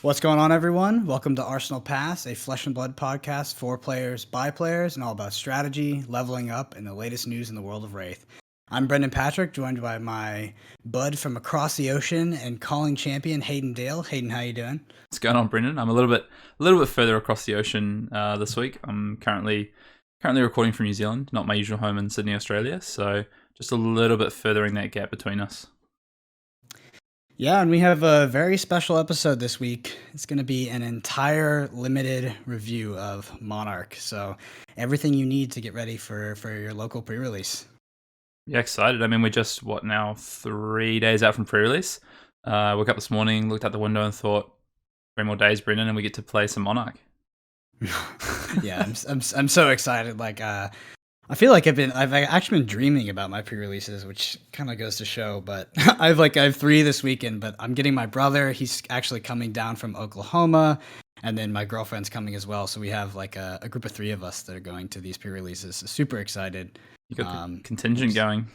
What's going on, everyone? Welcome to Arsenal Pass, a flesh and blood podcast for players, by players, and all about strategy, leveling up, and the latest news in the world of Wraith. I'm Brendan Patrick, joined by my bud from across the ocean and calling champion Hayden Dale. Hayden, how you doing? What's going on, Brendan? I'm a little bit further across the ocean this week. I'm currently recording from New Zealand, not my usual home in Sydney, Australia. So just a little bit furthering that gap between us. Yeah, and we have a very special episode this week. It's going to be an entire limited review of Monarch. So everything you need to get ready for your local pre-release. Yeah, excited. I mean, we're just, 3 days out from pre-release. Woke up this morning, looked out the window and thought, 3 more days, Brendan, and we get to play some Monarch. Yeah, I'm so excited. I feel like I've actually been dreaming about my pre-releases, which kind of goes to show. But I have 3 this weekend. But I'm getting my brother. He's actually coming down from Oklahoma, and then my girlfriend's coming as well. So we have like a group of 3 of us that are going to these pre-releases. So super excited. You got the contingent going.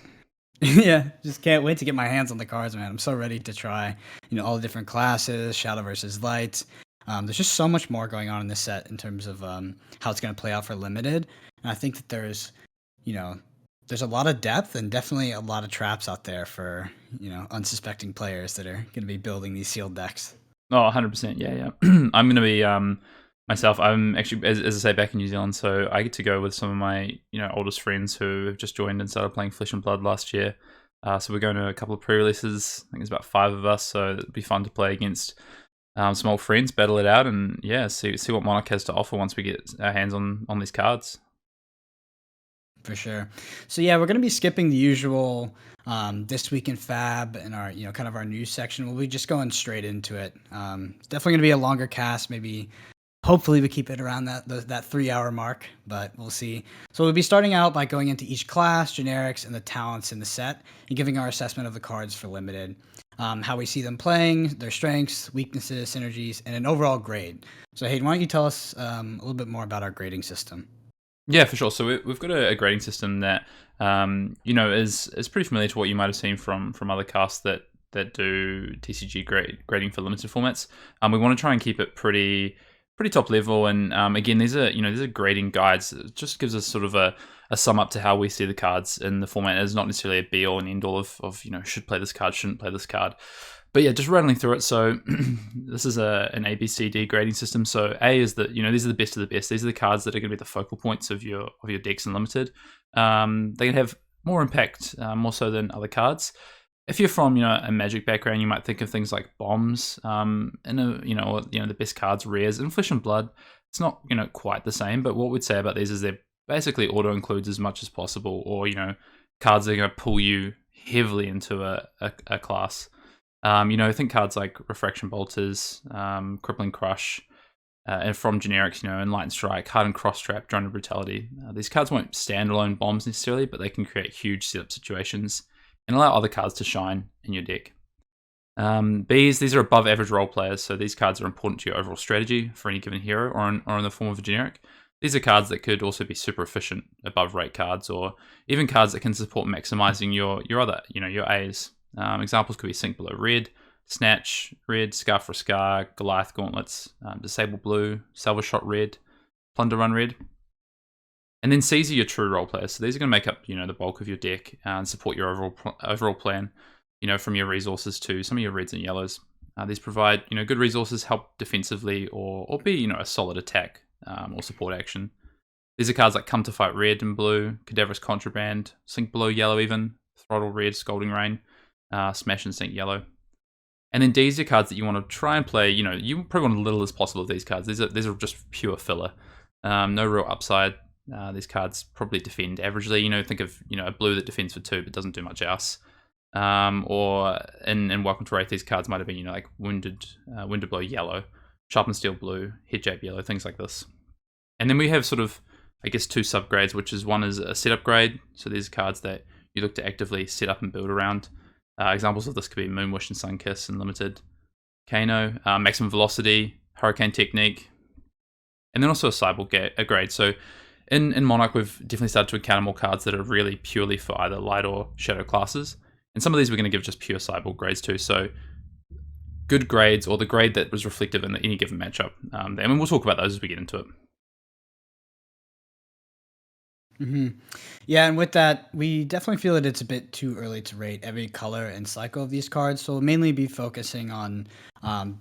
Yeah, just can't wait to get my hands on the cards, man. I'm so ready to try, all the different classes, Shadow versus Light. There's just so much more going on in this set in terms of how it's going to play out for limited. And I think that there's a lot of depth and definitely a lot of traps out there for, unsuspecting players that are going to be building these sealed decks. Oh, 100%. Yeah. I'm going to be myself. I'm actually, as I say, back in New Zealand, so I get to go with some of my, oldest friends who have just joined and started playing Flesh and Blood last year. So we're going to a couple of pre-releases. I think there's about 5 of us, so it'll be fun to play against some old friends, battle it out, and see what Monarch has to offer once we get our hands on these cards. For sure. So yeah, we're going to be skipping the usual this week in Fab and our kind of our news section. We'll be just going straight into it. It's definitely going to be a longer cast. Maybe, hopefully, we keep it around that 3-hour mark, but we'll see. So we'll be starting out by going into each class, generics, and the talents in the set, and giving our assessment of the cards for limited, how we see them playing, their strengths, weaknesses, synergies, and an overall grade. So Hayden, why don't you tell us a little bit more about our grading system? Yeah, for sure. So we've got a grading system that is pretty familiar to what you might have seen from other casts that do TCG grading for limited formats. We want to try and keep it pretty top level. And again, these are grading guides. It just gives us sort of a sum up to how we see the cards in the format. It's not necessarily a be all and end all of should play this card, shouldn't play this card. But yeah, just rattling through it. So this is an A, B, C, D grading system. So A is that these are the best of the best. These are the cards that are going to be the focal points of your decks in limited. They can have more impact, more so than other cards. If you're from a Magic background, you might think of things like bombs, and the best cards, rares, and Flesh and Blood. It's not quite the same, but what we'd say about these is they're basically auto includes as much as possible, or cards that are going to pull you heavily into a class. Think cards like Refraction Bolters, Crippling Crush, and from generics, Enlightened Strike, Hardened Cross Trap, Drone of Brutality. These cards won't stand alone bombs necessarily, but they can create huge setup situations and allow other cards to shine in your deck. Bs, these are above average role players, so these cards are important to your overall strategy for any given hero or in the form of a generic. These are cards that could also be super efficient above rate cards, or even cards that can support maximizing your other, your As. Examples could be Sink Below Red, Snatch Red, Scar for Scar, Goliath Gauntlets, Disable Blue, Salvage Shot Red, Plunder Run Red. And then Cs are your true role players. So these are going to make up, the bulk of your deck and support your overall plan, from your resources to some of your reds and yellows. These provide, good resources, help defensively, or be, a solid attack or support action. These are cards like Come to Fight Red and Blue, Cadaverous Contraband, Sink Below Yellow even, Throttle Red, Scalding Rain, Smash and Sink Yellow. And then D's are cards that you want to try and play, you probably want as little as possible of these cards. These are just pure filler. No real upside. These cards probably defend averagely. Think of, a blue that defends for 2 but doesn't do much else. Or in Welcome to Wraith, these cards might have been, like Wounded Blow Yellow, Sharpened Steel Blue, Headjape Yellow, things like this. And then we have sort of, 2 subgrades, which is one is a setup grade. So these are cards that you look to actively set up and build around. Examples of this could be Moonwish and Sunkiss and Limited, Kano, Maximum Velocity, Hurricane Technique, and then also a Cyborg grade. So in Monarch, we've definitely started to encounter more cards that are really purely for either light or shadow classes. And some of these we're going to give just pure Cyborg grades too. So good grades or the grade that was reflective in any given matchup. And we'll talk about those as we get into it. Yeah, and with that, we definitely feel that it's a bit too early to rate every color and cycle of these cards. So we'll mainly be focusing on, kind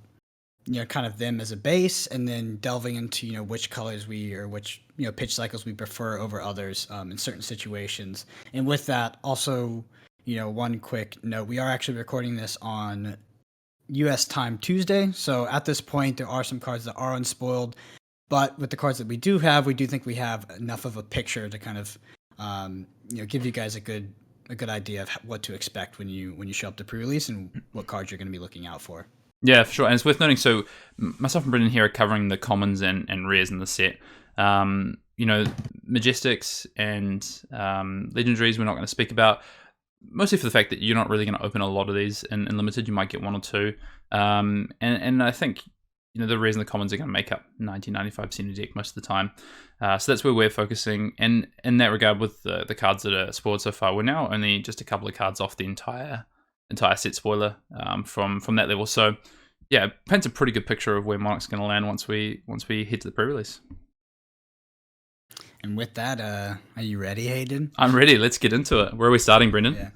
of them as a base, and then delving into which colors or which pitch cycles we prefer over others in certain situations. And with that, also, one quick note: we are actually recording this on U.S. time Tuesday. So at this point, there are some cards that are unspoiled. But with the cards that we do have, we do think we have enough of a picture to kind of, give you guys a good idea of what to expect when you show up to pre-release and what cards you're going to be looking out for. Yeah, for sure. And it's worth noting, so myself and Brendan here are covering the commons and rares in the set. Majestics and legendaries we're not going to speak about, mostly for the fact that you're not really going to open a lot of these in Limited. You might get one or two. And I think the rares and the commons are going to make up 90-95% of the deck most of the time. So that's where we're focusing. And in that regard, with the cards that are spoiled so far, we're now only just a couple of cards off the entire set spoiler from that level. So yeah, it paints a pretty good picture of where Monarch's going to land once we head to the pre-release. And with that, are you ready, Hayden? I'm ready. Let's get into it. Where are we starting, Brendan? Yeah.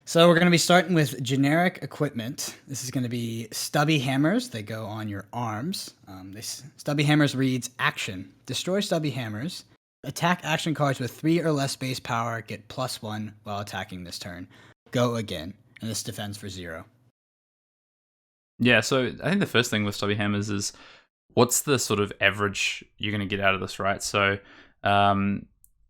So we're going to be starting with generic equipment. This is going to be stubby hammers. They go on your arms. Stubby hammers reads action. Destroy stubby hammers. Attack action cards with 3 or less base power. Get +1 while attacking this turn. Go again. And this defends for 0. Yeah, so I think the first thing with stubby hammers is what's the sort of average you're going to get out of this, right? So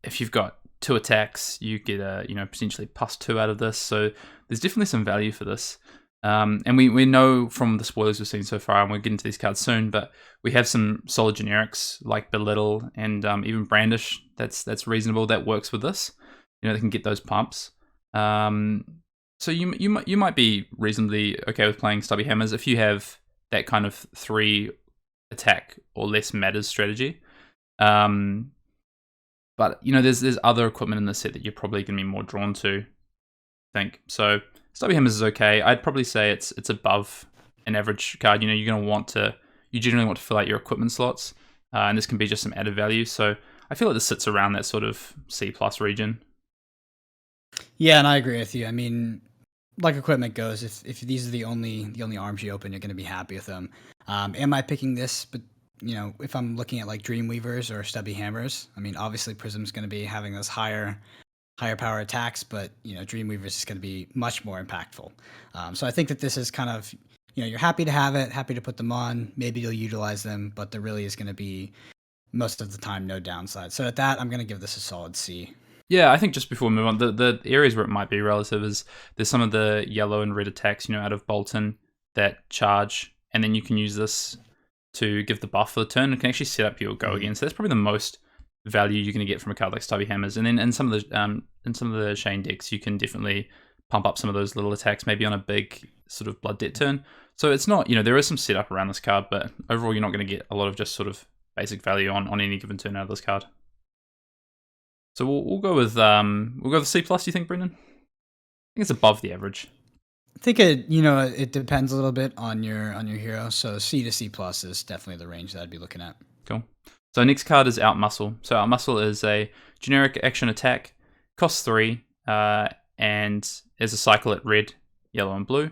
if you've got 2 attacks, you get a potentially +2 out of this. So there's definitely some value for this. And we know from the spoilers we've seen so far, and we'll get into these cards soon, but we have some solid generics like belittle and even brandish. That's reasonable. That works with this. They can get those pumps. So you might be reasonably okay with playing stubby hammers if you have that kind of 3 attack or less matters strategy. But there's other equipment in the set that you're probably going to be more drawn to, I think. So stubby hammers is okay. I'd probably say it's above an average card. You generally want to fill out your equipment slots, and this can be just some added value. So I feel like this sits around that sort of C+ region. Yeah, and I agree with you. I mean, like equipment goes, if these are the only arms you open, you're going to be happy with them. Am I picking this? But if I'm looking at like Dreamweavers or Stubby Hammers, I mean, obviously Prism's going to be having those higher power attacks, but Dreamweavers is going to be much more impactful. So I think that this is kind of you're happy to have it, happy to put them on. Maybe you'll utilize them, but there really is going to be most of the time no downside. So at that, I'm going to give this a solid C. Yeah, I think just before we move on, the areas where it might be relative is there's some of the yellow and red attacks, out of Bolton that charge, and then you can use this to give the buff for the turn and can actually set up your go again. So that's probably the most value you're going to get from a card like Stubby Hammers. And then in some of the Shane decks, you can definitely pump up some of those little attacks, maybe on a big sort of blood debt turn. So it's not, there is some setup around this card, but overall you're not going to get a lot of just sort of basic value on any given turn out of this card. So we'll go with C+. Do you think, Brendan? I think it's above the average. I think it depends a little bit on your hero. So C to C+ is definitely the range that I'd be looking at. Cool. So next card is Outmuscle. So Outmuscle is a generic action attack, costs 3, and is a cycle at red, yellow, and blue.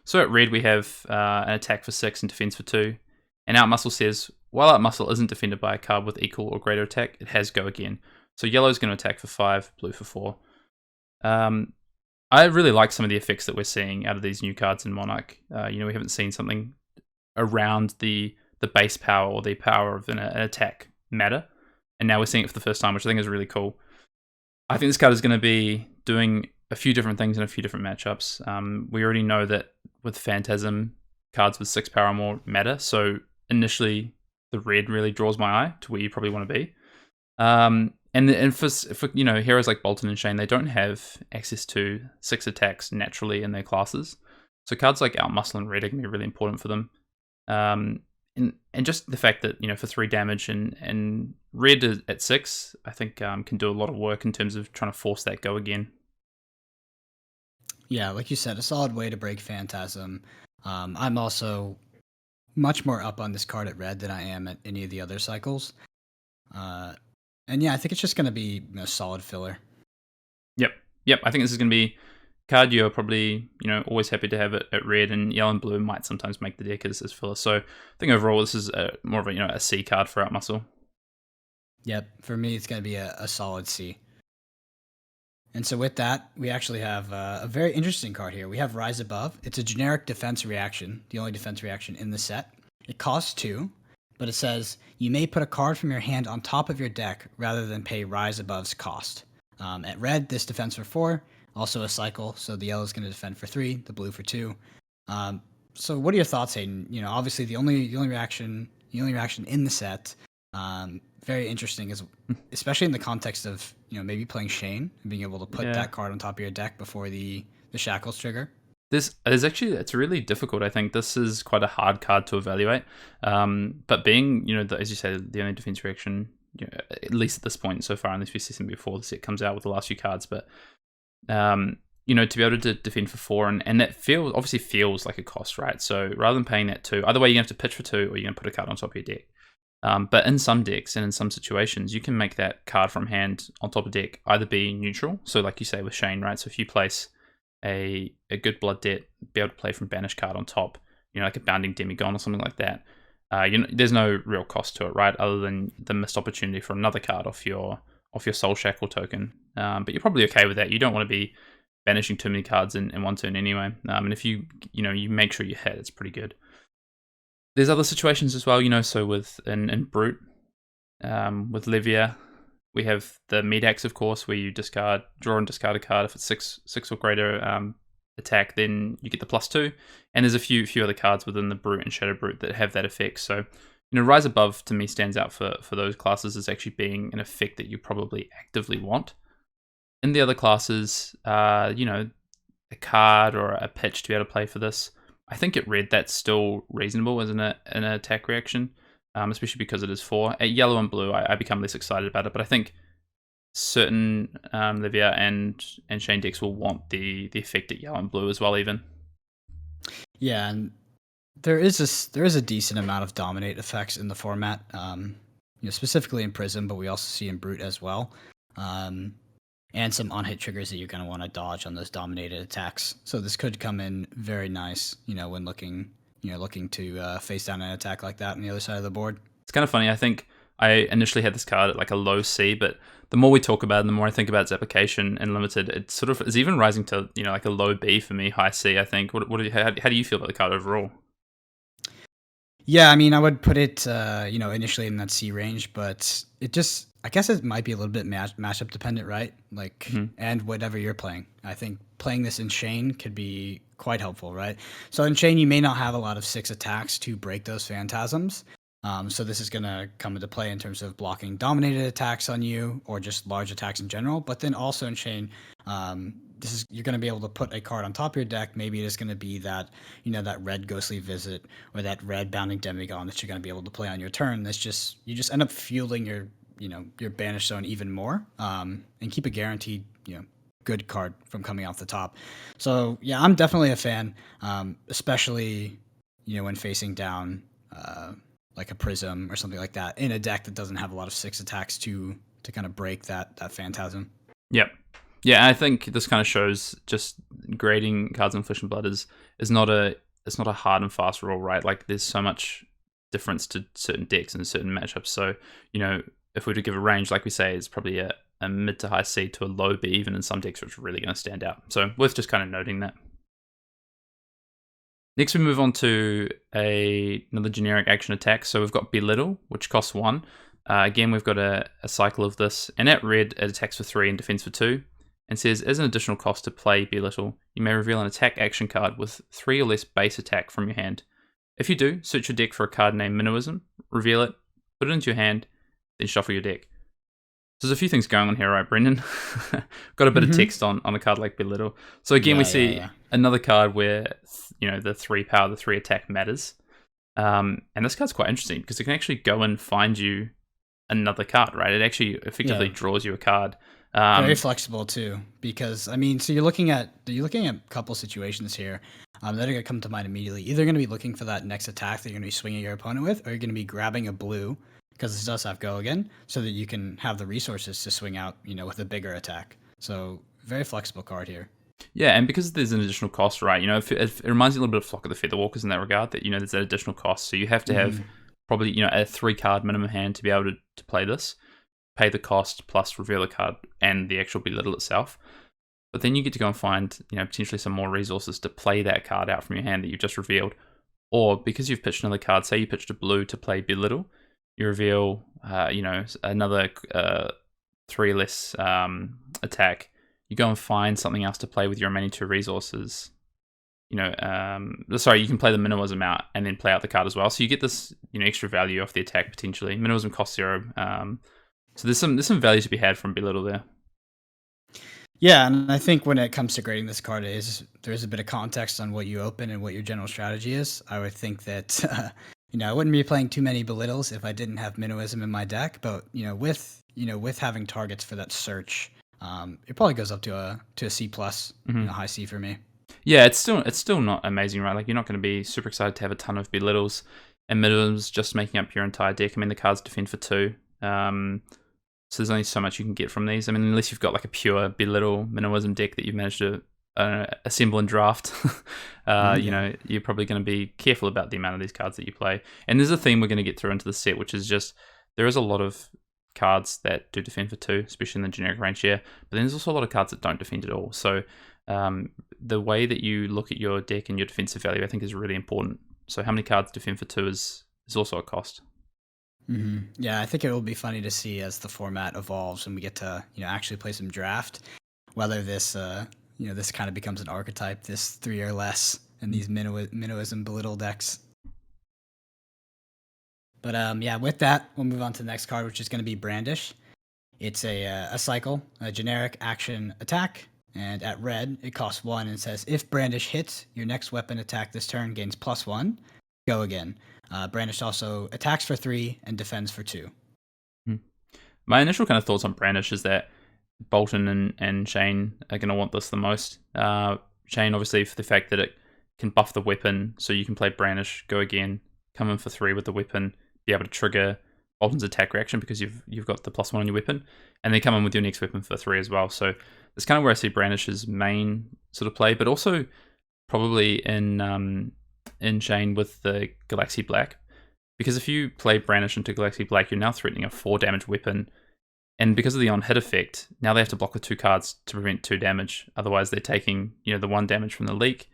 So at red we have an attack for 6 and defense for 2. And Outmuscle says, while Outmuscle isn't defended by a card with equal or greater attack, it has go again. So yellow is going to attack for 5, blue for 4. I really like some of the effects that we're seeing out of these new cards in Monarch. We haven't seen something around the base power or the power of an attack matter, and now we're seeing it for the first time, which I think is really cool. I think this card is going to be doing a few different things in a few different matchups. We already know that with Phantasm, cards with 6 power or more matter, so initially the red really draws my eye to where you probably want to be. And for heroes like Bolton and Shane, they don't have access to 6 attacks naturally in their classes. So cards like Outmuscle and Red are going to be really important for them. And just the fact that, for 3 damage and Red at 6, I think can do a lot of work in terms of trying to force that go again. Yeah, like you said, a solid way to break Phantasm. I'm also much more up on this card at red than I am at any of the other cycles. And yeah, I think it's just going to be a solid filler. Yep. I think this is going to be card you're probably always happy to have it at red, and yellow and blue might sometimes make the deck as filler. So I think overall this is more of a C card for Outmuscle. Yep, for me it's going to be a solid C. And so with that, we actually have a very interesting card here. We have Rise Above. It's a generic defense reaction, the only defense reaction in the set. It costs 2, but it says you may put a card from your hand on top of your deck rather than pay Rise Above's cost. At red, this defends for 4, also a cycle, so the yellow is going to defend for 3, the blue for 2. So what are your thoughts, Hayden? Obviously the only reaction in the set. Very interesting, especially in the context of maybe playing Shane and being able to put that card on top of your deck before the shackles trigger. It's really difficult. I think this is quite a hard card to evaluate. But being as you said, the only defense reaction, at least at this point so far, unless we've seen before the set comes out with the last few cards, but to be able to defend for 4 and that obviously feels like a cost, right? So rather than paying that 2, either way you're gonna have to pitch for 2 or you're gonna put a card on top of your deck. But in some decks and in some situations, you can make that card from hand on top of deck either be neutral, so like you say with Shane, right? So if you place a good blood debt, be able to play from banish card on top, like a bounding demigon or something like that, there's no real cost to it, right? Other than the missed opportunity for another card off your soul shackle token. But you're probably okay with that. You don't want to be banishing too many cards in one turn anyway. And if you make sure you hit, it's pretty good. There's other situations as well, so with in Brute, with Livia, we have the Medax, of course, where you draw and discard a card. If it's six or greater attack, then you get the +2. And there's a few other cards within the Brute and Shadow Brute that have that effect. So, Rise Above to me stands out for those classes as actually being an effect that you probably actively want. In the other classes, a card or a pitch to be able to play for this, I think at red that's still reasonable as an attack reaction, especially because it is 4. At yellow and blue, I become less excited about it, but I think certain Livia and Shane decks will want the effect at yellow and blue as well, even. Yeah, and there is a decent amount of dominate effects in the format, specifically in Prism, but we also see in Brute as well. And some on-hit triggers that you're going to want to dodge on those dominated attacks. So this could come in very nice, when looking to face down an attack like that on the other side of the board. It's kind of funny. I think I initially had this card at like a low C, but the more we talk about it, and the more I think about its application in Limited, it sort of is even rising to like a low B for me, high C. I think. How do you feel about the card overall? Yeah, I mean, I would put it, initially in that C range, but I guess it might be a little bit matchup dependent, right? Like, and whatever you're playing. I think playing this in Shane could be quite helpful, right? So in Shane, you may not have a lot of 6 attacks to break those phantasms. So this is going to come into play in terms of blocking dominated attacks on you or just large attacks in general. But then also in Shane, you're going to be able to put a card on top of your deck. Maybe it is going to be that, that red Ghostly Visit or that red Bounding Demigon that you're going to be able to play on your turn. You just end up fueling your banish zone even more, and keep a guaranteed, good card from coming off the top. So yeah, I'm definitely a fan, especially, when facing down, like a Prism or something like that in a deck that doesn't have a lot of 6 attacks to kind of break that phantasm. Yep. Yeah, I think this kind of shows just grading cards in Flesh and Blood is not a hard and fast rule, right? Like there's so much difference to certain decks and certain matchups. So, if we were to give a range, like we say, it's probably a mid to high C to a low B, even in some decks, which is really going to stand out. So worth just kind of noting that. Next, we move on to another generic action attack. So we've got Belittle, which costs 1. Again, we've got a cycle of this. And at red, it attacks for 3 and defends for 2. And says, as an additional cost to play Belittle, you may reveal an attack action card with 3 or less base attack from your hand. If you do, search your deck for a card named Minimalism, reveal it, put it into your hand, then shuffle your deck. So there's a few things going on here, right, Brendan? Got a bit of text on a card like Belittle. So again, we see another card where the 3 power, the 3 attack matters. And this card's quite interesting because it can actually go and find you another card, right? It actually effectively draws you a card. Very flexible too, because I mean, so you're looking at a couple situations here. that are going to come to mind immediately. Either going to be looking for that next attack that you're going to be swinging your opponent with, or you're going to be grabbing a blue because this does have go again, so that you can have the resources to swing out, with a bigger attack. So very flexible card here. Yeah, and because there's an additional cost, right? It reminds me a little bit of Flock of the Featherwalkers in that regard. That there's that additional cost, so you have to have probably a 3-card minimum hand to be able to play this. Pay the cost plus reveal a card and the actual belittle itself. But then you get to go and find, potentially some more resources to play that card out from your hand that you've just revealed. Or because you've pitched another card, say you pitched a blue to play belittle, you reveal, another 3 less attack. You go and find something else to play with your remaining 2 resources. You can play the minimalism out and then play out the card as well. So you get this, extra value off the attack potentially. Minimalism costs 0. So there's some value to be had from belittle there. Yeah, and I think when it comes to grading this card, there's a bit of context on what you open and what your general strategy is. I would think that I wouldn't be playing too many belittles if I didn't have minimalism in my deck. But with having targets for that search, it probably goes up to a C plus, high C for me. Yeah, it's still not amazing, right? Like you're not going to be super excited to have a ton of belittles and minimalisms just making up your entire deck. I mean, the cards defend for 2. So there's only so much you can get from these. I mean, unless you've got like a pure belittle minimalism deck that you've managed to assemble and draft, you're probably going to be careful about the amount of these cards that you play. And there's a theme we're going to get through into the set, which is just there is a lot of cards that do defend for 2, especially in the generic range here. But then there's also a lot of cards that don't defend at all. So the way that you look at your deck and your defensive value, I think, is really important. So how many cards defend for 2 is also a cost. Yeah, I think it will be funny to see as the format evolves and we get to actually play some draft, whether this this kind of becomes an archetype, this 3 or less, and these minnowism belittle decks. But with that, we'll move on to the next card, which is going to be Brandish. It's a cycle, a generic action attack, and at red it costs 1 and says if Brandish hits, your next weapon attack this turn gains +1. Go again. Brandish also attacks for 3 and defends for 2. My initial kind of thoughts on Brandish is that Bolton and Shane are going to want this the most. Shane, obviously, for the fact that it can buff the weapon, so you can play Brandish, go again, come in for 3 with the weapon, be able to trigger Bolton's attack reaction because you've got the +1 on your weapon, and then come in with your next weapon for 3 as well. So that's kind of where I see Brandish's main sort of play, but also probably in Shane with the Galaxy Black, because if you play Brandish into Galaxy Black, you're now threatening a 4 damage weapon, and because of the on-hit effect, now they have to block with 2 cards to prevent 2 damage. Otherwise, they're taking the 1 damage from the leak,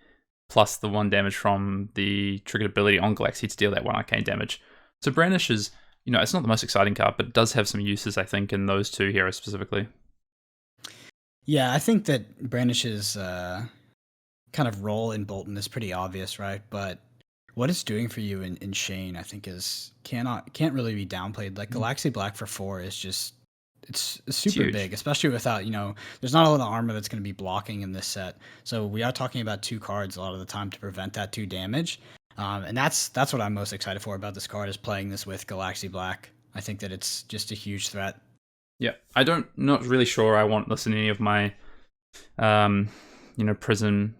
plus the 1 damage from the triggered ability on Galaxy to deal that 1 arcane damage. So Brandish is, it's not the most exciting card, but it does have some uses, I think, in those 2 heroes specifically. Yeah, I think that Brandish's kind of role in Bolton is pretty obvious, right? But what it's doing for you in Shane, I think, can't really be downplayed. Like Galaxy Black for 4 is just it's super big, especially without there's not a lot of armor that's going to be blocking in this set. So we are talking about 2 cards a lot of the time to prevent that 2 damage, and that's what I'm most excited for about this card is playing this with Galaxy Black. I think that it's just a huge threat. Yeah, not really sure I want this in any of my, Prism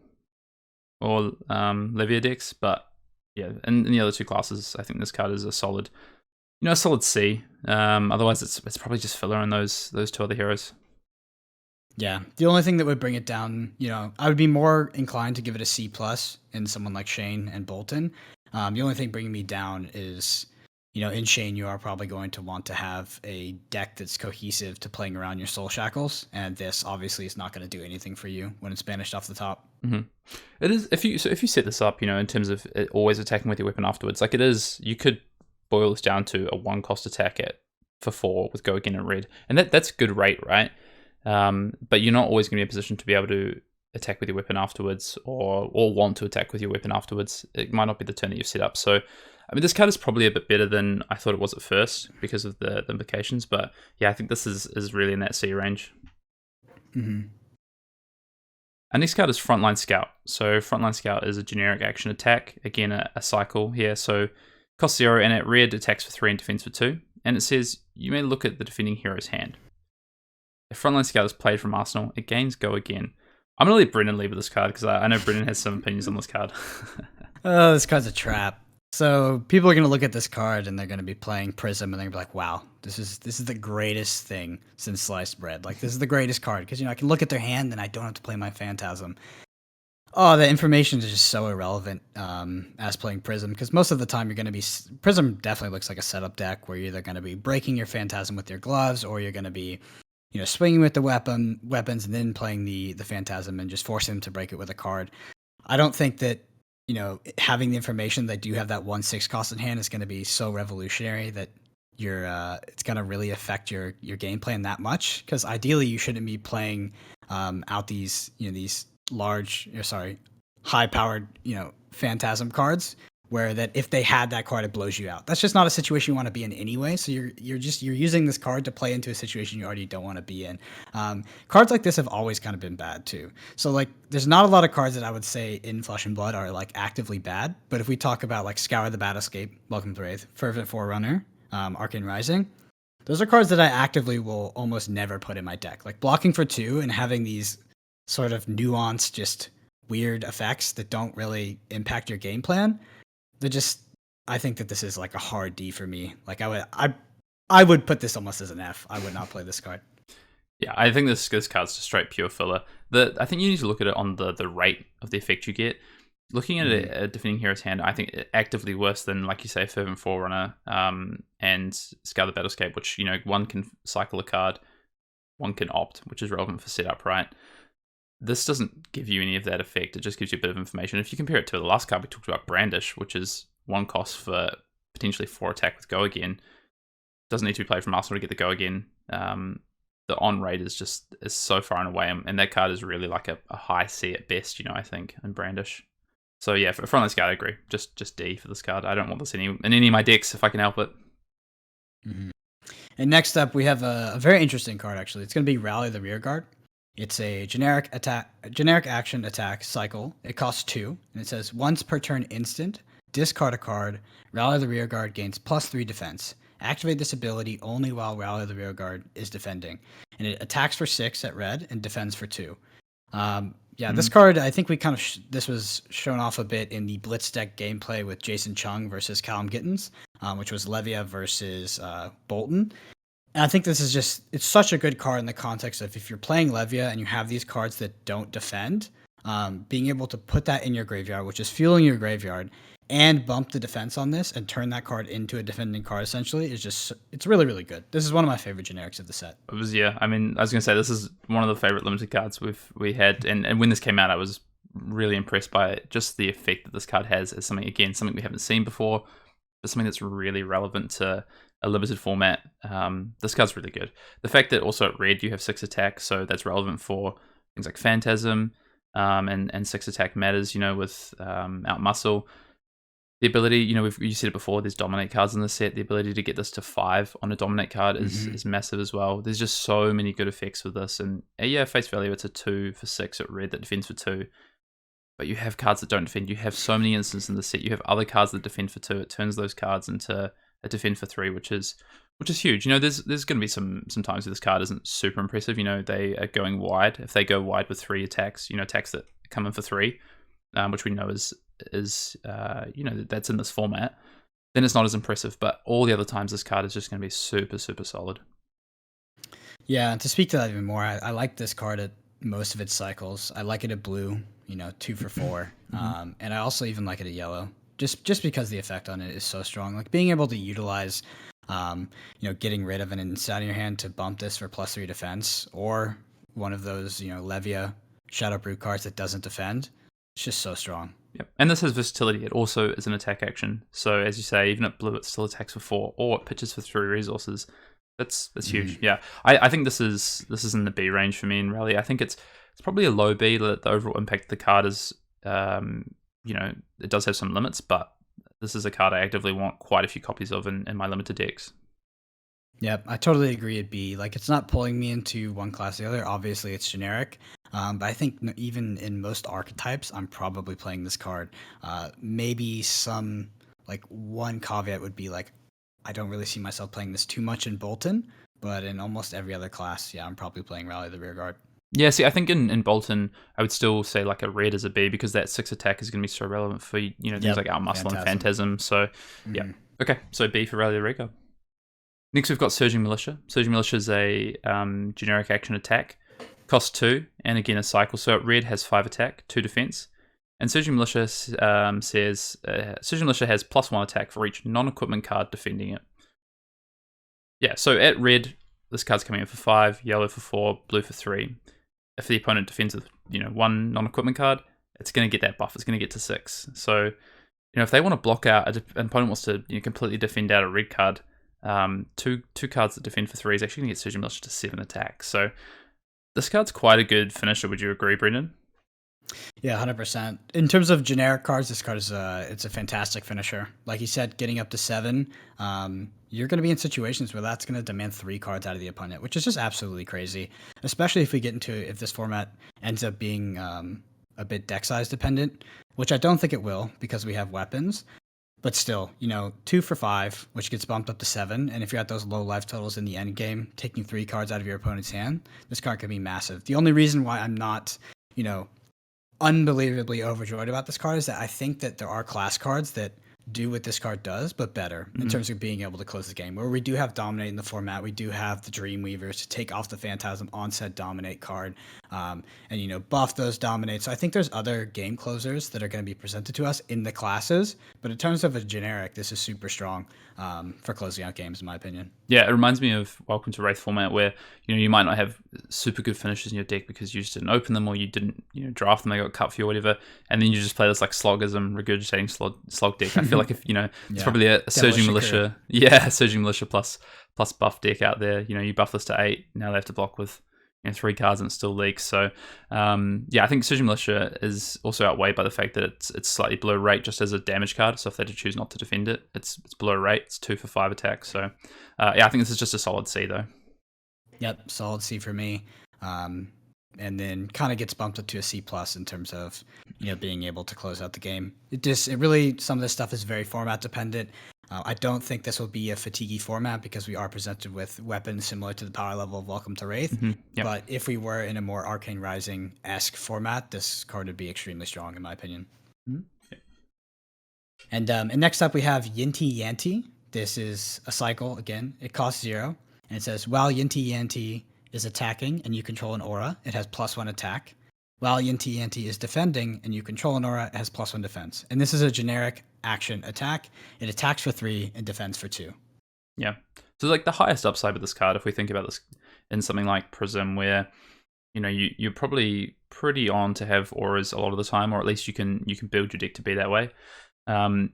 or Livia decks, but yeah, and in the other 2 classes, I think this card is a solid, a solid C. Otherwise, it's probably just filler on those 2 other heroes. Yeah, the only thing that would bring it down, I would be more inclined to give it a C plus in someone like Shane and Bolton. The only thing bringing me down is, in Shane, you are probably going to want to have a deck that's cohesive to playing around your Soul Shackles, and this obviously is not going to do anything for you when it's banished off the top. It is if you set this up, in terms of it always attacking with your weapon afterwards, like it is, you could boil this down to a 1-cost attack for 4 with go again in red, and that's good rate, right? But you're not always going to be in a position to be able to attack with your weapon afterwards, or want to attack with your weapon afterwards. It might not be the turn that you've set up. So, I mean, this card is probably a bit better than I thought it was at first because of the implications. But yeah, I think this is really in that C range. Our next card is Frontline Scout. So Frontline Scout is a generic action attack. Again, a cycle here. So cost 0, and at red attacks for 3 and defends for 2. And it says you may look at the defending hero's hand. If Frontline Scout is played from Arsenal, it gains go again. I'm gonna let Brendan lead with this card because I know Brendan has some opinions on this card. Oh, this card's a trap. So people are gonna look at this card and they're gonna be playing Prism and they're gonna be like, "Wow, this is the greatest thing since sliced bread. Like this is the greatest card because I can look at their hand and I don't have to play my Phantasm." Oh, the information is just so irrelevant as playing Prism because most of the time you're going to be Prism definitely looks like a setup deck where you're either going to be breaking your Phantasm with your gloves or you're going to be swinging with the weapons and then playing the Phantasm and just forcing them to break it with a card. I don't think that having the information that you have that 1/6 cost in hand is going to be so revolutionary that it's going to really affect your game plan that much because ideally you shouldn't be playing out these these high powered Phantasm cards where that if they had that card it blows you out. That's just not a situation you want to be in anyway, so you're using this card to play into a situation you already don't want to be in. Cards like this have always kind of been bad too, so like there's not a lot of cards that I would say in Flesh and Blood are like actively bad, but if we talk about like Scour the Battlescape, Welcome to Wraith, Fervent Forerunner, Arcane Rising, those are cards that I actively will almost never put in my deck. Like blocking for 2 and having these sort of nuanced, just weird effects that don't really impact your game plan. I think that this is like a hard D for me. Like I would put this almost as an F. I would not play this card. Yeah, I think this card's just straight pure filler. I think you need to look at it on the rate of the effect you get. Looking at a defending hero's hand, I think actively worse than, like you say, Fervent Forerunner and Scour the Battlescape, which one can cycle a card, one can opt, which is relevant for setup, right? This doesn't give you any of that effect. It just gives you a bit of information. If you compare it to the last card we talked about, Brandish, which is 1 cost for potentially 4 attack with Go Again, doesn't need to be played from Arsenal to get the Go Again. The on rate is so far and away, and that card is really like a high C at best, I think, in Brandish. So yeah, from this card, I agree. Just D for this card. I don't want this in any of my decks if I can help it. Mm-hmm. And next up, we have a very interesting card, actually. It's going to be Rally the Rearguard. It's a generic action attack cycle. It costs 2, and it says once per turn instant, discard a card, Rally the Rearguard gains +3 defense. Activate this ability only while Rally the Rearguard is defending. And it attacks for 6 at red and defends for 2. This card, I think we kind of this was shown off a bit in the Blitz deck gameplay with Jason Chung versus Callum Gittins, which was Levia versus Bolton. And I think this is it's such a good card in the context of if you're playing Levia and you have these cards that don't defend, being able to put that in your graveyard, which is fueling your graveyard, and bump the defense on this and turn that card into a defending card essentially it's really, really good. This is one of my favorite generics of the set. I was going to say this is one of the favorite limited cards we had, and when this came out I was really impressed by just the effect that this card has as something we haven't seen before, but something that's really relevant to a limited format. This card's really good. The fact that also at red you have 6 attack, so that's relevant for things like Phantasm, and 6 attack matters, with Outmuscle. The ability, you said it before, there's dominate cards in the set. The ability to get this to 5 on a dominate card is massive as well. There's just so many good effects with this, and face value, it's a 2 for 6 at red that defends for 2. But you have cards that don't defend. You have so many instances in the set. You have other cards that defend for 2. It turns those cards into a defend for 3, which is huge. There's going to be some times where this card isn't super impressive. They are going wide. If they go wide with 3 attacks, attacks that come in for 3, which we know is that's in this format, then it's not as impressive. But all the other times, this card is just going to be super, super solid. Yeah, and to speak to that even more, I like this card at most of its cycles. I like it at blue, 2 for 4, and I also even like it at yellow. Just because the effect on it is so strong. Like being able to utilize, getting rid of an inside in your hand to bump this for +3 defense, or one of those, Levia Shadow Brew cards that doesn't defend. It's just so strong. Yep. And this has versatility. It also is an attack action. So as you say, even at blue, it still attacks for 4, or it pitches for 3 resources. That's huge. Yeah, I think this is in the B range for me in Rally. I think it's probably a low B. The overall impact of the card is, it does have some limits, but this is a card I actively want quite a few copies of in my limited decks. Yep, I totally agree. It'd be like it's not pulling me into one class or the other. Obviously, it's generic, but I think even in most archetypes, I'm probably playing this card. Maybe some one caveat would be I don't really see myself playing this too much in Bolton, but in almost every other class, yeah, I'm probably playing Rally the Rearguard. Yeah, see, I think in Bolton, I would still say like a red is a B because that 6 attack is going to be so relevant for, things like Outmuscle and Phantasm. So, yeah. Okay, so B for Rally the Red Guard. Next, we've got Surging Militia. Surging Militia is a generic action attack. Cost 2, and again a cycle. So red has 5 attack, 2 defense. And Surging Militia says Surging Militia has +1 attack for each non-equipment card defending it. Yeah, so at red, this card's coming in for 5, yellow for 4, blue for 3. If the opponent defends with 1 non-equipment card, it's going to get that buff. It's going to get to 6. So if they want to block out an opponent wants to completely defend out a red card, two cards that defend for 3 is actually going to get Surging Militia to 7 attack. So this card's quite a good finisher. Would you agree, Brendan? Yeah, 100%. In terms of generic cards, this card is it's a fantastic finisher. Like you said, getting up to 7, you're going to be in situations where that's going to demand 3 cards out of the opponent, which is just absolutely crazy. Especially if if this format ends up being a bit deck size dependent, which I don't think it will because we have weapons. But still, 2 for 5, which gets bumped up to 7, and if you're at those low life totals in the end game, taking 3 cards out of your opponent's hand, this card could be massive. The only reason why I'm not, unbelievably overjoyed about this card is that I think that there are class cards that do what this card does, but better in terms of being able to close the game. Where we do have Dominate in the format, we do have the Dreamweavers to take off the Phantasm onset Dominate card, and buff those Dominates. So I think there's other game closers that are going to be presented to us in the classes, but in terms of a generic, this is super strong for closing out games, in my opinion. Yeah, it reminds me of Welcome to Wraith format where you might not have super good finishes in your deck because you just didn't open them or you didn't draft them, they got cut for you or whatever, and then you just play this like slogism regurgitating slog deck. I feel like if it's probably a Surging Militia, Surging Militia plus buff deck out there. You buff this to 8, now they have to block with 3 cards and it still leaks. So I think Surging Militia is also outweighed by the fact that it's slightly below rate just as a damage card. So if they choose not to defend it, it's below rate. It's 2 for 5 attack. So I think this is just a solid C though. Yep, solid C for me. And then kind of gets bumped up to a C+ in terms of being able to close out the game. It really, some of this stuff is very format dependent. I don't think this will be a fatiguey format because we are presented with weapons similar to the power level of Welcome to Wraith. Yep. But if we were in a more Arcane Rising-esque format, this card would be extremely strong in my opinion. Okay. And next up we have Yinti Yanti. This is a cycle again. It costs 0, and it says while Yinti Yanti is attacking and you control an aura, it has +1 attack. While Yinti Yanti is defending and you control an aura, it has +1 defense. And this is a generic action attack. It attacks for 3 and defends for 2. Yeah. So like the highest upside with this card, if we think about this in something like Prism, where you're probably pretty on to have auras a lot of the time, or at least you can build your deck to be that way.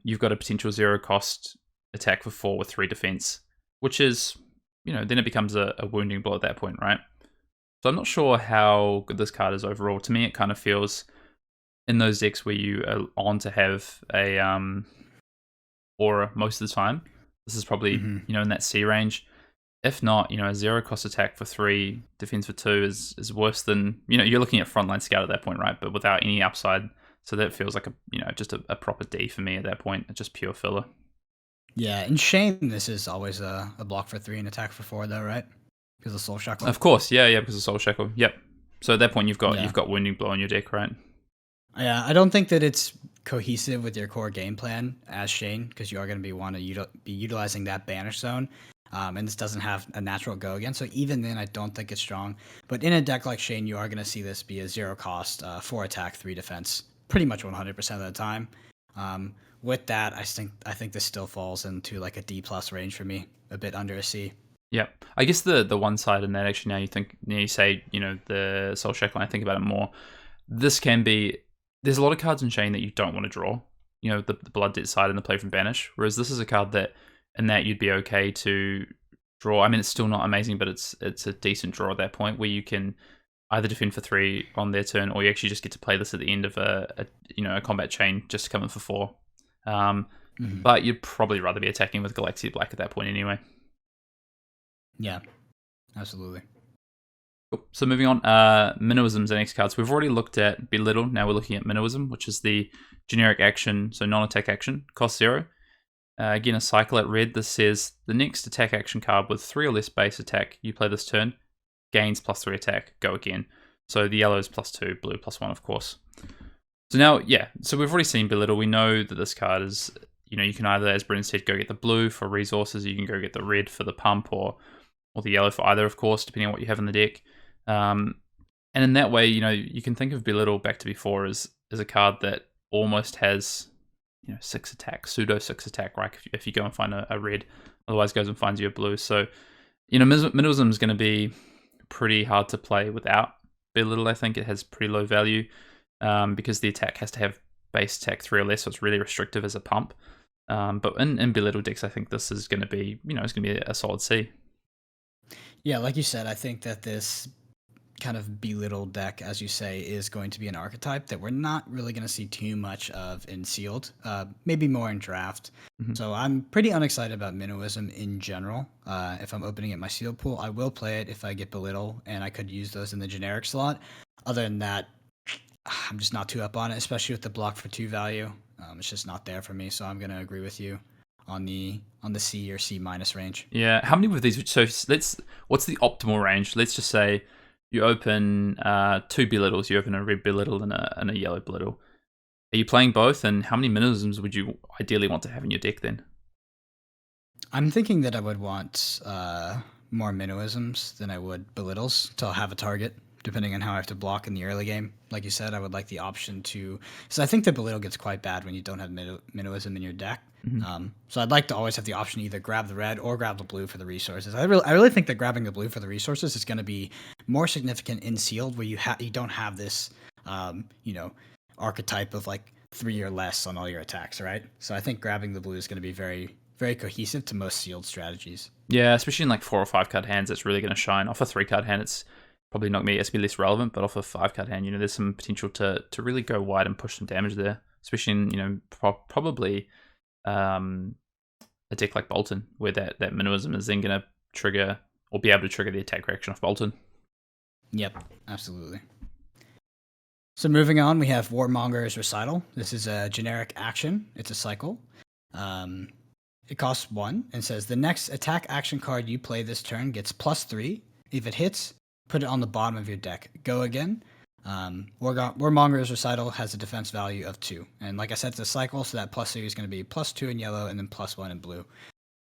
You've got a potential 0 cost attack for 4 with 3 defense, which is then it becomes a wounding blow at that point, right? So I'm not sure how good this card is overall. To me, it kind of feels in those decks where you are on to have a aura most of the time. This is probably in that C range. If not, a 0 cost attack for 3, defense for 2 is worse than you're looking at Frontline Scout at that point, right? But without any upside. So that feels like just a proper D for me at that point. It's just pure filler. Yeah, in Shane, this is always a block for 3 and attack for 4, though, right? Because of Soul Shackle. Of course, yeah, because of Soul Shackle. Yep. So at that point, you've got Wounding Blow on your deck, right? Yeah, I don't think that it's cohesive with your core game plan as Shane, because you are going to want to be utilizing that Banish Zone, and this doesn't have a natural go again. So even then, I don't think it's strong. But in a deck like Shane, you are going to see this be a 0 cost, 4 attack, 3 defense, pretty much 100% of the time. With that, I think this still falls into like a D+ range for me, a bit under a C. Yeah, I guess the one side in that actually now you say the Soul Shackle, and I think about it more. This can be, there's a lot of cards in Shane that you don't want to draw. The Blood Debt side and the Play from Banish. Whereas this is a card that in that you'd be okay to draw. I mean, it's still not amazing, but it's a decent draw at that point where you can either defend for 3 on their turn, or you actually just get to play this at the end of a combat chain just to come in for 4. But you'd probably rather be attacking with Galaxia Black at that point anyway. Yeah, absolutely. Cool. So moving on, minimalism's the next card. So we've already looked at Belittle. Now we're looking at minimalism, which is the generic action, so non-attack action, cost 0. Again, a cycle at red. This says the next attack action card with 3 or less base attack you play this turn gains +3 attack. Go again. So the yellow is +2, blue +1, of course. So now, yeah, so we've already seen belittle. We know that this card is, you can either, as Brendan said, go get the blue for resources, you can go get the red for the pump, or the yellow for either, of course, depending on what you have in the deck. And in that way, you can think of belittle back to before as a card that almost has 6 attack, pseudo 6 attack, right? If you go and find a red, otherwise goes and finds you a blue. So, minimalism is going to be pretty hard to play without belittle. I think it has pretty low value because the attack has to have base attack 3 or less, so it's really restrictive as a pump. But in belittle decks, I think this is going to be, it's going to be a solid C. Yeah, like you said, I think that this kind of belittle deck, as you say, is going to be an archetype that we're not really going to see too much of in sealed, maybe more in draft. Mm-hmm. So I'm pretty unexcited about minimalism in general. If I'm opening at my sealed pool, I will play it if I get belittle, and I could use those in the generic slot. Other than that, I'm just not too up on it, especially with the block for 2 value. It's just not there for me, so I'm going to agree with you on the C or C minus range. Yeah, how many of these? So what's the optimal range? Let's just say you open 2 belittles. You open a red belittle and a yellow belittle. Are you playing both? And how many minimalisms would you ideally want to have in your deck then? I'm thinking that I would want more minimalisms than I would belittles to have a target, depending on how I have to block in the early game. Like you said, I would like the option to... So I think the belittle gets quite bad when you don't have minimalism in your deck. Mm-hmm. So I'd like to always have the option to either grab the red or grab the blue for the resources. I really think that grabbing the blue for the resources is going to be more significant in sealed, where you don't have this, archetype of like 3 or less on all your attacks, right? So I think grabbing the blue is going to be very, very cohesive to most sealed strategies. Yeah, especially in like 4 or 5 card hands, it's really going to shine. Off a 3 card hand, it's probably not going to be less relevant, but off a 5 card hand, there's some potential to really go wide and push some damage there, especially in probably a deck like Bolton, where that minimalism is then going to trigger or be able to trigger the attack reaction of Bolton. Yep, absolutely. So moving on, we have Warmongers Recital. This is a generic action. It's a cycle. It costs 1 and says the next attack action card you play this turn gets +3. If it hits, put it on the bottom of your deck. Go again. Warmongers Recital has a defense value of 2. And like I said, it's a cycle, so that +3 is going to be +2 in yellow and then +1 in blue.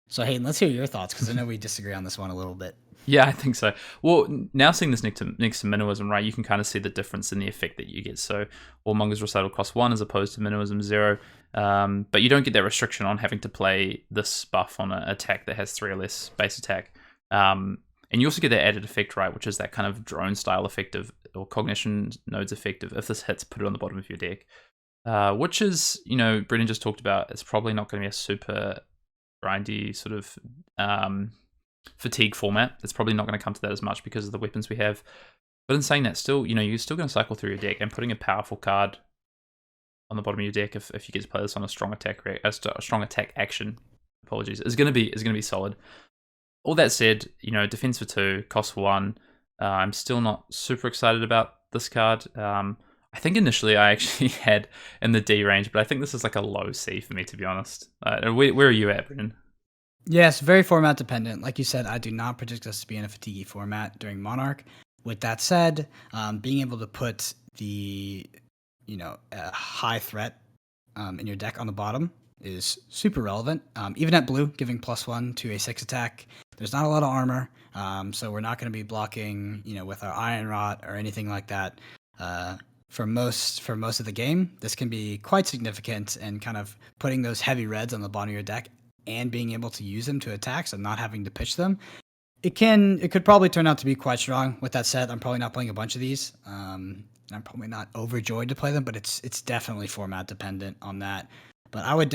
So Hayden, let's hear your thoughts, because I know we disagree on this one a little bit. Yeah, I think so. Well, now seeing this next to minimalism, right, you can kind of see the difference in the effect that you get. So Warmongers Recital costs 1 as opposed to minimalism 0. But you don't get that restriction on having to play this buff on an attack that has 3 or less base attack. And you also get that added effect, right, which is that kind of drone style effect or cognition nodes effect of if this hits, put it on the bottom of your deck. Which is, Brendan just talked about, it's probably not going to be a super grindy sort of fatigue format. It's probably not going to come to that as much because of the weapons we have. But in saying that, still, you're still going to cycle through your deck, and putting a powerful card on the bottom of your deck if you get to play this on a strong attack action, is going to be solid. All that said, defense for 2, cost 1. I'm still not super excited about this card. I think initially I actually had in the D range, but I think this is like a low C for me, to be honest. Where are you at, Brendan? Yes, very format dependent. Like you said, I do not predict us to be in a fatiguey format during Monarch. With that said, being able to put the high threat in your deck on the bottom is super relevant. Even at blue, giving +1 to a 6 attack, there's not a lot of armor, so we're not going to be blocking, with our Iron Rot or anything like that. For most of the game, this can be quite significant, and kind of putting those heavy reds on the bottom of your deck and being able to use them to attack, so not having to pitch them. It could probably turn out to be quite strong. With that said, I'm probably not playing a bunch of these. I'm probably not overjoyed to play them, but it's definitely format dependent on that. But I would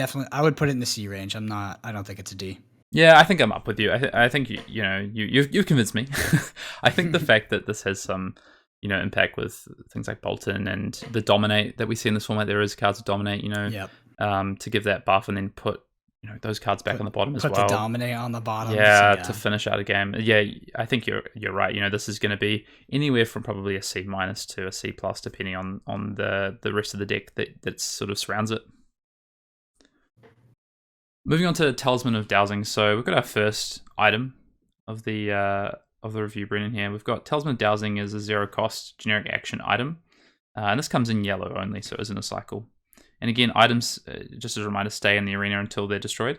put it in the C range. I don't think it's a D. Yeah, I think I'm up with you. I think you've convinced me. I think the fact that this has some impact with things like Bolton and the dominate that we see in this format, there is cards to dominate. Yep. To give that buff and then put those cards back on the bottom as well. Put the dominate on the bottom. Yeah, to finish out a game. Yeah, I think you're right. This is going to be anywhere from probably a C minus to a C plus, depending on the rest of the deck that sort of surrounds it. Moving on to Talesman of Dowsing. So we've got our first item of the of the review, Brennan, here. We've got Talesman Dowsing as a 0-cost generic action item. And this comes in yellow only, so it isn't a cycle. And again, items, just as a reminder, stay in the arena until they're destroyed.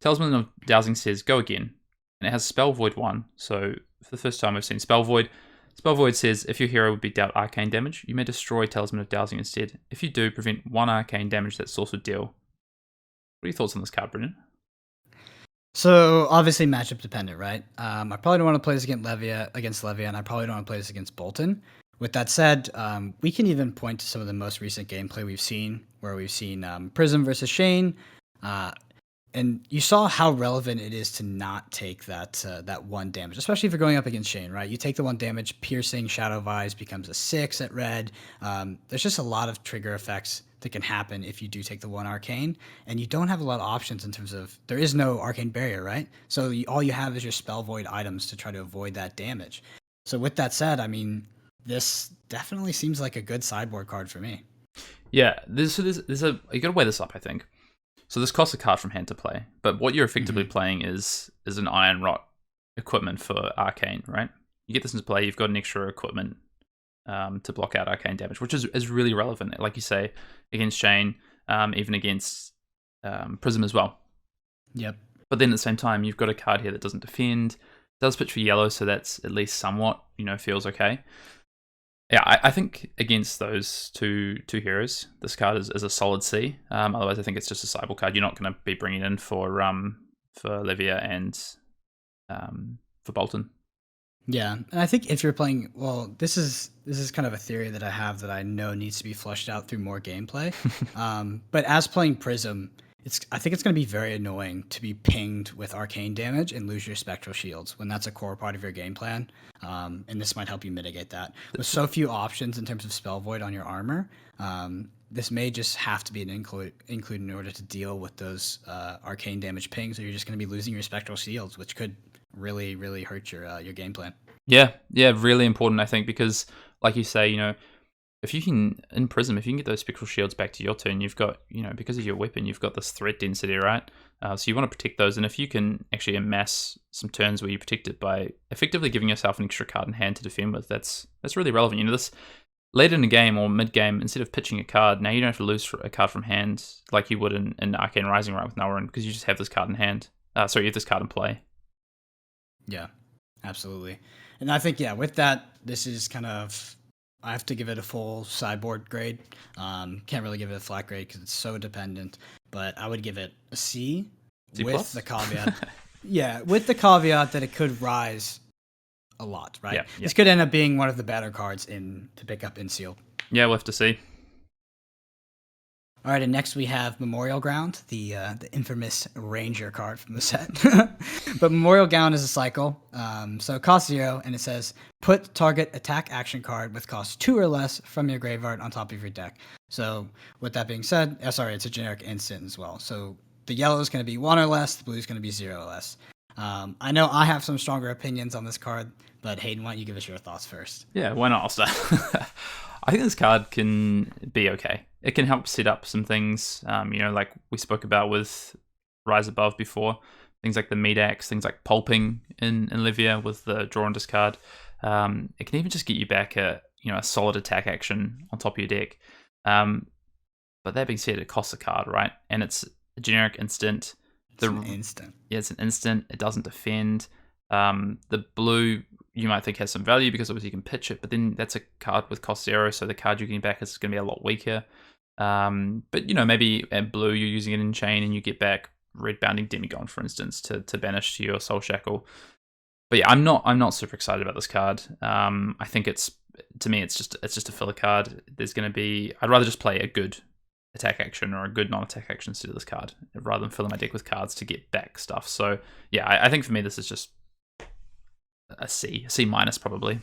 Talesman of Dowsing says, go again. And it has Spell Void 1. So for the first time I've seen Spell Void. Spell Void says, if your hero would be dealt arcane damage, you may destroy Talisman of Dowsing instead. If you do, prevent 1 arcane damage that source would deal. What are your thoughts on this card, Brendan? So obviously matchup dependent, right? I probably don't want to play this against Levia, and I probably don't want to play this against Bolton. With that said, we can even point to some of the most recent gameplay we've seen, where we've seen Prism versus Shane, and you saw how relevant it is to not take that 1 damage, especially if you're going up against Shane, right? You take the 1 damage, piercing, Shadow Vise becomes a 6 at red. There's just a lot of trigger effects that can happen if you do take the 1 arcane, and you don't have a lot of options in terms of, there is no arcane barrier, right? So all you have is your spell void items to try to avoid that damage. So with that said, I mean, this definitely seems like a good sideboard card for me. Yeah, you gotta weigh this up, I think. So this costs a card from hand to play, but what you're effectively playing is an Iron Rot equipment for arcane, right? You get this into play, you've got an extra equipment to block out arcane damage, which is really relevant, like you say, against Shane, even against Prism as well. Yep. But then at the same time, you've got a card here that doesn't defend, does pitch for yellow, so that's at least somewhat, feels okay. Yeah, I think against those two heroes, this card is a solid C. Otherwise, I think it's just a sideboard card. You're not going to be bringing in for Levia and for Bolton. Yeah, and I think if you're playing, well, this is kind of a theory that I have that I know needs to be fleshed out through more gameplay. But as playing Prism, I think it's going to be very annoying to be pinged with arcane damage and lose your spectral shields when that's a core part of your game plan. And this might help you mitigate that. With so few options in terms of spell void on your armor, this may just have to be an include in order to deal with those arcane damage pings, or you're just going to be losing your spectral shields, which could really, really hurt your game plan. Yeah, really important, I think, because like you say, if you can, in Prism, if you can get those spectral shields back to your turn, you've got, because of your weapon, you've got this threat density, right? So you want to protect those, and if you can actually amass some turns where you protect it by effectively giving yourself an extra card in hand to defend with, that's really relevant. This later in the game or mid game, instead of pitching a card, now you don't have to lose a card from hand like you would in Arcane Rising, right, with Nulrun, because you just have this card in hand. You have this card in play. Yeah, absolutely. And I think, with that, this is kind of, I have to give it a full sideboard grade. Can't really give it a flat grade because it's so dependent, but I would give it a C with the caveat. Yeah, with the caveat that it could rise a lot, right? Yeah. This could end up being one of the better cards to pick up in Seal. Yeah, we'll have to see. All right, and next we have Memorial Ground, the infamous Ranger card from the set. But Memorial Ground is a cycle, so it costs 0, and it says, put target attack action card with cost 2 or less from your graveyard on top of your deck. So with that being said, it's a generic instant as well. So the yellow is going to be 1 or less, the blue is going to be 0 or less. I know I have some stronger opinions on this card, but Hayden, why don't you give us your thoughts first? Yeah, why not? I'll start. I think this card can be okay. It can help set up some things, like we spoke about with Rise Above before. Things like the Meat Axe, things like pulping in Levia with the draw and discard. It can even just get you back a solid attack action on top of your deck. But that being said, it costs a card, right? And it's a generic instant. It's an instant. Yeah, it's an instant. It doesn't defend. The blue, you might think, has some value because obviously you can pitch it, but then that's a card with cost 0, so the card you're getting back is going to be a lot weaker. But maybe at blue you're using it in chain and you get back Red Bounding Demigod, for instance, to banish to your Soul Shackle. But yeah, I'm not super excited about this card. I think it's just a filler card. I'd rather just play a good attack action or a good non-attack action instead of this card, rather than filling my deck with cards to get back stuff. So yeah, I think for me this is just a C minus probably.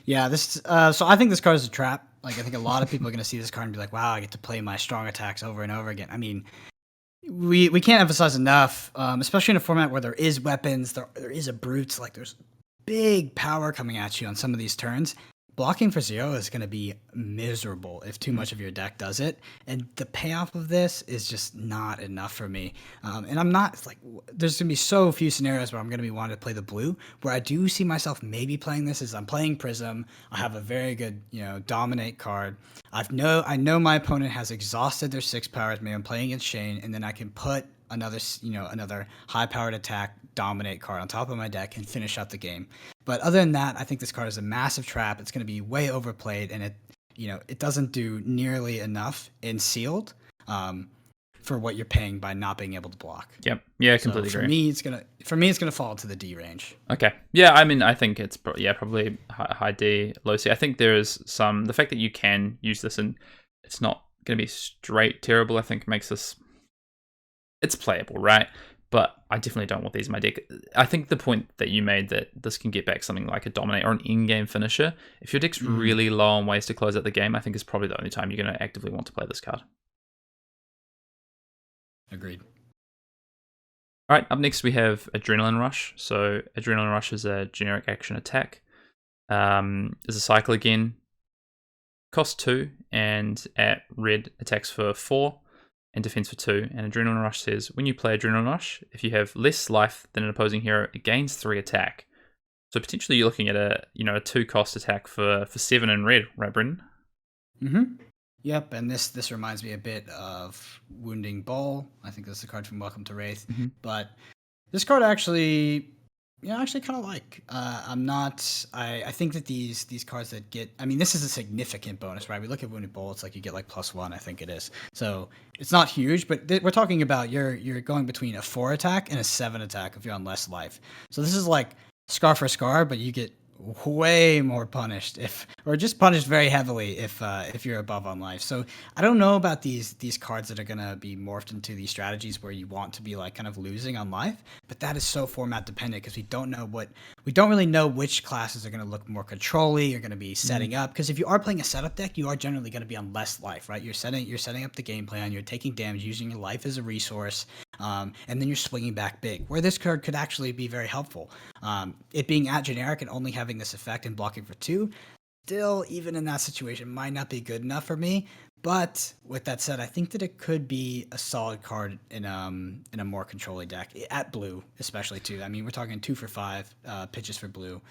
Yeah, so I think this card is a trap. Like, I think a lot of people are going to see this card and be like, wow, I get to play my strong attacks over and over again. I mean, we can't emphasize enough, especially in a format where there is weapons, there is a brute, like there's big power coming at you on some of these turns. blocking for 0 is going to be miserable if too much of your deck does it. And the payoff of this is just not enough for me. And I'm not like, there's going to be so few scenarios where I'm going to be wanting to play the blue. Where I do see myself maybe playing this is I'm playing Prism. I have a very good, dominate card. I know my opponent has exhausted their 6 powers. Maybe I'm playing against Shane, and then I can put another high powered attack dominate card on top of my deck and finish out the game. But other than that, I think this card is a massive trap. It's going to be way overplayed, and it doesn't do nearly enough in sealed for what you're paying by not being able to block. Yep. Yeah, completely so agree. For me, it's gonna fall into the D range. Okay. Yeah, I mean, I think it's probably high D, low C. I think there is the fact that you can use this and it's not going to be straight terrible, I think makes this, it's playable, right? But I definitely don't want these in my deck. I think the point that you made that this can get back something like a dominate or an in-game finisher, if your deck's really low on ways to close out the game, I think is probably the only time you're going to actively want to play this card. Agreed. All right, up next we have Adrenaline Rush. So Adrenaline Rush is a generic action attack. Is a cycle again. Cost 2, and at red attacks for 4. And defense for 2. And Adrenaline Rush says, when you play Adrenaline Rush, if you have less life than an opposing hero, it gains 3 attack. So potentially you're looking at a 2 cost attack for 7 in red, right, Brendan? Mm-hmm. Yep, and this reminds me a bit of Wounding Bull. I think that's the card from Welcome to Wraith. Mm-hmm. But this card actually kind of like. I think that these cards that get, this is a significant bonus, right? We look at Wounded Bull, it's like you get like +1, I think it is. So it's not huge, but we're talking about you're going between a 4 attack and a 7 attack if you're on less life. So this is like scar for scar, but you get way more punished or just punished very heavily if you're above on life. So I don't know about these cards that are gonna be morphed into these strategies where you want to be like kind of losing on life, but that is so format dependent because we don't really know which classes are gonna look more control-y, are gonna be setting up. Because if you are playing a setup deck, you are generally gonna be on less life, right? You're setting up the game plan, you're taking damage, using your life as a resource, and then you're swinging back big. Where this card could actually be very helpful. It being at generic and only having this effect and blocking for 2, still, even in that situation, might not be good enough for me. But with that said, I think that it could be a solid card in a more controlling deck at blue, especially too. We're talking 2 for 5 pitches for blue.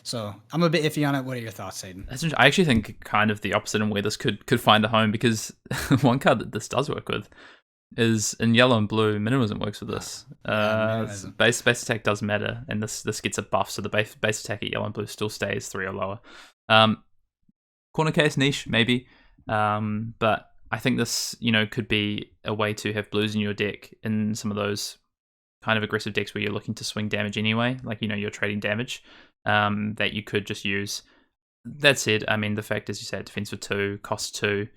So I'm a bit iffy on it. What are your thoughts, Aiden? I actually think kind of the opposite in where this could find a home, because one card that this does work with is in yellow and blue. Minimalism works with this. Base attack does matter, and this gets a buff, so the base attack at yellow and blue still stays 3 or lower. Corner case niche maybe, but I think this could be a way to have blues in your deck in some of those kind of aggressive decks where you're looking to swing damage anyway, like you're trading damage, that you could just use. That said, the fact, as you said, defense for 2, cost 2,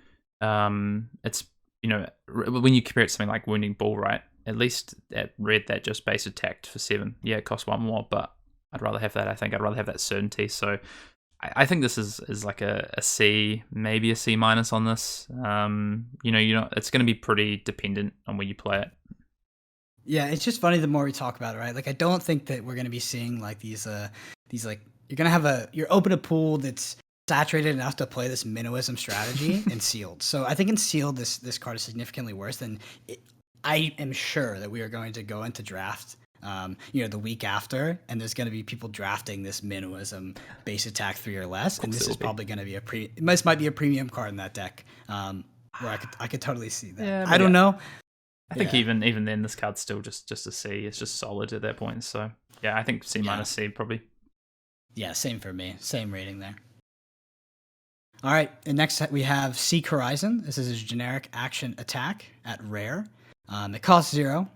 it's when you compare it to something like Wounding Bull, right? At least at red, that just base attacked for 7. Yeah, it costs 1 more, but I'd rather have that. I think I'd rather have that certainty. So I think this is like a C, maybe a C- on this. It's going to be pretty dependent on where you play it. Yeah, it's just funny the more we talk about it, right? Like, I don't think that we're going to be seeing like these like, you're going to have you're open a pool that's saturated enough to play this minimalism strategy in sealed. So I think in sealed, this card is significantly worse than I am sure that we are going to go into draft, the week after, and there's going to be people drafting this minimalism base attack 3 or less, and this is probably going to be this might be a premium card in that deck, where I could totally see that. Yeah, I don't know. I think even then, this card's still just a C. It's just solid at that point. So yeah, I think C- C probably. Yeah, same for me. Same rating there. All right, and next we have Seek Horizon. This is a generic action attack at rare. It costs 0,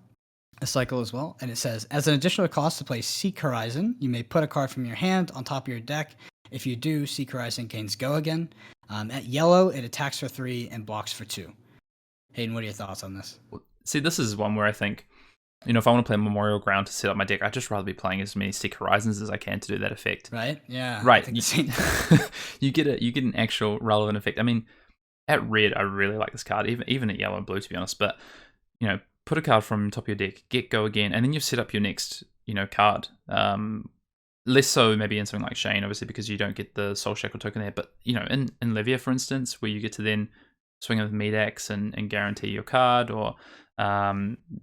a cycle as well, and it says, as an additional cost to play Seek Horizon, you may put a card from your hand on top of your deck. If you do, Seek Horizon gains Go again. At yellow, it attacks for 3 and blocks for 2. Hayden, what are your thoughts on this? See, this is one where I think, if I want to play Memorial Ground to set up my deck, I'd just rather be playing as many Seek Horizons as I can to do that effect. Right? Yeah. Right. You get an actual relevant effect. At red, I really like this card, even at yellow and blue, to be honest. But put a card from top of your deck, get Go again, and then you've set up your next card. less so maybe in something like Shane, obviously, because you don't get the Soul Shackle token there. But, you know, in Livia, for instance, where you get to then swing with Meat Axe and guarantee your card, or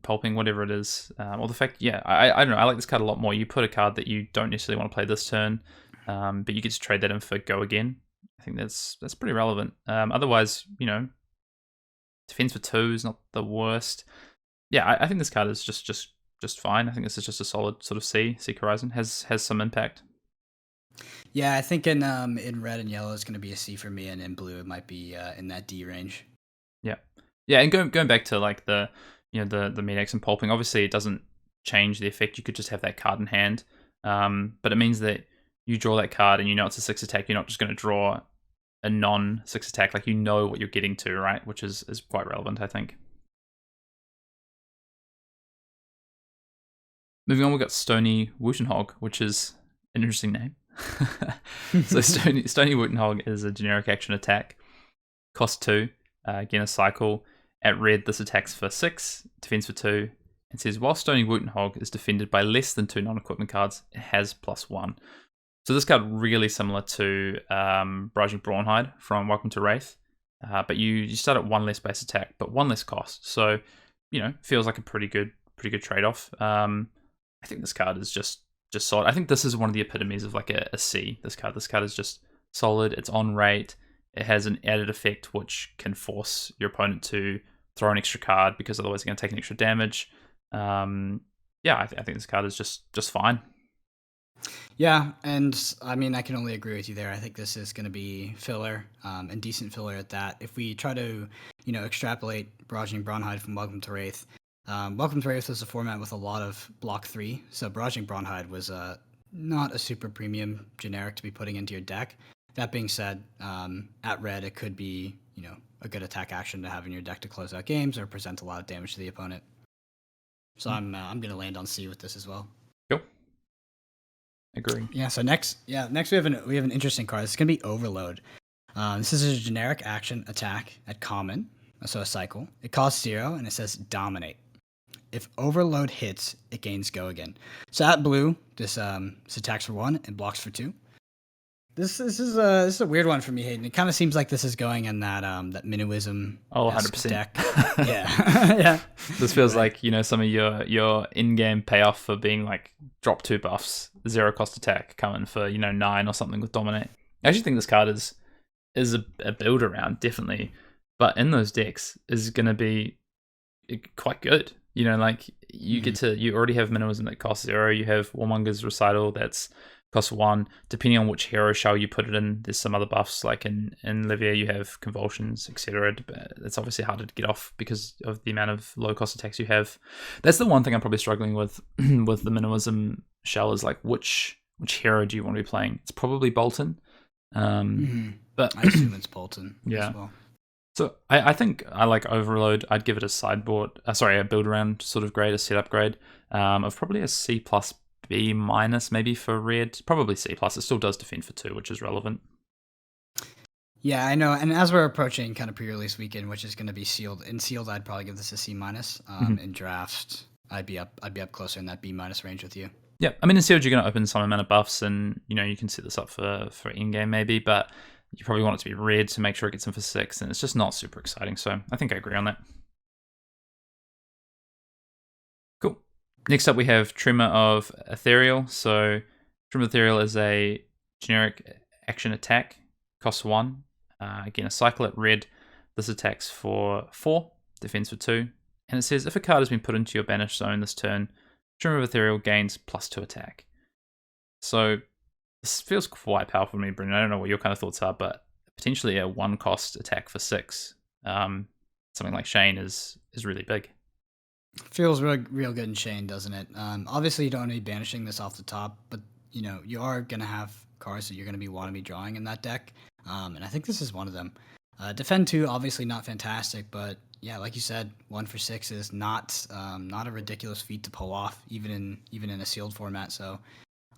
pulping, whatever it is. Or the fact, I don't know, I like this card a lot more. You put a card that you don't necessarily want to play this turn, but you get to trade that in for Go Again. I think that's pretty relevant. Otherwise, you know, defense for 2 is not the worst. Yeah, I think this card is just fine. I think this is just a solid sort of Seek Horizon. Has some impact. Yeah, I think in red and yellow it's going to be a C for me, and in blue it might be in that D range. Yeah, and going back to like the Meat Axe and pulping, obviously it doesn't change the effect. You could just have that card in hand, but it means that you draw that card and you know it's a 6 attack. You're not just going to draw a non-6 attack. Like, you know what you're getting to, right? Which is quite relevant, I think. Moving on, we've got Stoney Wooten Hog, which is an interesting name. So Stoney Wooten Hog is a generic action attack. Cost 2. Again, a cycle. At red, this attacks for 6, defense for 2. It says, while Stoney Wooten Hog is defended by less than 2 non-equipment cards, it has +1. So this card really similar to Barraging Brawnhide from Welcome to Wraith. But you start at 1 less base attack, but 1 less cost. So, you know, feels like a pretty good trade-off. I think this card is just solid. I think this is one of the epitomes of like a C. This card is just solid. It's on rate. It has an added effect which can force your opponent to throw an extra card, because otherwise they're going to take an extra damage. I think this card is just fine. Yeah, and I mean, I can only agree with you there. I think this is going to be filler, and decent filler at that. If we try to, you know, extrapolate Barraging Brawnhide from Welcome to Wraith, Welcome to Wraith was a format with a lot of block 3, so Barraging Brawnhide was not a super premium generic to be putting into your deck. That being said, at red, it could be, you know, a good attack action to have in your deck to close out games or present a lot of damage to the opponent. So I'm going to land on C with this as well. Cool. Agree. Yeah. So next we have an interesting card. This is going to be Overload. This is a generic action attack at common, so a cycle. It costs 0 and it says Dominate. If Overload hits, it gains Go Again. So at blue, this attacks for 1 and blocks for 2. This is a weird one for me, Hayden. It kind of seems like this is going in that minimalism 100% deck. Yeah. Yeah. This feels like, you know, some of your in-game payoff for being like drop 2 buffs, 0 cost attack, coming for, you know, 9 or something with Dominate. I actually think this card is a build around, definitely, but in those decks is going to be quite good. You know, like you already have minimalism that costs 0. You have Warmongers Recital that's cost 1. Depending on which hero shell you put it in, there's some other buffs, like in Livia you have Convulsions, etc. But it's obviously harder to get off because of the amount of low cost attacks you have. That's the one thing I'm probably struggling with with the minimalism shell, is like which hero do you want to be playing? It's probably Bolton. But I assume it's Bolton. Yeah. As well. So I think I like Overload. I'd give it a build around sort of grade, a setup grade of probably a C plus B minus maybe for red. Probably C plus. It still does defend for 2, which is relevant. Yeah, I know. And as we're approaching kind of pre-release weekend, which is going to be sealed, in sealed, I'd probably give this a C minus. In draft, I'd be up closer in that B minus range with you. Yeah, I mean in sealed you're going to open some amount of buffs, and you know you can set this up for in game maybe, but you probably want it to be red to make sure it gets in for 6, and it's just not super exciting. So I think I agree on that. Cool. Next up we have Tremor of Ethereal. So Tremor of Ethereal is a generic action attack, costs 1. Again, a cycle at red. This attacks for 4, defense for 2. And it says if a card has been put into your banished zone this turn, Tremor of Ethereal gains +2 attack. So this feels quite powerful to me, Brendan. I don't know what your kind of thoughts are, but potentially a 1 cost attack for 6. Something like Shane is really big. Feels real good in Shane, doesn't it? Obviously, you don't want to be banishing this off the top, but you know you are going to have cards that you're going to want to be drawing in that deck, and I think this is one of them. Defend 2, obviously not fantastic, but yeah, like you said, 1 for 6 is not a ridiculous feat to pull off, even in a sealed format. So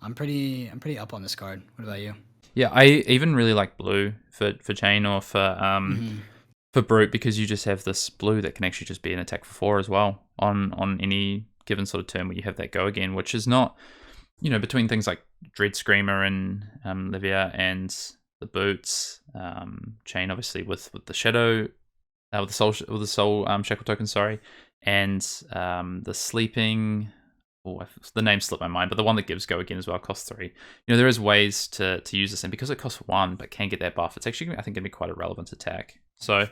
I'm pretty up on this card. What about you? Yeah, I even really like blue for Chain or for Brute, because you just have this blue that can actually just be an attack for 4 as well on any given sort of turn where you have that Go Again, which is not between things like Dread Screamer and Livia and the boots, chain obviously with the shadow, with the soul shackle token, sorry, and the sleeping. Oh, the name slipped my mind, but the one that gives go again as well costs 3. There is ways to use this, and because it costs 1 but can get that buff, it's actually I think going to be quite a relevant attack. So,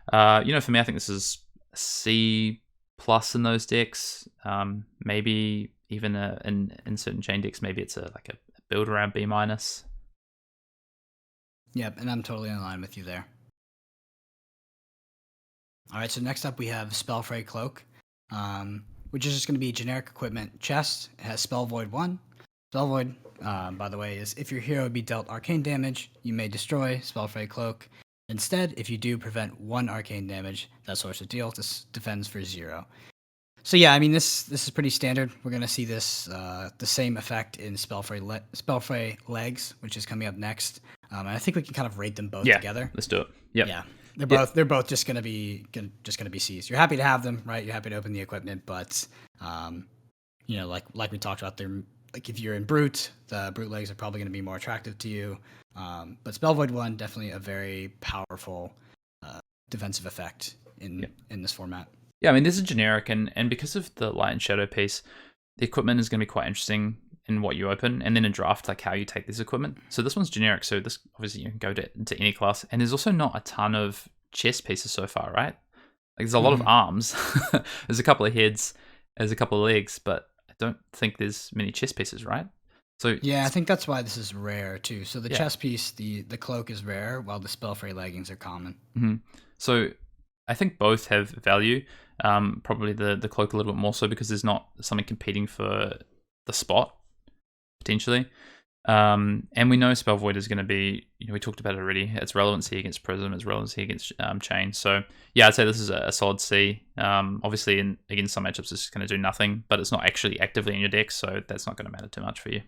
for me, I think this is a C plus in those decks. Maybe even in certain chain decks, maybe it's a build around B minus. Yep, and I'm totally in line with you there. All right, so next up we have Spellfray Cloak, which is just going to be generic equipment chest. It has Spell Void 1. Spell Void, by the way, is if your hero be dealt arcane damage, you may destroy Spellfray Cloak. Instead, if you do prevent 1 arcane damage, that source of deal defends for 0. So yeah, I mean this is pretty standard. We're gonna see this the same effect in Spellfray Legs, which is coming up next. And I think we can kind of rate them both together. Let's do it. Yep. Yeah, they're both just gonna be C's. You're happy to have them, right? You're happy to open the equipment, but like we talked about, they're like if you're in Brute, the Brute Legs are probably gonna be more attractive to you. But Spell Void 1 definitely a very powerful defensive effect in this format. Yeah, I mean, this is generic, and because of the light and shadow piece, the equipment is going to be quite interesting in what you open, and then in draft, like how you take this equipment. So this one's generic, so this obviously you can go into any class, and there's also not a ton of chest pieces so far, right? Like there's a lot of arms, there's a couple of heads, there's a couple of legs, but I don't think there's many chest pieces, right? So yeah, I think that's why this is rare too. So the chest piece, the cloak is rare, while the Spellfray leggings are common. Mm-hmm. So I think both have value. Probably the cloak a little bit more so because there's not something competing for the spot potentially. And we know Spell Void is going to be, we talked about it already. Its relevancy against Prism, its relevancy against Chain. So yeah, I'd say this is a solid C. Obviously, against some matchups, it's going to do nothing, but it's not actually actively in your deck, so that's not going to matter too much for you.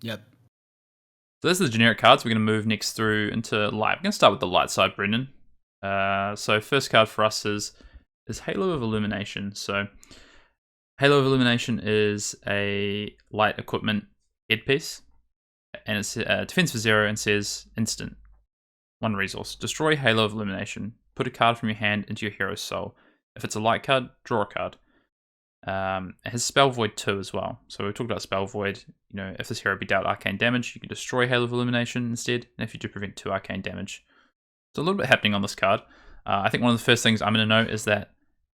Yep. So those are the generic cards. We're going to move next through into light. We're going to start with the light side, Brendan. So first card for us is Halo of Illumination. So Halo of Illumination is a light equipment headpiece, and it's defense for 0 and says instant 1 resource. Destroy Halo of Illumination. Put a card from your hand into your hero's soul. If it's a light card, draw a card. It has Spell Void 2 as well. So we talked about Spell Void. If this hero be dealt arcane damage, you can destroy Halo of Illumination instead. And if you do prevent 2 arcane damage. So a little bit happening on this card. I think one of the first things I'm going to note is that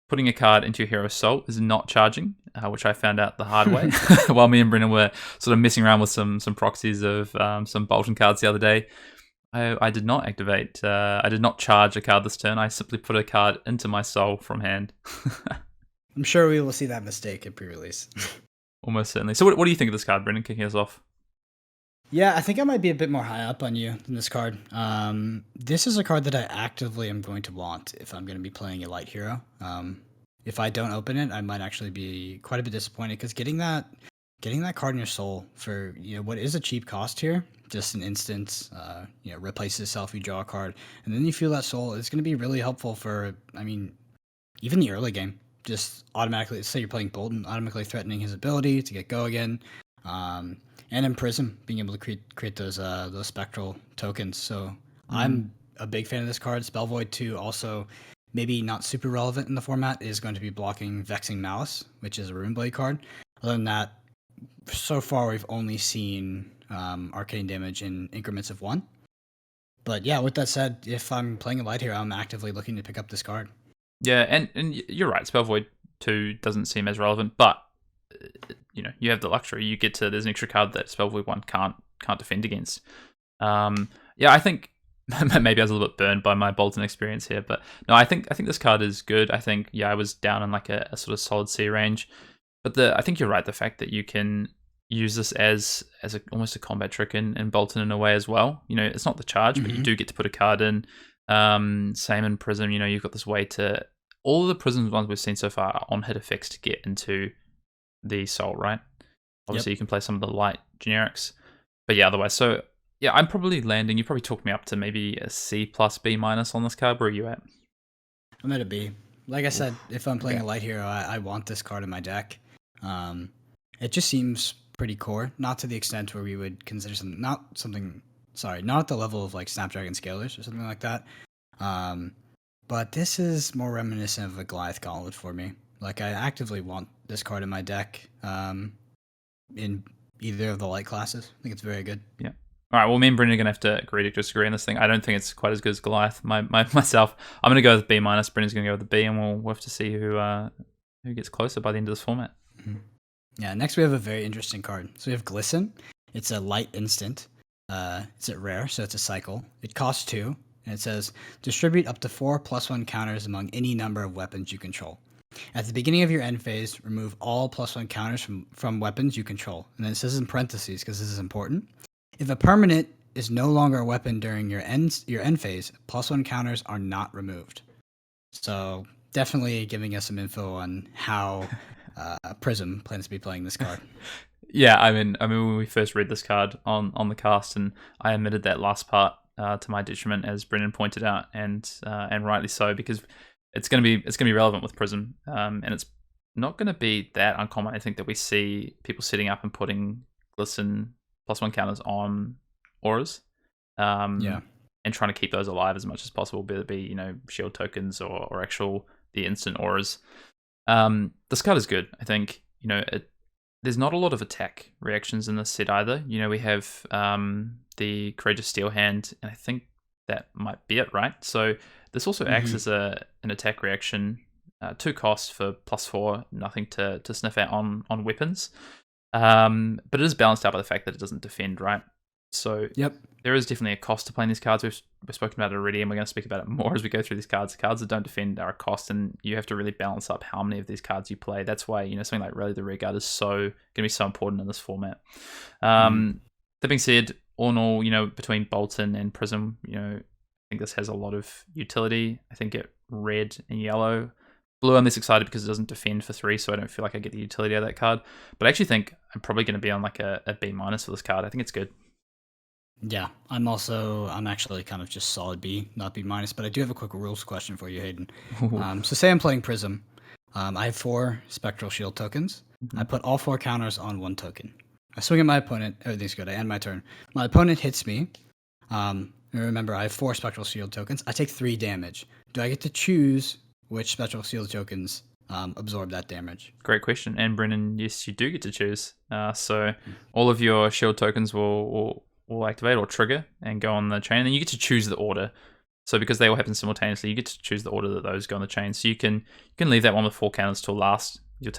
putting a card into your hero's soul is not charging, which I found out the hard way while me and Brennan were sort of messing around with some proxies of some Bolton cards the other day. I did not activate. I did not charge a card this turn. I simply put a card into my soul from hand. I'm sure we will see that mistake at pre-release. Almost certainly. So what do you think of this card, Brendan, kicking us off? Yeah, I think I might be a bit more high up on you than this card. This is a card that I actively am going to want if I'm going to be playing a light hero. If I don't open it, I might actually be quite a bit disappointed because getting that card in your soul for what is a cheap cost here, just an instant, replaces itself, you draw a card, and then you feel that soul. It's going to be really helpful for, even the early game. Just automatically, say you're playing Bolton, automatically threatening his ability to get go again. And in Prism, being able to create those spectral tokens. So I'm a big fan of this card. Spell Void 2 also, maybe not super relevant in the format, is going to be blocking Vexing Malice, which is a Runeblade card. Other than that, so far we've only seen arcane damage in increments of 1. But yeah, with that said, if I'm playing a light hero, I'm actively looking to pick up this card. Yeah, and you're right. Spell Void 2 doesn't seem as relevant, but you have the luxury. You get to, there's an extra card that Spell Void 1 can't defend against. Yeah, I think maybe I was a little bit burned by my Bolton experience here, but no, I think this card is good. I think I was down in like a sort of solid C range, but I think you're right. The fact that you can use this as almost a combat trick in Bolton in a way as well. It's not the charge, but you do get to put a card in. Same in Prism. You've got this way to, all of the Prism ones we've seen so far are on hit effects to get into the soul, right? Obviously, You can play some of the light generics, but yeah, otherwise. So yeah, I'm probably landing. You probably talked me up to maybe a C plus B minus on this card. Where are you at? I'm at a B. Like I said, if I'm playing a light hero, I want this card in my deck. It just seems pretty core, not to the extent where we would consider not at the level of like Snapdragon Scalers or something like that. Um, but this is more reminiscent of a Goliath Gauntlet for me. Like I actively want this card in my deck in either of the light classes. I think it's very good. Yeah. All right. Well, me and Brendan are gonna have to agree to disagree on this thing. I don't think it's quite as good as Goliath. Myself, I'm gonna go with B minus. Brendan's gonna go with the B, and we'll have to see who gets closer by the end of this format. Mm-hmm. Yeah. Next, we have a very interesting card. So we have Glisten. It's a light instant. It's a rare, so it's a cycle. It costs 2, and it says distribute up to 4 +1 counters among any number of weapons you control. At the beginning of your end phase, remove all +1 counters from weapons you control. And then it says in parentheses, because this is important. If a permanent is no longer a weapon during your end phase, +1 counters are not removed. So definitely giving us some info on how Prism plans to be playing this card. Yeah, I mean, when we first read this card on the cast, and I omitted that last part to my detriment, as Brendan pointed out, and rightly so, because it's gonna be relevant with Prism, and it's not gonna be that uncommon. I think that we see people setting up and putting Glisten +1 counters on auras, and trying to keep those alive as much as possible, be it be shield tokens or actual the instant auras. This card is good. I think there's not a lot of attack reactions in this set either. We have the Courageous Steel Hand, and I think that might be it, right? So this also acts as an attack reaction, 2 cost for +4, nothing to sniff at on weapons. But it is balanced out by the fact that it doesn't defend, right? So there is definitely a cost to playing these cards. We've spoken about it already, and we're going to speak about it more as we go through these cards. The cards that don't defend are a cost, and you have to really balance up how many of these cards you play. That's why something like Rally the Rearguard is going to be so important in this format. That being said, all in all, between Bolton and Prism, I think this has a lot of utility. I think it red and yellow. Blue, I'm less excited because it doesn't defend for 3, so I don't feel like I get the utility out of that card. But I actually think I'm probably going to be on like a B minus for this card. I think it's good. Yeah, I'm actually kind of just solid B, not B minus, but I do have a quick rules question for you, Hayden. So say I'm playing Prism. I have 4 Spectral Shield tokens. I put all 4 counters on 1 token. I swing at my opponent. Everything's good. I end my turn. My opponent hits me. Remember, I have 4 Spectral Shield tokens. I take 3 damage. Do I get to choose which Spectral Shield tokens absorb that damage? Great question. And Brennan, yes, you do get to choose. So all of your shield tokens will activate or trigger and go on the chain, and then you get to choose the order. So because they all happen simultaneously, you get to choose the order that those go on the chain. So you can leave that one with 4 counters till last. You'll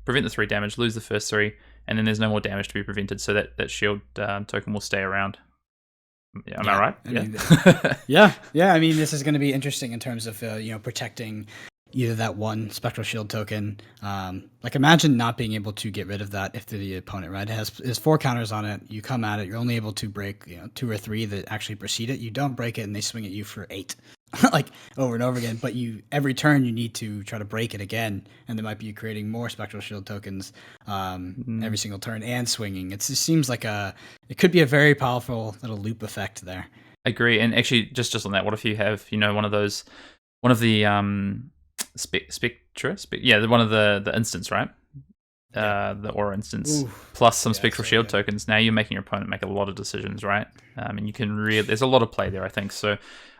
prevent the 3 damage, lose the first 3, and then there's no more damage to be prevented. So that shield token will stay around. Yeah, am I right? Yeah. I mean, this is going to be interesting in terms of protecting either that one Spectral Shield token. Like imagine not being able to get rid of that if the opponent, right, has 4 counters on it. You come at it, you're only able to break 2 or 3 that actually precede it. You don't break it, and they swing at you for 8, like over and over again. But every turn you need to try to break it again, and there might be creating more Spectral Shield tokens every single turn and swinging. It just seems like it could be a very powerful little loop effect there. I agree. And actually, just on that, what if you have one of the Spectra, one of the instants, right? The aura instance. Ooh. Plus some spectral shield tokens. Now you're making your opponent make a lot of decisions, right? And you can there's a lot of play there, I think. So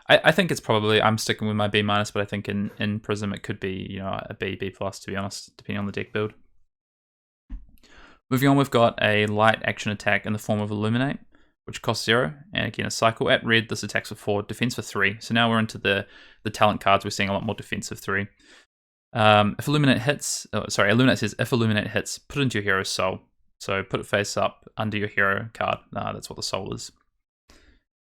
I think it's probably, I'm sticking with my B minus, but I think in Prism it could be a B plus, to be honest, depending on the deck build. Moving on, we've got a light action attack in the form of Illuminate, which costs 0, and again a cycle. At red, this attacks for 4, defense for 3. So now we're into the talent cards. We're seeing a lot more defensive 3. If Illuminate hits, Illuminate says if Illuminate hits, put it into your hero's soul. So put it face up under your hero card. That's what the soul is.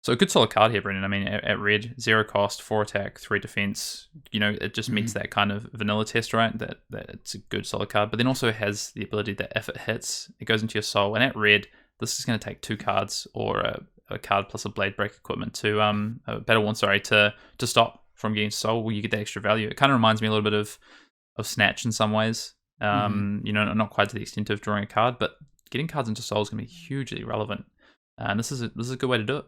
So a good solid card here, Brendan. I mean, at red, 0 cost, 4 attack, 3 defense. It just meets that kind of vanilla test, right? That it's a good solid card. But then also has the ability that if it hits, it goes into your soul. And at red, this is going to take 2 cards or a card plus a blade break equipment to a battle one, to stop from getting soul. Will you get that extra value? It kind of reminds me a little bit of Snatch in some ways. Not quite to the extent of drawing a card, but getting cards into soul is going to be hugely relevant. And this is a good way to do it.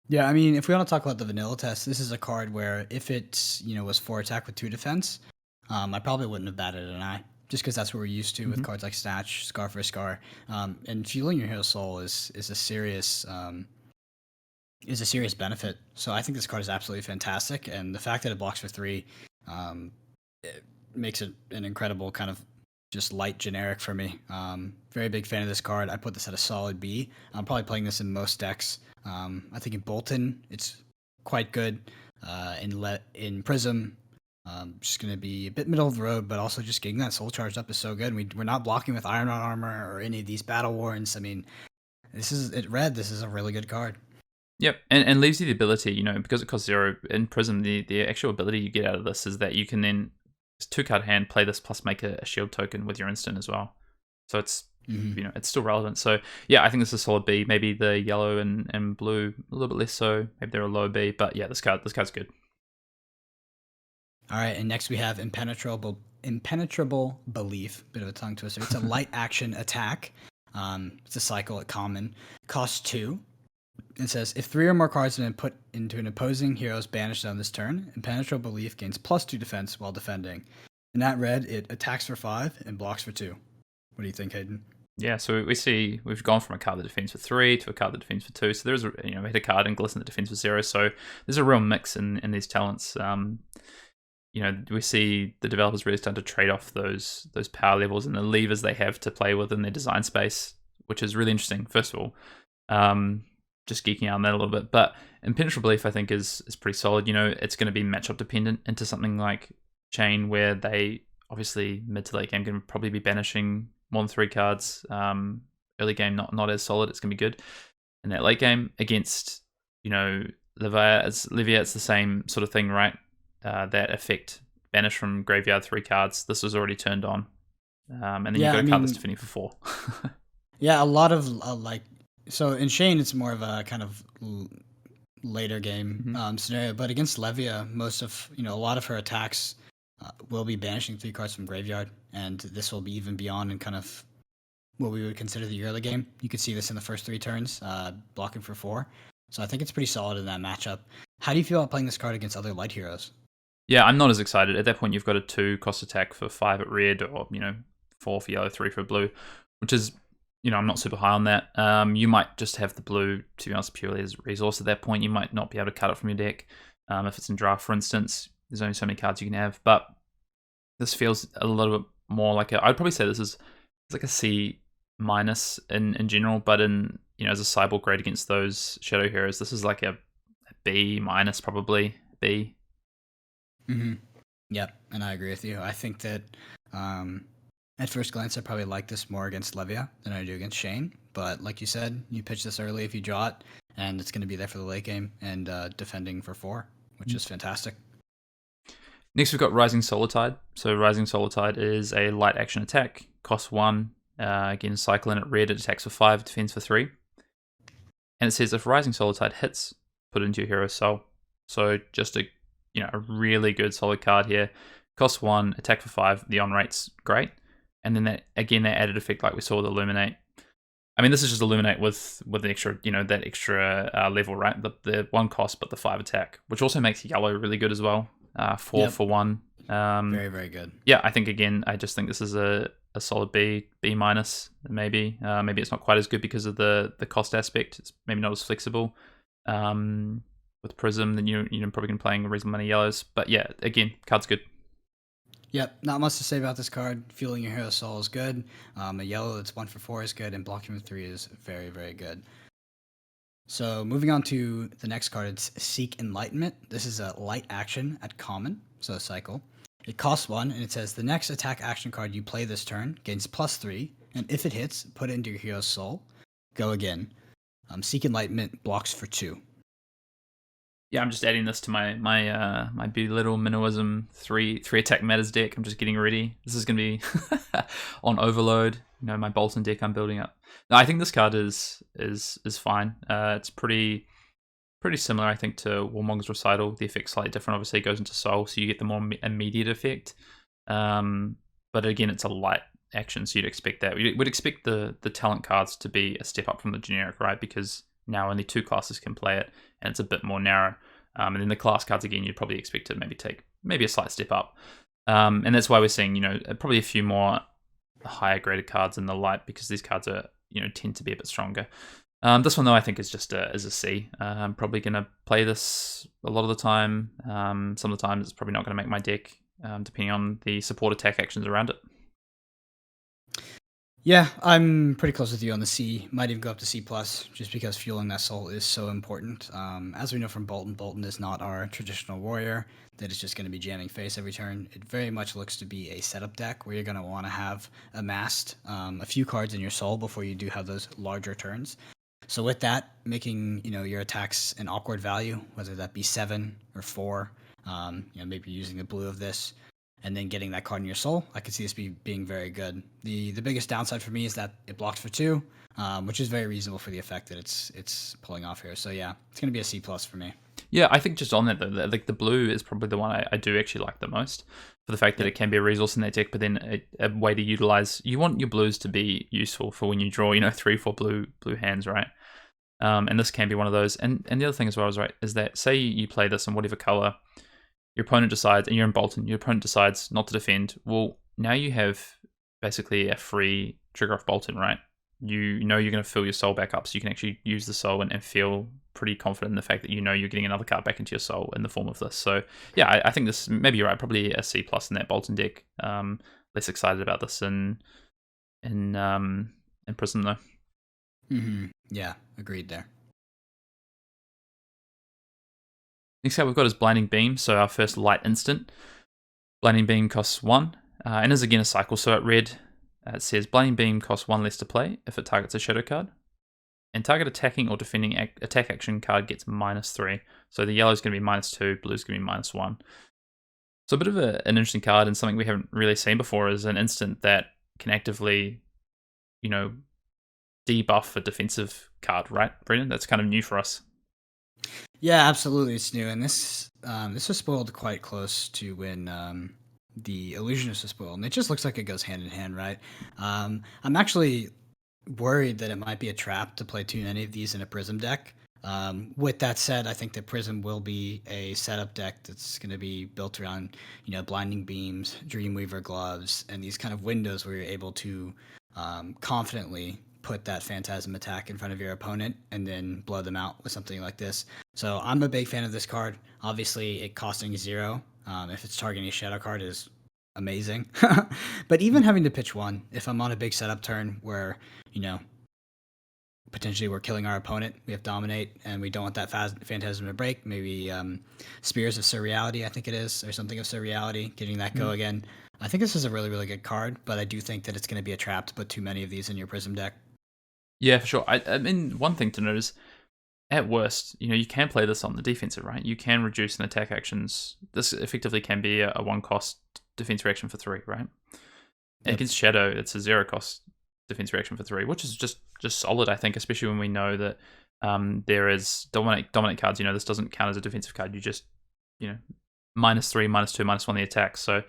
Yeah, I mean, if we want to talk about the vanilla test, this is a card where if it was 4 attack with 2 defense, I probably wouldn't have batted an eye just because that's what we're used to with cards like Snatch, Scar for a Scar. And fueling your hero's soul is a serious benefit. So I think this card is absolutely fantastic, and the fact that it blocks for 3 it makes it an incredible kind of just light generic for me. Very big fan of this card. I put this at a solid B. I'm probably playing this in most decks. I think in Bolton it's quite good. In Prism, just going to be a bit middle of the road, but also just getting that soul charged up is so good. We're not blocking with Iron on Armor or any of these Battle Warrants. I mean, this is a really good card. Yep, and leaves you the ability, you know, because it costs 0 in Prism, the actual ability you get out of this is that you can then, 2-card hand, play this plus make a shield token with your instant as well. So it's, you know, it's still relevant. So yeah, I think this is a solid B. Maybe the yellow and blue a little bit less so. Maybe they're a low B, but yeah, this card's good. All right, and next we have Impenetrable Belief. Bit of a tongue twister. It's a light action attack. It's a cycle at common. Costs 2. It says, if 3 or more cards have been put into an opposing hero's banished on this turn, Impenetrable Belief gains +2 defense while defending. In that red, it attacks for 5 and blocks for 2. What do you think, Hayden? Yeah, so we've gone from a card that defends for 3 to a card that defends for 2. So there's a, you know, we had a card in Glisten that defends for 0. So there's a real mix in these talents. You know, we see the developers really starting to trade off those power levels and the levers they have to play with in their design space, which is really interesting. First of all, just geeking out on that a little bit, but Impenetrable Belief I think is pretty solid. You know, it's going to be matchup dependent into something like Chain, where they obviously mid to late game can probably be banishing more than 3 cards. Early game not as solid. It's going to be good. In that late game against, you know, Livia, it's the same sort of thing, right? That effect, banish from graveyard 3 cards. This was already turned on, and then you've got a card that's defending for 4. Yeah, a lot of so in Shane it's more of a kind of later game scenario, but against Levia, a lot of her attacks will be banishing 3 cards from graveyard, and this will be even beyond in kind of what we would consider the early game. You could see this in the first 3 turns, blocking for 4. So I think it's pretty solid in that matchup. How do you feel about playing this card against other light heroes? Yeah, I'm not as excited. At that point, you've got a 2 cost attack for 5 at red, or, you know, 4 for yellow, 3 for blue, which is, you know, I'm not super high on that. You might just have the blue, to be honest, purely as a resource at that point. You might not be able to cut it from your deck. If it's in draft, for instance, there's only so many cards you can have. But this feels a little bit more like I'd probably say this is like a C- in general, but in, you know, as a cyborg grade against those shadow heroes, this is like a B- probably, B. Yep, and I agree with you. I think that at first glance, I probably like this more against Levia than I do against Shane. But like you said, you pitch this early if you draw it, and it's going to be there for the late game and defending for 4, which is fantastic. Next, we've got Rising Solar Tide. So Rising Solar Tide is a light action attack, costs 1. Again, cycle in at red, it attacks for 5, defends for 3. And it says if Rising Solar Tide hits, put it into your hero's soul. So just a really good solid card here. Costs 1, attack for 5. The on rate's great. And then that added effect like we saw with Illuminate. I mean, this is just Illuminate with an extra, that extra level, right? The 1 cost, but the 5 attack, which also makes yellow really good as well. 4 for 1. Very, very good. Yeah, I think, again, I just think this is a solid B- maybe. Maybe it's not quite as good because of the cost aspect. It's maybe not as flexible. With Prism, then you're probably going to be playing a reasonable amount of yellows. But yeah, again, card's good. Yep, not much to say about this card. Fueling your hero's soul is good. A yellow that's 1 for 4 is good, and blocking for 3 is very, very good. So moving on to the next card, it's Seek Enlightenment. This is a light action at common, so a cycle. It costs 1, and it says the next attack action card you play this turn gains +3, and if it hits, put it into your hero's soul. Go again. Seek Enlightenment blocks for 2. Yeah, I'm just adding this to my belittle minimalism 3 attack matters deck. I'm just getting ready. This is gonna be on overload. My Bolton deck I'm building up. No, I think this card is fine. It's pretty similar, I think, to Warmongers Recital. The effect's slightly different. Obviously, it goes into soul, so you get the more immediate effect. But again, it's a light action, so you'd expect that. We'd expect the talent cards to be a step up from the generic, right? Because now only 2 classes can play it, and it's a bit more narrow. And then the class cards, again, you'd probably expect to maybe take a slight step up. And that's why we're seeing, probably a few more higher graded cards in the light, because these cards are, tend to be a bit stronger. This one though, I think is just a C. I'm probably going to play this a lot of the time. Some of the times it's probably not going to make my deck, depending on the support attack actions around it. Yeah, I'm pretty close with you on the C. Might even go up to C plus, just because fueling that soul is so important. As we know from Bolton, Bolton is not our traditional warrior that is just going to be jamming face every turn. It very much looks to be a setup deck where you're going to want to have amassed a few cards in your soul before you do have those larger turns. So with that, making your attacks an awkward value, whether that be 7 or 4, maybe using the blue of this, and then getting that card in your soul, I could see this being very good. The biggest downside for me is that it blocked for 2, which is very reasonable for the effect that it's pulling off here. So yeah, it's gonna be a C plus for me. Yeah, I think just on that though, like the blue is probably the one I do actually like the most, for the fact that it can be a resource in that deck, but then a way to utilize. You want your blues to be useful for when you draw, 3-4 blue hands, right? And this can be one of those. And the other thing as well is that say you play this in whatever color, your opponent decides, and you're in Bolton, your opponent decides not to defend. Well, now you have basically a free trigger off Bolton, right? You're going to fill your soul back up, so you can actually use the soul and feel pretty confident in the fact that you're getting another card back into your soul in the form of this. So yeah, I think this, maybe you're right, probably a C plus in that Bolton deck. Less excited about this in Prism though. Mm-hmm. Yeah, agreed there. Next card we've got is Blinding Beam, so our first light instant. Blinding Beam costs 1, and is again a cycle. So at red, it says Blinding Beam costs 1 less to play if it targets a shadow card. And target attacking or defending attack action card gets -3. So the yellow is going to be -2, blue is going to be -1. So a bit of an interesting card, and something we haven't really seen before is an instant that can actively, debuff a defensive card, right, Brendan? That's kind of new for us. Yeah, absolutely, it's new, and this was spoiled quite close to when the Illusionist was spoiled, and it just looks like it goes hand in hand, right? I'm actually worried that it might be a trap to play too many of these in a Prism deck. With that said, I think that Prism will be a setup deck that's going to be built around, Blinding Beams, Dreamweaver Gloves, and these kind of windows where you're able to confidently put that Phantasm attack in front of your opponent and then blow them out with something like this. So I'm a big fan of this card. Obviously, it costing 0, if it's targeting a shadow card, is amazing. But even having to pitch 1, if I'm on a big setup turn where, potentially we're killing our opponent, we have Dominate, and we don't want that Phantasm to break, maybe Spears of Surreality, I think it is, or something of Surreality, getting that go again. I think this is a really, really good card, but I do think that it's going to be a trap to put too many of these in your Prism deck. Yeah, for sure. I mean, one thing to note is, at worst, you can play this on the defensive, right? You can reduce an attack actions. This effectively can be a 1-cost defense reaction for 3, right? Yep. Against Shadow, it's a 0-cost defense reaction for 3, which is just solid, I think, especially when we know that there is dominate cards. This doesn't count as a defensive card. You just, -3, -2, -1 the attack. So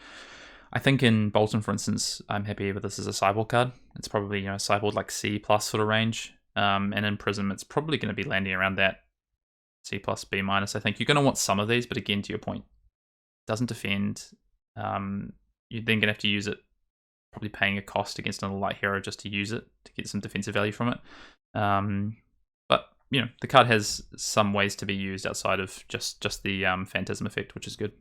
I think in Bolton, for instance, I'm happy with this as a sideboard card. It's probably, sideboard like C plus sort of range. And in Prism, it's probably going to be landing around that C plus B minus. I think you're going to want some of these, but again, to your point, it doesn't defend. You're then going to have to use it, probably paying a cost against another light hero just to use it, to get some defensive value from it. But, the card has some ways to be used outside of just the Phantasm effect, which is good.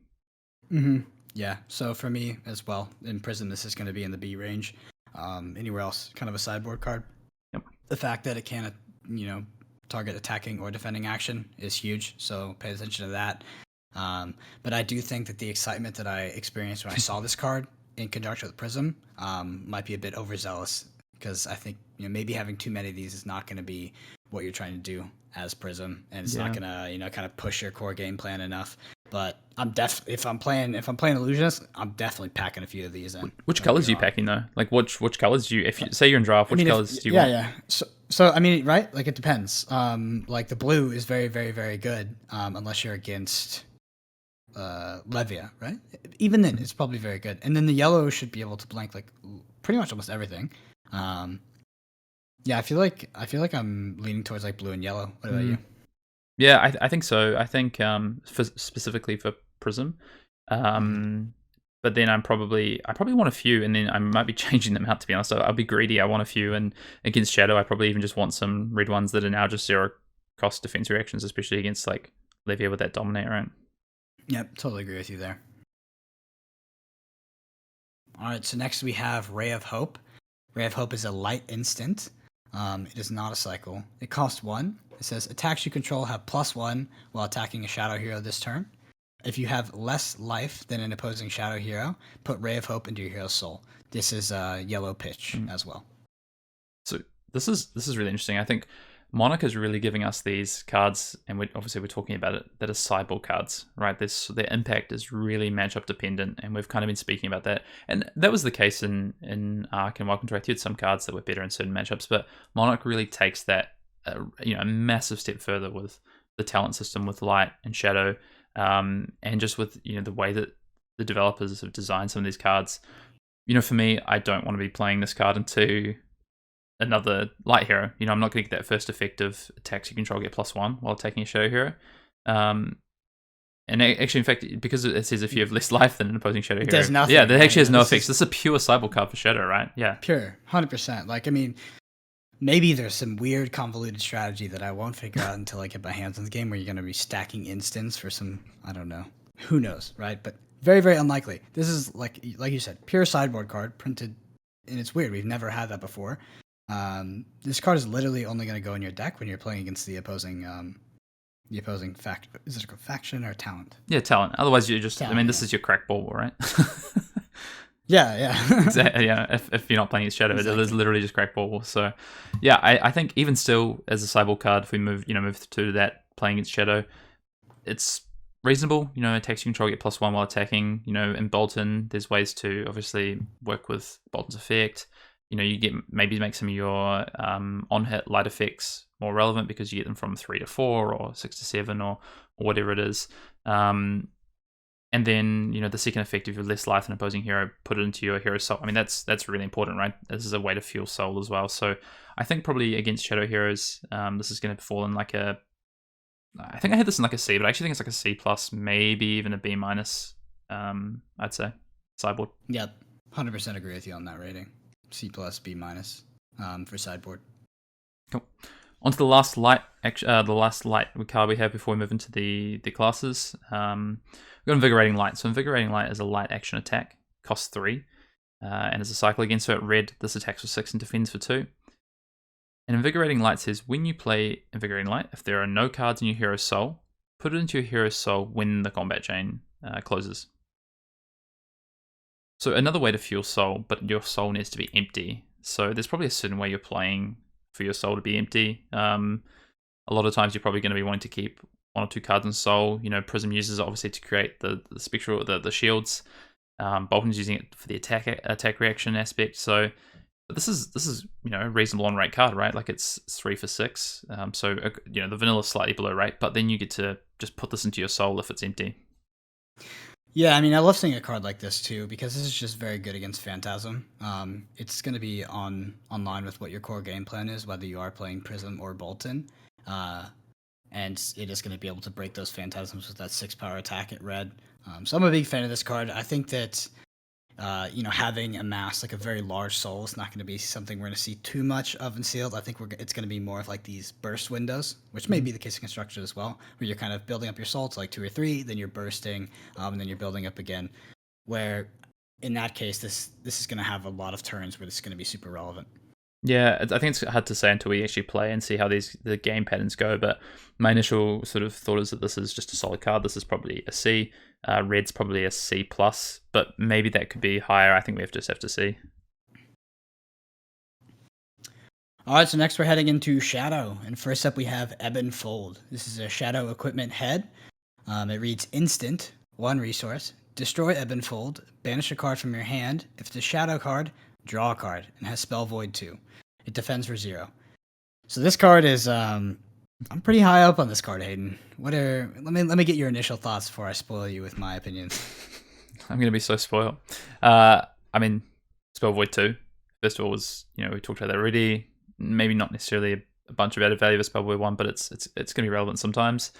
Mm-hmm. Yeah, so for me as well, in Prism, this is going to be in the B range. Anywhere else, kind of a sideboard card. Yep. The fact that it can't, target attacking or defending action is huge, so pay attention to that. But I do think that the excitement that I experienced when I saw this card in conjunction with Prism might be a bit overzealous, because I think maybe having too many of these is not going to be what you're trying to do as Prism, and it's not going to kind of push your core game plan enough. But I'm if I'm playing Illusionist, I'm definitely packing a few of these in. Which colors are you packing though? Like which colors do you, if you say you're in draft, which colors do you want? Yeah. So I mean, right? Like it depends. Like the blue is very, very, very good, unless you're against Levia, right? Even then, it's probably very good. And then the yellow should be able to blank like pretty much almost everything. Yeah, I feel like I'm leaning towards like blue and yellow. What about you? Yeah, I think so. I think specifically for Prism, but then I probably want a few, and then I might be changing them out, to be honest. I'll be greedy. I want a few, and against Shadow, I probably even just want some red ones that are now just 0 cost defense reactions, especially against like Levia with that Dominate, right? Yep, totally agree with you there. All right, so next we have Ray of Hope. Ray of Hope is a light instant. It is not a cycle. It costs 1. It says attacks you control have +1 while attacking a shadow hero this turn. If you have less life than an opposing shadow hero, put Ray of Hope into your hero's soul. This is a yellow pitch as well. So this is really interesting. I think Monarch is really giving us these cards, and we're talking about it, that are sideboard cards, right? Their impact is really matchup dependent, and we've kind of been speaking about that. And that was the case in Arc and Welcome to Wrath. You had some cards that were better in certain matchups, but Monarch really takes that a massive step further with the talent system, with Light and Shadow, and just with the way that the developers have designed some of these cards. For me, I don't want to be playing this card into another light hero. I'm not going to get that first effective attacks you control get +1 while attacking a shadow hero. And actually, in fact, because it says if you have less life than an opposing shadow hero, there's nothing. Yeah, that actually has no effects. This is a pure sideboard card for shadow, right? Yeah, pure, 100%. Like, I mean, maybe there's some weird convoluted strategy that I won't figure out until I get my hands on the game, where you're going to be stacking instants for some, I don't know, who knows, right? But very, very unlikely. This is like you said, pure sideboard card printed, and it's weird. We've never had that before. This card is literally only going to go in your deck when you're playing against the opposing faction. Is it a faction or talent? Yeah, talent. Otherwise, you're just. Talent, this is your crack ball, right? Yeah. Exactly. Yeah. If you're not playing as Shadow, exactly. It is literally just crack ball. So, yeah, I think even still as a sideboard card, if we move to that playing against Shadow, it's reasonable. Attacks you control get +1 while attacking. In Bolton, there's ways to obviously work with Bolton's effect. You get maybe make some of your on-hit light effects more relevant because you get them from 3 to 4 or 6 to 7 or whatever it is. And then, the second effect, if you have less life than opposing hero, put it into your hero's soul. I mean, that's really important, right? This is a way to fuel soul as well. So I think probably against shadow heroes, this is going to fall in like a... I think I had this in like a C, but I actually think it's like a C+, maybe even a B-, I'd say, sideboard. Yeah, 100% agree with you on that rating. C+, B-, for sideboard. Cool. On to the last light card we have before we move into the classes. We've got Invigorating Light. So Invigorating Light is a light action attack, costs 3, and it's a cycle again. So at red, this attacks for 6 and defends for 2. And Invigorating Light says, when you play Invigorating Light, if there are no cards in your hero's soul, put it into your hero's soul when the combat chain closes. So another way to fuel soul, but your soul needs to be empty. So there's probably a certain way you're playing for your soul to be empty. A lot of times you're probably going to be wanting to keep 1 or 2 cards in soul. Prism uses it obviously to create the spectral, the shields. Bolton's using it for the attack reaction aspect. So but this is a reasonable on rate card, right? Like it's 3 for 6. So the vanilla is slightly below rate, but then you get to just put this into your soul if it's empty. Yeah, I mean, I love seeing a card like this too, because this is just very good against Phantasm. It's going to be on line with what your core game plan is, whether you are playing Prism or Bolton. And it is going to be able to break those Phantasms with that 6 power attack at red. So I'm a big fan of this card. I think that, having amassed like a very large soul is not going to be something we're going to see too much of in sealed. I think it's going to be more of like these burst windows, which may be the case in construction as well, where you're kind of building up your soul to like 2 or 3, then you're bursting, and then you're building up again. Where in that case, this is going to have a lot of turns where this is going to be super relevant. Yeah, I think it's hard to say until we actually play and see how the game patterns go, but my initial sort of thought is that this is just a solid card. This is probably a C. Red's probably a C+, but maybe that could be higher. I think we just have to see. All right, so next we're heading into Shadow, and first up we have Ebon Fold. This is a Shadow equipment head. It reads instant, 1 resource, destroy Ebon Fold, banish a card from your hand. If it's a Shadow card, draw a card, and has Spell Void 2. It defends for 0. So this card is, I'm pretty high up on this card, Hayden. Let me get your initial thoughts before I spoil you with my opinions. I'm going to be so spoiled. I mean, Spell Void 2, first of all, was, we talked about that already. Maybe not necessarily a bunch of added value of Spell Void 1, but it's going to be relevant sometimes.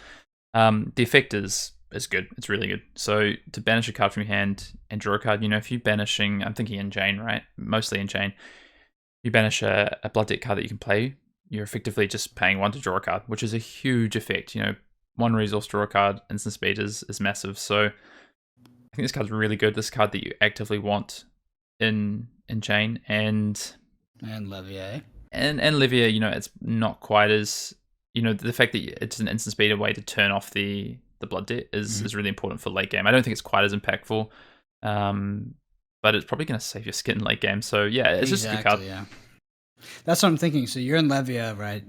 The effect is is good. It's really good. So to banish a card from your hand and draw a card, if you're banishing, I'm thinking in chain, right? Mostly in chain. You banish a blood debt card that you can play, you're effectively just paying 1 to draw a card, which is a huge effect. 1 resource draw a card, instant speed is massive. So I think this card's really good. This card that you actively want in chain and Levier. And Livia, it's not quite as the fact that it's an instant speed way to turn off the blood debt is really important for late game. I don't think it's quite as impactful, but it's probably going to save your skin late game. So yeah, it's just a good card. Yeah, that's what I'm thinking. So you're in Levia, right?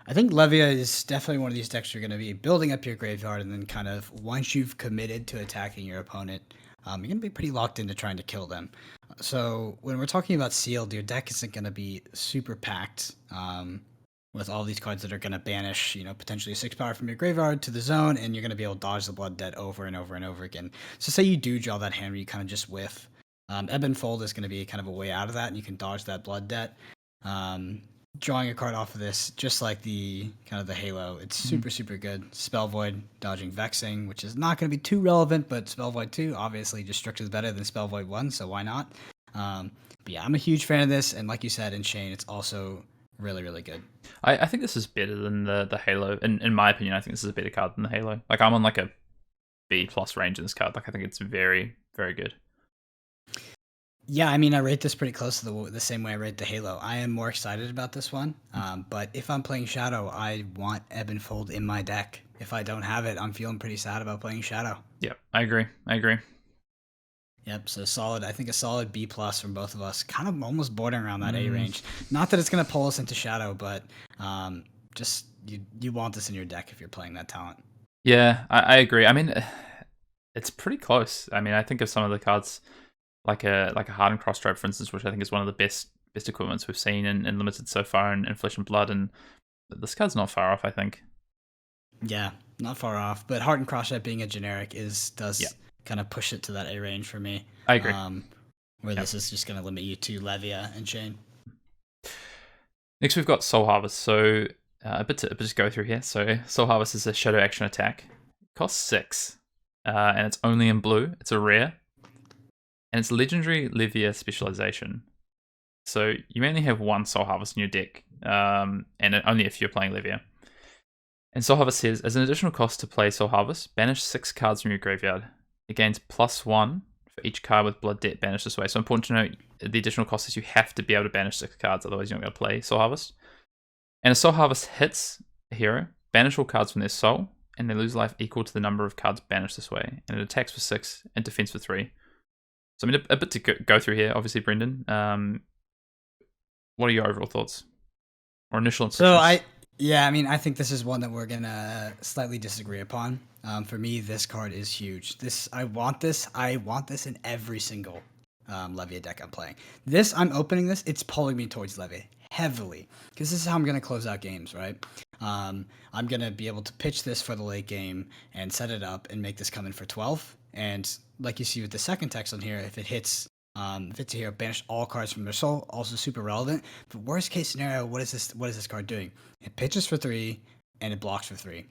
I think Levia is definitely one of these decks you're going to be building up your graveyard, and then kind of once you've committed to attacking your opponent, you're going to be pretty locked into trying to kill them. So when we're talking about sealed, your deck isn't going to be super packed with all these cards that are going to banish, potentially a 6 power from your graveyard to the zone, and you're going to be able to dodge the blood debt over and over and over again. So say you do draw that hand where you kind of just whiff. Ebb and Fold is going to be kind of a way out of that, and you can dodge that blood debt. Drawing a card off of this, just like the Halo, it's super, super good. Spell Void, dodging Vexing, which is not going to be too relevant, but Spell Void 2, obviously, just Strix is better than Spell Void 1, so why not? But yeah, I'm a huge fan of this, and like you said, in Chain, it's also really, really good. I think this is better than the Halo. In my opinion, I think this is a better card than the Halo. Like, I'm on like a B+ range in this card. Like, I think it's very, very good. Yeah, I mean, I rate this pretty close to the same way I rate the Halo. I am more excited about this one, but if I'm playing Shadow, I want Ebb and Fold in my deck. If I don't have it, I'm feeling pretty sad about playing Shadow. Yep, I agree. Yep, so solid. I think a solid B+ from both of us, kind of almost bordering around that A range. Not that it's going to pull us into Shadow, but just you want this in your deck if you're playing that talent. Yeah, I agree. I mean, it's pretty close. I mean, I think of some of the cards like a Hardened Crossstripe, for instance, which I think is one of the best equipments we've seen in Limited so far in Flesh and Blood, and this card's not far off, I think. Yeah, not far off, but Hardened Crossstripe being a generic does kind of push it to that A range for me. I agree. Where this is just going to limit you to Levia and Chain. Next, we've got Soul Harvest. So a bit to just go through here. So Soul Harvest is a shadow action attack. It costs 6, and it's only in blue. It's a rare. And it's legendary Levia specialization. So you mainly have 1 Soul Harvest in your deck, and only if you're playing Levia. And Soul Harvest says, as an additional cost to play Soul Harvest, banish 6 cards from your graveyard. It gains +1 for each card with blood debt banished this way. So important to note, the additional cost is you have to be able to banish 6 cards, otherwise you're not going to play Soul Harvest. And a Soul Harvest hits a hero, banish all cards from their soul, and they lose life equal to the number of cards banished this way. And it attacks for 6 and defends for 3. So I mean, a bit to go through here, obviously, Brendan. What are your overall thoughts or initial impressions? I think this is one that we're gonna slightly disagree upon. For me, this card is huge. I want this in every single Levia deck I'm playing. I'm opening this. It's pulling me towards Levia heavily because this is how I'm gonna close out games, right? I'm gonna be able to pitch this for the late game and set it up and make this come in for 12. And like you see with the second text on here, if it hits a hero, banish all cards from their soul, also super relevant. But worst case scenario, what is this card doing? It pitches for 3 and it blocks for 3.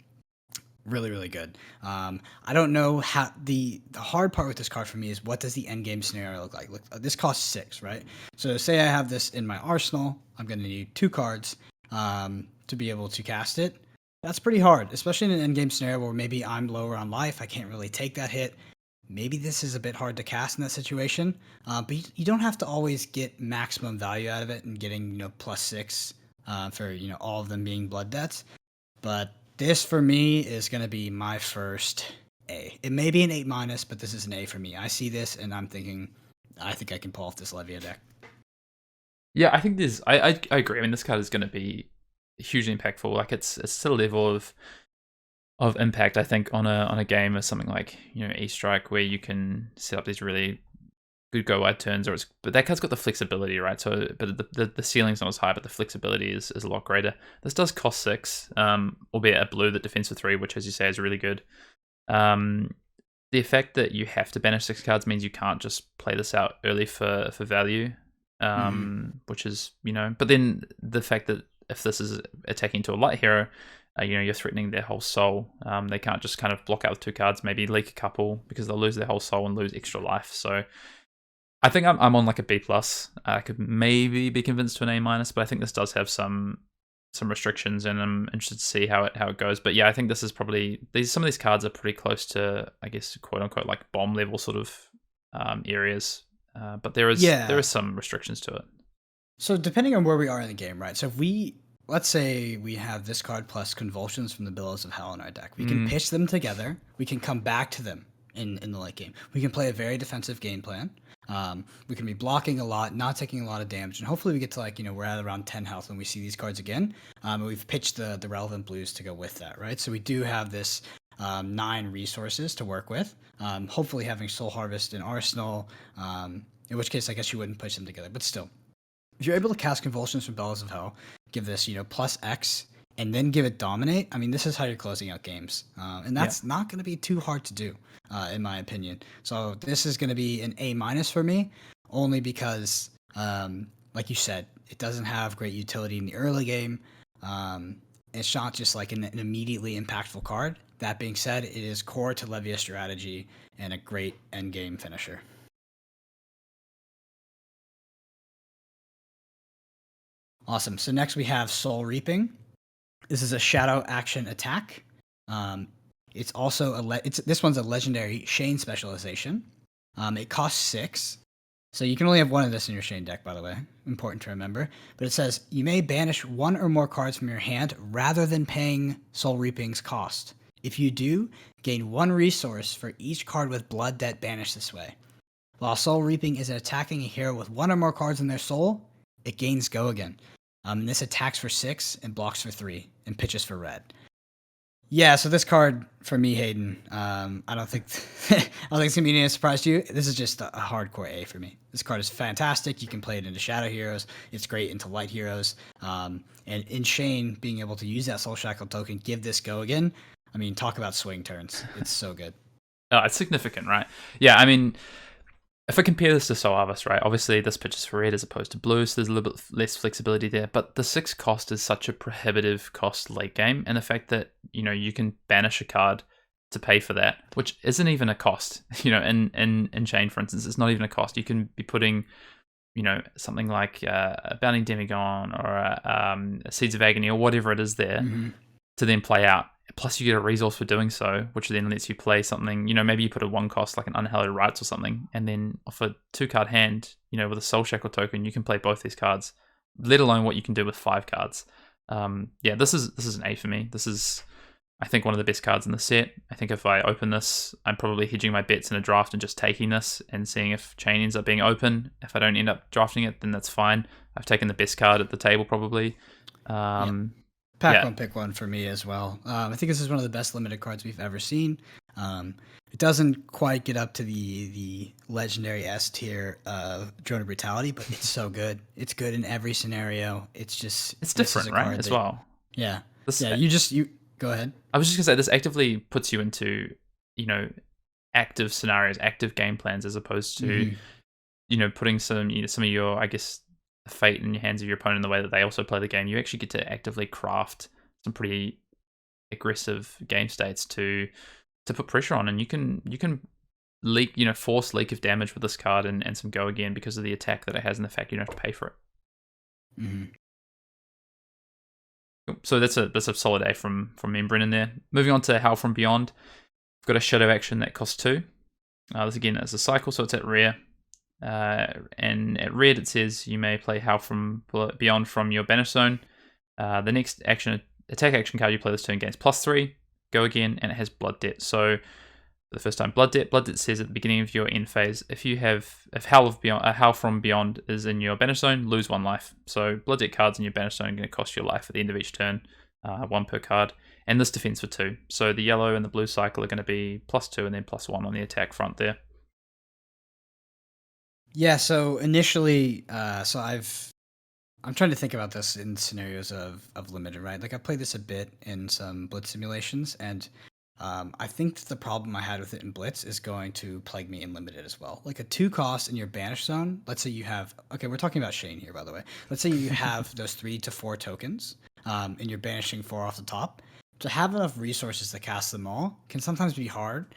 Really, really good. I don't know how the hard part with this card for me is what does the end game scenario look like? Look, this costs 6, right? So say I have this in my arsenal, I'm going to need 2 cards to be able to cast it. That's pretty hard, especially in an end game scenario where maybe I'm lower on life, I can't really take that hit. Maybe this is a bit hard to cast in that situation, but you don't have to always get maximum value out of it and getting +6 for all of them being blood debts. But this for me is going to be my first A. It may be an 8-, but this is an A for me. I see this and I'm thinking, I think I can pull off this Levia deck. Yeah, I think I agree. I mean, this card is going to be hugely impactful. Like it's to the level of impact, I think, on a game or something like E-Strike, where you can set up these really good go wide turns, but that card's got the flexibility, right? So, but the ceiling's not as high, but the flexibility is a lot greater. This does cost 6, albeit a blue that defends for 3, which, as you say, is really good. The effect that you have to banish 6 cards means you can't just play this out early for value, which is but then the fact that if this is attacking to a light hero, you're threatening their whole soul. They can't just kind of block out with 2 cards, maybe leak a couple, because they'll lose their whole soul and lose extra life. So I think I'm on like a B+. I could maybe be convinced to an A-, but I think this does have some restrictions, and I'm interested to see how it goes. But yeah, I think this is probably some of these cards are pretty close to, I guess, quote unquote, like bomb level sort of areas. But there is some restrictions to it. So depending on where we are in the game, right? So if let's say we have this card plus Convulsions from the Billows of Hell in our deck, we can pitch them together. We can come back to them in the late game. We can play a very defensive game plan. We can be blocking a lot, not taking a lot of damage, and hopefully we get to we're at around 10 health when we see these cards again. And we've pitched the relevant blues to go with that, right? So we do have this 9 resources to work with. Hopefully having Soul Harvest in Arsenal, in which case I guess you wouldn't push them together, but still. If you're able to cast Convulsions from Bellows of Hell, give this, plus X, and then give it Dominate, I mean, this is how you're closing out games. And that's not going to be too hard to do, in my opinion. So this is going to be an A- for me, only because, like you said, it doesn't have great utility in the early game. It's not just like an immediately impactful card. That being said, it is core to Levia strategy and a great endgame finisher. Awesome. So next we have Soul Reaping. This is a shadow action attack. It's also this one's a legendary Shane specialization. It costs 6. So you can only have one of this in your Shane deck, by the way. Important to remember. But it says you may banish 1 or more cards from your hand rather than paying Soul Reaping's cost. If you do, gain 1 resource for each card with blood debt banished this way. While Soul Reaping is attacking a hero with 1 or more cards in their soul, it gains Go Again. And this attacks for 6 and blocks for 3 and pitches for red. Yeah, so this card for me, Hayden, I don't think it's gonna be any surprise to you. This is just a hardcore A for me. This card is fantastic. You can play it into Shadow Heroes. It's great into Light Heroes. And in Shane, being able to use that Soul Shackle token, give this Go Again. I mean, talk about swing turns. It's so good. It's significant, right? Yeah, I mean, if I compare this to Soul Harvest, right, obviously this pitches for red as opposed to blue, so there's a little bit less flexibility there, but the 6 cost is such a prohibitive cost late game, and the fact that, you can banish a card to pay for that, which isn't even a cost, in Chain, for instance, it's not even a cost. You can be putting, something like a Bounding Demigon or a Seeds of Agony or whatever it is there to then play out. Plus, you get a resource for doing so, which then lets you play something. Maybe you put a 1 cost like an Unhallowed Rites or something, and then off a 2-card hand, with a Soul Shackle token, you can play both these cards. Let alone what you can do with 5 cards. Yeah, this is an A for me. This is, I think, one of the best cards in the set. I think if I open this, I'm probably hedging my bets in a draft and just taking this and seeing if Chain ends up being open. If I don't end up drafting it, then that's fine. I've taken the best card at the table probably. Pick one for me as well. I think this is one of the best limited cards we've ever seen. It doesn't quite get up to the legendary S tier of Drone of Brutality, but it's so good. It's good in every scenario. It's different, right? As well. Yeah. You go ahead. I was just gonna say this actively puts you into, active scenarios, active game plans, as opposed to, putting some of your, I guess, fate in your hands of your opponent in the way that they also play the game. You actually get to actively craft some pretty aggressive game states to put pressure on, and you can leak, force leak of damage with this card and some Go Again because of the attack that it has and the fact you don't have to pay for it. So that's a solid A from me and Brennan there. Moving on to Howl from Beyond, we've got a shadow action that costs 2. This again is a cycle, so it's at rare. And at red it says you may play Howl from Beyond from your banish zone. The next attack action card you play this turn gains +3, Go Again, and it has blood debt. So for the first time, blood debt says at the beginning of your end phase, if Howl from Beyond is in your banish zone, lose 1 life. So blood debt cards in your banish zone are going to cost you a life at the end of each turn, 1 per card, and this defense for 2. So the yellow and the blue cycle are going to be +2 and then +1 on the attack front there. Yeah, so initially, I'm trying to think about this in scenarios of limited, right? Like I played this a bit in some Blitz simulations, and I think the problem I had with it in Blitz is going to plague me in limited as well. Like a 2 cost in your banish zone. Let's say you have, okay, we're talking about Shane here, by the way. Let's say you have those 3 to 4 tokens, and you're banishing 4 off the top. to have enough resources to cast them all can sometimes be hard.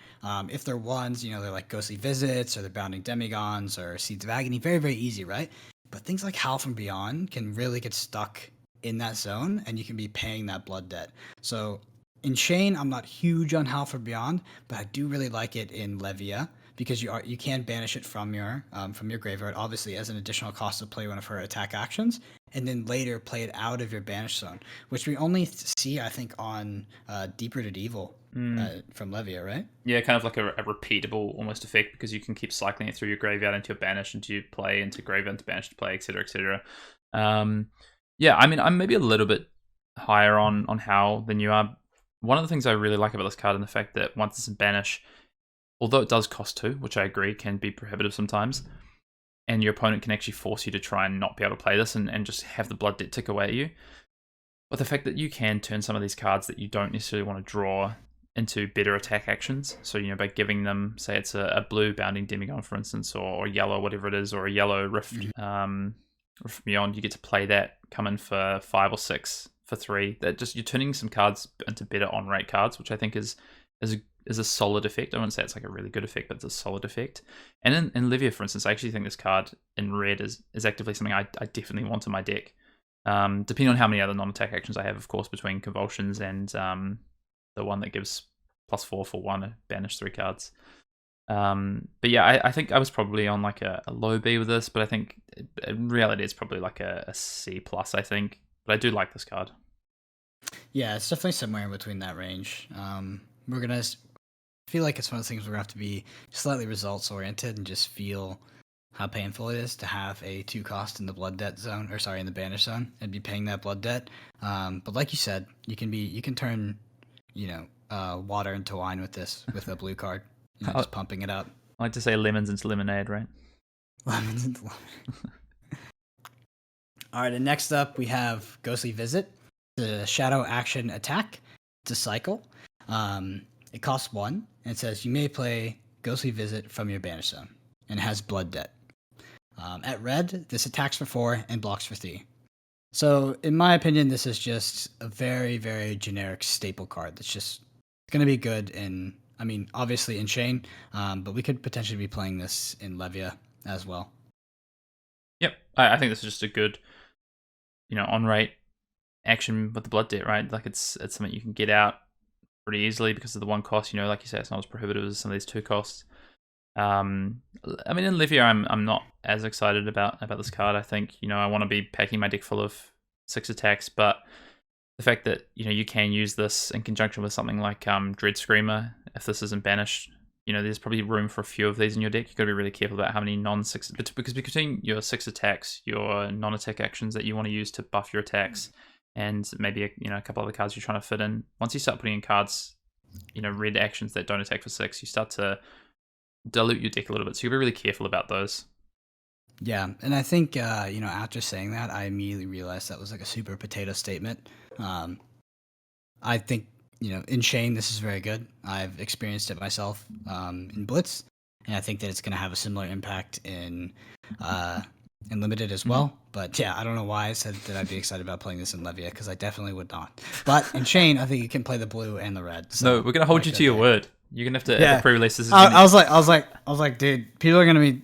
If they're ones, they're like Ghostly Visits or they're Bounding Demigons or Seeds of Agony, very, very easy, right? But things like Howl from Beyond can really get stuck in that zone and you can be paying that blood debt. So in Shane, I'm not huge on Howl from Beyond, but I do really like it in Levia because you can banish it from your graveyard, obviously as an additional cost to play one of her attack actions, and then later play it out of your banish zone, which we only see, I think, on Deep Rooted Evil from Levia, right? Yeah, kind of like a repeatable almost effect because you can keep cycling it through your graveyard into your banish, into your play, into graveyard, into banish to play, etc., etc. Yeah, I mean, I'm maybe a little bit higher on Howl than you are. One of the things I really like about this card and the fact that once it's in banish, although it does cost 2, which I agree can be prohibitive sometimes, and your opponent can actually force you to try and not be able to play this and just have the blood debt tick away at you. But the fact that you can turn some of these cards that you don't necessarily want to draw into better attack actions. So, by giving them, say it's a blue Bounding Demigon, for instance, or yellow, whatever it is, or a yellow Rift, Rift Beyond, you get to play that, come in for 5 or 6 for 3. That just, you're turning some cards into better on-rate cards, which I think is a solid effect. I wouldn't say it's like a really good effect, but it's a solid effect. And in Levia, for instance, I actually think this card in red is actively something I definitely want in my deck. Depending on how many other non-attack actions I have, of course, between Convulsions and the one that gives +4 for 1, banish 3 cards. But yeah, I think I was probably on like a low B with this, but I think in reality it's probably like a C+, I think. But I do like this card. Yeah, it's definitely somewhere in between that range. We're going to feel like it's one of the things we're going to have to be slightly results oriented and just feel how painful it is to have a 2 cost in the blood debt zone, or sorry, in the banish zone, and be paying that blood debt. But like you said, you can turn, water into wine with this, with a blue card, just pumping it up. I like to say lemons into lemonade, right? Lemons into lemonade. All right, and next up we have Ghostly Visit, the shadow action attack. It's a cycle. It costs 1, and it says you may play Ghostly Visit from your banish zone, and it has blood debt. At red, this attacks for 4 and blocks for 3. So, in my opinion, this is just a very, very generic staple card that's just going to be good in, obviously in Shane, but we could potentially be playing this in Levia as well. Yep, I think this is just a good, on-rate action with the blood debt, right? Like it's something you can get out pretty easily because of the 1 cost. Like you say, it's not as prohibitive as some of these 2 costs. In Levia, I'm not as excited about this card. I think I want to be packing my deck full of 6 attacks, but the fact that you can use this in conjunction with something like Dread Screamer, if this isn't banished, there's probably room for a few of these in your deck. You've got to be really careful about how many non-6, because between your 6 attacks, your non-attack actions that you want to use to buff your attacks, and maybe a couple other cards you're trying to fit in. Once you start putting in cards, red actions that don't attack for 6, you start to dilute your deck a little bit. So you'll be really careful about those. Yeah, and I think after saying that, I immediately realized that was like a super potato statement. I think in Shane this is very good. I've experienced it myself in Blitz, and I think that it's going to have a similar impact in Limited as well. But yeah, I don't know why I said that I'd be excited about playing this in Levia, because I definitely would not. But in Shane, I think you can play the blue and the red. So no, we're gonna hold you to your word. You're gonna have to at the pre-release. This is I was like, dude, people are gonna be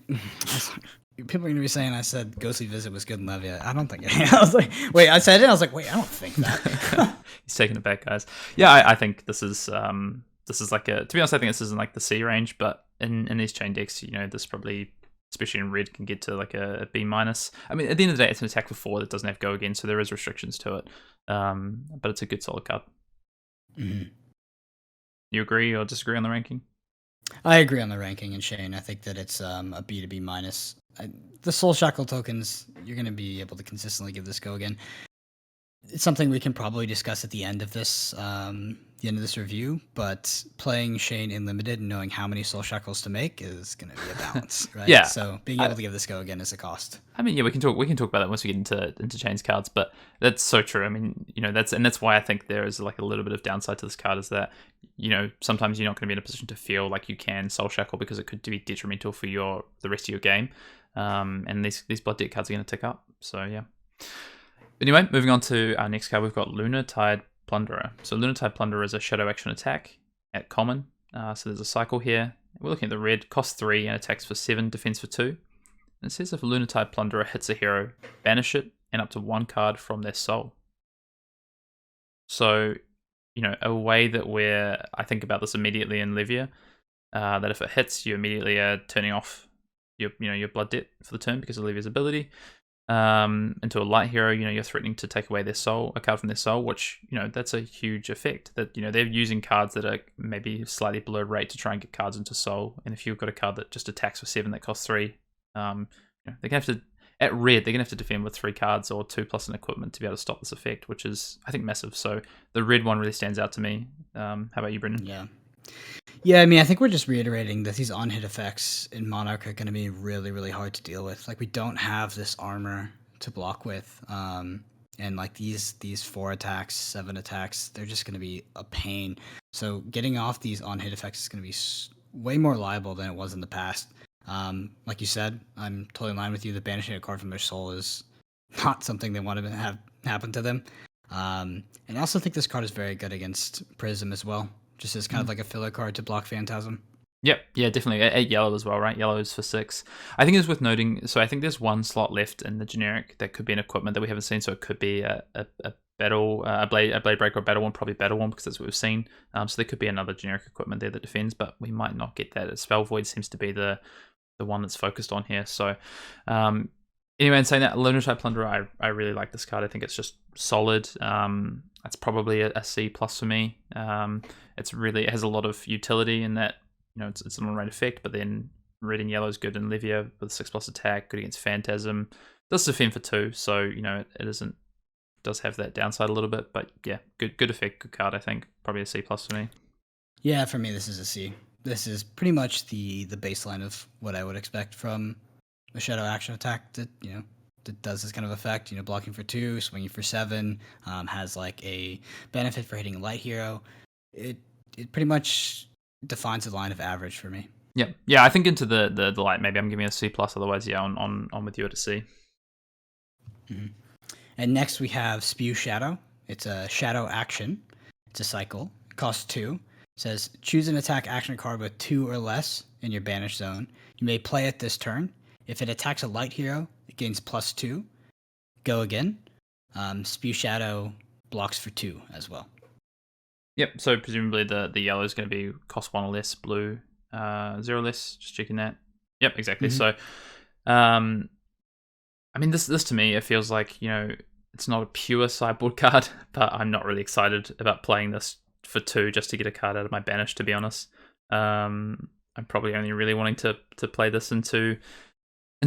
saying I said Ghostly Visit was good in Levia. I don't think it. I was like, wait, I said it. I was like, wait, I don't think that. He's taking it back, guys. Yeah, I think this is like to be honest, I think this is in like the C range, but in these chain decks, this probably, especially in red, can get to like a B-. At the end of the day, it's an attack for 4 that doesn't have go again, so there is restrictions to it. But it's a good solid card. Mm-hmm. You agree or disagree on the ranking? I agree on the ranking in Shane. I think that it's a B to B-. The Soul Shackle tokens, you're going to be able to consistently give this go again. It's something we can probably discuss at the end of this review, but playing Shane in Limited and knowing how many Soul Shackles to make is going to be a balance, right? Yeah. So being able to give this go again is a cost. Yeah, we can talk about that once we get into Chain's cards, but that's so true. That's why I think there is like a little bit of downside to this card, is that sometimes you're not going to be in a position to feel like you can Soul Shackle because it could be detrimental for the rest of your game. And these blood debt cards are going to tick up. So yeah. Anyway, moving on to our next card, we've got Lunar Tide Plunderer. So Lunatide Plunderer is a shadow action attack at common. So there's a cycle here. We're looking at the red, cost 3 and attacks for 7, defense for 2. And it says if a Lunatide Plunderer hits a hero, banish it and up to 1 card from their soul. So, you know, a way that I think about this immediately in Livia, that if it hits, you immediately are turning off your blood debt for the turn because of Livia's ability. Into a light hero, you know, you're threatening to take away their soul, a card from their soul, which, you know, that's a huge effect. That, you know, they're using cards that are maybe slightly below rate to try and get cards into soul. And if you've got a card that just attacks for 7 that costs 3, you know, they're gonna have to, at red, they're gonna have to defend with 3 cards or 2 plus an equipment to be able to stop this effect, which is, I think, massive. So the red one really stands out to me. How about you, Brendan? Yeah, I mean, I think we're just reiterating that these on-hit effects in Monarch are going to be really, really hard to deal with. Like, we don't have this armor to block with, and like these 4 attacks, 7 attacks, they're just going to be a pain. So getting off these on-hit effects is going to be way more liable than it was in the past. Like you said, I'm totally in line with you. The banishing a card from their soul is not something they want to have happen to them. And I also think this card is very good against Prism as well. Just as kind of like a filler card to block Phantasm. Yep, yeah, definitely. 8 yellow as well, right? Yellow is for 6. I think it's worth noting, so I think there's 1 slot left in the generic that could be an equipment that we haven't seen, so it could be a battle, a blade breaker or battle one, probably battle one, because that's what we've seen. So there could be another generic equipment there that defends, but we might not get that. Spell Void seems to be the one that's focused on here. So anyway, in saying that, Lunatide Plunderer, I really like this card. I think it's just solid. It's probably a C plus for me. It has a lot of utility in that, you know, it's an on-rate effect, but then red and yellow is good in Livia with 6+ attack, good against Phantasm. Does defend for 2, so, you know, it does have that downside a little bit, but yeah, good effect, good card. I think probably a C plus for me. Yeah, for me this is a C. This is pretty much the baseline of what I would expect from a shadow action attack that, you know, that does this kind of effect. You know, blocking for 2, swinging for 7, has like a benefit for hitting a light hero. It pretty much defines the line of average for me. Yeah, I think into the light, maybe I'm giving it a C plus. Otherwise, yeah, on with you at a C. Mm-hmm. And next we have Spew Shadow. It's a shadow action. It's a cycle. It costs 2. It says choose an attack action card with 2 or less in your banish zone. You may play it this turn. If it attacks a light hero, it gains +2. Go again. Spew Shadow blocks for 2 as well. Yep, so presumably the yellow is going to be cost 1 or less, blue 0 less, just checking that. Yep, exactly. Mm-hmm. So, I mean, this to me, it feels like, you know, it's not a pure sideboard card, but I'm not really excited about playing this for 2 just to get a card out of my banish, to be honest. I'm probably only really wanting to play this into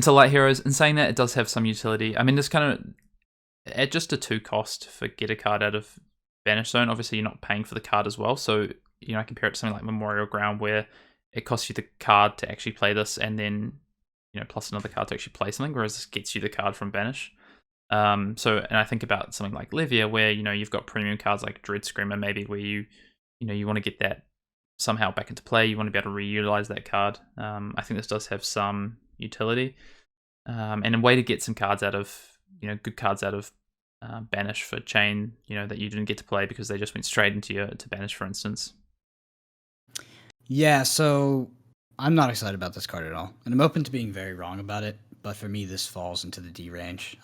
light heroes. And saying that, it does have some utility. I mean, this kind of, at just a 2 cost for get a card out of banish zone, obviously you're not paying for the card as well. So, you know, I compare it to something like Memorial Ground where it costs you the card to actually play this and then, you know, plus another card to actually play something, whereas this gets you the card from banish. And I think about something like Livia where, you know, you've got premium cards like Dread Screamer maybe where you want to get that somehow back into play. You want to be able to reutilize that card. I think this does have some utility. And a way to get some cards out of, you know, good cards out of banish for chain, you know, that you didn't get to play because they just went straight into to banish, for instance. Yeah, so I'm not excited about this card at all, and I'm open to being very wrong about it. But for me, this falls into the D range.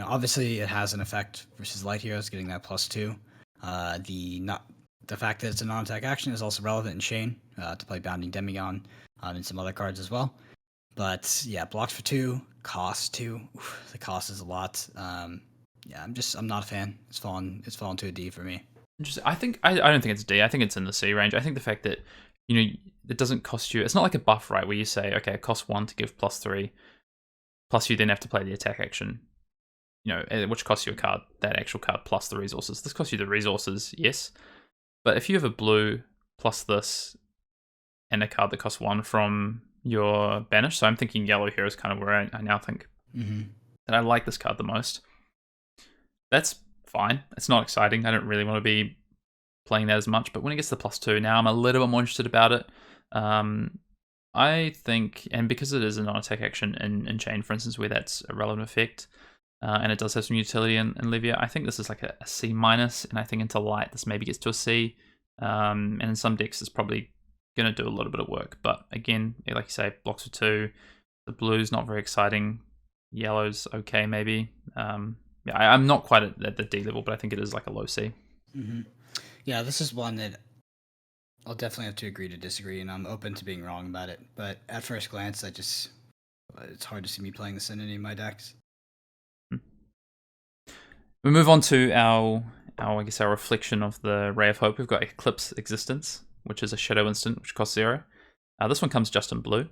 Obviously it has an effect versus light heroes, getting that +2. The fact that it's a non-attack action is also relevant in Chain to play Bounding Demigon and some other cards as well. But yeah, blocks for 2, cost 2. Oof, the cost is a lot. I'm not a fan. It's fallen to a D for me. Interesting. I don't think it's D. I think it's in the C range. I think the fact that, you know, it doesn't cost you. It's not like a buff, right? Where you say, okay, it costs 1 to give +3, plus you then have to play the attack action. You know, which costs you a card, that actual card plus the resources. This costs you the resources, yes. But if you have a blue plus this and a card that costs 1 from your banish, so I'm thinking yellow here is kind of where I now think that I like this card the most. That's fine. It's not exciting. I don't really want to be playing that as much, but when it gets to +2, now I'm a little bit more interested about it. I think, and because it is a non-attack action in Chain, for instance, where that's a relevant effect, and it does have some utility in Levia. I think this is like a C minus, and I think into light this maybe gets to a C. And in some decks it's probably going to do a little bit of work. But again, like you say, blocks for 2. The blue's not very exciting. Yellow's okay maybe. Yeah, I'm not quite at the D level, but I think it is like a low C. Mm-hmm. Yeah, this is one that I'll definitely have to agree to disagree, and I'm open to being wrong about it. But at first glance, it's hard to see me playing this in any of my decks. We move on to our I guess our reflection of the Ray of Hope. We've got Eclipse Existence, which is a shadow instant which costs 0. This one comes just in blue,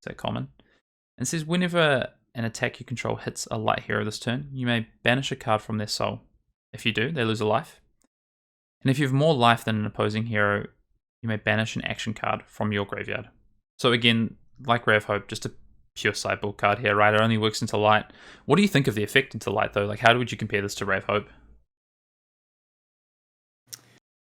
so common. And it says whenever an attack you control hits a light hero this turn, you may banish a card from their soul. If you do, they lose a life. And if you have more life than an opposing hero, you may banish an action card from your graveyard. So again, like Ray of Hope, just a pure sideboard card here, right? It only works into light. What do you think of the effect into light, though? Like, how would you compare this to Ray of Hope?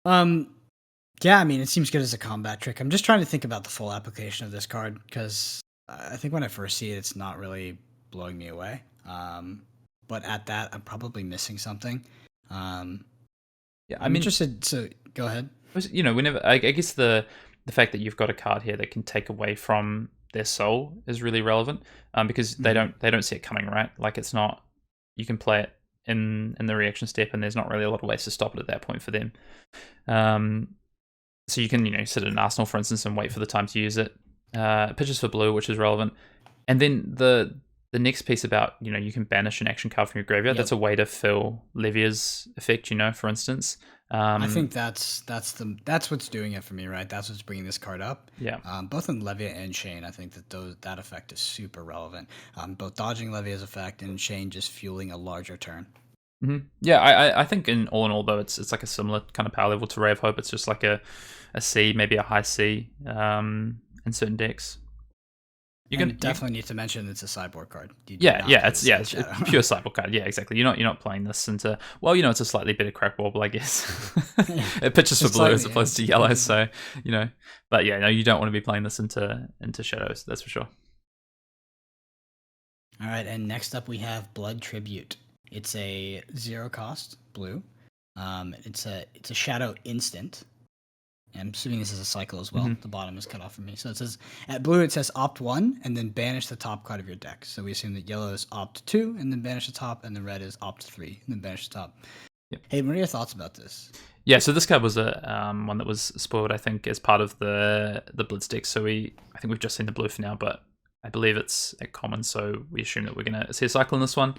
Yeah, I mean, it seems good as a combat trick. I'm just trying to think about the full application of this card, because I think when I first see it, it's not really blowing me away. But at that, I'm probably missing something. Yeah, I'm interested. So go ahead. You know, whenever I guess the fact that you've got a card here that can take away from their soul is really relevant, because they don't see it coming, right? Like, it's not, you can play it in the reaction step, and there's not really a lot of ways to stop it at that point for them. So you can, you know, sit at an arsenal, for instance, and wait for the time to use it. Pitches for blue, which is relevant. And then the next piece about, you know, you can banish an action card from your graveyard. Yep. That's a way to fill Levia's effect, you know, for instance. I think that's what's doing it for me, right? That's what's bringing this card up. Yeah. Both in Levia and Shane, I think that effect is super relevant. Both dodging Levia's effect and Shane just fueling a larger turn. Mm-hmm. Yeah, I think in all, though, it's like a similar kind of power level to Ray of Hope. It's just like a C, maybe a high C, in certain decks. You definitely need to mention it's a sideboard card. It's a pure sideboard card. Yeah, exactly. You're not playing this into, well, you know, it's a slightly better crack wobble, I guess. It pitches for blue as opposed to yellow, so, you know. But yeah, no, you don't want to be playing this into shadows, that's for sure. All right, and next up we have Blood Tribute. It's a 0 cost blue. It's a shadow instant. I'm assuming this is a cycle as well. Mm-hmm. The bottom is cut off for me. So it says, at blue, it says opt 1 and then banish the top card of your deck. So we assume that yellow is opt 2 and then banish the top, and the red is opt 3 and then banish the top. Yep. Hey, what are your thoughts about this? Yeah, so this card was a one that was spoiled, I think, as part of the Blitz deck. So I think we've just seen the blue for now, but I believe it's at common, so we assume that we're going to see a cycle in this one.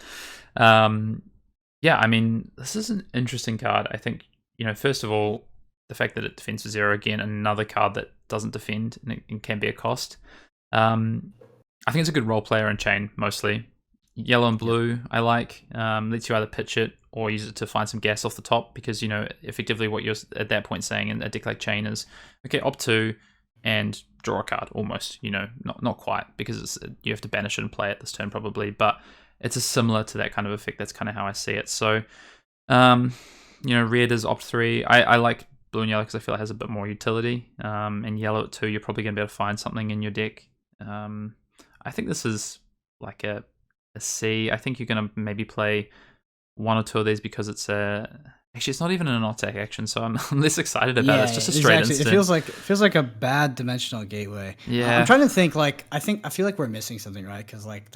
Yeah, I mean, this is an interesting card. I think, you know, first of all, the fact that it defends for 0, again, another card that doesn't defend and it can be a cost. I think it's a good role player in Chain, mostly. Yellow and blue, I like. Lets you either pitch it or use it to find some gas off the top, because, you know, effectively what you're at that point saying in a deck like Chain is, okay, opt 2 and draw a card, almost, you know, not quite, because you have to banish it and play it this turn probably, but it's similar to that kind of effect. That's kind of how I see it. So, you know, red is opt 3. I like blue and yellow because I feel it has a bit more utility. And yellow at 2, you're probably going to be able to find something in your deck. I think this is like a C. I think you're going to maybe play 1 or 2 of these because it's actually, it's not even an attack action, so I'm less excited about it. It's just a straight instant. It feels like a bad dimensional gateway. Yeah. I'm trying to think, like, I feel like we're missing something, right? Because, like,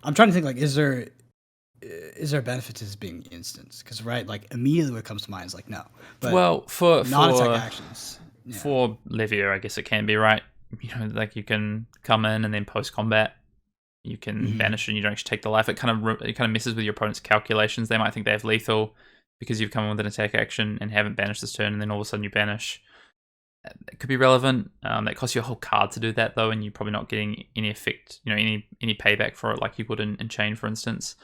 I'm trying to think, like, is there a benefit to this being instants? Because, right, like, immediately what comes to mind is like, no. But well, for non-attack actions. Yeah. For Levia, I guess it can be, right? You know, like, you can come in and then post-combat, you can banish and you don't actually take the life. It kind of messes with your opponent's calculations. They might think they have lethal because you've come in with an attack action and haven't banished this turn, and then all of a sudden you banish. It could be relevant. That costs you a whole card to do that, though, and you're probably not getting any effect, you know, any payback for it like you would in Chain, for instance.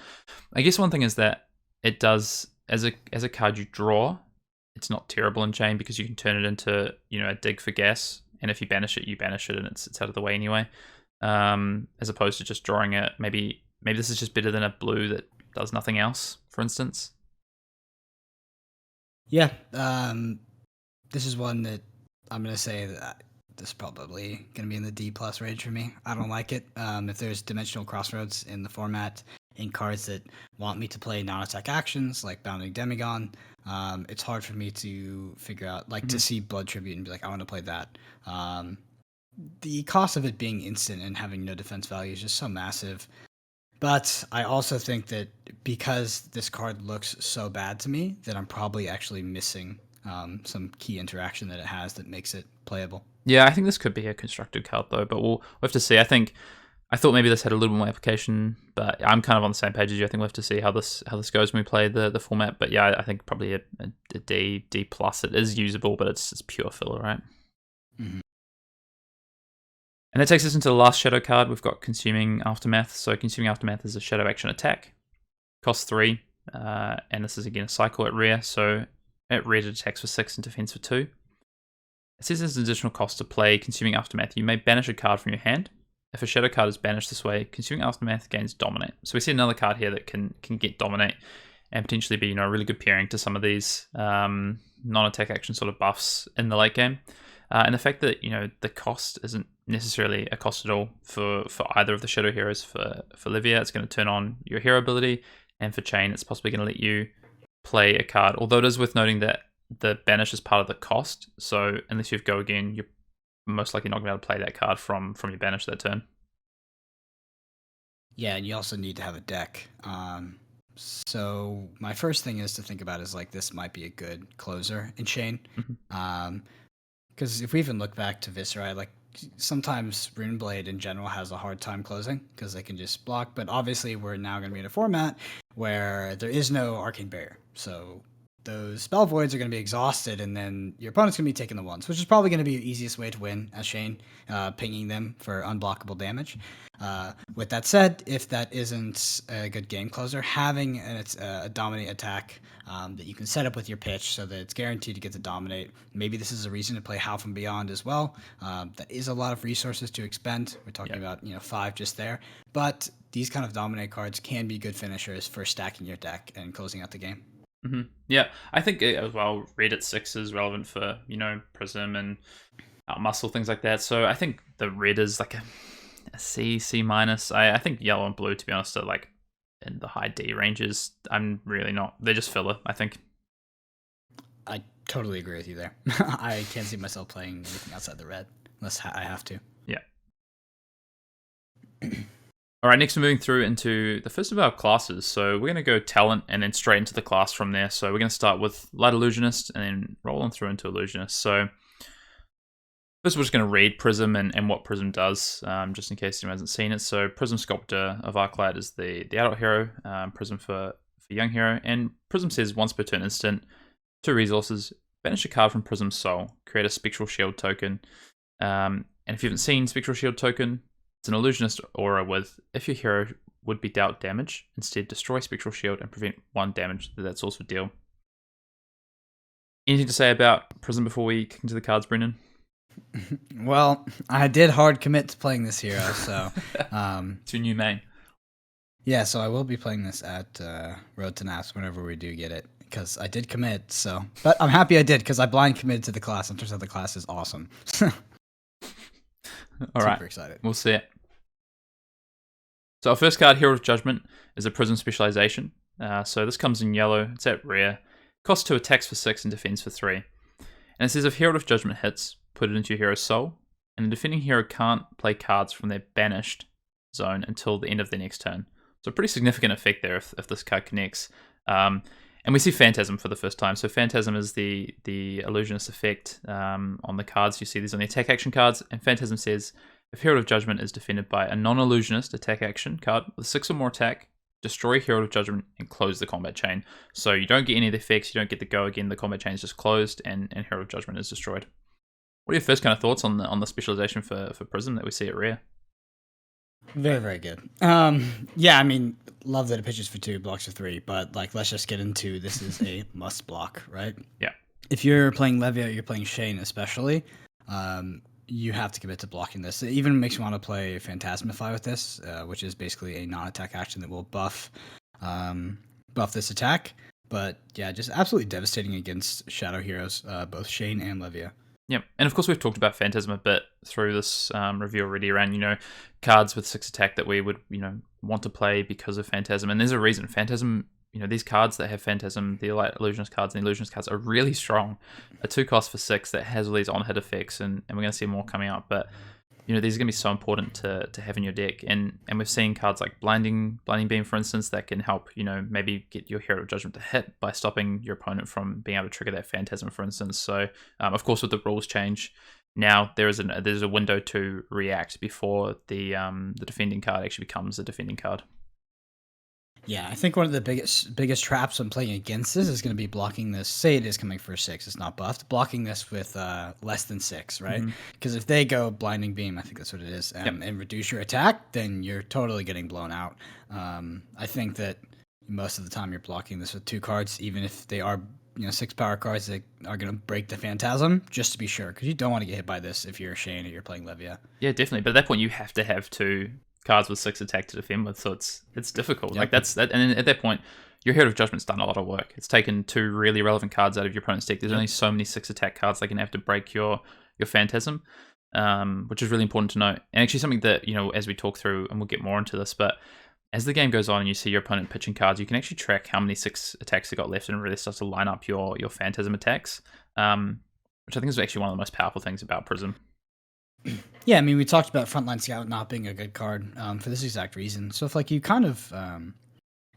I guess one thing is that it does, as a card you draw, it's not terrible in Chain because you can turn it into, you know, a dig for gas, and if you banish it, and it's out of the way anyway. As opposed to just drawing it. Maybe this is just better than a blue that does nothing else, for instance. Yeah, this is one that I'm going to say that this is probably going to be in the D+ range for me. I don't like it. If there's dimensional crossroads in the format, in cards that want me to play non-attack actions like Bounding Demagon. It's hard for me to figure out, like, to see Blood Tribute and be like, I want to play that. The cost of it being instant and having no defense value is just so massive. But I also think that because this card looks so bad to me, that I'm probably actually missing some key interaction that it has that makes it playable. Yeah, I think this could be a constructed card though, but we'll have to see. I thought maybe this had a little more application, but I'm kind of on the same page as you. I think we'll have to see how this goes when we play the format. But yeah, I think probably a D plus. It is usable, but it's pure filler, right? Mm-hmm. And that takes us into the last shadow card. We've got Consuming Aftermath. So Consuming Aftermath is a shadow action attack. Costs 3, and this is again a cycle at rare. So at rare, it attacks for 6 and defense for 2. It says there's an additional cost to play Consuming Aftermath. You may banish a card from your hand. If a shadow card is banished this way, Consuming Aftermath gains Dominate. So we see another card here that can get Dominate and potentially be a really good pairing to some of these non-attack action sort of buffs in the late game. And the fact that the cost isn't necessarily a cost at all for either of the shadow heroes. For Livia, it's going to turn on your hero ability, and for Chain, it's possibly going to let you play a card. Although it is worth noting that the banish is part of the cost, so unless you go again, you're most likely not going to be able to play that card from your banish that turn. Yeah, and you also need to have a deck. So my first thing is to think about is like this might be a good closer in Chain. Because if we even look back to Viscerai, like sometimes Runeblade in general has a hard time closing because they can just block. But obviously we're now going to be in a format where there is no Arcane Barrier. So those spell voids are going to be exhausted, and then your opponent's going to be taking the ones, which is probably going to be the easiest way to win as Shane, pinging them for unblockable damage. With that said, if that isn't a good game closer, having a dominate attack that you can set up with your pitch so that it's guaranteed to get to dominate. Maybe this is a reason to play Howl from Beyond as well. That is a lot of resources to expend. We're talking about 5 just there, but these kind of dominate cards can be good finishers for stacking your deck and closing out the game. Yeah, I think as well, red at 6 is relevant for Prism and Muscle, things like that. So I think the red is like a C minus. I think yellow and blue, to be honest, are like in the high D ranges. I'm really not. They're just filler, I think. I totally agree with you there. I can't see myself playing anything outside the red unless I have to. Yeah. All right, next we're moving through into the first of our classes. So we're going to go talent and then straight into the class from there. So we're going to start with Light Illusionist and then roll on through into Illusionist. So first we're just going to read Prism and what Prism does, just in case anyone hasn't seen it. So Prism Sculptor of Arclight is the adult hero, Prism for young hero. And Prism says once per turn instant, 2 resources, banish a card from Prism's Soul, create a Spectral Shield token. And if you haven't seen Spectral Shield token, it's an Illusionist aura with, if your hero would be dealt damage, instead destroy Spectral Shield and prevent 1 damage that source would deal. Anything to say about Prism before we kick into the cards, Brendan? Well, I did hard commit to playing this hero, so... It's your new main. Yeah, so I will be playing this at Road to Naps whenever we do get it, because I did commit, so... But I'm happy I did, because I blind committed to the class, and turns out the class is awesome. All right, super excited. We'll see it. So our first card, Herald of Judgment, is a Prism specialization. So this comes in yellow. It's at rare. Costs 2, attacks for 6 and defense for 3. And it says if Herald of Judgment hits, put it into your hero's soul, and the defending hero can't play cards from their banished zone until the end of their next turn. So a pretty significant effect there if this card connects. And we see Phantasm for the first time. So Phantasm is the Illusionist effect on the cards. You see these on the attack action cards. And Phantasm says, if Herald of Judgment is defended by a non-Illusionist attack action card with 6 or more attack, destroy Herald of Judgment and close the combat chain. So you don't get any of the effects. You don't get the go again. The combat chain is just closed and Herald of Judgment is destroyed. What are your first kind of thoughts on the specialization for Prism that we see at rare? Very, very good. Yeah, I mean, love that it pitches for 2, blocks for 3, but like, let's just get into this is a must block, right? Yeah. If you're playing Levia, you're playing Shane especially, you have to commit to blocking this. It even makes me want to play Phantasmify with this, which is basically a non-attack action that will buff this attack. But yeah, just absolutely devastating against shadow heroes, both Shane and Levia. Yep, and of course we've talked about Phantasm a bit through this review already around, cards with 6 attack that we would, want to play because of Phantasm, and there's a reason. Phantasm, these cards that have Phantasm, the Illusionist cards and the Illusionist cards are really strong. A 2-cost for 6 that has all these on-hit effects, and we're going to see more coming up, but these are going to be so important to have in your deck, and we've seen cards like Blinding Beam, for instance, that can help, maybe get your Hero of Judgment to hit by stopping your opponent from being able to trigger that Phantasm, for instance. So, of course, with the rules change, now there's a window to react before the defending card actually becomes a defending card. Yeah, I think one of the biggest traps when playing against this is going to be blocking this. Say it is coming for 6, it's not buffed. Blocking this with less than 6, right? Because if they go Blinding Beam, I think that's what it is, and reduce your attack, then you're totally getting blown out. I think that most of the time you're blocking this with 2 cards, even if they are 6 power cards that are going to break the Phantasm, just to be sure, because you don't want to get hit by this if you're Shane or you're playing Levia. Yeah, definitely. But at that point, you have to have 2 cards with 6 attack to defend with, so it's difficult. Yep. Like that's that, and then at that point, your Hero of Judgment's done a lot of work. It's taken 2 really relevant cards out of your opponent's deck. There's only so many 6 attack cards they can have to break your Phantasm, which is really important to note. And actually, something that as we talk through, and we'll get more into this, but as the game goes on and you see your opponent pitching cards, you can actually track how many 6 attacks they got left, and really start to line up your Phantasm attacks, which I think is actually one of the most powerful things about Prism. Yeah, I mean, we talked about Frontline Scout not being a good card for this exact reason. So if you kind of,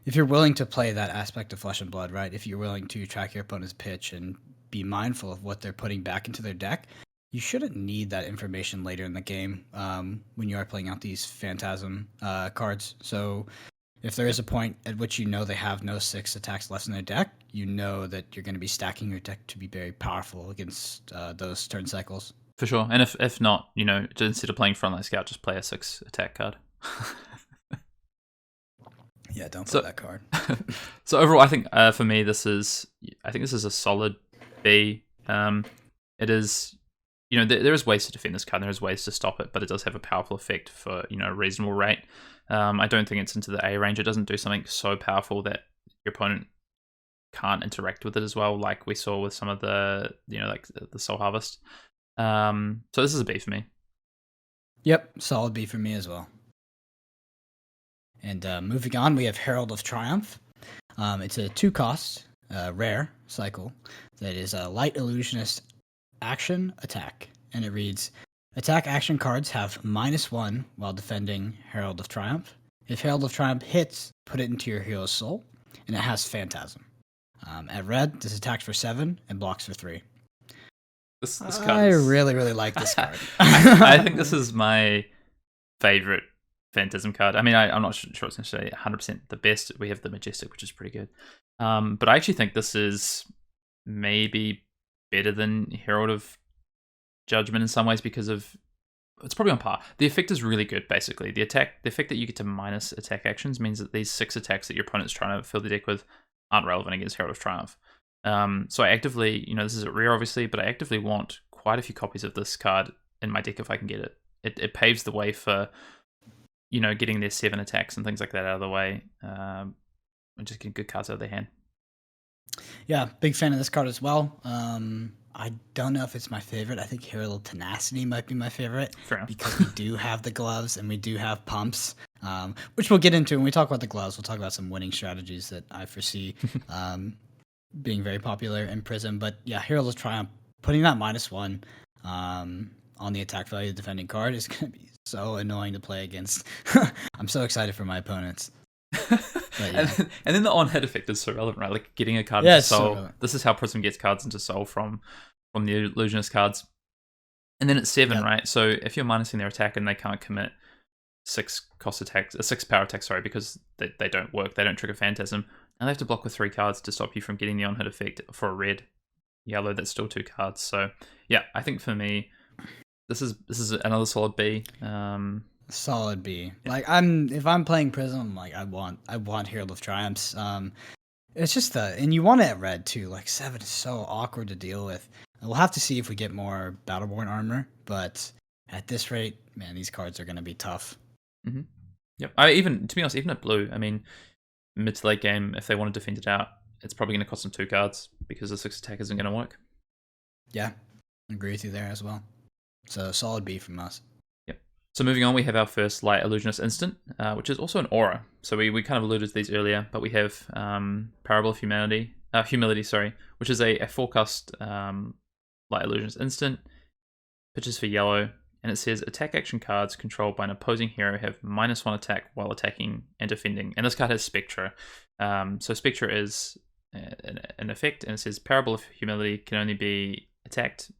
if you're willing to play that aspect of Flesh and Blood, right? If you're willing to track your opponent's pitch and be mindful of what they're putting back into their deck, you shouldn't need that information later in the game when you are playing out these Phantasm cards. So if there is a point at which they have no 6 attacks left in their deck, you know that you're going to be stacking your deck to be very powerful against those turn cycles. For sure. And if not, instead of playing Frontline Scout, just play a 6 attack card. Yeah, don't play that card. So overall, I think for me, this is a solid B. It is, there is ways to defend this card, and there is ways to stop it, but it does have a powerful effect for, a reasonable rate. I don't think it's into the A range. It doesn't do something so powerful that your opponent can't interact with it as well, like we saw with some of the, like the Soul Harvest. So this is a B for me. Yep, solid B for me as well. And moving on, we have Herald of Triumph. It's a 2-cost rare cycle that is a light illusionist action attack, and it reads: attack action cards have -1 while defending Herald of Triumph. If Herald of Triumph hits, put it into your hero's soul, and it has Phantasm. At red, this attacks for 7 and blocks for 3. This card I really, really like this card. I think this is my favorite Phantasm card. I mean, I'm not sure it's necessarily 100% the best. We have the Majestic, which is pretty good. But I actually think this is maybe better than Herald of Judgment in some ways, because of it's probably on par. The effect is really good, basically. The effect that you get to minus attack actions means that these 6 attacks that your opponent's trying to fill the deck with aren't relevant against Herald of Triumph. So I actively, this is at rare obviously, but I actively want quite a few copies of this card in my deck if I can get it. It paves the way for, getting their 7 attacks and things like that out of the way, and just getting good cards out of their hand. Yeah, big fan of this card as well. I don't know if it's my favorite. I think Herald of Tenacity might be my favorite, because we do have the gloves and we do have pumps, which we'll get into when we talk about the gloves. We'll talk about some winning strategies that I foresee being very popular in Prism. But yeah, Herald of Triumph, putting that -1 on the attack value of the defending card is going to be so annoying to play against. I'm so excited for my opponents. But, yeah. and then the on-hit effect is so relevant, right? Like getting a card into Soul. So this is how Prism gets cards into Soul from the Illusionist cards. And then it's 7, right? So if you're minusing their attack and they can't commit 6 power attacks, because they don't work, they don't trigger Phantasm, and they have to block with 3 cards to stop you from getting the on-hit effect for a red, yellow, that's still 2 cards. So yeah, I think for me, this is another solid B. Solid B. Like if I'm playing Prism, like I want Herald of Triumphs. It's just and you want it at red too. Like 7 is so awkward to deal with. We'll have to see if we get more Battleborn armor, but at this rate, man, these cards are going to be tough. Mm-hmm. Yep. To be honest, even at blue, I mean, mid to late game, if they want to defend it out, it's probably going to cost them 2 cards because the 6 attack isn't going to work. Yeah, I agree with you there as well. So solid B from us. Yep. So moving on, we have our first light illusionist instant, which is also an aura. So we kind of alluded to these earlier, but we have Parable of Humility, sorry, which is a forecast light illusionist instant. Pitches for yellow, and it says attack action cards controlled by an opposing hero have -1 attack while attacking and defending. And this card has Spectra. So Spectra is an effect, and it says Parable of Humility can only be attacked.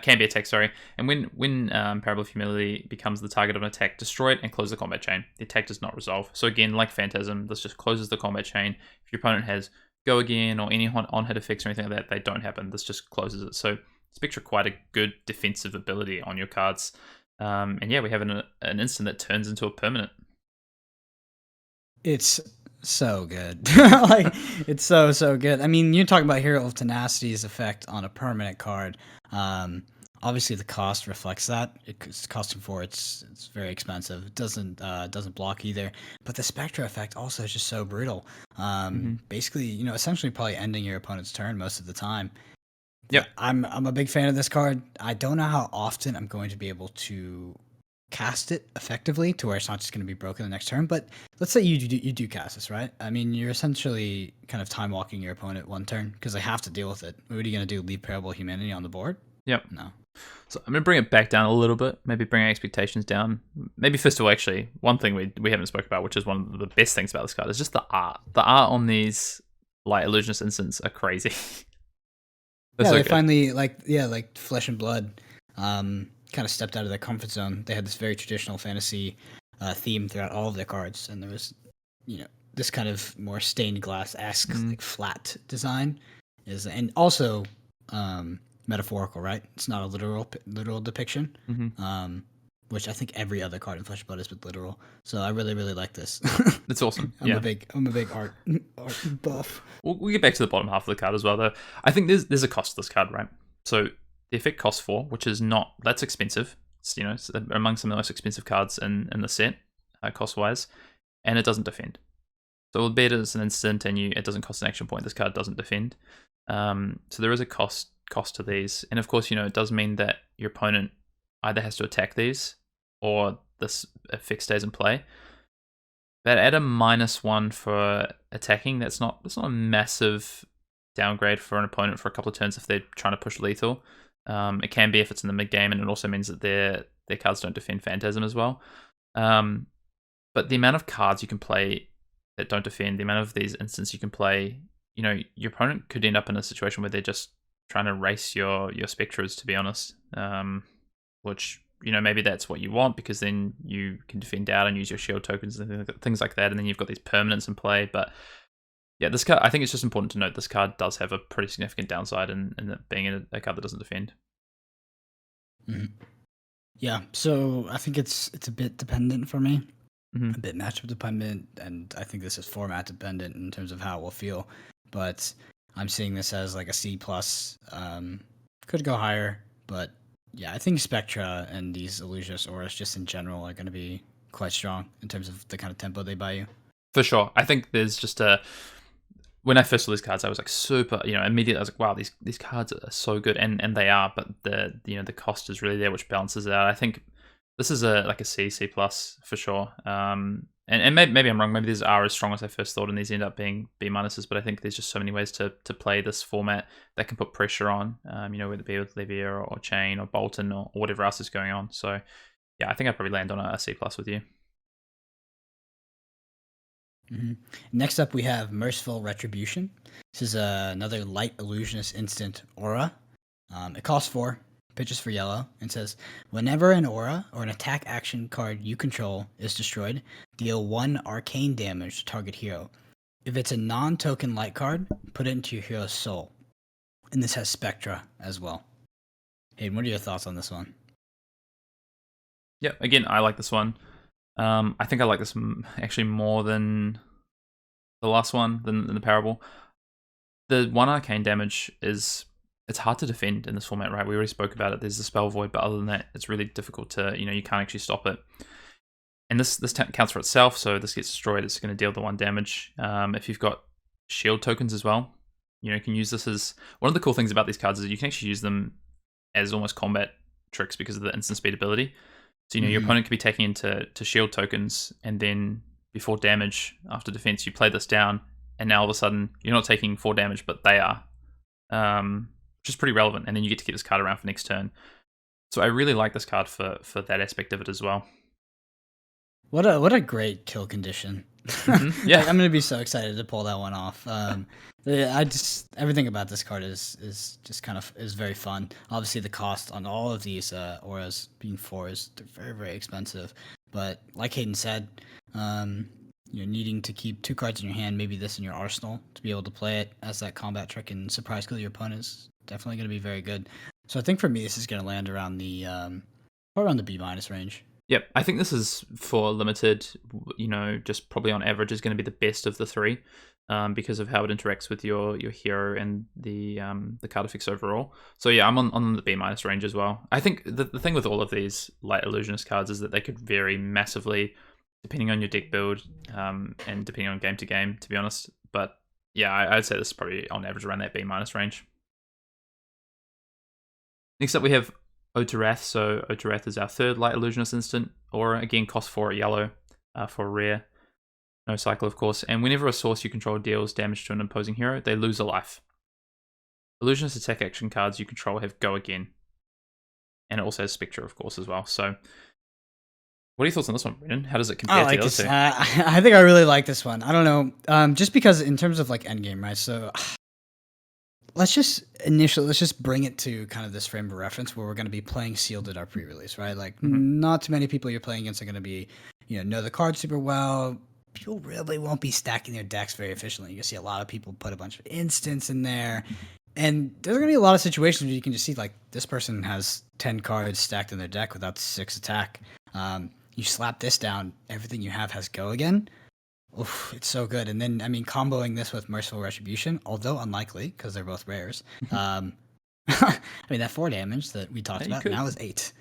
Can be attacked, sorry. And when Parable of Humility becomes the target of an attack, destroy it and close the combat chain. The attack does not resolve. So again, like Phantasm, this just closes the combat chain. If your opponent has Go Again or any on-hit effects or anything like that, they don't happen. This just closes it. So Spectra quite a good defensive ability on your cards. And yeah, we have an instant that turns into a permanent. It's so good. Like, it's so good. I mean, you're talking about Hero of Tenacity's effect on a permanent card. Obviously the cost reflects that. It's costing 4. It's very expensive. It doesn't block either. But the Spectra effect also is just so brutal. Basically, essentially probably ending your opponent's turn most of the time. Yep. I'm a big fan of this card. I don't know how often I'm going to be able to cast it effectively to where it's not just going to be broken the next turn. But let's say you do cast this, right? I mean, you're essentially kind of time walking your opponent one turn because they have to deal with it. What are you going to do? Leave Parable of Humanity on the board? Yep. No. So I'm going to bring it back down a little bit, maybe bring our expectations down. Maybe first of all, actually, one thing we haven't spoke about, which is one of the best things about this card, is just the art. The art on these light illusionist instants are crazy. Yeah, they finally like Flesh and Blood kind of stepped out of their comfort zone. They had this very traditional fantasy theme throughout all of their cards, and there was this kind of more stained glass-esque like flat design and also metaphorical, right? It's not a literal depiction. Which I think every other card in Flesh and Blood is with literal. So I really, really like this. It's awesome. I'm a big art buff. We'll get back to the bottom half of the card as well, though. I think there's a cost to this card, right? So the effect costs 4, which is that's expensive. It's, it's among some of the most expensive cards in the set, cost-wise, and it doesn't defend. So albeit it's an instant and it doesn't cost an action point, this card doesn't defend. So there is a cost to these, and of course, it does mean that your opponent either has to attack these or this effect stays in play. But at a -1 for attacking, that's not a massive downgrade for an opponent for a couple of turns if they're trying to push lethal. It can be if it's in the mid game, and it also means that their cards don't defend Phantasm as well. But the amount of cards you can play that don't defend, the amount of these instants you can play, your opponent could end up in a situation where they're just trying to race your Spectras, to be honest. Which, maybe that's what you want, because then you can defend out and use your shield tokens and things like that, and then you've got these permanents in play. But yeah, this card, I think it's just important to note this card does have a pretty significant downside in it being a card that doesn't defend. Yeah, so I think it's a bit dependent for me, a bit matchup dependent, and I think this is format dependent in terms of how it will feel. But I'm seeing this as like a C+. Could go higher, but yeah, I think Spectra and these Illusionist auras just in general are going to be quite strong in terms of the kind of tempo they buy you. For sure. I think there's just when I first saw these cards, I was like super, immediately I was like, wow, these cards are so good, and they are, but the cost is really there, which balances it out. I think this is a C+ for sure. And maybe I'm wrong. Maybe these are as strong as I first thought, and these end up being B-minuses. But I think there's just so many ways to play this format that can put pressure on, whether it be with Levia or Chain or Bolton or whatever else is going on. So, yeah, I think I'd probably land on a C+ with you. Next up, we have Merciful Retribution. This is another light illusionist instant aura. It costs 4. Pitches for yellow, and says, whenever an aura or an attack action card you control is destroyed, deal 1 arcane damage to target hero. If it's a non-token light card, put it into your hero's soul. And this has Spectra as well. Hayden, what are your thoughts on this one? Yeah, again, I like this one. I think I like this actually more than the last one, than the Parable. The 1 arcane damage it's hard to defend in this format, right? We already spoke about it. There's the spell void, but other than that, it's really difficult to, you can't actually stop it. And this counts for itself, so this gets destroyed, it's going to deal the 1 damage. If you've got shield tokens as well, you can use this as... One of the cool things about these cards is you can actually use them as almost combat tricks because of the instant speed ability. So, your opponent could be taking into shield tokens, and then before damage, after defense, you play this down, and now all of a sudden, you're not taking 4 damage, but they are. Which is pretty relevant, and then you get to keep this card around for next turn. So I really like this card for that aspect of it as well. What a great kill condition. Yeah. I'm gonna be so excited to pull that one off. Everything about this card is just kind of is very fun. Obviously, the cost on all of these auras being 4s, they're very, very expensive. But like Hayden said, needing to keep 2 cards in your hand, maybe this in your arsenal to be able to play it as that combat trick and surprise kill your opponent is definitely going to be very good. So I think for me, this is going to land around the B- range. Yep, I think this is for limited, just probably on average is going to be the best of the 3, because of how it interacts with your hero and the card effects overall. So yeah, I'm on the B- range as well. I think the thing with all of these light illusionist cards is that they could vary massively depending on your deck build, and depending on game to game, to be honest. But yeah, I'd say this is probably on average around that B- range. Next up, we have Ode to Wrath. So Ode to Wrath is our 3rd light illusionist instant, or again cost 4 yellow for a rare. No cycle, of course. And whenever a source you control deals damage to an opposing hero, they lose a life. Illusionist attack action cards you control have Go Again. And it also has Spectre, of course, as well. So what are your thoughts on this one, Brendan? How does it compare to the other 2? I think I really like this one. I don't know. Just because in terms of like endgame, right? So let's just bring it to kind of this frame of reference where we're going to be playing sealed at our pre-release, right? Like not too many people you're playing against are going to be, know the card super well. People really won't be stacking their decks very efficiently. You can see a lot of people put a bunch of instants in there. And there's going to be a lot of situations where you can just see like this person has 10 cards stacked in their deck without 6 attack. You slap this down, everything you have has Go Again. Oof, it's so good. And then, comboing this with Merciful Retribution, although unlikely because they're both rares. That 4 damage that we talked about now is 8.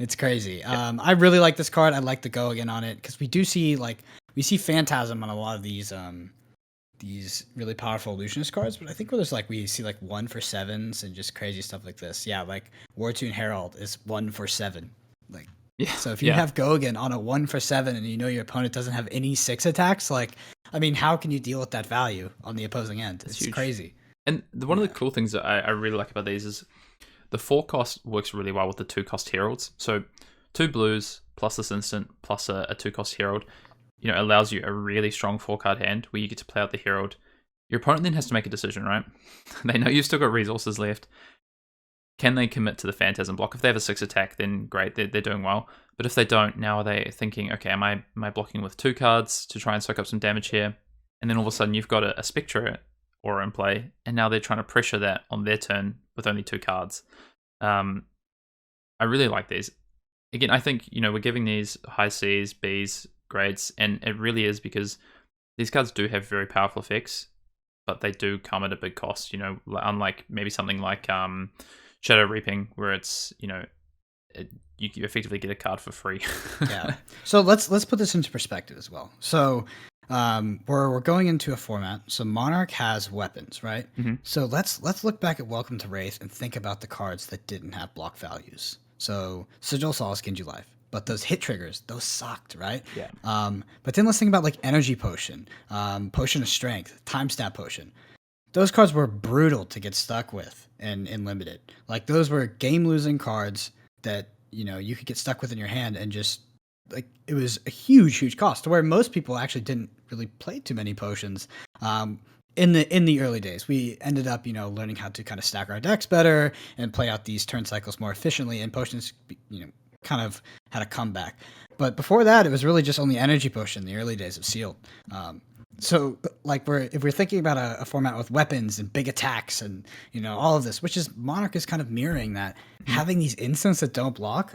It's crazy. I really like this card. I like the Go Again on it because we do see we see Phantasm on a lot of these really powerful illusionist cards, but I think we see 1 for 7s and just crazy stuff like this. Yeah, like Wartune Herald is 1 for 7. So if you have Go Again on a 1 for 7 and your opponent doesn't have any 6 attacks, how can you deal with that value on the opposing end? It's crazy. And one of the cool things that I really like about these is the 4 cost works really well with the 2 cost heralds. So 2 blues plus this instant plus a 2 cost herald, allows you a really strong 4 card hand where you get to play out the herald. Your opponent then has to make a decision, right? They know you've still got resources left. Can they commit to the Phantasm block? If they have a 6 attack, then great, they're doing well. But if they don't, now are they thinking, okay, am I blocking with 2 cards to try and soak up some damage here? And then all of a sudden you've got a Spectre aura in play, and now they're trying to pressure that on their turn with only 2 cards. I really like these. Again, I think, we're giving these high C's, B's, grades, and it really is because these cards do have very powerful effects, but they do come at a big cost, unlike maybe something like Shadow Reaping, where it's, you effectively get a card for free. Yeah. So let's put this into perspective as well. So we're going into a format. So Monarch has weapons, right? Mm-hmm. So let's look back at Welcome to Wraith and think about the cards that didn't have block values. So Sigil Solace gained you life, but those hit triggers, those sucked, right? Yeah. But then let's think about Energy Potion, Potion of Strength, Time Stamp Potion. Those cards were brutal to get stuck with in Limited. Those were game-losing cards that, you could get stuck with in your hand and just, it was a huge cost to where most people actually didn't really play too many potions. In the early days, we ended up, learning how to kind of stack our decks better and play out these turn cycles more efficiently, and potions, kind of had a comeback. But before that, it was really just only Energy Potion in the early days of Sealed. So, if we're thinking about a format with weapons and big attacks and, all of this, which is Monarch is kind of mirroring that, having these instants that don't block,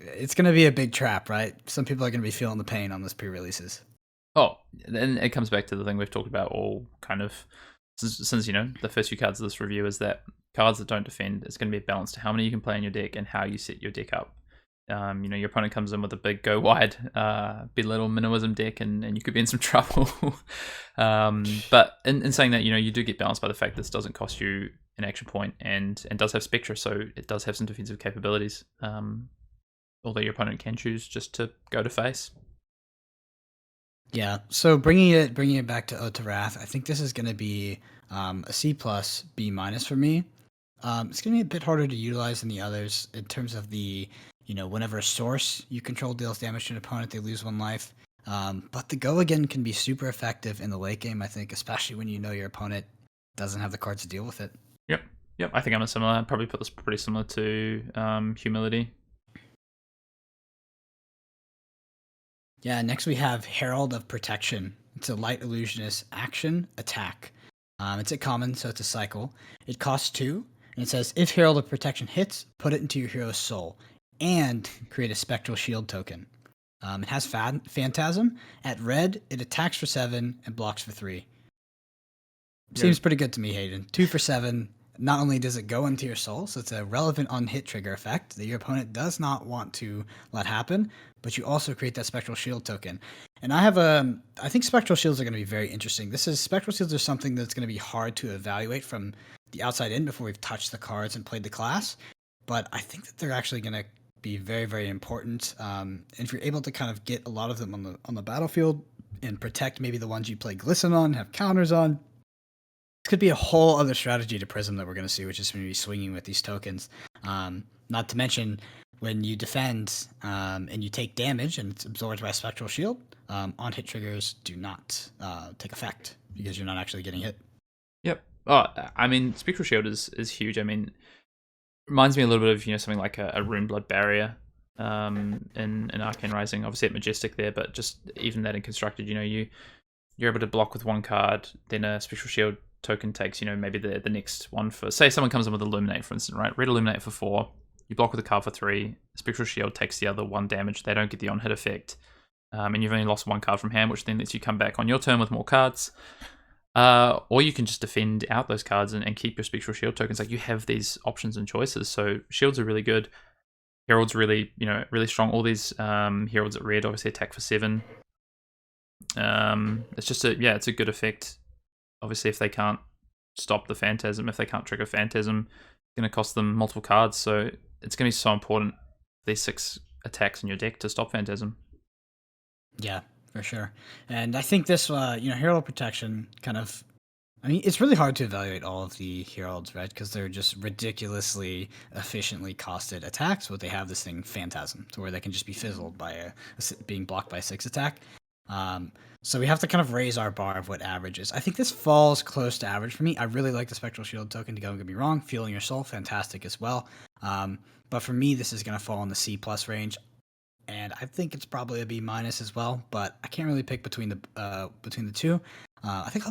it's going to be a big trap, right? Some people are going to be feeling the pain on those pre-releases. Oh, and it comes back to the thing we've talked about all kind of since the first few cards of this review is that cards that don't defend, it's going to be a balance to how many you can play in your deck and how you set your deck up. Your opponent comes in with a big go wide, belittle minimalism deck, and you could be in some trouble. But in saying that, you do get balanced by the fact this doesn't cost you an action point and does have Spectra, so it does have some defensive capabilities. although your opponent can choose just to go to face. Yeah. So bringing it back to Ode to Wrath, I think this is going to be a C plus B minus for me. It's going to be a bit harder to utilize than the others in terms of whenever a source you control deals damage to an opponent, they lose 1 life. But the go again can be super effective in the late game, I think, especially when you know your opponent doesn't have the cards to deal with it. Yep. I think I'm a similar. I'd probably put this pretty similar to Humility. Yeah, next we have Herald of Protection. It's a light illusionist action attack. It's a common, so it's a cycle. It costs 2, and it says if Herald of Protection hits, put it into your hero's soul, and create a spectral shield token. It has Phantasm. At red, it attacks for 7 and blocks for 3. Seems pretty good to me, Hayden. 2 for 7. Not only does it go into your soul, so it's a relevant on-hit trigger effect that your opponent does not want to let happen, but you also create that Spectral Shield token. And I think Spectral Shields are going to be very interesting. Spectral Shields are something that's going to be hard to evaluate from the outside in before we've touched the cards and played the class, but I think that they're actually going to be very, very important. And if you're able to kind of get a lot of them on the battlefield and protect maybe the ones you play Glisten on, have counters on, could be a whole other strategy to Prism that we're going to see, which is going to be swinging with these tokens. Not to mention, when you defend and you take damage and it's absorbed by a Spectral Shield, on-hit triggers do not take effect because you're not actually getting hit. Yep. Oh, I mean, Spectral Shield is huge. I mean, reminds me a little bit of something like a Runeblood Barrier in Arcane Rising. Obviously at Majestic there, but just even that in Constructed, you're able to block with 1 card, then a Spectral Shield token takes, maybe the next one for, say someone comes in with Illuminate, for instance, right? Red Illuminate for 4, you block with a card for 3, Spectral Shield takes the other 1 damage, they don't get the on-hit effect, and you've only lost 1 card from hand, which then lets you come back on your turn with more cards, or you can just defend out those cards and keep your Spectral Shield tokens. Like, you have these options and choices, so Shields are really good. Herald's really, really strong. All these Heralds at red obviously attack for 7. It's just it's a good effect. Obviously, if they can't stop the Phantasm, if they can't trigger Phantasm, it's going to cost them multiple cards. So it's going to be so important, these 6 attacks in your deck, to stop Phantasm. Yeah, for sure. And I think this, Herald Protection it's really hard to evaluate all of the Heralds, right? Because they're just ridiculously efficiently costed attacks, but they have this thing, Phantasm, to where they can just be fizzled by being blocked by a 6 attack. So we have to kind of raise our bar of what average is. I think this falls close to average for me. I really like the Spectral Shield token, don't get me wrong. Fueling Your Soul, fantastic as well. But for me, this is going to fall in the C plus range. And I think it's probably a B minus as well, but I can't really pick between the two. I think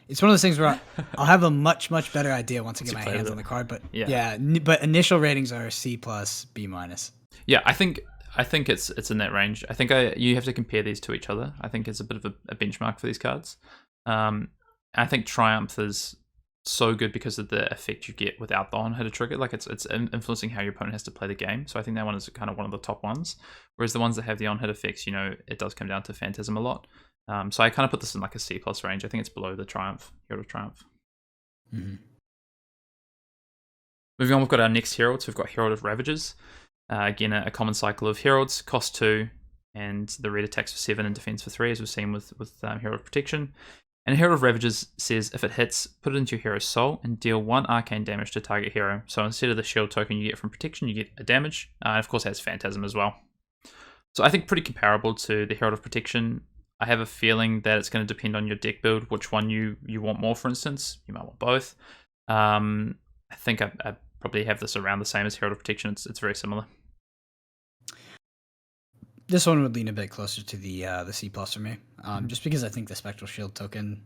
it's one of those things where I'll have a much better idea once I get my hands on the card. But but initial ratings are C plus, B minus. Yeah, I think it's in that range. I think you have to compare these to each other. I think it's a bit of a benchmark for these cards. I think Triumph is so good because of the effect you get without the on-hitter trigger. Like, it's influencing how your opponent has to play the game. So I think that one is kind of one of the top ones. Whereas the ones that have the on-hit effects, it does come down to Phantasm a lot. So I kind of put this in like a C plus range. I think it's below the Triumph, Herald of Triumph. Mm-hmm. Moving on, we've got our next Herald. So we've got Herald of Ravagers. Again, a common cycle of Heralds, cost 2, and the red attacks for 7 and defense for 3, as we've seen with Herald of Protection. And Herald of Ravagers says if it hits, put it into your hero's soul and deal 1 arcane damage to target hero. So instead of the shield token you get from protection, you get a damage. And of course, it has Phantasm as well. So I think pretty comparable to the Herald of Protection. I have a feeling that it's going to depend on your deck build, which one you want more, for instance. You might want both. I think I probably have this around the same as Herald of Protection. It's very similar. This one would lean a bit closer to the C plus for me, just because I think the Spectral Shield token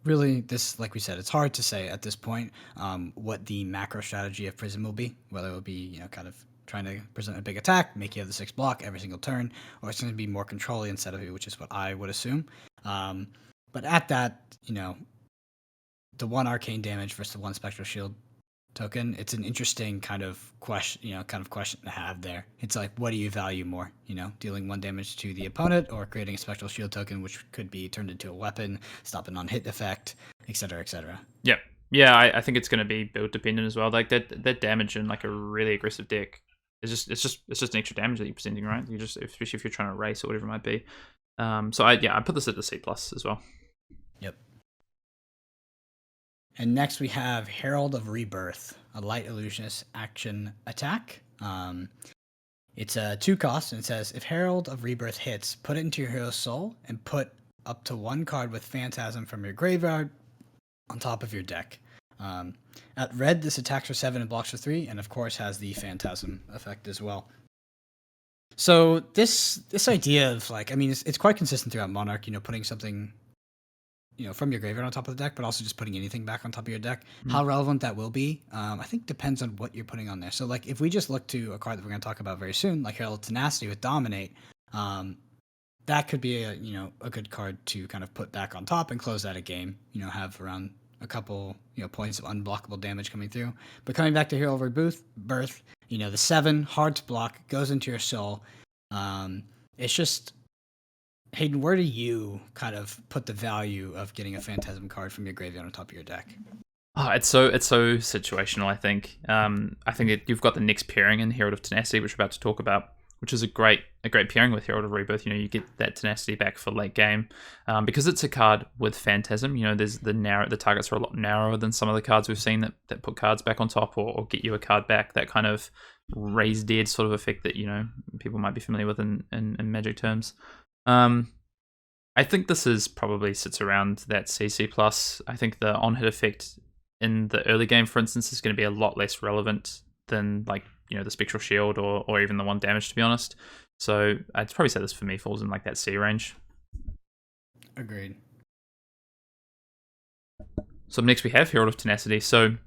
really, like we said, it's hard to say at this point what the macro strategy of Prism will be, whether it will be kind of trying to present a big attack, make you have the 6 block every single turn, or it's going to be more control instead of it, which is what I would assume. But at that, the 1 arcane damage versus the 1 Spectral Shield token, it's an interesting kind of question to have there. It's like, what do you value more, dealing 1 damage to the opponent or creating a Spectral Shield token, which could be turned into a weapon, stop an on-hit effect, etc., etc. Yeah, I think it's going to be build dependent as well. Like that damage in like a really aggressive deck it's just an extra damage that you're presenting, right? You just, especially if you're trying to race or whatever it might be. So I put this at the C+ as well. Yep. And next we have Herald of Rebirth, a light illusionist action attack. It's a 2 cost, and it says if Herald of Rebirth hits, put it into your hero's soul and put up to 1 card with Phantasm from your graveyard on top of your deck. At red, this attacks for 7 and blocks for 3, and of course has the Phantasm effect as well. So this idea of like, I mean, it's quite consistent throughout Monarch. Putting something, from your graveyard on top of the deck, but also just putting anything back on top of your deck. How relevant that will be, I think depends on what you're putting on there. So like, if we just look to a card that we're going to talk about very soon, like Herald of Tenacity with Dominate, that could be a good card to kind of put back on top and close out a game. Have around a couple points of unblockable damage coming through. But coming back to Herald of Rebirth, the 7 hard to block goes into your soul. It's just, Hayden, where do you kind of put the value of getting a Phantasm card from your graveyard on top of your deck? Oh, it's so situational. I think you've got the next pairing in Herald of Tenacity, which we're about to talk about, which is a great pairing with Herald of Rebirth. You get that tenacity back for late game, because it's a card with Phantasm. There's the targets are a lot narrower than some of the cards we've seen that put cards back on top or get you a card back. That kind of raise dead sort of effect that people might be familiar with in Magic terms. I think this is probably sits around that CC+. I think the on-hit effect in the early game, for instance, is going to be a lot less relevant than like the Spectral Shield or even the 1 damage, to be honest. So I'd probably say this for me falls in like that C range. Agreed. So next we have Herald of Tenacity. So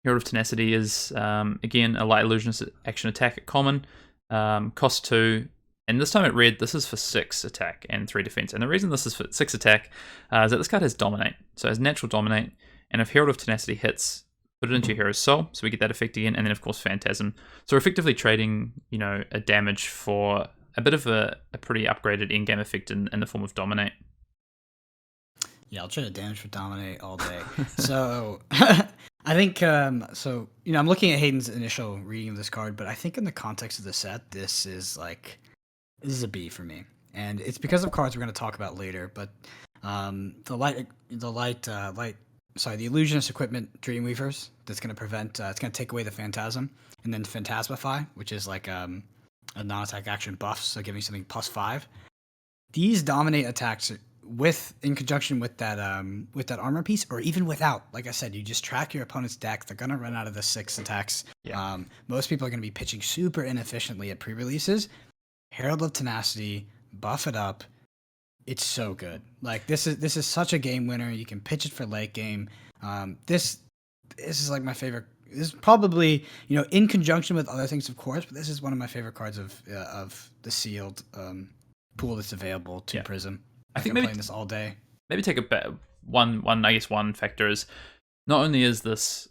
Herald of Tenacity is again a light illusionist action attack at common, cost 2. And this time at red, this is for 6 attack and 3 defense. And the reason this is for 6 attack is that this card has Dominate. So it has natural Dominate. And if Herald of Tenacity hits, put it into your hero's soul. So we get that effect again. And then, of course, Phantasm. So we're effectively trading, a damage for a bit of a pretty upgraded in-game effect in the form of Dominate. Yeah, I'll trade a damage for Dominate all day. So I think, I'm looking at Hayden's initial reading of this card, but I think in the context of the set, this is a B for me, and it's because of cards we're going to talk about later. But the Illusionist equipment Dreamweavers, that's going to prevent, it's going to take away the Phantasm, and then Phantasmify, which is like a non-attack action buff, so giving something +5. These Dominate attacks in conjunction with that armor piece, or even without, like I said, you just track your opponent's deck. They're going to run out of the 6 attacks. Yeah. Most people are going to be pitching super inefficiently at pre-releases. Herald of Tenacity, buff it up. It's so good. Like this is such a game winner. You can pitch it for late game. This is like my favorite. This is probably in conjunction with other things, of course, but this is one of my favorite cards of the sealed pool that's available to Prism. I think maybe playing this all day. Maybe take a bet. One factor is not only is this.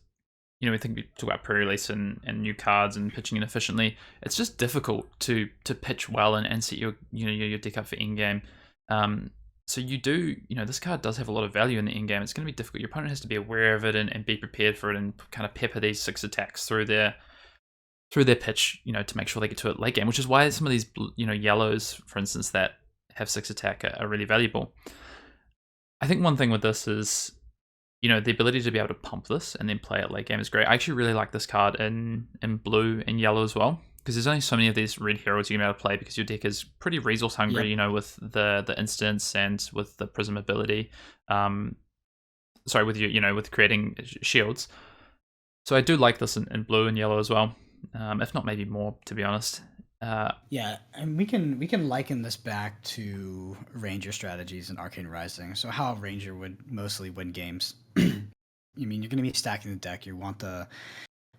We talk about pre-release and new cards and pitching inefficiently. It's just difficult to pitch well and set your deck up for in-game. So you do, this card does have a lot of value in the in-game. It's going to be difficult. Your opponent has to be aware of it and be prepared for it and kind of pepper these 6 attacks through their pitch, to make sure they get to it late game, which is why some of these, yellows, for instance, that have 6 attack are really valuable. I think one thing with this is, the ability to be able to pump this and then play it late game is great. I actually really like this card in blue and yellow as well, because there's only so many of these red heroes you're going to be able to play because your deck is pretty resource hungry, with the instants and with the Prism ability. With with creating shields. So I do like this in blue and yellow as well, if not maybe more, to be honest. And we can liken this back to Ranger strategies in Arcane Rising. So how a Ranger would mostly win games. You're going to be stacking the deck. You want the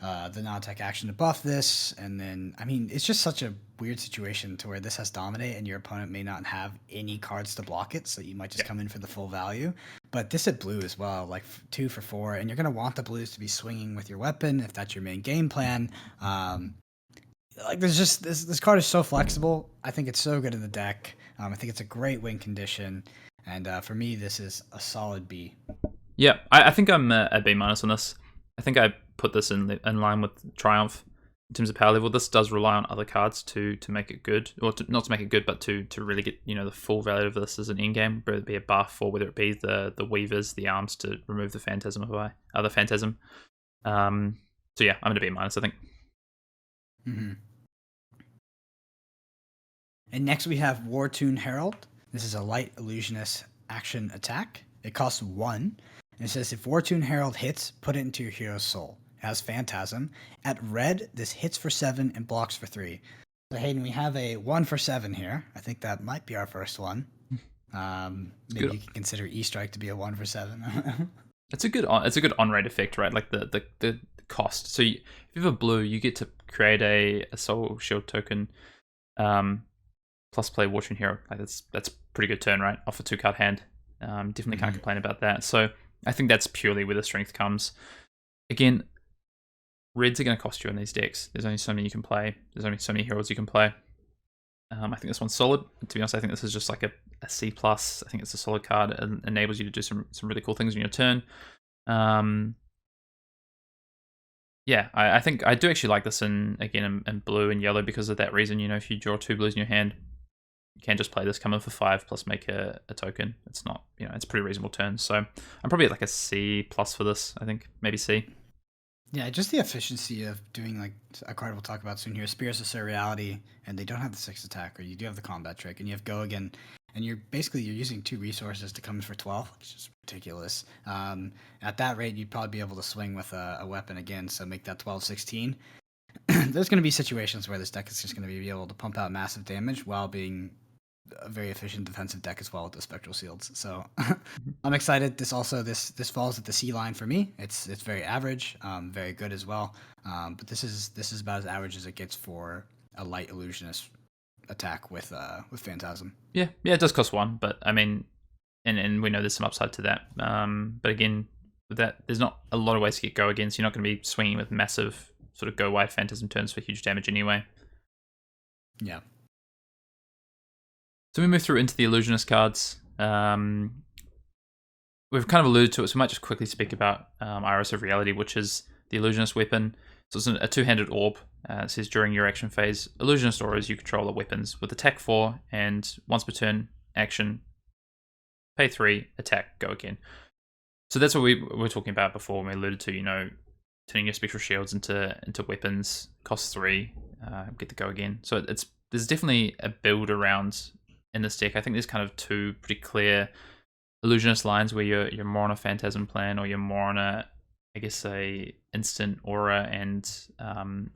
non-attack action to buff this, and then it's just such a weird situation to where this has Dominate, and your opponent may not have any cards to block it, so you might just come in for the full value. But this at blue as well, like 2 for 4, and you're going to want the blues to be swinging with your weapon if that's your main game plan. There's just this card is so flexible. I think it's so good in the deck. I think it's a great win condition, and for me, this is a solid B. Yeah, I think I'm a B- on this. I think I put this in line with Triumph. in terms of power level. This does rely on other cards to make it good, or not to make it good, but to really get the full value of this as an end game, whether it be a buff or whether it be the weavers, the arms to remove the phantasm of other phantasm. So yeah, I'm going to be a minus, I think. Mm-hmm. And next we have Wartune Herald. This is a light illusionist action attack. It costs 1. And it says if Wartune Herald hits, put it into your hero's soul. It has Phantasm. At red, this hits for 7 and blocks for 3. So Hayden, we have a 1 for 7 here. I think that might be our first one. Maybe you can consider E-Strike to be a 1 for 7. It's a good on-rate effect, right? Like the cost. So if you have a blue, you get to create a soul shield token, plus play Wartune Hero. Like that's a pretty good turn, right? Off a 2-card hand. Definitely can't complain about that. So I think that's purely where the strength comes. Again, reds are going to cost you in these decks. There's only so many you can play. There's only so many heroes you can play. I think this one's solid. To be honest, I think this is just like a C+. I think it's a solid card. It enables you to do some really cool things on your turn. Yeah, I think I do actually like this in blue and yellow because of that reason. If you draw 2 blues in your hand, you can just play this, come in for 5 plus make a token. It's not, it's a pretty reasonable turn. So I'm probably at like a C+ for this. I think maybe C. Yeah, just the efficiency of doing like a card we'll talk about soon here, Spears of Surreality, and they don't have the 6 attack, or you do have the combat trick, and you have Go Again, and you're using 2 resources to come in for 12, which is ridiculous. At that rate, you'd probably be able to swing with a weapon again, so make that 12-16. There's going to be situations where this deck is just going to be able to pump out massive damage while being a very efficient defensive deck as well with the spectral shields. So I'm excited. This falls at the C line for me. It's very average, very good as well. But this is about as average as it gets for a light illusionist attack with Phantasm. Yeah, it does cost 1, but I mean, and we know there's some upside to that. But again, with that, there's not a lot of ways to get Go Again, so you're not going to be swinging with massive sort of go wide Phantasm turns for huge damage anyway. Yeah. So we move through into the Illusionist cards. We've kind of alluded to it, so we might just quickly speak about Iris of Reality, which is the Illusionist weapon. So it's a 2-handed orb. It says during your action phase, Illusionist auras you control are weapons with attack 4, and once per turn, action, pay 3, attack, Go Again. So that's what we were talking about before when we alluded to, turning your spectral shields into weapons, cost 3, get the Go Again. So there's definitely a build around in this deck. I think there's kind of 2 pretty clear Illusionist lines where you're more on a Phantasm plan, or you're more on a instant aura and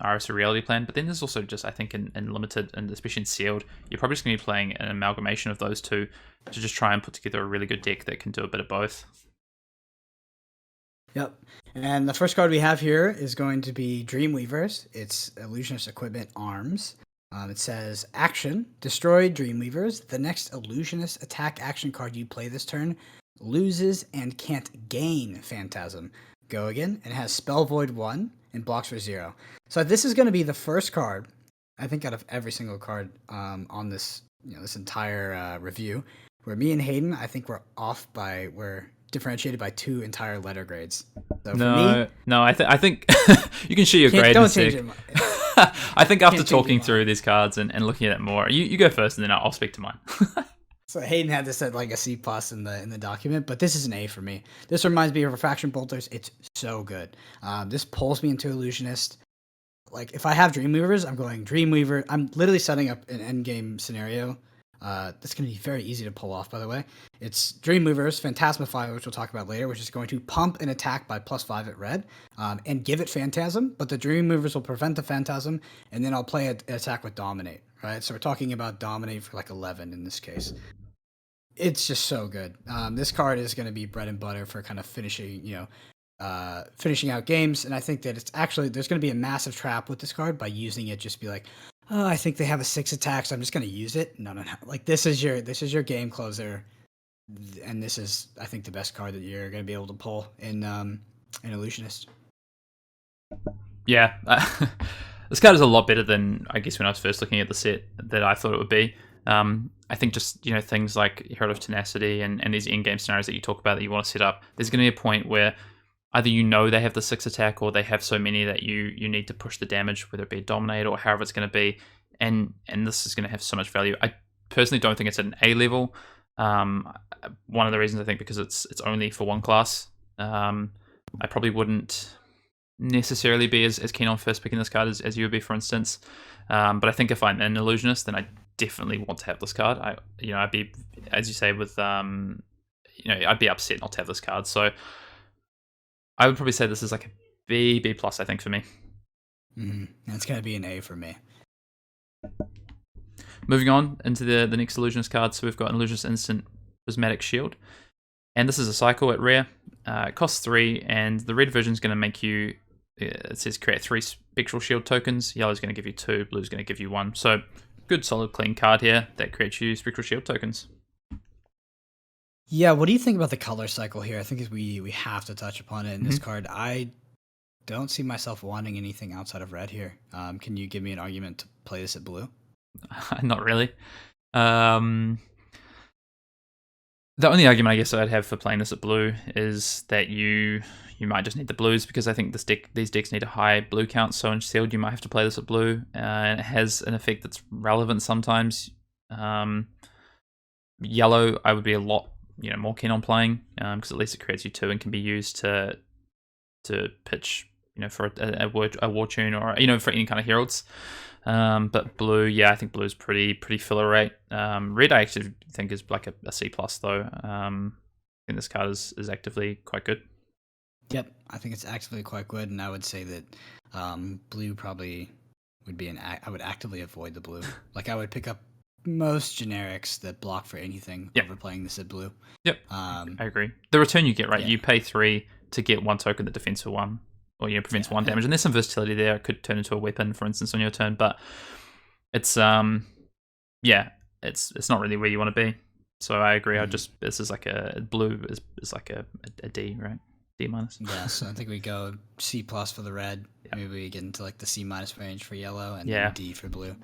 Iris of Reality plan. But then there's also just, I think in limited and especially in sealed, you're probably just going to be playing an amalgamation of those 2 to just try and put together a really good deck that can do a bit of both. Yep. And the first card we have here is going to be Dreamweavers. It's Illusionist Equipment Arms. It says, action, destroy Dreamweavers. The next Illusionist attack action card you play this turn loses and can't gain Phantasm. Go Again, and it has Spell Void 1 and blocks for 0. So this is going to be the first card, I think, out of every single card on this this entire review, where me and Hayden, I think we're differentiated by 2 entire letter grades. So I think you can share your grade. Don't change it. I think after talking through these cards and looking at it more, you go first, and then I'll speak to mine. So Hayden had this at like a C+ in the document, but this is an A for me. This reminds me of Refraction Bolters. It's so good. This pulls me into Illusionist. Like if I have Dreamweavers, I'm going Dreamweaver. I'm literally setting up an endgame scenario. That's going to be very easy to pull off, by the way. It's Dreamweavers, Phantasmify, which we'll talk about later, which is going to pump an attack by +5 at red, and give it Phantasm, but the Dreamweavers will prevent the Phantasm, and then I'll play an attack with Dominate, right? So we're talking about Dominate for like 11 in this case. It's just so good. This card is going to be bread and butter for kind of finishing out games, and I think that it's actually, there's going to be a massive trap with this card by using it, just be like, oh, I think they have a 6 attack, so I'm just going to use it. No. Like this is your game closer, and this is, I think, the best card that you're going to be able to pull in Illusionist. Yeah, this card is a lot better than I guess when I was first looking at the set that I thought it would be. I think just things like Herald of Tenacity and these in-game scenarios that you talk about that you want to set up. There's going to be a point where either you know they have the 6 attack, or they have so many that you need to push the damage, whether it be a dominate or however it's going to be, and this is going to have so much value. I personally don't think it's at an A level. One of the reasons, I think, because it's only for one class. I probably wouldn't necessarily be as keen on first picking this card as you would be, for instance. But I think if I'm an Illusionist, then I definitely want to have this card. I'd be, as you say, with I'd be upset not to have this card. So I would probably say this is like a B plus, I think, for me. It's gonna be an A for me. Moving on into the next Illusionist card, so we've got an Illusionist Instant Prismatic Shield, and this is a cycle at rare. It costs 3, and the red version is going to make you. It says create 3 spectral shield tokens. Yellow's going to give you 2. Blue's going to give you 1. So good, solid, clean card here that creates you spectral shield tokens. Yeah, what do you think about the color cycle here? I think we have to touch upon it in this card. I don't see myself wanting anything outside of red here. Can you give me an argument to play this at blue? Not really. The only argument I guess I'd have for playing this at blue is that you might just need the blues, because I think these decks need a high blue count. So in sealed, you might have to play this at blue, and it has an effect that's relevant sometimes. Yellow, I would be a lot more keen on playing, because at least it creates you 2 and can be used to pitch for a war tune, or for any kind of heralds. But blue, yeah, I think blue is pretty filler rate. Red, I actually think is like a C plus though. I think this card is actively quite good. Yep, I think it's actively quite good, and I would say that blue probably would be I would actively avoid the blue. Like, I would pick up most generics that block for anything over playing this at blue. Yep, I agree. The return you get, right? Yeah. You pay 3 to get 1 token that defends for 1. Or prevents 1 damage, and there's some versatility there. It could turn into a weapon, for instance, on your turn, but it's it's not really where you want to be. So I agree. This is like a blue is like a D, right? D minus. Yeah, so I think we go C plus for the red. Yep. Maybe we get into like the C minus range for yellow, and D for blue.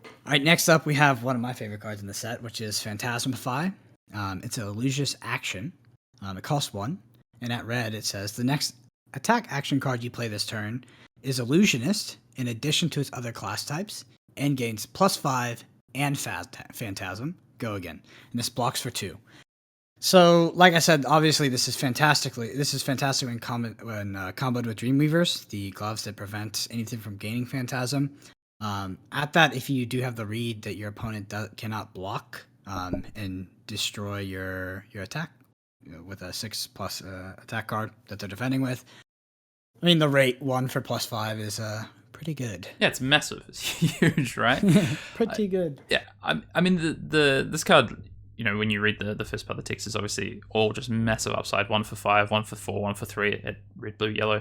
All right, next up we have one of my favorite cards in the set, which is Phantasmify. It's an Illusionist action. It costs 1, and at red it says the next attack action card you play this turn is Illusionist in addition to its other class types, and gains +5 and Phantasm. Go again. And this blocks for 2. So, like I said, obviously this is fantastic when comboed with Dreamweavers, the gloves that prevent anything from gaining Phantasm. At that, if you do have the read that your opponent cannot block and destroy your attack with a 6+ attack card that they're defending with, I mean, the rate 1 for +5 is pretty good. Yeah, it's massive. It's huge, right? Pretty good. Yeah, I mean, this card, when you read the first part of the text, is obviously all just massive upside. 1 for 5, 1 for 4, 1 for 3 at red, blue, yellow.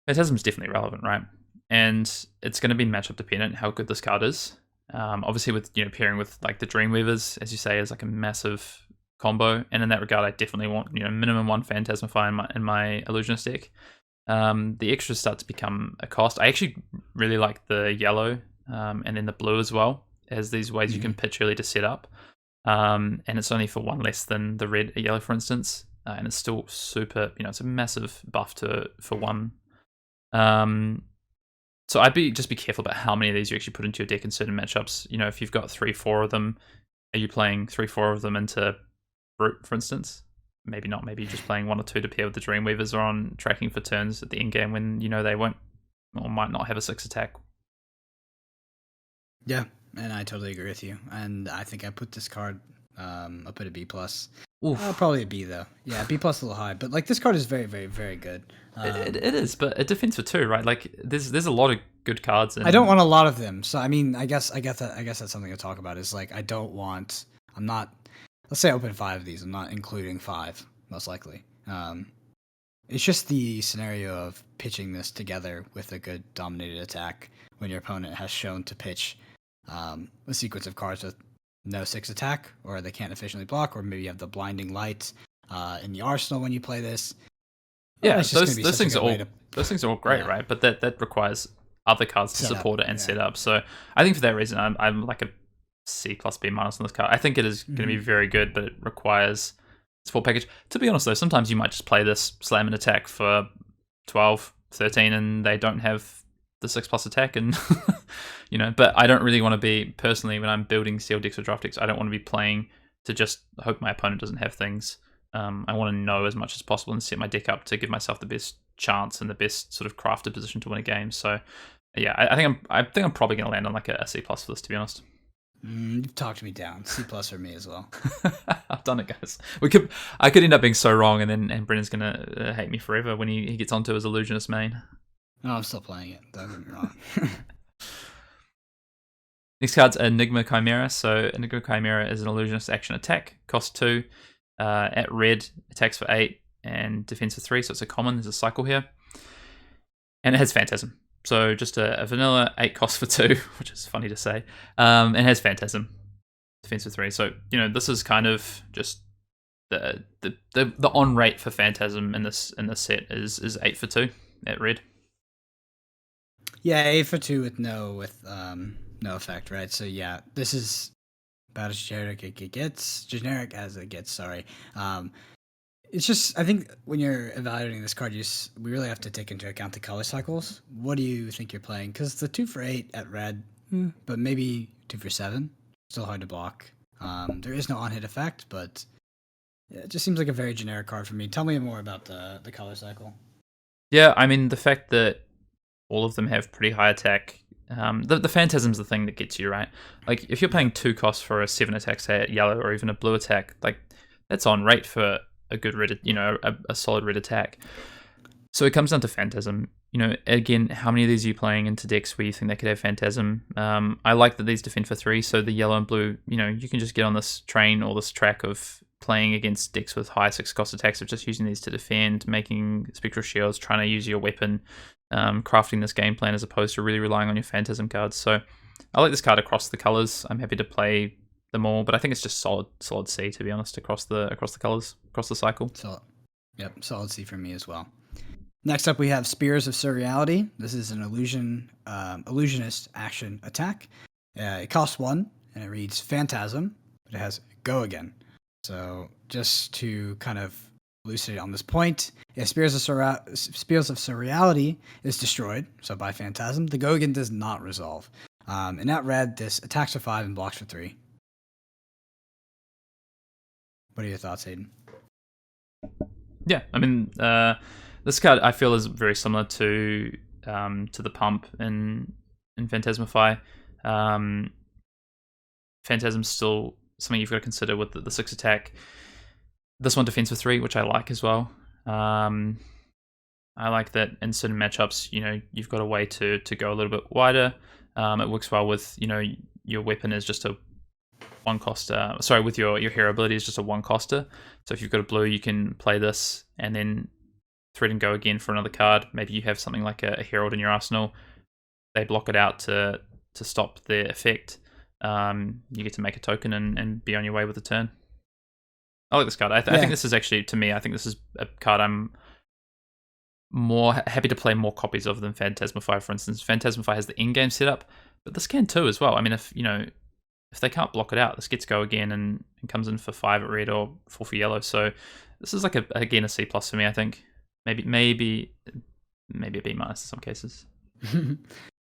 Phantasm is definitely relevant, right? And it's going to be matchup dependent how good this card is. Obviously, with pairing with like the Dreamweavers, as you say, is like a massive combo. And in that regard, I definitely want minimum 1 Phantasmify in my Illusionist deck. The extras start to become a cost. I actually really like the yellow and then the blue as well, as these ways you can pitch early to set up. And it's only for 1 less than the red or yellow, for instance. And it's still super, it's a massive buff for 1. So I'd be careful about how many of these you actually put into your deck in certain matchups. If you've got 3-4 of them, are you playing 3-4 of them into Brute, for instance? Maybe not. Maybe you're just playing 1 or 2 to pair with the Dreamweavers, or on tracking for turns at the end game when they won't or might not have a 6 attack. Yeah, and I totally agree with you. And I think I put this card up at a B plus. Probably a B though. Yeah, B plus a little high, but like this card is very, very, very good. It is, but it defends for 2, right? Like there's a lot of good cards. I don't want a lot of them, so I mean, I guess that's something to talk about. Is like I'm not. Let's say I open 5 of these. I'm not including 5, most likely. It's just the scenario of pitching this together with a good dominated attack when your opponent has shown to pitch a sequence of cards with no 6 attack, or they can't efficiently block, or maybe you have the blinding light in the arsenal when you play this. Yeah, those things are all great, right? But that requires other cards to support it and set up. So I think for that reason, I'm like a C plus B minus on this card. I think it is going to be very good, but it requires support package. To be honest though, sometimes you might just play this slam and attack for 12, 13, and they don't have the 6+ attack, and but I don't really want to be, personally, when I'm building sealed decks or draft decks, I don't want to be playing to just hope my opponent doesn't have things. I want to know as much as possible and set my deck up to give myself the best chance and the best sort of crafted position to win a game. So yeah, I think I'm probably going to land on like a C+ for this, to be honest. You've talked me down. C+ for me as well. I've done it, guys. I could end up being so wrong, and Brendan's gonna hate me forever when he gets onto his Illusionist main. No, I'm still playing it. Don't get me wrong. Next card's Enigma Chimera. So Enigma Chimera is an Illusionist action attack, cost 2. At red, attacks for 8 and defense for 3. So it's a common. There's a cycle here, and it has Phantasm. So just a vanilla 8 cost for 2, which is funny to say. It has Phantasm, defense for 3. So this is kind of just the on rate for Phantasm in this set is 8 for 2 at red. Yeah, 8 for 2 with no effect, right? So yeah, this is about as generic as it gets. Sorry. It's just, I think when you're evaluating this card, we really have to take into account the color cycles. What do you think you're playing? Because the 2 for 8 at red, but maybe 2 for 7, still hard to block. There is no on-hit effect, but it just seems like a very generic card for me. Tell me more about the color cycle. Yeah, I mean, the fact that all of them have pretty high attack. The Phantasm's the thing that gets you, right? Like, if you're paying 2 costs for a 7 attack, say at yellow, or even a blue attack, like, that's on rate for a good red, a solid red attack. So it comes down to Phantasm. Again, how many of these are you playing into decks where you think they could have Phantasm? I like that these defend for 3, so the yellow and blue, you can just get on this train or this track of playing against decks with high 6 cost attacks, of just using these to defend, making spectral shields, trying to use your weapon, crafting this game plan, as opposed to really relying on your Phantasm cards. So I like this card across the colors. I'm happy to play them all, but I think it's just solid C, to be honest, across the colors, across the cycle. Solid C for me as well. Next up, we have Spears of Surreality. This is an illusionist action attack. It costs 1, and it reads Phantasm, but it has Go Again. So just to kind of elucidate on this point, if Spears of Surreality is destroyed, so by Phantasm, the Go Again does not resolve. And at red, this attacks for 5 and blocks for 3. What are your thoughts, Hayden? Yeah, I mean, this card I feel is very similar to the pump in Phantasmify. Phantasm's still something you've got to consider with the 6 attack. This one defends for 3, which I like as well. I like that in certain matchups, you've got a way to go a little bit wider. It works well with, your weapon is just a 1 coster. Sorry, with your hero ability is just a 1 coster. So if you've got a blue, you can play this and then thread and go again for another card. Maybe you have something like a herald in your arsenal. They block it out to stop the effect. You get to make a token and be on your way with the turn. I like this card. I think this is actually, to me, I think this is a card I'm more happy to play more copies of than Phantasmify, for instance. Phantasmify has the in-game setup, but this can too as well. I mean, if they can't block it out, this gets Go Again and comes in for 5 at red or 4 for yellow. So this is like a C+ for me, I think. Maybe a B- in some cases.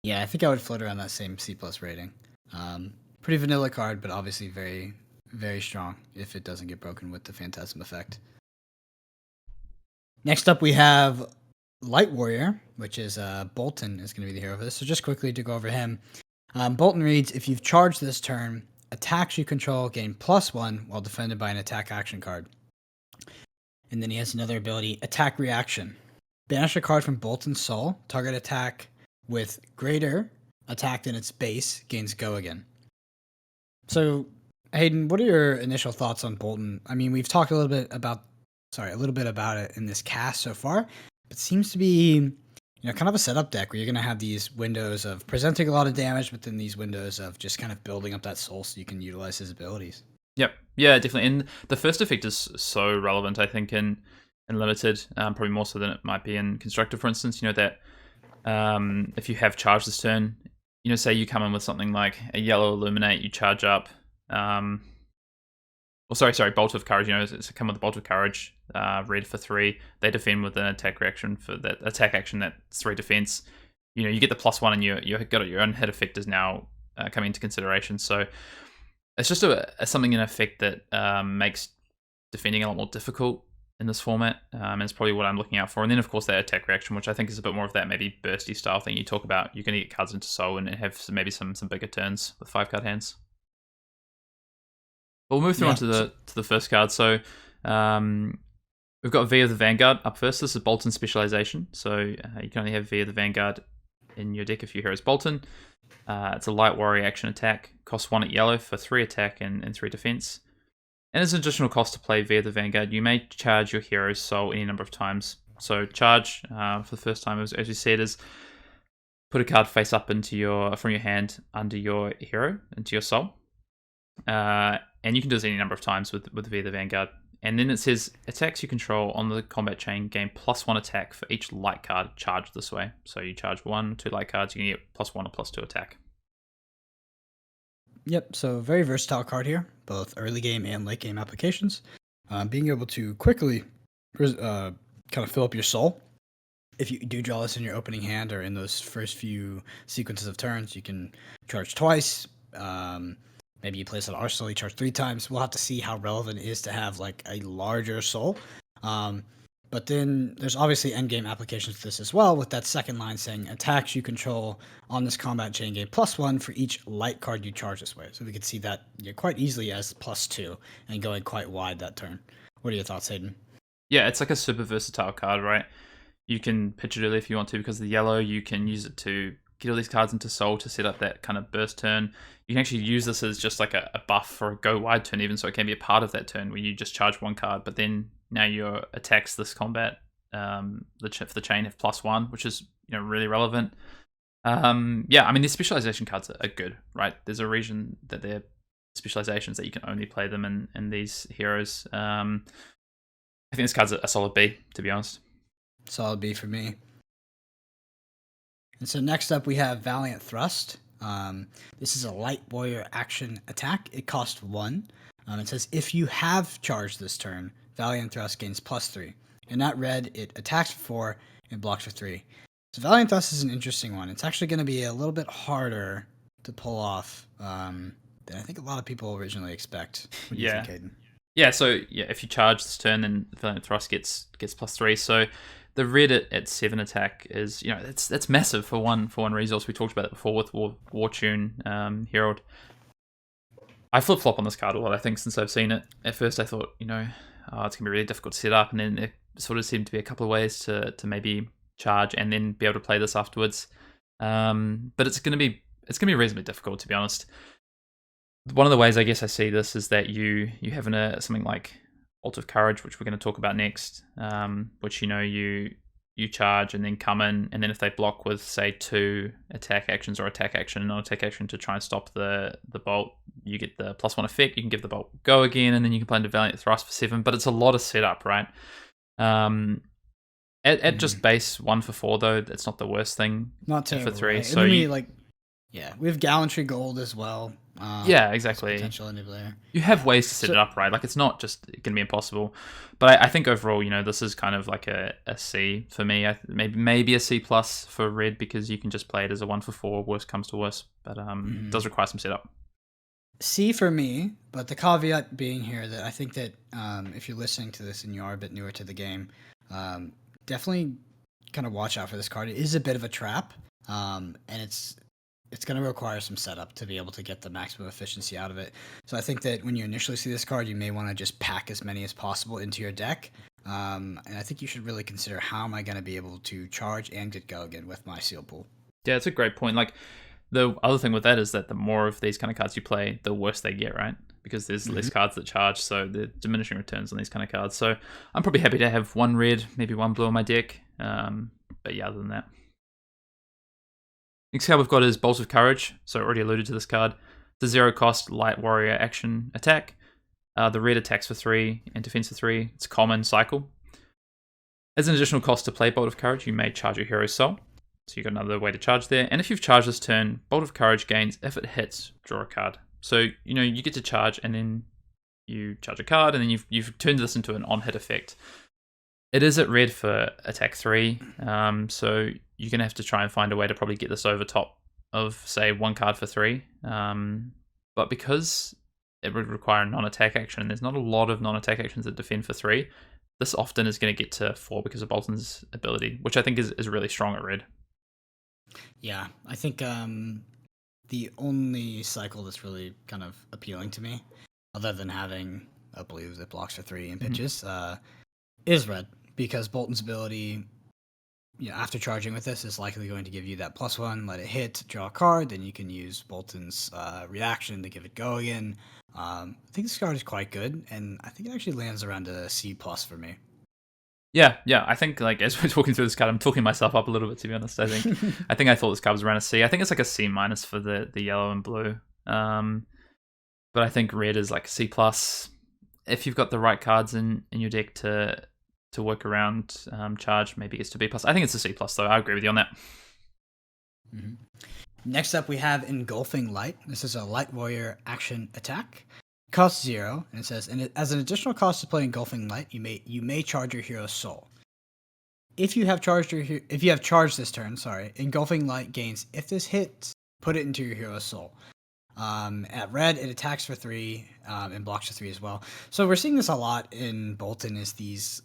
Yeah, I think I would float around that same C+ rating. Pretty vanilla card, but obviously very, very strong if it doesn't get broken with the Phantasm effect. Next up, we have Light Warrior, which is Bolton is going to be the hero for this. So just quickly to go over him. Bolton reads, if you've charged this turn, attacks you control gain +1 while defended by an attack action card. And then he has another ability, Attack Reaction. Banish a card from Bolton's Soul. Target attack with greater attack than its base gains Go Again. So, Hayden, what are your initial thoughts on Bolton? I mean, we've talked a little bit about it in this cast so far, but it seems to be kind of a setup deck where you're going to have these windows of presenting a lot of damage, but then these windows of just kind of building up that soul so you can utilize his abilities. Yep. Yeah, definitely. And the first effect is so relevant, I think, in Limited, probably more so than it might be in Constructed, for instance. That if you have charged this turn, say you come in with something like a yellow Illuminate, you charge up, sorry, Bolt of Courage. It's come with the Bolt of Courage, red for 3. They defend with an attack reaction for that attack action that's 3 defense. You get the +1, and you got your own hit effect is now coming into consideration. So it's just something in effect that makes defending a lot more difficult in this format, and it's probably what I'm looking out for. And then, of course, that attack reaction, which I think is a bit more of that maybe bursty style thing you talk about. You're going to get cards into soul and have maybe some bigger turns with 5-card hands. But we'll move through on to the first card. So we've got V of the Vanguard up first. This is Bolton specialization. So you can only have V of the Vanguard in your deck if your hero's Bolton. It's a light warrior action attack. Costs 1 at yellow for 3 attack and 3 defense. And as an additional cost to play via the Vanguard, you may charge your hero's soul any number of times. So charge for the first time, as we said, is put a card face up from your hand under your hero into your soul. And you can do this any number of times with via the Vanguard. And then it says attacks you control on the combat chain gain +1 attack for each light card charged this way. So you charge 1, 2 light cards, you can get +1 or +2 attack. Yep, so very versatile card here, both early game and late game applications. Being able to quickly kind of fill up your soul. If you do draw this in your opening hand or in those first few sequences of turns, you can charge twice. Maybe you place an arsenal, you charge 3 times. We'll have to see how relevant it is to have like a larger soul. But then there's obviously endgame applications to this as well, with that second line saying attacks you control on this combat chain gain +1 for each light card you charge this way. So we could see that quite easily as +2 and going quite wide that turn. What are your thoughts, Hayden? Yeah, it's like a super versatile card, right? You can pitch it early if you want to because of the yellow. You can use it to get all these cards into soul to set up that kind of burst turn. You can actually use this as just like a buff for a go wide turn even, so it can be a part of that turn where you just charge 1 card, but then now your attacks this combat for the chain have +1, which is really relevant. I mean, these specialization cards are good, right? There's a reason that they're specializations that you can only play them in these heroes. I think this card's a solid B, to be honest. Solid B for me. And so next up we have Valiant Thrust. This is a light warrior action attack. It costs 1. It says if you have charged this turn, Valiant Thrust gains +3. In that red, it attacks for 4 and blocks for 3. So Valiant Thrust is an interesting one. It's actually going to be a little bit harder to pull off than I think a lot of people originally expect. What do you think, Hayden? Yeah, so if you charge this turn, then Valiant Thrust gets +3. So the red at 7 attack is that's massive for one resource. We talked about it before with Wartune Herald. I flip flop on this card a lot. I think since I've seen it, at first I thought it's gonna be really difficult to set up, and then there sort of seemed to be a couple of ways to maybe charge and then be able to play this afterwards. But it's gonna be reasonably difficult, to be honest. One of the ways I guess I see this is that you have something like Bolt of Courage, which we're going to talk about next, which you charge and then come in, and then if they block with say 2 attack actions or attack action and non-attack action to try and stop the bolt, you get the +1 effect. You can give the bolt go again, and then you can play into Valiant Thrust for 7. But it's a lot of setup, right? At just base 1 for 4 though, that's not the worst thing. Not terrible, for 3. Right? So we have Gallantry Gold as well. Exactly. Potential enabler. You have ways to set it up, right? Like it's not just going to be impossible. But I think overall, this is kind of like a C for me. Maybe a C+ for red, because you can just play it as a 1 for 4. Worst comes to worst, but it does require some setup. C for me, but the caveat being here that I think that if you're listening to this and you are a bit newer to the game, definitely kind of watch out for this card. It is a bit of a trap, and it's going to require some setup to be able to get the maximum efficiency out of it. So I think that when you initially see this card, you may want to just pack as many as possible into your deck. And I think you should really consider, how am I going to be able to charge and get go again with my seal pool? Yeah, it's a great point. Like, the other thing with that is that the more of these kind of cards you play, the worse they get, right? Because there's less cards that charge, so the diminishing returns on these kind of cards. So I'm probably happy to have 1 red, maybe 1 blue on my deck. But yeah, other than that. Next card we've got is Bolt of Courage. So I already alluded to this card. It's a 0 cost light warrior action attack. The red attacks for 3 and defense for 3. It's a common cycle. As an additional cost to play Bolt of Courage, you may charge your hero's soul. So you've got another way to charge there. And if you've charged this turn, Bolt of Courage gains, if it hits, draw a card. So, you get to charge, and then you charge a card, and then you've turned this into an on-hit effect. It is at red for attack 3, so you're going to have to try and find a way to probably get this over top of, say, 1 card for 3. But because it would require a non-attack action, and there's not a lot of non-attack actions that defend for 3, this often is going to get to 4 because of Bolton's ability, which I think is really strong at red. Yeah, I think the only cycle that's really kind of appealing to me, other than having a blue that blocks for 3 and pitches, is red, because Bolton's ability, after charging with this, is likely going to give you that +1, let it hit, draw a card, then you can use Bolton's reaction to give it go again. I think this card is quite good, and I think it actually lands around a C+ for me. Yeah, I think, like, as we're talking through this card, I'm talking myself up a little bit, to be honest. I think I thought this card was around a C. I think it's like a C- for the yellow and blue. But I think red is like a C+. If you've got the right cards in your deck to work around charge, maybe it gets to B+. I think it's a C+, though. I agree with you on that. Mm-hmm. Next up, we have Engulfing Light. This is a Light Warrior action attack. Costs 0, and it says, and as an additional cost to play Engulfing Light, you may charge your hero's soul. If you have charged this turn, Engulfing Light gains, if this hits, put it into your hero's soul. At red, it attacks for 3 and blocks for 3 as well. So we're seeing this a lot in Bolton, is these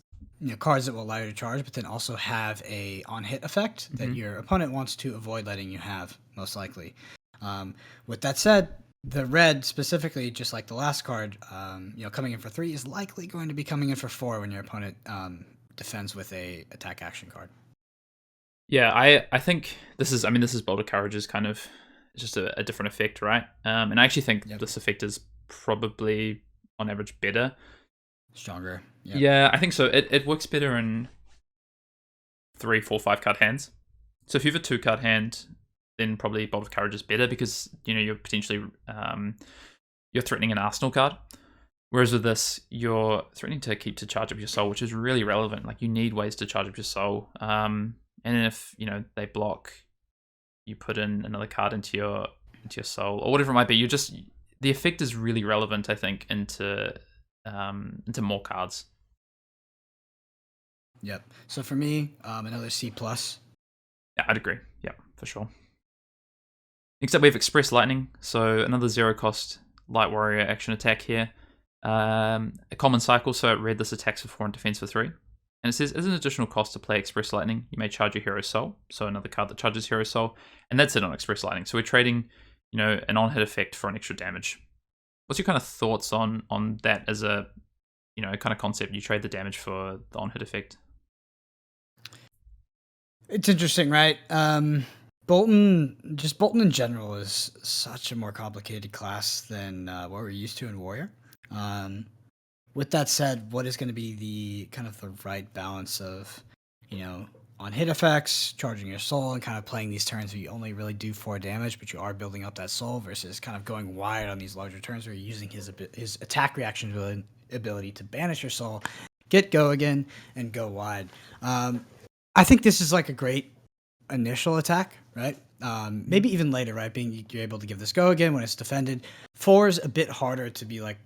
cards that will allow you to charge, but then also have a on-hit effect that your opponent wants to avoid letting you have, most likely. With that said, the red specifically, just like the last card, coming in for 3 is likely going to be coming in for 4 when your opponent defends with a attack action card. Yeah, I think this is Boulder Courage's kind of just a different effect, right? And I actually think this effect is probably on average better. Stronger. Yep. Yeah, I think so. It works better in 3, 4, 5 card hands. So if you have a 2-card hand, then probably Bolt of Courage is better, because you're potentially you're threatening an arsenal card. Whereas with this, you're threatening to keep to charge up your soul, which is really relevant. Like, you need ways to charge up your soul. And then if they block, you put in another card into your soul, or whatever it might be. The effect is really relevant, I think, into more cards. Yep. So for me, another C+. Yeah, I'd agree. Yeah, for sure. Next up, we have Express Lightning. So another 0-cost Light Warrior action attack here. A common cycle. So at red, this attacks for 4 and defense for 3. And it says, as an additional cost to play Express Lightning, you may charge your Hero Soul. So another card that charges Hero Soul. And that's it on Express Lightning. So we're trading, an on-hit effect for an extra damage. What's your kind of thoughts on that as a, kind of concept? You trade the damage for the on-hit effect. It's interesting, right? Bolton in general is such a more complicated class than what we're used to in Warrior. With that said, what is going to be the kind of the right balance of, on hit effects, charging your soul, and kind of playing these turns where you only really do 4 damage, but you are building up that soul, versus kind of going wide on these larger turns where you're using his attack reaction ability to banish your soul, get go again, and go wide. I think this is like a great initial attack, right? Maybe even later, right? You're able to give this go again when it's defended. 4 is a bit harder to be like,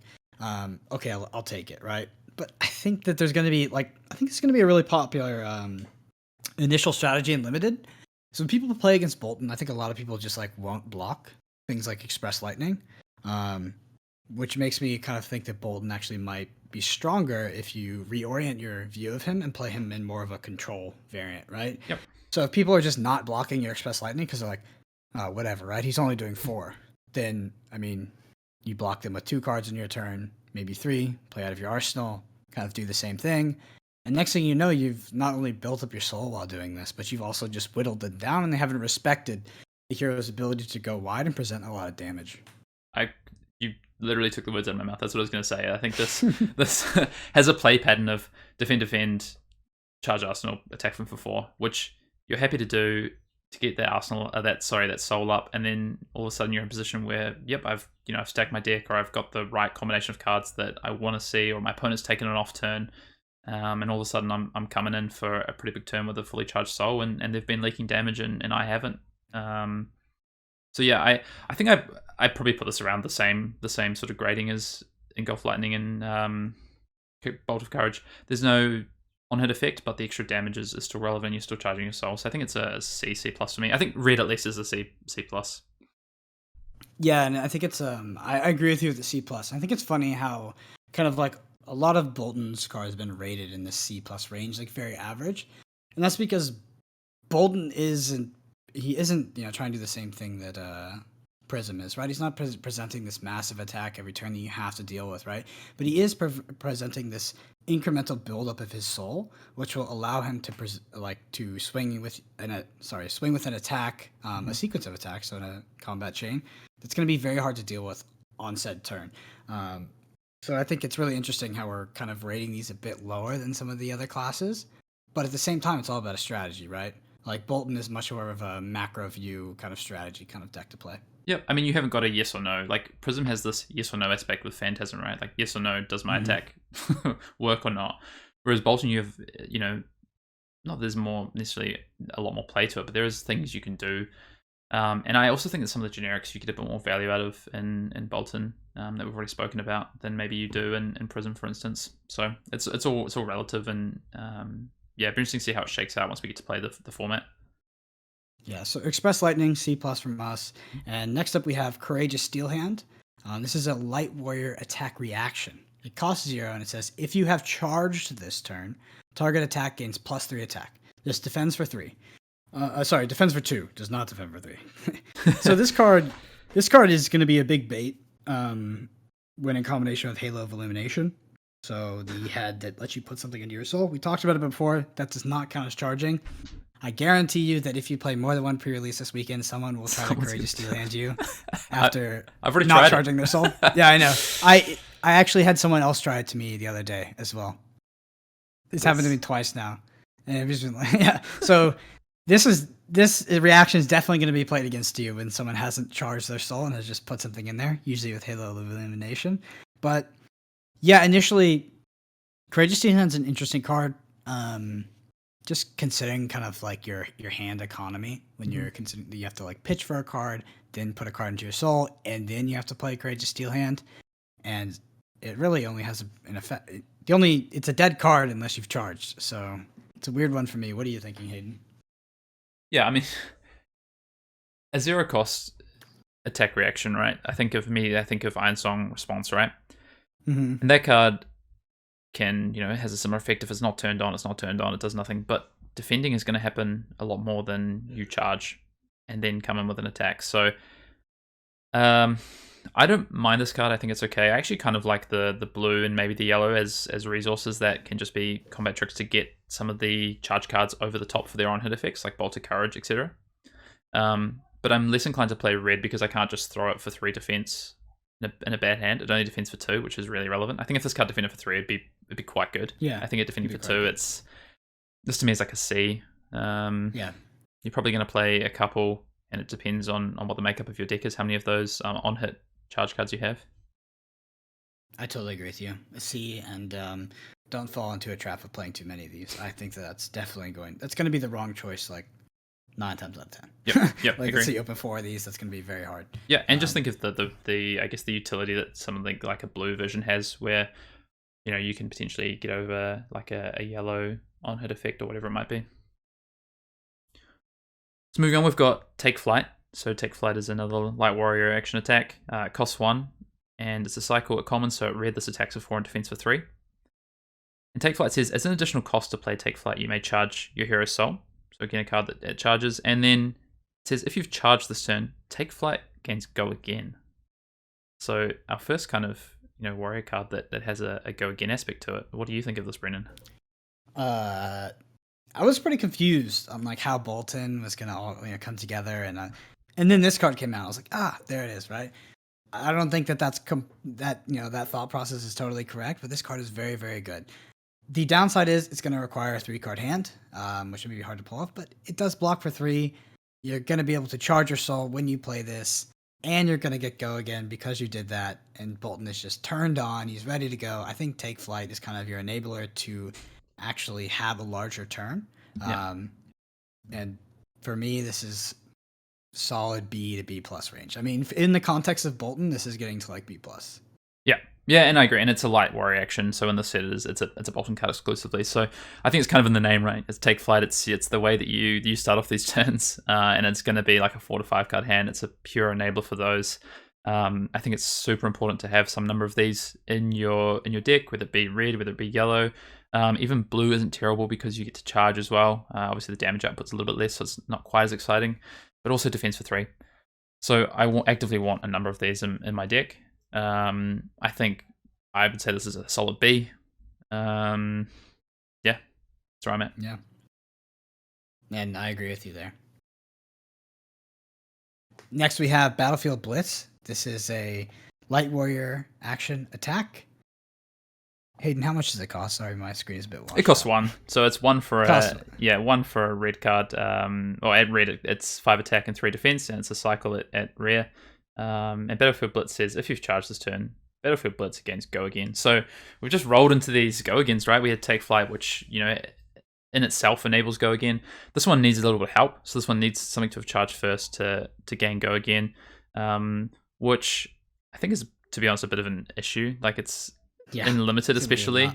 okay, I'll take it, right? But I think that there's going to be it's going to be a really popular initial strategy in Limited. So when people play against Bolton, I think a lot of people just won't block things like Express Lightning, which makes me kind of think that Bolton actually might be stronger if you reorient your view of him and play him in more of a control variant, right? Yep. So if people are just not blocking your Express Lightning because they're like, oh, whatever, right? He's only doing 4. Then, you block them with 2 cards in your turn, maybe 3, play out of your arsenal, kind of do the same thing. And next thing you know, you've not only built up your soul while doing this, but you've also just whittled them down, and they haven't respected the hero's ability to go wide and present a lot of damage. You literally took the words out of my mouth. That's what I was going to say. I think this has a play pattern of defend, charge arsenal, attack them for 4, which you're happy to do to get that arsenal, that soul up, and then all of a sudden you're in a position where, I've stacked my deck, or I've got the right combination of cards that I want to see, or my opponent's taken an off turn, and all of a sudden I'm coming in for a pretty big turn with a fully charged soul, and they've been leaking damage, and I haven't. So yeah, I think I probably put this around the same sort of grading as Engulf Lightning and Bolt of Courage. There's no on-hit effect, but the extra damage is still relevant. You're still charging your soul. So I think it's a C plus for me. I think red at least is a C plus. Yeah, and I think it's I agree with you with the C plus. I think it's funny how kind of like a lot of Bolton's cards have been rated in the C plus range, like very average, and that's because Bolton isn't trying to do the same thing that Prism is, right? He's not presenting this massive attack every turn that you have to deal with, right? But he is presenting this incremental buildup of his soul, which will allow him to swing with an attack, a sequence of attacks, so in a combat chain. That's going to be very hard to deal with on said turn. So I think it's really interesting how we're kind of rating these a bit lower than some of the other classes, but at the same time, it's all about a strategy, right? Like Bolton is much more of a macro view kind of strategy kind of deck to play. Yep. I mean, you haven't got a yes or no. Like Prism has this yes or no aspect with Phantasm, right? Like yes or no, does my attack work or not? Whereas Bolton, you have, not there's more necessarily a lot more play to it, but there is things you can do. And I also think that some of the generics you get a bit more value out of in Bolton that we've already spoken about than maybe you do in Prism, for instance. So it's all relative, and it'd be interesting to see how it shakes out once we get to play the format. Yeah, so Express Lightning, C plus from us. And next up we have Courageous Steel Hand. This is a light warrior attack reaction. It costs 0, and it says, if you have charged this turn, target attack gains +3 attack. This defends for 3. Defends for 2. Does not defend for 3. So this card is going to be a big bait when in combination with Halo of Illumination. So the head that lets you put something into your soul. We talked about it before. That does not count as charging. I guarantee you that if you play more than one pre-release this weekend, someone will try to Courageous Steel Hand you after I've already not tried charging their soul. Yeah, I know. I actually had someone else try it to me the other day as well. This happened to me twice now, and it was like, yeah. So this reaction is definitely going to be played against you when someone hasn't charged their soul and has just put something in there. Usually with Halo of Illumination, but yeah, initially, Courageous Steel Hand's an interesting card. Just considering kind of like your hand economy when you're considering you have to like pitch for a card, then put a card into your soul, and then you have to play Courageous Steel Hand, and it really only has an effect. It's a dead card unless you've charged, so it's a weird one for me. What are you thinking, Hayden? Yeah, I mean, a 0 cost attack reaction, right? I think of Iron Song Response, right? Mm-hmm. And that card can, it has a similar effect. If it's not turned on, it does nothing. But defending is going to happen a lot more than you charge and then come in with an attack. So I don't mind this card. I think it's okay. I actually kind of like the blue and maybe the yellow as resources that can just be combat tricks to get some of the charge cards over the top for their on-hit effects, like Bolt of Courage, etc. But I'm less inclined to play red because I can't just throw it for 3 defense in a bad hand. It only defends for 2, which is really relevant. I think if this card defended for 3, it'd be quite good. Yeah, I think it defending for 2, this to me is like a C. Yeah, you're probably going to play a couple, and it depends on what the makeup of your deck is, how many of those on-hit charge cards you have. I totally agree with you. A C, and don't fall into a trap of playing too many of these. I think that's definitely going to be the wrong choice, like 9 times out of 10. Yep. Like, let's see, open 4 of these, that's going to be very hard. Yeah, and just think of the I guess the utility that something like a blue version has, where you can potentially get over like a yellow on-hit effect or whatever it might be. So moving on, we've got Take Flight. So Take Flight is another light warrior action attack. It costs 1, and it's a cycle at common, so at red this attacks for 4 and defense for 3. And Take Flight says, as an additional cost to play Take Flight, you may charge your hero's soul. So again, a card that it charges, and then it says, if you've charged this turn, Take Flight gains Go Again. So our first kind of warrior card that has a Go Again aspect to it. What do you think of this, Brendan? I was pretty confused on like how Bolton was gonna all come together, and then this card came out. I was like, there it is, right? I don't think that that thought process is totally correct, but this card is very, very good. The downside is it's going to require a 3-card hand, which would be hard to pull off, but it does block for 3. You're going to be able to charge your soul when you play this, and you're going to get Go Again because you did that, and Bolton is just turned on. He's ready to go. I think Take Flight is kind of your enabler to actually have a larger turn. Yeah. And for me, this is solid B to B plus range. I mean, in the context of Bolton, this is getting to like B plus. Yeah, Yeah, and I agree. And it's a light warrior action, so in the set it's a Bolton card exclusively. So I think it's kind of in the name, right? It's take flight. It's the way that you start off these turns, and it's going to be like a 4 to 5 card hand. It's a pure enabler for those. I think it's super important to have some number of these in your deck, whether it be red, whether it be yellow. Even blue isn't terrible because you get to charge as well. Obviously, the damage output's a little bit less, so it's not quite as exciting. But also defense for 3. So I actively want a number of these in my deck. I think I would say this is a solid B. Yeah, that's where I'm at. Yeah. And I agree with you there. Next, we have Battlefield Blitz. This is a light warrior action attack. Hayden, how much does it cost? Sorry, my screen is a bit washed. It costs 1, so it's 1 for one for a red card. Or at red, it's 5 attack and 3 defense, and it's a cycle at rare. And Battlefield Blitz says if you've charged this turn, Battlefield Blitz against go again. So we've just rolled into these go agains, right? We had take flight, which in itself enables go again. This one needs a little bit of help, so this one needs something to have charged first to gain go again, which I think is, to be honest, a bit of an issue. Like it's in limited, especially.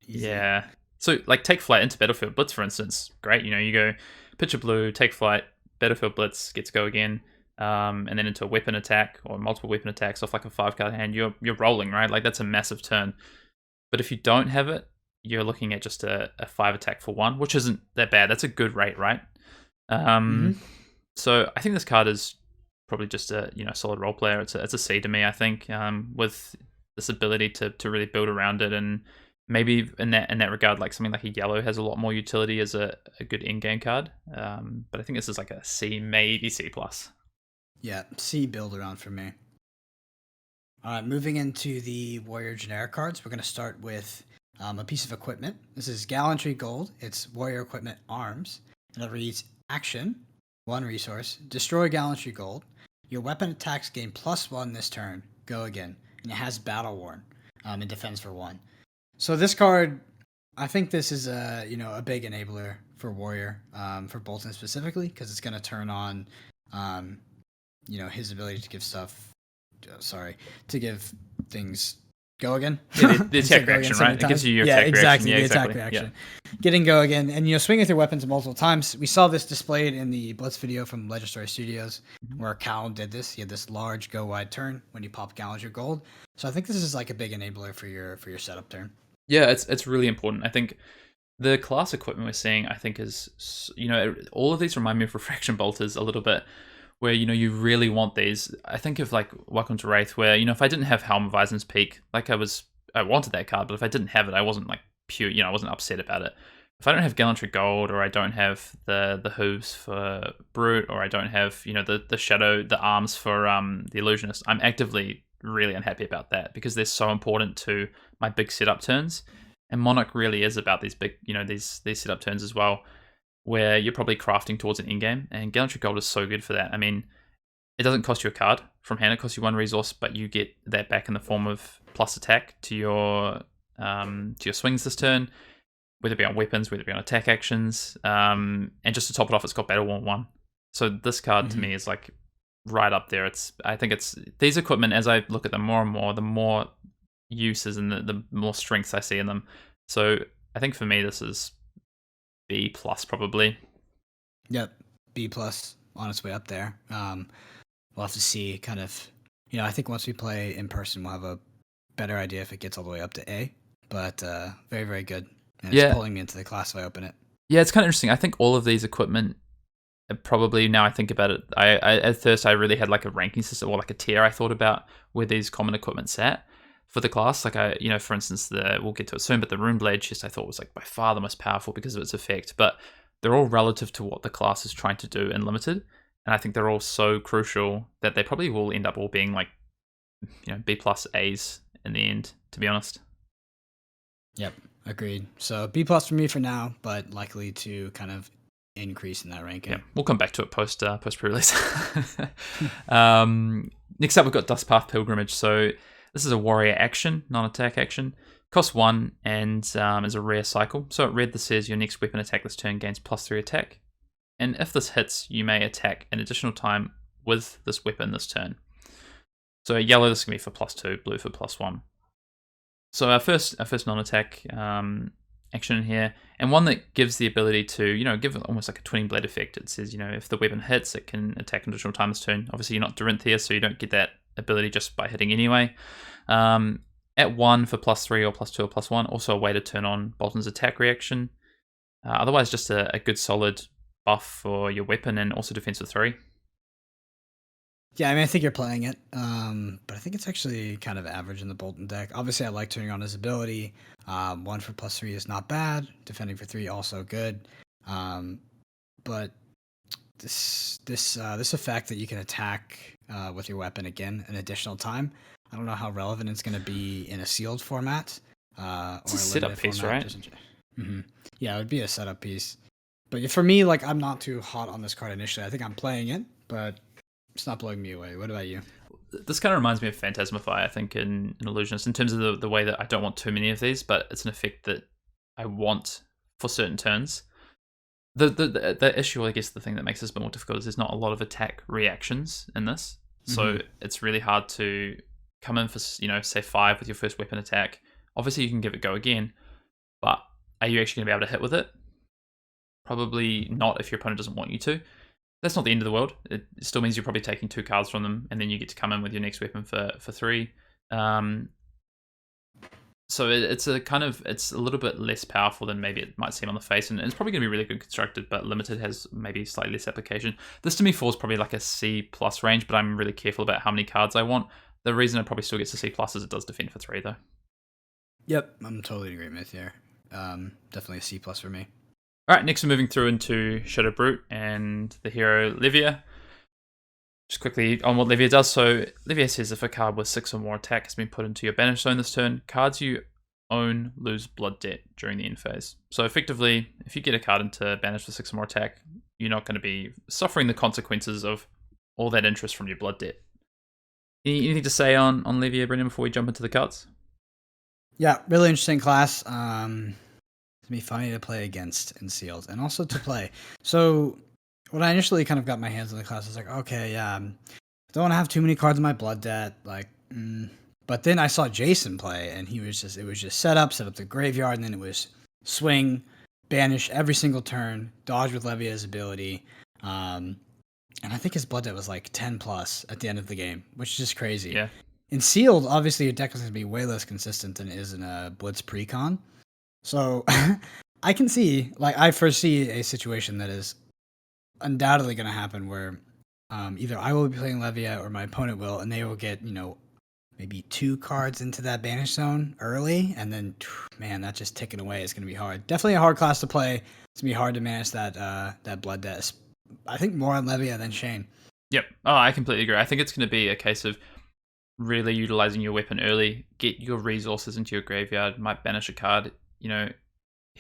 Yeah. So like take flight into Battlefield Blitz, for instance, great. You go pitch a blue, take flight, Battlefield Blitz gets go again, and then into a weapon attack or multiple weapon attacks off like a 5 card hand. You're rolling, right? Like that's a massive turn. But if you don't have it, you're looking at just a 5 attack for 1, which isn't that bad. That's a good rate, right? So I think this card is probably just a solid role player. It's a C to me, I think, with this ability to really build around it, and maybe in that regard, like something like a yellow has a lot more utility as a good in-game card. But I think this is like a C, maybe C plus. Yeah, C build around for me. All right, moving into the warrior generic cards, we're going to start with a piece of equipment. This is Gallantry Gold. It's warrior equipment arms, and it reads action, 1 resource, destroy Gallantry Gold. Your weapon attacks gain +1 this turn. Go again. And it has Battle Worn and defense for 1. So this card, I think this is a big enabler for warrior, for Bolton specifically, because it's going to turn on his ability to give to give things go again. Yeah, the attack reaction, right? It gives you your attack reaction. Yeah, the attack reaction. Yeah. Getting go again, and swing with your weapons multiple times. We saw this displayed in the Blitz video from Legendary Studios, where Cal did this. He had this large go wide turn when you pop Gallantry Gold. So I think this is like a big enabler for your setup turn. Yeah, it's really important. I think the class equipment we're seeing, I think, is all of these remind me of Refraction Bolters a little bit, where you really want these. I think of like Welcome to Wraith, where if I didn't have Helm of Eisen's Peak, like I wanted that card, but if I didn't have it, I wasn't like pure, I wasn't upset about it. If I don't have Gallantry Gold, or I don't have the hooves for Brute, or I don't have the shadow, the arms for the Illusionist, I'm actively really unhappy about that, because they're so important to my big setup turns. And Monarch really is about these big, these setup turns as well, where you're probably crafting towards an in-game, and Gallantry Gold is so good for that. I mean, it doesn't cost you a card from hand, it costs you 1 resource, but you get that back in the form of plus attack to your swings this turn, whether it be on weapons, whether it be on attack actions, and just to top it off, it's got Battle Worn 1. So this card to me is like right up there. I think it's these equipment, as I look at them more and more, the more uses and the more strengths I see in them. So I think for me, this is B plus probably. Yep, B plus on its way up there. We'll have to see. Kind of, I think once we play in person, we'll have a better idea if it gets all the way up to A. But very, very good. And it's pulling me into the class if I open it. Yeah, it's kind of interesting. I think all of these equipment, probably now I think about it, I at first I really had like a ranking system or like a tier I thought about where these common equipment sat for the class. Like for instance, we'll get to it soon, but the Runeblade chest I thought was like by far the most powerful because of its effect. But they're all relative to what the class is trying to do in limited, and I think they're all so crucial that they probably will end up all being like B plus A's in the end, to be honest. Yep, agreed. So B plus for me for now, but likely to kind of increase in that ranking. Yeah, we'll come back to it post pre-release. Next up, we've got Dustpath Pilgrimage. So this is a warrior action, non-attack action. Costs 1 and is a rare cycle. So at red, this says your next weapon attack this turn gains +3 attack. And if this hits, you may attack an additional time with this weapon this turn. So yellow, this can be for +2, blue for +1. So our first non-attack action here, and one that gives the ability to, give almost like a twinning blade effect. It says, if the weapon hits, it can attack an additional time this turn. Obviously, you're not Dorinthia, so you don't get that ability just by hitting anyway. At 1 for +3 or +2 or +1, also a way to turn on Bolton's attack reaction. Otherwise, just a good solid buff for your weapon and also defense for 3. Yeah, I mean, I think you're playing it, but I think it's actually kind of average in the Bolton deck. Obviously, I like turning on his ability. 1 for +3 is not bad. Defending for 3 also good. But this effect that you can attack with your weapon again an additional time, I don't know how relevant it's going to be in a sealed format or It's a setup piece, right? Mm-hmm. Yeah, it would be a setup piece. But for me, like, I'm not too hot on this card initially. I think I'm playing it, but it's not blowing me away. What about you? This kind of reminds me of Phantasmify, I think, in Illusionist, in terms of the way that I don't want too many of these, but it's an effect that I want for certain turns. The issue, I guess, the thing that makes this a bit more difficult is there's not a lot of attack reactions in this. So it's really hard to come in for, say 5 with your first weapon attack. Obviously, you can give it a go again, but are you actually going to be able to hit with it? Probably not if your opponent doesn't want you to. That's not the end of the world. It still means you're probably taking 2 cards from them, and then you get to come in with your next weapon for 3. So it's a little bit less powerful than maybe it might seem on the face, and it's probably going to be really good constructed, but limited has maybe slightly less application. This to me falls probably like a C+ range, but I'm really careful about how many cards I want. The reason it probably still gets a C+ is it does defend for 3 though. Yep, I'm totally in agreement with you. Definitely a C+ for me. All right, next we're moving through into Shadow Brute and the hero Livia. Just quickly on what Livia does. So Livia says if a card with 6 or more attack has been put into your banish zone this turn, cards you own lose blood debt during the end phase. So effectively, if you get a card into banish for 6 or more attack, you're not going to be suffering the consequences of all that interest from your blood debt. Anything to say on Livia, Brendan, before we jump into the cards? Yeah, really interesting class. It's gonna be funny to play against in sealed and also to play. So when I initially kind of got my hands on the class, I was like, okay, yeah, I don't want to have too many cards in my blood debt. But then I saw Jason play, and it was just set up the graveyard, and then it was swing, banish every single turn, dodge with Levia's ability. And I think his blood debt was like 10+ at the end of the game, which is just crazy. Yeah. In sealed, obviously your deck is going to be way less consistent than it is in a Blitz precon. So I can see, I foresee a situation that is undoubtedly going to happen where either I will be playing Levia or my opponent will, and they will get, maybe 2 cards into that banish zone early, and then, man, that just ticking away is going to be hard. Definitely a hard class to play. It's going to be hard to manage that blood debt. I think more on Levia than Shane. Yep. Oh, I completely agree. I think it's going to be a case of really utilizing your weapon early, get your resources into your graveyard, might banish a card, here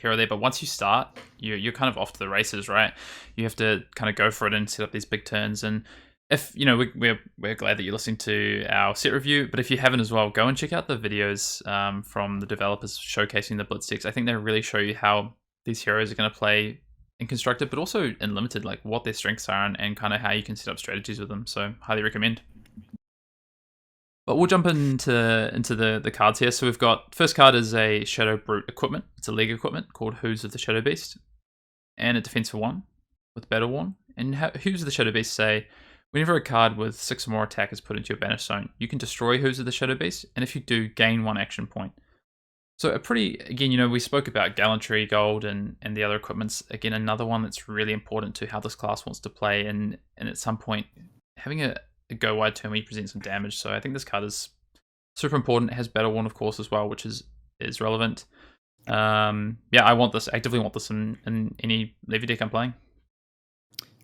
or there. But once you start, you're kind of off to the races, right? You have to kind of go for it and set up these big turns. And if we're glad that you're listening to our set review, but if you haven't as well, go and check out the videos from the developers showcasing the Blitz decks. I think they really show you how these heroes are going to play in constructed, but also in limited, like what their strengths are and kind of how you can set up strategies with them. So highly recommend. But we'll jump into the cards here. So we've got, first card is a Shadow Brute equipment. It's a League equipment called Hooves of the Shadow Beast. And it defends for 1 with Battle Worn. And Hooves of the Shadow Beast say, whenever a card with 6 or more attack is put into your banish zone, you can destroy Hooves of the Shadow Beast, and if you do, gain 1 action point. So again, we spoke about Gallantry, Gold, and the other equipments. Again, another one that's really important to how this class wants to play, and at some point, having a go wide turn where you present some damage. So I think this card is super important. It has Battle Worn, of course, as well, which is relevant. I actively want this in any Levia deck I'm playing.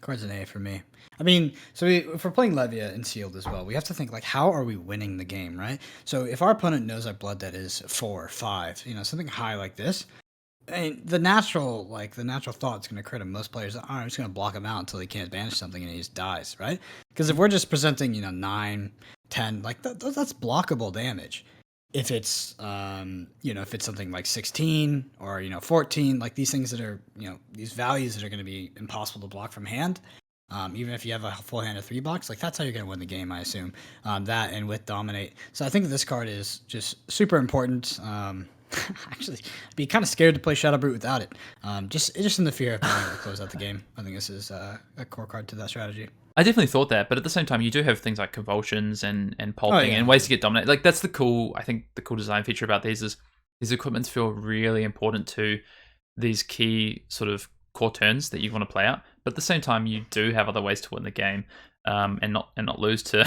Card's an A for me. I mean, so if we're playing Levia in sealed as well, we have to think, how are we winning the game, right? So if our opponent knows our blood debt is 4 or 5, something high like this, I mean, the natural thought is going to occur to most players. I'm just going to block him out until he can't banish something and he just dies, right? Because if we're just presenting, 9, 10, that's blockable damage. If it's, if it's something like 16 or 14, these things that are, these values that are going to be impossible to block from hand, Even if you have a full hand of 3 blocks, like that's how you're gonna win the game, I assume. That and with dominate. So I think this card is just super important. Actually, I'd be kind of scared to play Shadow Brute without it. Just in the fear of being able to close out the game. I think this is a core card to that strategy. I definitely thought that, but at the same time, you do have things like convulsions and pulping yeah. and ways to get dominate. Like that's the cool. I think the cool design feature about these is these equipments feel really important to these key sort of core turns that you want to play out. But at the same time, you do have other ways to win the game, and not lose to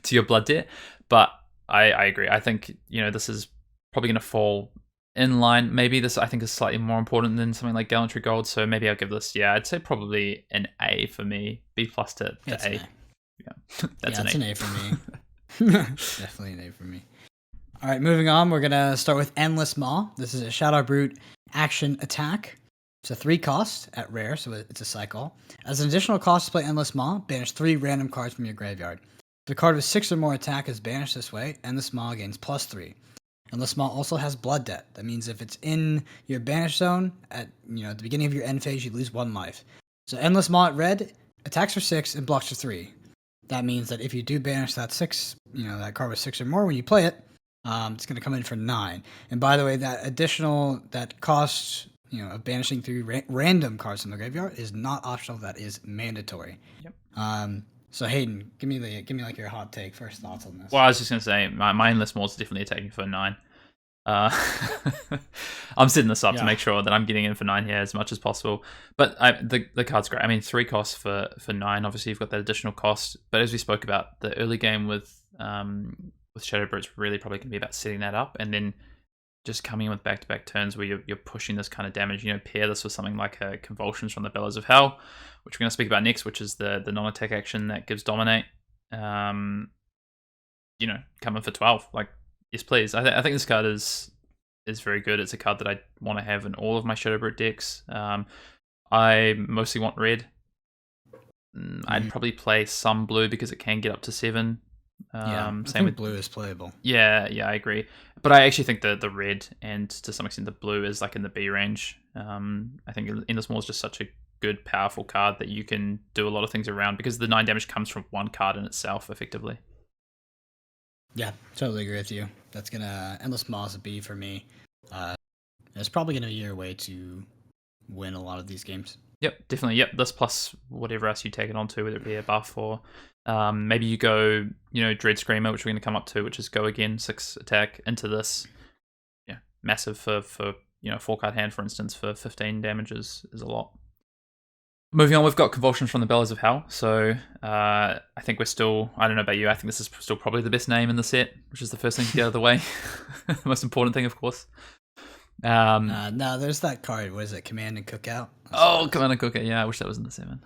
to your blood debt. But I agree. I think this is probably going to fall in line. Maybe this I think is slightly more important than something like Gallantry Gold. So maybe I'll give this. Yeah, I'd say probably an A for me. B plus to A. An A. Yeah, that's an A for me. Definitely an A for me. All right, moving on. We're gonna start with Endless Maw. This is a Shadow Brute action attack. It's a 3 cost at rare, so it's a cycle. As an additional cost to play Endless Maw, banish 3 random cards from your graveyard. If a card with 6 or more attack is banished this way, Endless Maw gains +3. Endless Maw also has blood debt. That means if it's in your banish zone at the beginning of your end phase, you lose 1 life. So Endless Maw at red attacks for 6 and blocks for 3. That means that if you do banish that 6, that card with 6 or more when you play it, it's going to come in for 9. And by the way, that cost of banishing 3 random cards from the graveyard is not optional. That is mandatory. Yep. So Hayden, give me like your hot take, first thoughts on this. Well, I was just gonna say my Endless Maw is definitely attacking for 9. I'm setting this up to make sure that I'm getting in for 9 here as much as possible. But the card's great. I mean, 3 costs for 9. Obviously, you've got that additional cost. But as we spoke about, the early game with Shadow Brute, it's really probably going to be about setting that up and then just coming in with back-to-back turns where you're pushing this kind of damage. Pair this with something like Convulsions from the Bellows of Hell, which we're going to speak about next, which is the non-attack action that gives Dominate. Coming for 12. Like, yes, please. I think this card is very good. It's a card that I want to have in all of my Shadow Brute decks. I mostly want red. I'd probably play some blue because it can get up to 7. I think blue is playable. Yeah, I agree. But I actually think the red and to some extent the blue is like in the B range. I think Endless Maw is just such a good, powerful card that you can do a lot of things around because the 9 damage comes from 1 card in itself, effectively. Yeah, totally agree with you. That's Endless Maw is a B for me. It's probably gonna be your way to win a lot of these games. Yep, definitely. Yep, this plus whatever else you take it onto, whether it be a buff or maybe you go, Dread Screamer, which we're going to come up to, which is go again, 6 attack into this. Yeah, massive for 4-card hand, for instance, for 15 damage is a lot. Moving on, we've got Convulsions from the Bellows of Hell. So I think we're still, I don't know about you, I think this is still probably the best name in the set, which is the first thing to get out of the way. The most important thing, of course. No, there's that card. What is it? Command and Cookout? Command and Cookout. Yeah, I wish that was in the 7.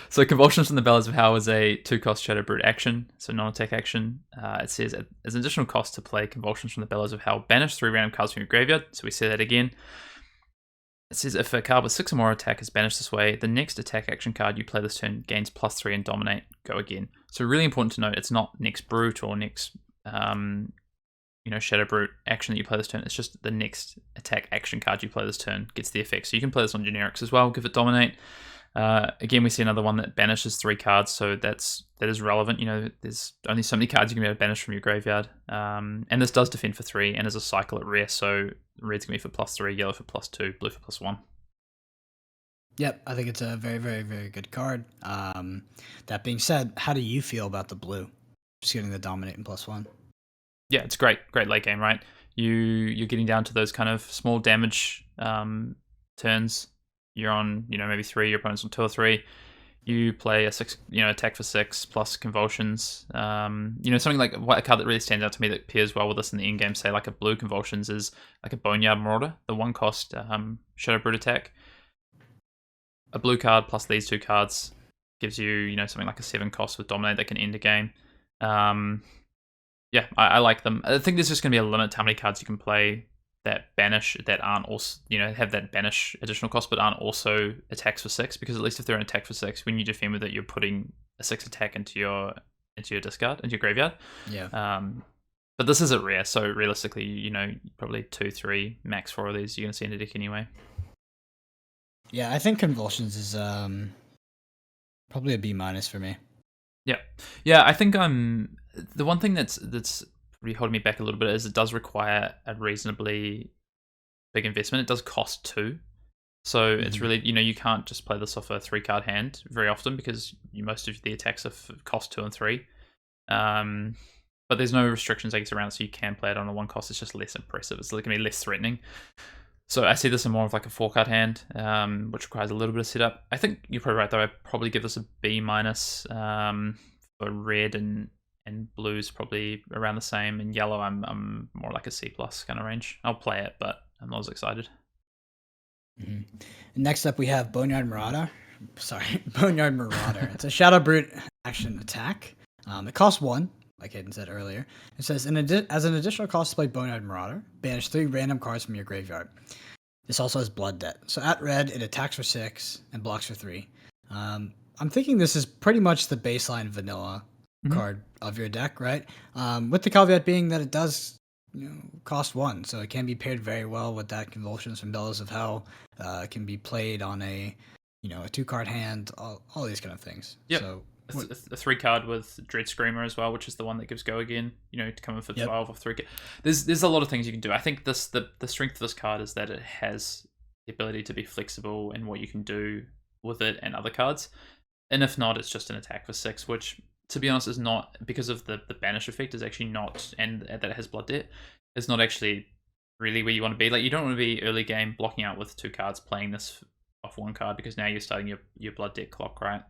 So Convulsions from the Bellows of Hell is a 2-cost Shadow Brute action, so non-attack action. It says as an additional cost to play Convulsions from the Bellows of Hell, banish 3 random cards from your graveyard. So we say that again. It says if a card with 6 or more attack is banished this way, the next attack action card you play this turn gains +3 and Dominate. Go again. So really important to note, it's not next Brute or next Shadow Brute action that you play this turn. It's just the next attack action card you play this turn gets the effect. So you can play this on generics as well. Give it Dominate. Again, we see another one that banishes 3 cards, so that is relevant. There's only so many cards you can be able to banish from your graveyard. And this does defend for 3 and is a cycle at rare, so red's going to be for +3, yellow for +2, blue for +1. Yep, I think it's a very, very, very good card. That being said, how do you feel about the blue? Just getting the Dominate and +1. Yeah, it's great late game, right? You're getting down to those kind of small damage turns. You're on, maybe 3, your opponent's on 2 or 3. You play a 6, attack for 6 plus Convulsions. Something like a card that really stands out to me that pairs well with this in the end game, say like a blue Convulsions, is like a Boneyard Marauder, the 1-cost Shadow Brute attack. A blue card plus these 2 cards gives you, something like a 7-cost with Dominate that can end a game. Yeah, I like them. I think there's just going to be a limit to how many cards you can play that banish, that aren't also, have that banish additional cost, but aren't also attacks for 6, because at least if they're an attack for 6, when you defend with it, you're putting a 6 attack into your discard, into your graveyard. Yeah. But this isn't rare, so realistically, probably 2, 3, max 4 of these you're going to see in a deck anyway. Yeah, I think Convulsions is Probably a B minus for me. Yeah. I think I'm the one thing that's probably holding me back a little bit is it does require a reasonably big investment. It does cost 2. So it's really, you can't just play this off a 3-card hand very often because most of the attacks cost 2 and 3. But there's no restrictions, I guess, around it, so you can play it on a 1 cost. It's just less impressive. It's going to be less threatening. So I see this in more of like a 4-card hand, which requires a little bit of setup. I think you're probably right, though. I'd probably give this a B minus. For red and blue's probably around the same. And yellow, I'm more like a C plus kind of range. I'll play it, but I'm not as excited. Next up, we have Boneyard Marauder. Boneyard Marauder. It's a Shadow Brute action attack. It costs 1, like Hayden said earlier. It says, as an additional cost to play Boneyard Marauder, banish 3 random cards from your graveyard. This also has Blood Debt. So at red, it attacks for 6 and blocks for 3. I'm thinking this is pretty much the baseline vanilla card of your deck, right? With the caveat being that it does cost 1, so it can be paired very well with that Convulsions from Bellows of Hell. It can be played on a 2-card hand, all these kind of things. Yep. So a 3-card with Dread Screamer as well, which is the one that gives go again. To come in for 12 or 3. There's a lot of things you can do. I think the strength of this card is that it has the ability to be flexible in what you can do with it and other cards. And if not, it's just an attack for 6, which, to be honest, is not, because of the banish effect, is actually not, and that it has Blood Debt, is not actually really where you want to be. Like, you don't want to be early game blocking out with 2 cards, playing this off 1 card, because now you're starting your Blood Debt clock, right?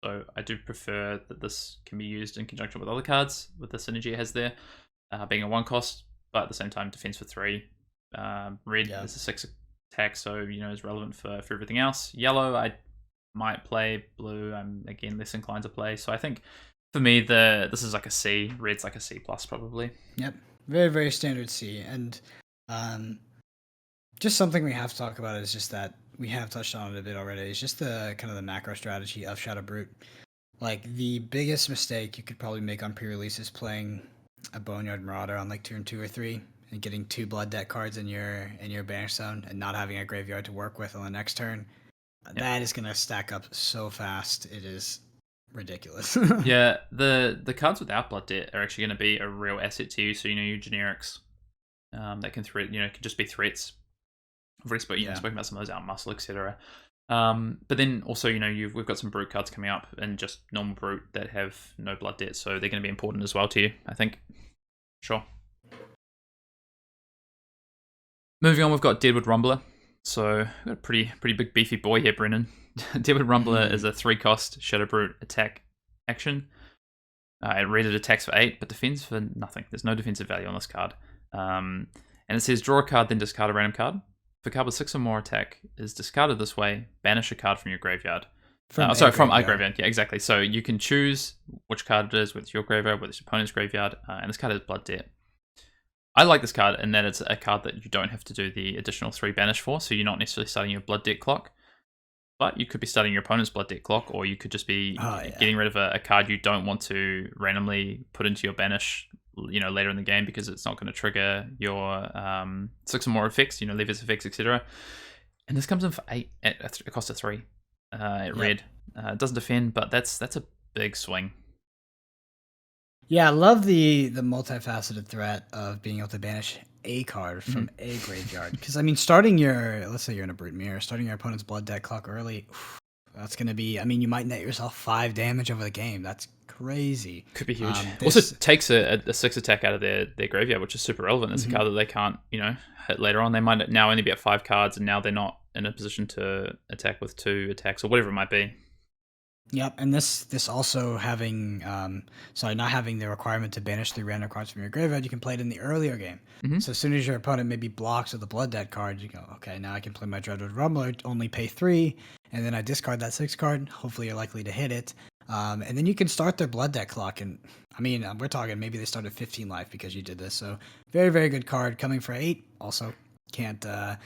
So I do prefer that this can be used in conjunction with other cards, with the synergy it has there, being a 1 cost, but at the same time, defense for 3. Red is a 6 attack, so, is relevant for everything else. Yellow, I might play. Blue, I'm again less inclined to play. So I think for me, this is like a C. Red's like a C plus probably. Yep, very very standard C. And just something we have to talk about is just that we have touched on it a bit already. It's just the kind of the macro strategy of Shadow Brute. Like the biggest mistake you could probably make on pre-release is playing a Boneyard Marauder on like turn 2 or 3 and getting 2 Blood Debt cards in your banish zone and not having a graveyard to work with on the next turn. That is going to stack up so fast. It is ridiculous. Yeah, the cards without Blood Debt are actually going to be a real asset to you. So, your generics that can threat, can just be threats. I've already spoken about some of those, Out Muscle, etc. But then also, we've got some Brute cards coming up and just normal Brute that have no Blood Debt. So they're going to be important as well to you, I think. Sure. Moving on, we've got Deadwood Rumbler. So we've got a pretty big beefy boy here, Brennan. Deadwood Rumbler is a 3-cost Shadow Brute attack action. It red, it attacks for 8, but defends for nothing. There's no defensive value on this card. And it says draw a card, then discard a random card. If a card with 6 or more attack is discarded this way, banish a card from your graveyard. From a graveyard. Yeah, exactly. So you can choose which card it is, whether it's your graveyard, whether it's your opponent's graveyard, and this card is Blood Debt. I like this card in that it's a card that you don't have to do the additional 3 banish for, so you're not necessarily starting your Blood Debt clock, but you could be starting your opponent's Blood Debt clock, or you could just be getting rid of a card you don't want to randomly put into your banish, later in the game, because it's not going to trigger your 6 or more effects, levers effects, etc. And this comes in for 8 at a cost of 3 at red. It doesn't defend, but that's a big swing. Yeah, I love the multifaceted threat of being able to banish a card from a graveyard. Because, starting let's say you're in a Brute Mirror, starting your opponent's Blood Debt clock early, that's going to be, you might net yourself 5 damage over the game. That's crazy. Could be huge. Also takes a 6 attack out of their graveyard, which is super relevant. It's a card that they can't, hit later on. They might now only be at 5 cards, and now they're not in a position to attack with 2 attacks or whatever it might be. Yep, and this also having, not having the requirement to banish 3 random cards from your graveyard, you can play it in the earlier game. So as soon as your opponent maybe blocks with the Blood Debt card, you go, okay, now I can play my Deadwood Rumbler, only pay 3, and then I discard that 6 card. Hopefully you're likely to hit it. And then you can start their Blood Debt clock, and we're talking maybe they started 15 life because you did this. So very, very good card coming for 8. Also can't play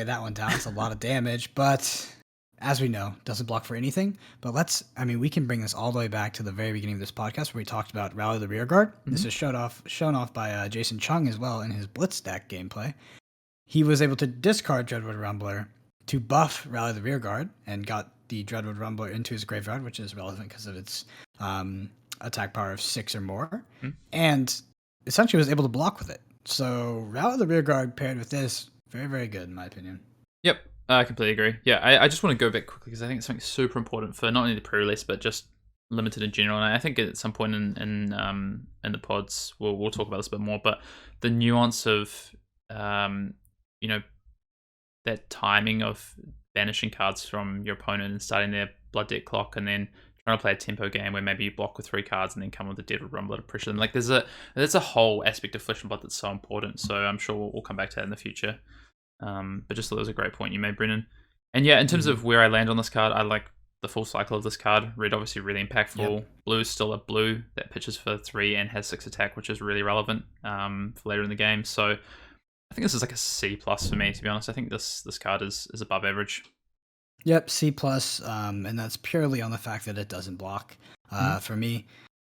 that one down. It's a lot of damage, but as we know, doesn't block for anything. But we can bring this all the way back to the very beginning of this podcast where we talked about Rally the Rearguard. This is shown off by Jason Chung as well in his Blitz deck gameplay. He was able to discard Deadwood Rumbler to buff Rally the Rearguard and got the Dreadwood Rumbler into his graveyard, which is relevant because of its attack power of 6 or more, and essentially was able to block with it. So Route of the Rearguard paired with this, very, very good in my opinion. Yep, I completely agree. Yeah, I just want to go back quickly because I think it's something super important for not only the pre-release but just Limited in general. And I think at some point in the pods we'll talk about this a bit more. But the nuance of you know, that timing of banishing cards from your opponent and starting their blood debt clock, and then trying to play a tempo game where maybe you block with 3 cards and then come with a Deadwood Rumbler to pressure them. Like there's a whole aspect of Flesh and Blood that's so important. So I'm sure we'll come back to that in the future. But just thought it was a great point you made, Brennan. And yeah, in terms of where I land on this card, I like the full cycle of this card. Red obviously really impactful. Yep. Blue is still a blue that pitches for 3 and has 6 attack, which is really relevant for later in the game. So I think this is like a C+ for me, to be honest. I think this card is above average. Yep, C+, and that's purely on the fact that it doesn't block. For me,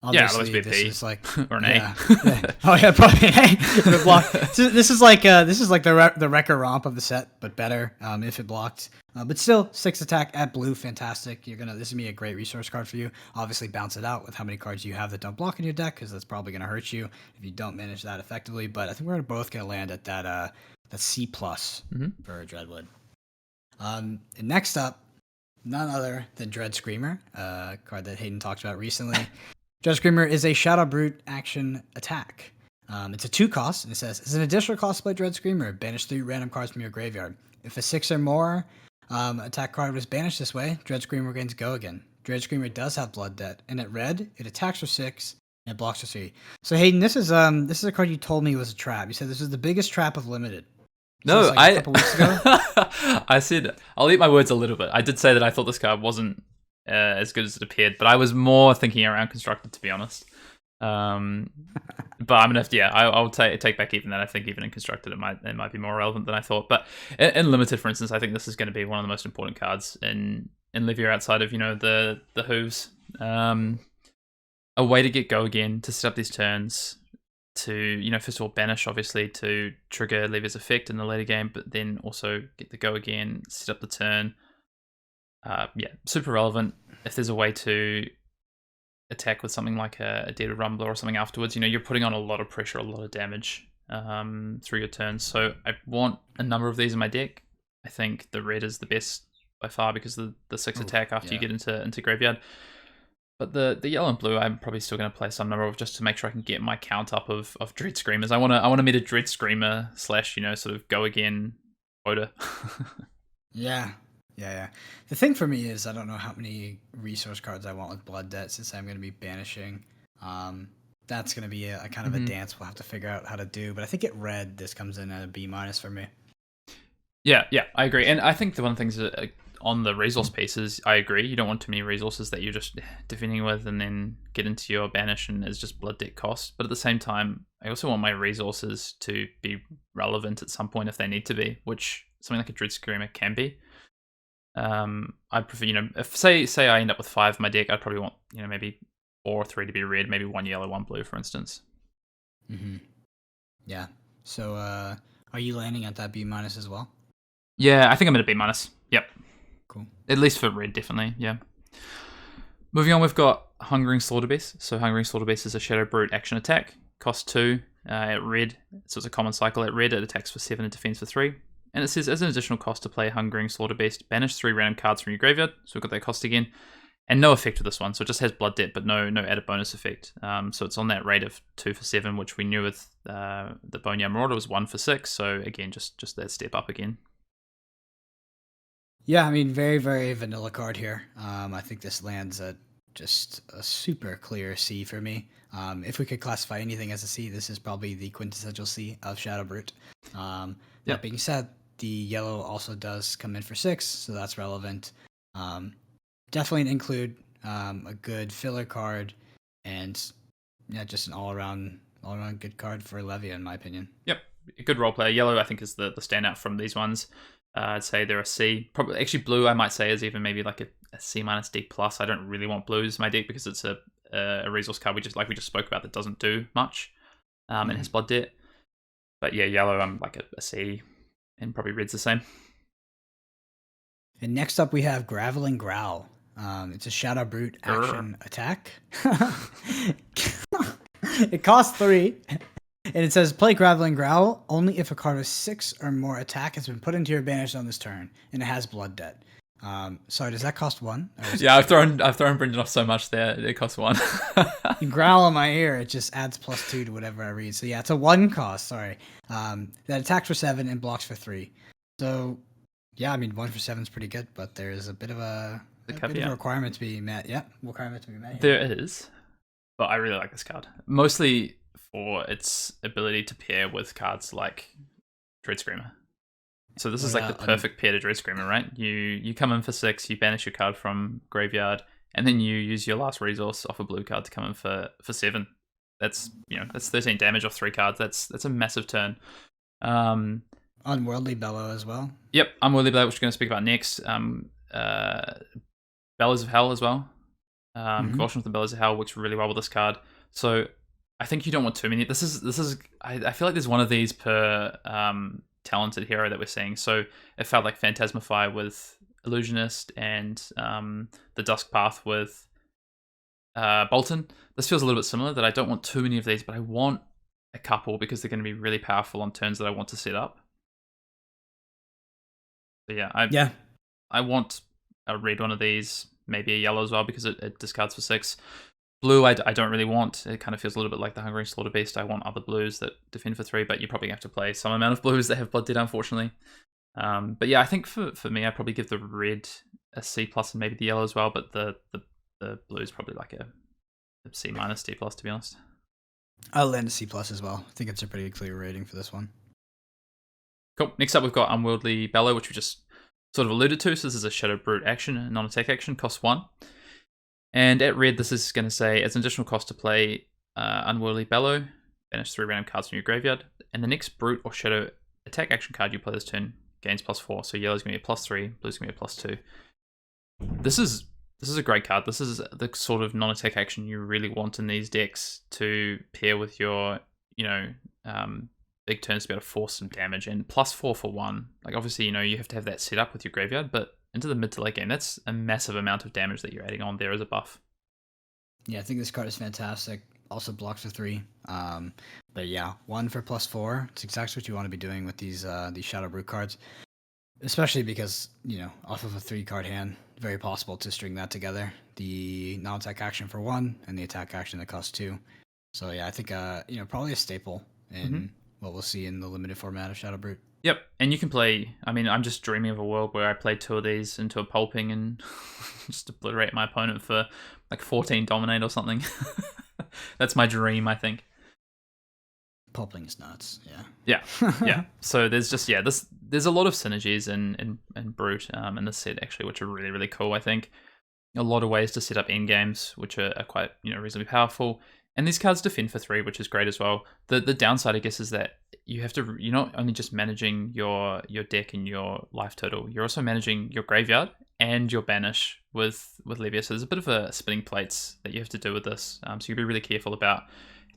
Otherwise obviously, it'd be a this P is like or an yeah, A. yeah. Oh yeah, probably an A. It block. So this is like the Wrecker Romp of the set, but better if it blocked. But still, 6 attack at blue, fantastic. This is gonna be a great resource card for you. Obviously, balance it out with how many cards you have that don't block in your deck, because that's probably gonna hurt you if you don't manage that effectively. But I think we're both gonna land at that C+ for Dreadwood. And next up, none other than Dread Screamer, a card that Hayden talked about recently. Dread Screamer is a Shadow Brute action attack. It's a 2 cost, and it says, as an additional cost to play Dread Screamer, banish 3 random cards from your graveyard. If a 6 or more attack card was banished this way, Dread Screamer gains Go again. Dread Screamer does have Blood Debt, and at red, it attacks for 6, and it blocks for 3. So Hayden, this is a card you told me was a trap. You said this was the biggest trap of Limited. No, a couple weeks ago. I said I'll eat my words a little bit. I did say that I thought this card wasn't as good as it appeared, but I was more thinking around constructed, to be honest. But I'm gonna have to, I'll take back even that. I think even in constructed, it might be more relevant than I thought. But in Limited, for instance, I think this is going to be one of the most important cards in Livia outside of the hooves. A way to get Go again, to set up these turns, to first of all banish, obviously, to trigger Livia's effect in the later game, but then also get the Go again, set up the turn. Super relevant. If there's a way to attack with something like a Deadwood Rumbler or something afterwards, you're putting on a lot of pressure, a lot of damage through your turns. So I want a number of these in my deck. I think the red is the best by far because of the 6 attack after you get into graveyard. But the yellow and blue, I'm probably still going to play some number of, just to make sure I can get my count up of Dread Screamers. I want to meet a Dread Screamer / sort of Go again quota. Yeah. The thing for me is I don't know how many resource cards I want with Blood Debt, since I'm going to be banishing. That's going to be a kind of a dance we'll have to figure out how to do. But I think at red, this comes in at a B- for me. Yeah, I agree. And I think one of the things that, on the resource pieces, I agree. You don't want too many resources that you're just defending with and then get into your banish and it's just blood debt cost. But at the same time, I also want my resources to be relevant at some point if they need to be, which something like a Dread Screamer can be. I prefer, if say I end up with 5 in my deck, I'd probably want, maybe 4 or 3 to be red, maybe 1 yellow, 1 blue, for instance. Yeah. So, are you landing at that B- as well? Yeah, I think I'm at a B-. Yep. Cool. At least for red, definitely. Yeah. Moving on, we've got Hungering Slaughterbeast. So Hungering Slaughterbeast is a Shadow Brute action attack. Cost 2 at red. So it's a common cycle. At red, it attacks for 7 and defends for 3. And it says, as an additional cost to play Hungering Slaughterbeast, banish 3 random cards from your graveyard. So we've got that cost again. And no effect with this one. So it just has Blood Debt, but no added bonus effect. So it's on that rate of 2 for 7, which we knew with the Boneyard Marauder was 1 for 6. So again, just that step up again. Yeah, I mean, very, very vanilla card here. I think this lands at just a super clear C for me. If we could classify anything as a C, this is probably the quintessential C of Shadow Brute. That being said, the yellow also does come in for 6, so that's relevant. Definitely an include, a good filler card, and just an all-around good card for Levia, in my opinion. Yep, a good role player. Yellow, I think, is the standout from these ones. I'd say they're a C. Probably, actually, blue, I might say, is even maybe like a C- D+. I don't really want blues in my deck because it's a resource card we just spoke about that doesn't do much, and has Blood Debt. But yeah, yellow, I'm like a C, and probably red's the same. And next up, we have Graveling Growl. It's a Shadow Brute action attack. It costs 3. And it says, play Graveling Growl only if a card with 6 or more attack has been put into your banish on this turn, and it has Blood Debt. Sorry, does that cost 1? Yeah, I've thrown Brendan off so much there. It costs 1. You growl in my ear, it just adds +2 to whatever I read. So yeah, it's a 1 cost. Sorry, that attacks for 7 and blocks for 3. So yeah, I mean 1 for 7 is pretty good, but there is a bit of a requirement to be met. Yeah, requirement to be met. There is, but I really like this card mostly for its ability to pair with cards like Dread Screamer. So this is like the perfect pair to Dread Screamer, right? You come in for 6, you banish your card from graveyard, and then you use your last resource off a blue card to come in for 7. That's 13 damage off 3 cards. That's a massive turn. Unworldly Bellow as well. Yep, Unworldly Bellow, which we're going to speak about next. Bellows of Hell as well. Caution with the Bellows of Hell works really well with this card. So I think you don't want too many. This is. I feel like there's one of these per talented hero that we're seeing. So it felt like Phantasmify with Illusionist and the Dusk Path with Bolton. This feels a little bit similar, that I don't want too many of these, but I want a couple because they're going to be really powerful on turns that I want to set up. So I want a red one of these, maybe a yellow as well, because it discards for 6. Blue, I don't really want. It kind of feels a little bit like the Hungry Slaughter Beast. I want other blues that defend for 3, but you probably have to play some amount of blues that have Blood Debt, unfortunately. But yeah, I think for me, I'd probably give the red a C+ and maybe the yellow as well, but the blue is probably like a C- D+, to be honest. I'll land a C+ as well. I think it's a pretty clear rating for this one. Cool. Next up, we've got Unworldly Bellow, which we just sort of alluded to. So this is a Shadow Brute action, a non-attack action, costs 1. And at red, this is going to say, as an additional cost to play Unworldly Bellow, banish 3 random cards from your graveyard, and the next Brute or Shadow attack action card you play this turn gains +4. So yellow's going to be a +3, blue's going to be a +2. This is a great card. This is the sort of non-attack action you really want in these decks to pair with your, big turns to be able to force some damage. And +4 for 1. Like, obviously, you have to have that set up with your graveyard, but into the mid to late game, that's a massive amount of damage that you're adding on there as a buff. Yeah, I think this card is fantastic. Also blocks for 3. But yeah, 1 for +4. It's exactly what you want to be doing with these Shadow Brute cards. Especially because, off of a 3-card hand, very possible to string that together. The non-attack action for 1 and the attack action that costs 2. So yeah, I think probably a staple in what we'll see in the limited format of Shadow Brute. Yep, and you can play, I'm just dreaming of a world where I play 2 of these into a pulping and just obliterate my opponent for like 14 dominate or something. That's my dream, I think. Pulping is nuts, yeah. So there's just there's a lot of synergies in Brute in this set actually, which are really, really cool. I think a lot of ways to set up end games, which are quite reasonably powerful. And these cards defend for 3, which is great as well. The downside, I guess, is that you're not only just managing your deck and your life total, you're also managing your graveyard and your banish with Levia. So there's a bit of a spinning plates that you have to do with this. So you'll be really careful about,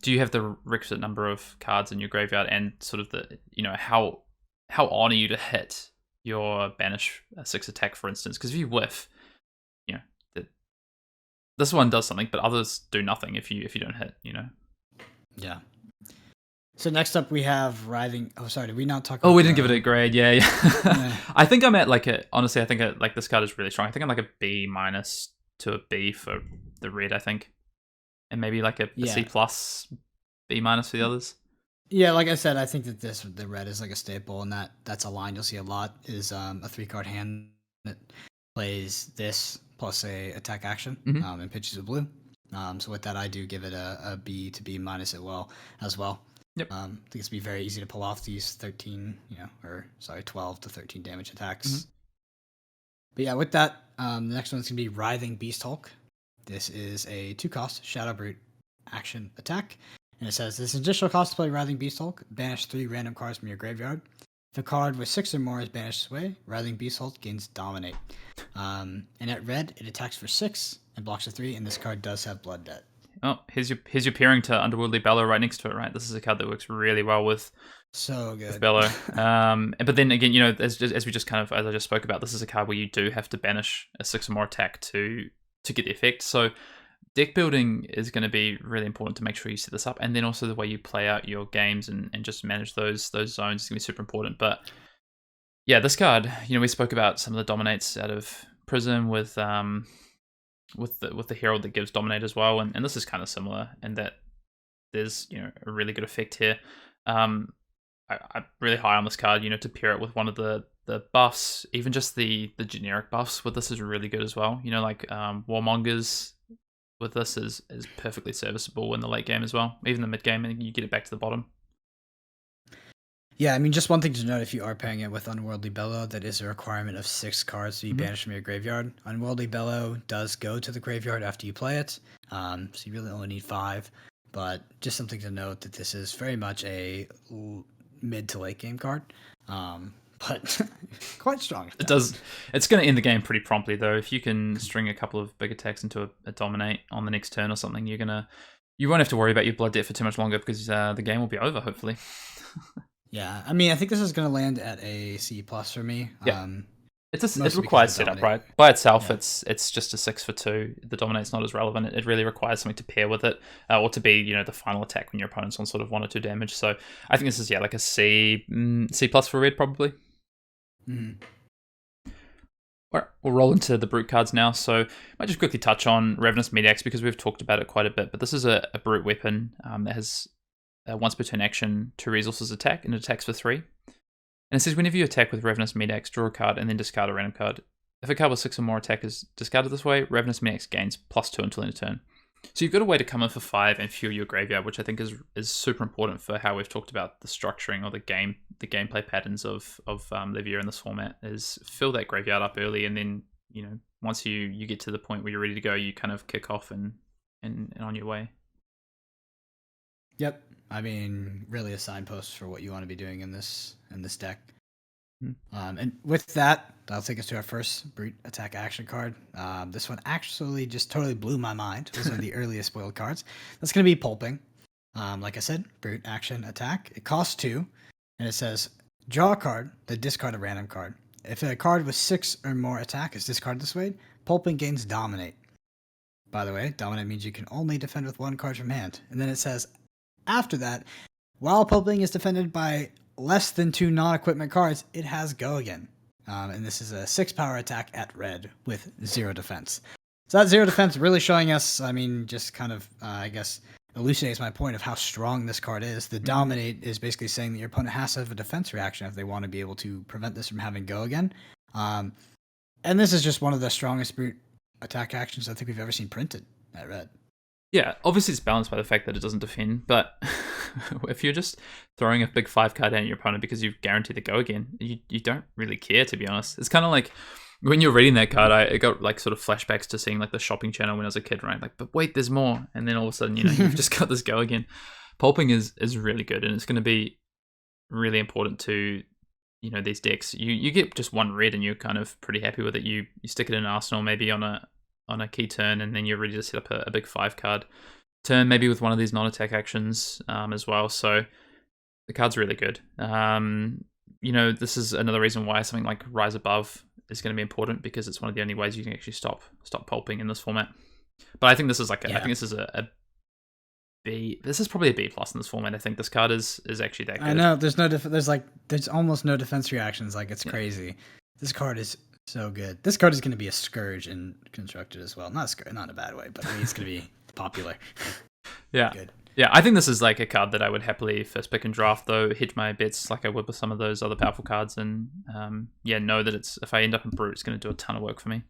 do you have the requisite number of cards in your graveyard, and sort of the how on are you to hit your banish 6 attack, for instance? Because if you whiff, this one does something, but others do nothing if you don't hit. Yeah. So next up we have Writhing. Oh, sorry, did we not talk? Oh, we didn't give it a grade. Yeah. I think I'm at honestly, I think this card is really strong. I think I'm like a B- to a B for the red, I think, and maybe like a C+, B- for the others. Yeah, like I said, I think that the red is like a staple, and that's a line you'll see a lot is a 3-card hand that plays this plus a attack action and pitches a blue. So with that, I do give it a B to B- as well. Yep. I think it's be very easy to pull off these 12 to 13 damage attacks. But yeah, with that, the next one's gonna be Writhing Beast Hulk. This is a 2-cost Shadow Brute action attack, and it says this additional cost to play Writhing Beast Hulk. Banish 3 random cards from your graveyard. If a card with 6 or more is banished this way, Writhing Beast Hulk gains Dominate. And at red, it attacks for 6 and blocks for 3, and this card does have Blood Debt. Oh, here's your pairing to Underworldly Bellow right next to it, right? This is a card that works really well with So good. Bellow. But then again, as we just kind of, as I just spoke about, this is a card where you do have to banish a 6 or more attack to get the effect. So deck building is going to be really important to make sure you set this up, and then also the way you play out your games and just manage those zones is going to be super important. But yeah, this card, we spoke about some of the dominates out of Prism with the Herald that gives dominate as well, and this is kind of similar in that there's a really good effect here. I'm really high on this card, to pair it with one of the buffs, even just the generic buffs with this is really good as well. Like Warmongers with this is perfectly serviceable in the late game as well, even the mid game, and you get it back to the bottom. Yeah, I mean, just one thing to note, if you are pairing it with Unworldly Bellow, that is a requirement of 6 cards to be banished from your graveyard. Unworldly Bellow does go to the graveyard after you play it, so you really only need 5. But just something to note that this is very much a mid to late game card, but quite strong. It's going to end the game pretty promptly, though. If you can string a couple of big attacks into a dominate on the next turn or something, you won't have to worry about your blood debt for too much longer because the game will be over, hopefully. Yeah, I mean, I think this is going to land at a C+ for me. Yeah. It requires setup, right? By itself, Yeah. it's just a 6 for 2. The dominate's not as relevant. It really requires something to pair with it, or to be, the final attack when your opponent's on sort of 1 or 2 damage. So I think this is like a C+ for red, probably. Mm-hmm. All right, we'll roll into the brute cards now. So I might just quickly touch on Ravenous Meat-Axe because we've talked about it quite a bit. But this is a brute weapon that has once per turn action 2 resources attack, and it attacks for 3. And it says whenever you attack with Ravenous Meat-Axe, draw a card and then discard a random card. If a card with 6 or more attack is discarded this way, Ravenous Meat-Axe gains +2 until end of turn. So you've got a way to come in for 5 and fuel your graveyard, which I think is super important for how we've talked about the structuring or the gameplay patterns of Livia in this format, is fill that graveyard up early, and then once you get to the point where you're ready to go, you kind of kick off and on your way. Yep. I mean, really a signpost for what you want to be doing in this deck. And with that, that'll take us to our first brute attack action card. This one actually just totally blew my mind. It was one of the earliest spoiled cards. That's going to be Pulping. Like I said, brute action attack. It costs 2, and it says draw a card, then discard a random card. If a card with 6 or more attack is discarded this way, Pulping gains Dominate. By the way, Dominate means you can only defend with 1 card from hand. And then it says, after that, while Pulping is defended by less than 2 non-equipment cards, it has Go Again. And this is a 6 power attack at red with 0 defense. So that 0 defense really showing us, I mean, just kind of, I guess, elucidates my point of how strong this card is. The Dominate is basically saying that your opponent has to have a defense reaction if they want to be able to prevent this from having Go Again. And this is just one of the strongest brute attack actions I think we've ever seen printed at red. Yeah, obviously it's balanced by the fact that it doesn't defend, but if you're just throwing a big 5 card down at your opponent because you've guaranteed to Go Again, you don't really care, to be honest. It's kind of like when you're reading that card, I got like sort of flashbacks to seeing like the shopping channel when I was a kid, right? Like, but wait, there's more. And then all of a sudden, you've just got this Go Again. Pulping is really good, and it's going to be really important to these decks. You get just 1 red and you're kind of pretty happy with it. You stick it in an arsenal maybe on a key turn, and then you're ready to set up a big 5 card turn, maybe with one of these non-attack actions as well. So the card's really good. This is another reason why something like Rise Above is going to be important, because it's one of the only ways you can actually stop pulping in this format. But I think this is I think this is a B. This is probably a B+ in this format. I think this card is actually that good. I know there's almost no defense reactions. Like, it's crazy. This card is so good. This card is going to be a scourge in Constructed as well. Not in a bad way, but I mean, it's going to be popular. Yeah. Good. Yeah, I think this is like a card that I would happily first pick and draft, though, hedge my bets like I would with some of those other powerful cards, and know that if I end up in Brute, it's going to do a ton of work for me.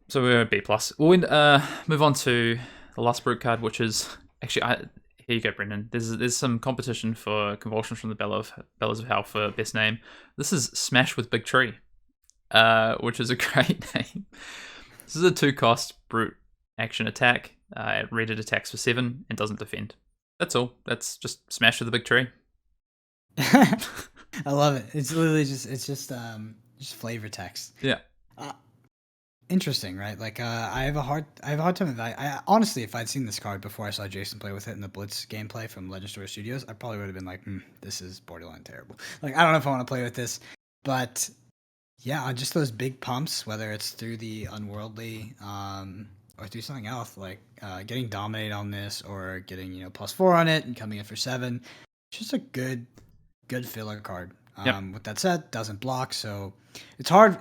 So we're at B+. We'll move on to the last Brute card, which is actually... Here you go, Brendan. There's some competition for Convulsions from the Bellows of Hell for best name. This is Smash with Big Tree, which is a great name. This is a 2-cost brute action attack. Red, it attacks for 7 and doesn't defend. That's all. That's just Smash with a Big Tree. I love it. It's literally just flavor text. Yeah. Interesting, right? Like, I have a hard time with that. Honestly, if I'd seen this card before I saw Jason play with it in the Blitz gameplay from Legend Story Studios, I probably would have been like, this is borderline terrible. Like, I don't know if I want to play with this, but yeah, on just those big pumps, whether it's through the Unworldly, or through something else, like getting Dominate on this, or getting +4 on it and coming in for 7, it's just a good filler card. Yep. With that said, doesn't block, so it's hard.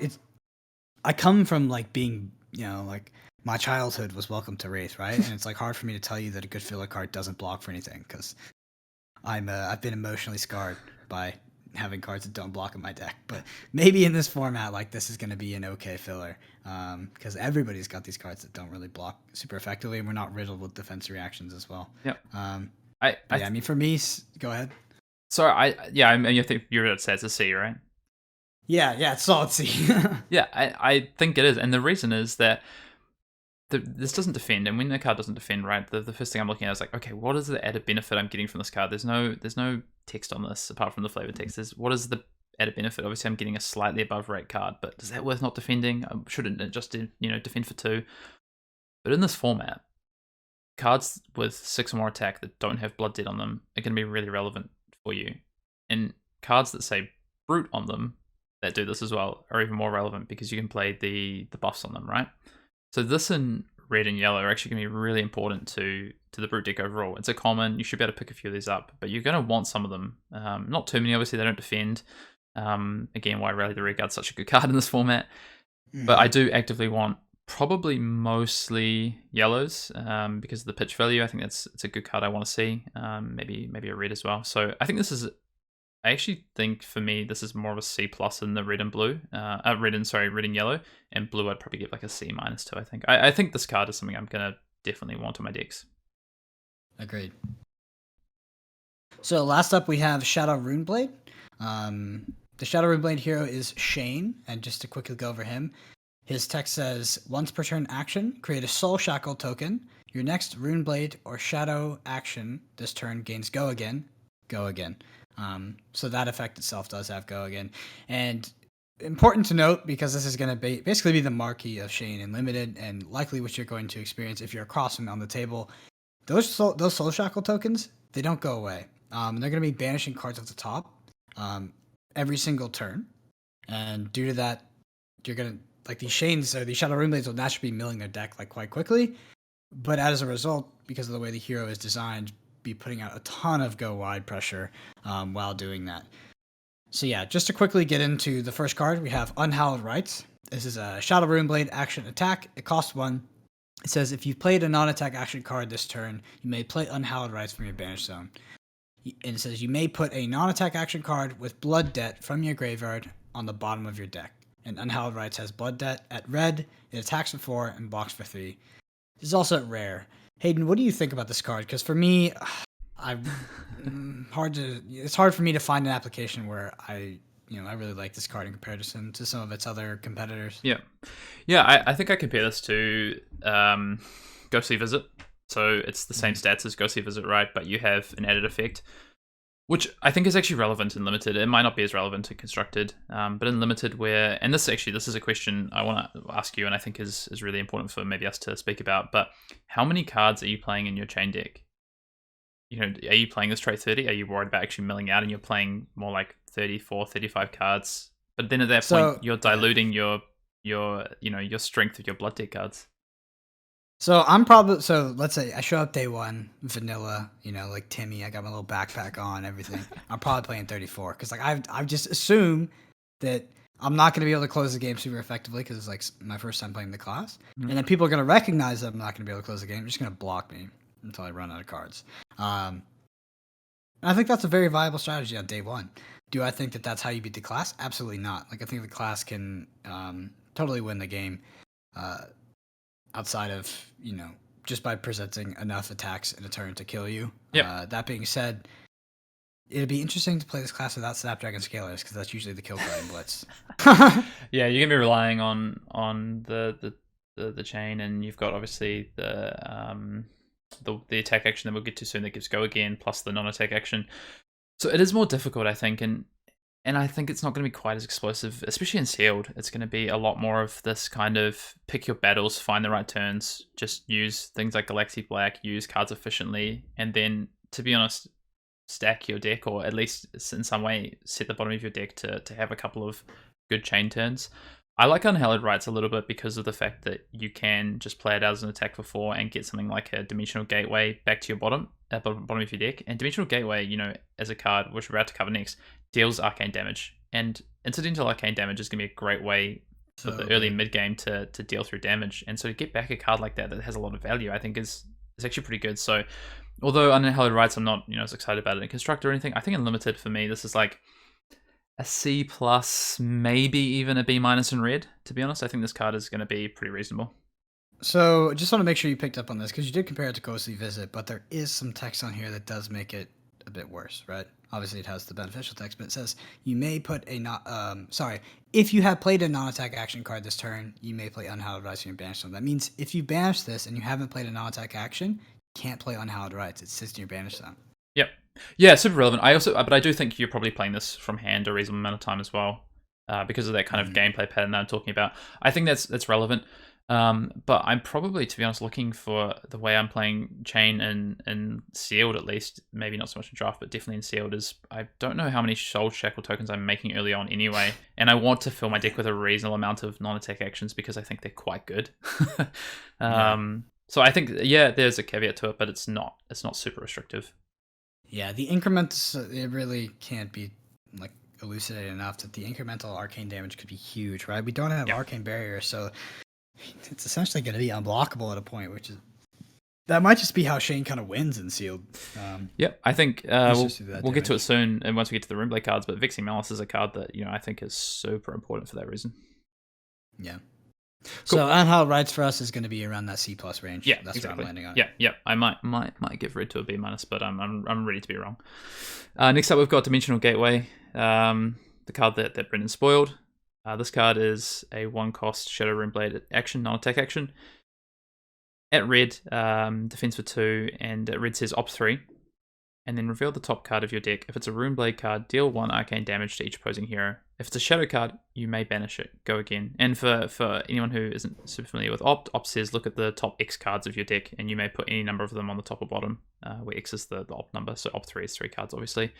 I come from like being, like my childhood was Welcome to Wraith, right? And it's like hard for me to tell you that a good filler card doesn't block for anything because I've been emotionally scarred by having cards that don't block in my deck. But maybe in this format, like this is going to be an okay filler because everybody's got these cards that don't really block super effectively, and we're not riddled with defense reactions as well. Yep. I mean, for me, go ahead. So I mean, I think you're at say it's a C, right? Yeah, it's solid C. Yeah, I think it is, and the reason is that this doesn't defend, and when the card doesn't defend, right, the first thing I'm looking at is like, okay, what is the added benefit I'm getting from this card? There's no text on this apart from the flavor text. What is the added benefit? Obviously, I'm getting a slightly above rate card, but is that worth not defending? Shouldn't it just defend for 2? But in this format, cards with 6 or more attack that don't have Blood Debt on them are going to be really relevant for you, and cards that say Brute on them that do this as well are even more relevant because you can play the buffs on them, right? So this and red and yellow are actually going to be really important to the Brute deck overall. It's a common, you should be able to pick a few of these up, but you're going to want some of them. Not too many, obviously, they don't defend. Again, why Rally the Rear Guard's such a good card in this format. But I do actively want probably mostly yellows because of the pitch value. I think it's a good card I want to see. Maybe a red as well. So I think I actually think for me this is more of a C plus in the red and blue, red and yellow, and blue I'd probably give like a C minus too. I think I think this card is something I'm gonna definitely want on my decks. Agreed. So last up we have Shadow Runeblade. The Shadow Runeblade hero is Shane, and just to quickly go over him, his text says, once per turn action, create a Soul Shackle token. Your next Runeblade or Shadow action this turn gains Go Again. Go Again. So that effect itself does have Go Again. And important to note, because this is going to basically be the marquee of Shane in Limited, and likely what you're going to experience if you're across him on the table, those Soul Shackle tokens, they don't go away. They're going to be banishing cards off the top every single turn. And due to that, you're going to, like these Shanes or these Shadow Runeblades will naturally be milling their deck like quite quickly. But as a result, because of the way the hero is designed, be putting out a ton of go wide pressure while doing that. So yeah, just to quickly get into the first card, we have Unhallowed Rites. This is a Shadow Runeblade action attack. It costs 1. It says if you've played a non-attack action card this turn, you may play Unhallowed Rites from your banish zone. And it says you may put a non-attack action card with Blood Debt from your graveyard on the bottom of your deck. And Unhallowed Rites has Blood Debt at red, it attacks for 4 and blocks for 3. This is also at rare. Hayden, what do you think about this card? Because for me, it's hard for me to find an application where I really like this card in comparison to some of its other competitors. Yeah. I think I compare this to Ghostly Visit. So it's the same stats as Ghostly Visit, right? But you have an added effect, which I think is actually relevant in Limited. It might not be as relevant in Constructed, but in Limited where, and this is a question I want to ask you, and I think is really important for maybe us to speak about, but how many cards are you playing in your chain deck? Are you playing this trait 30? Are you worried about actually milling out and you're playing more like 34, 35 cards? But then at that point, you're diluting your strength of your Blood Deck cards. So let's say I show up day 1, vanilla, like Timmy, I got my little backpack on, everything. I'm probably playing 34 because like I've just assumed that I'm not going to be able to close the game super effectively because it's like my first time playing the class, and then people are going to recognize that I'm not going to be able to close the game. They're just going to block me until I run out of cards. I think that's a very viable strategy on day 1. Do I think that that's how you beat the class? Absolutely not. Like I think the class can totally win the game. Outside of, just by presenting enough attacks in a turn to kill you. Yep. That being said, it'd be interesting to play this class without Snapdragon Scalers, because that's usually the kill card in Blitz. Yeah, you're going to be relying on the chain, and you've got obviously the attack action that we'll get to soon that gives Go Again, plus the non-attack action. So it is more difficult, I think, and and I think it's not going to be quite as explosive, especially in sealed. It's going to be a lot more of this kind of pick your battles, find the right turns, just use things like Galaxy Black, use cards efficiently, and then, to be honest, stack your deck, or at least in some way set the bottom of your deck to have a couple of good chain turns. I like Unhallowed Rites a little bit because of the fact that you can just play it out as an attack for 4 and get something like a Dimensional Gateway back to your bottom of your deck. And Dimensional Gateway, as a card, which we're about to cover next, deals arcane damage. And incidental arcane damage is going to be a great way for the early mid game to deal through damage. And so to get back a card like that has a lot of value, I think is actually pretty good. So although Unhallowed Rites, I'm not as excited about it in Construct or anything, I think in Limited for me, this is like a C plus, maybe even a B minus in red. To be honest, I think this card is going to be pretty reasonable. So just want to make sure you picked up on this because you did compare it to Ghostly Visit, but there is some text on here that does make it a bit worse, right? Obviously, it has the beneficial text, but it says you may put if you have played a non-attack action card this turn, you may play Unhallowed Rites in your banish zone. That means if you banish this and you haven't played a non-attack action, you can't play Unhallowed Rites. It sits in your banish zone. Yep. Yeah, super relevant. But I do think you're probably playing this from hand a reasonable amount of time as well, because of that kind of gameplay pattern that I'm talking about. I think that's relevant. But I'm probably, to be honest, looking for the way I'm playing chain and sealed, at least. Maybe not so much in draft, but definitely in sealed. Is I don't know how many Soul Shackle tokens I'm making early on anyway, and I want to fill my deck with a reasonable amount of non-attack actions because I think they're quite good. So I think there's a caveat to it, but it's not super restrictive. Yeah, the increments, it really can't be like elucidated enough that the incremental arcane damage could be huge, right? We don't have arcane barrier, so it's essentially going to be unblockable at a point, that might just be how Shane kind of wins in sealed. I think we'll get to it soon, and once we get to the Runeblade cards. But Vexing Malice is a card that I think is super important for that reason. Yeah. Cool. So Unhallowed Rites for us is going to be around that C plus range. Yeah, that's exactly. what I'm landing on. Yeah. I might give red to a B minus, but I'm ready to be wrong. Next up, we've got Dimensional Gateway, the card that Brendan spoiled. This card is a 1-cost Shadow Runeblade action, non-attack action. At red, defense for 2, and red says Op3. And then reveal the top card of your deck. If it's a Runeblade card, deal 1 arcane damage to each opposing hero. If it's a Shadow card, you may banish it. Go again. And for anyone who isn't super familiar with Opt says look at the top X cards of your deck, and you may put any number of them on the top or bottom, where X is the Opt number. So Opt3 is 3 cards, obviously.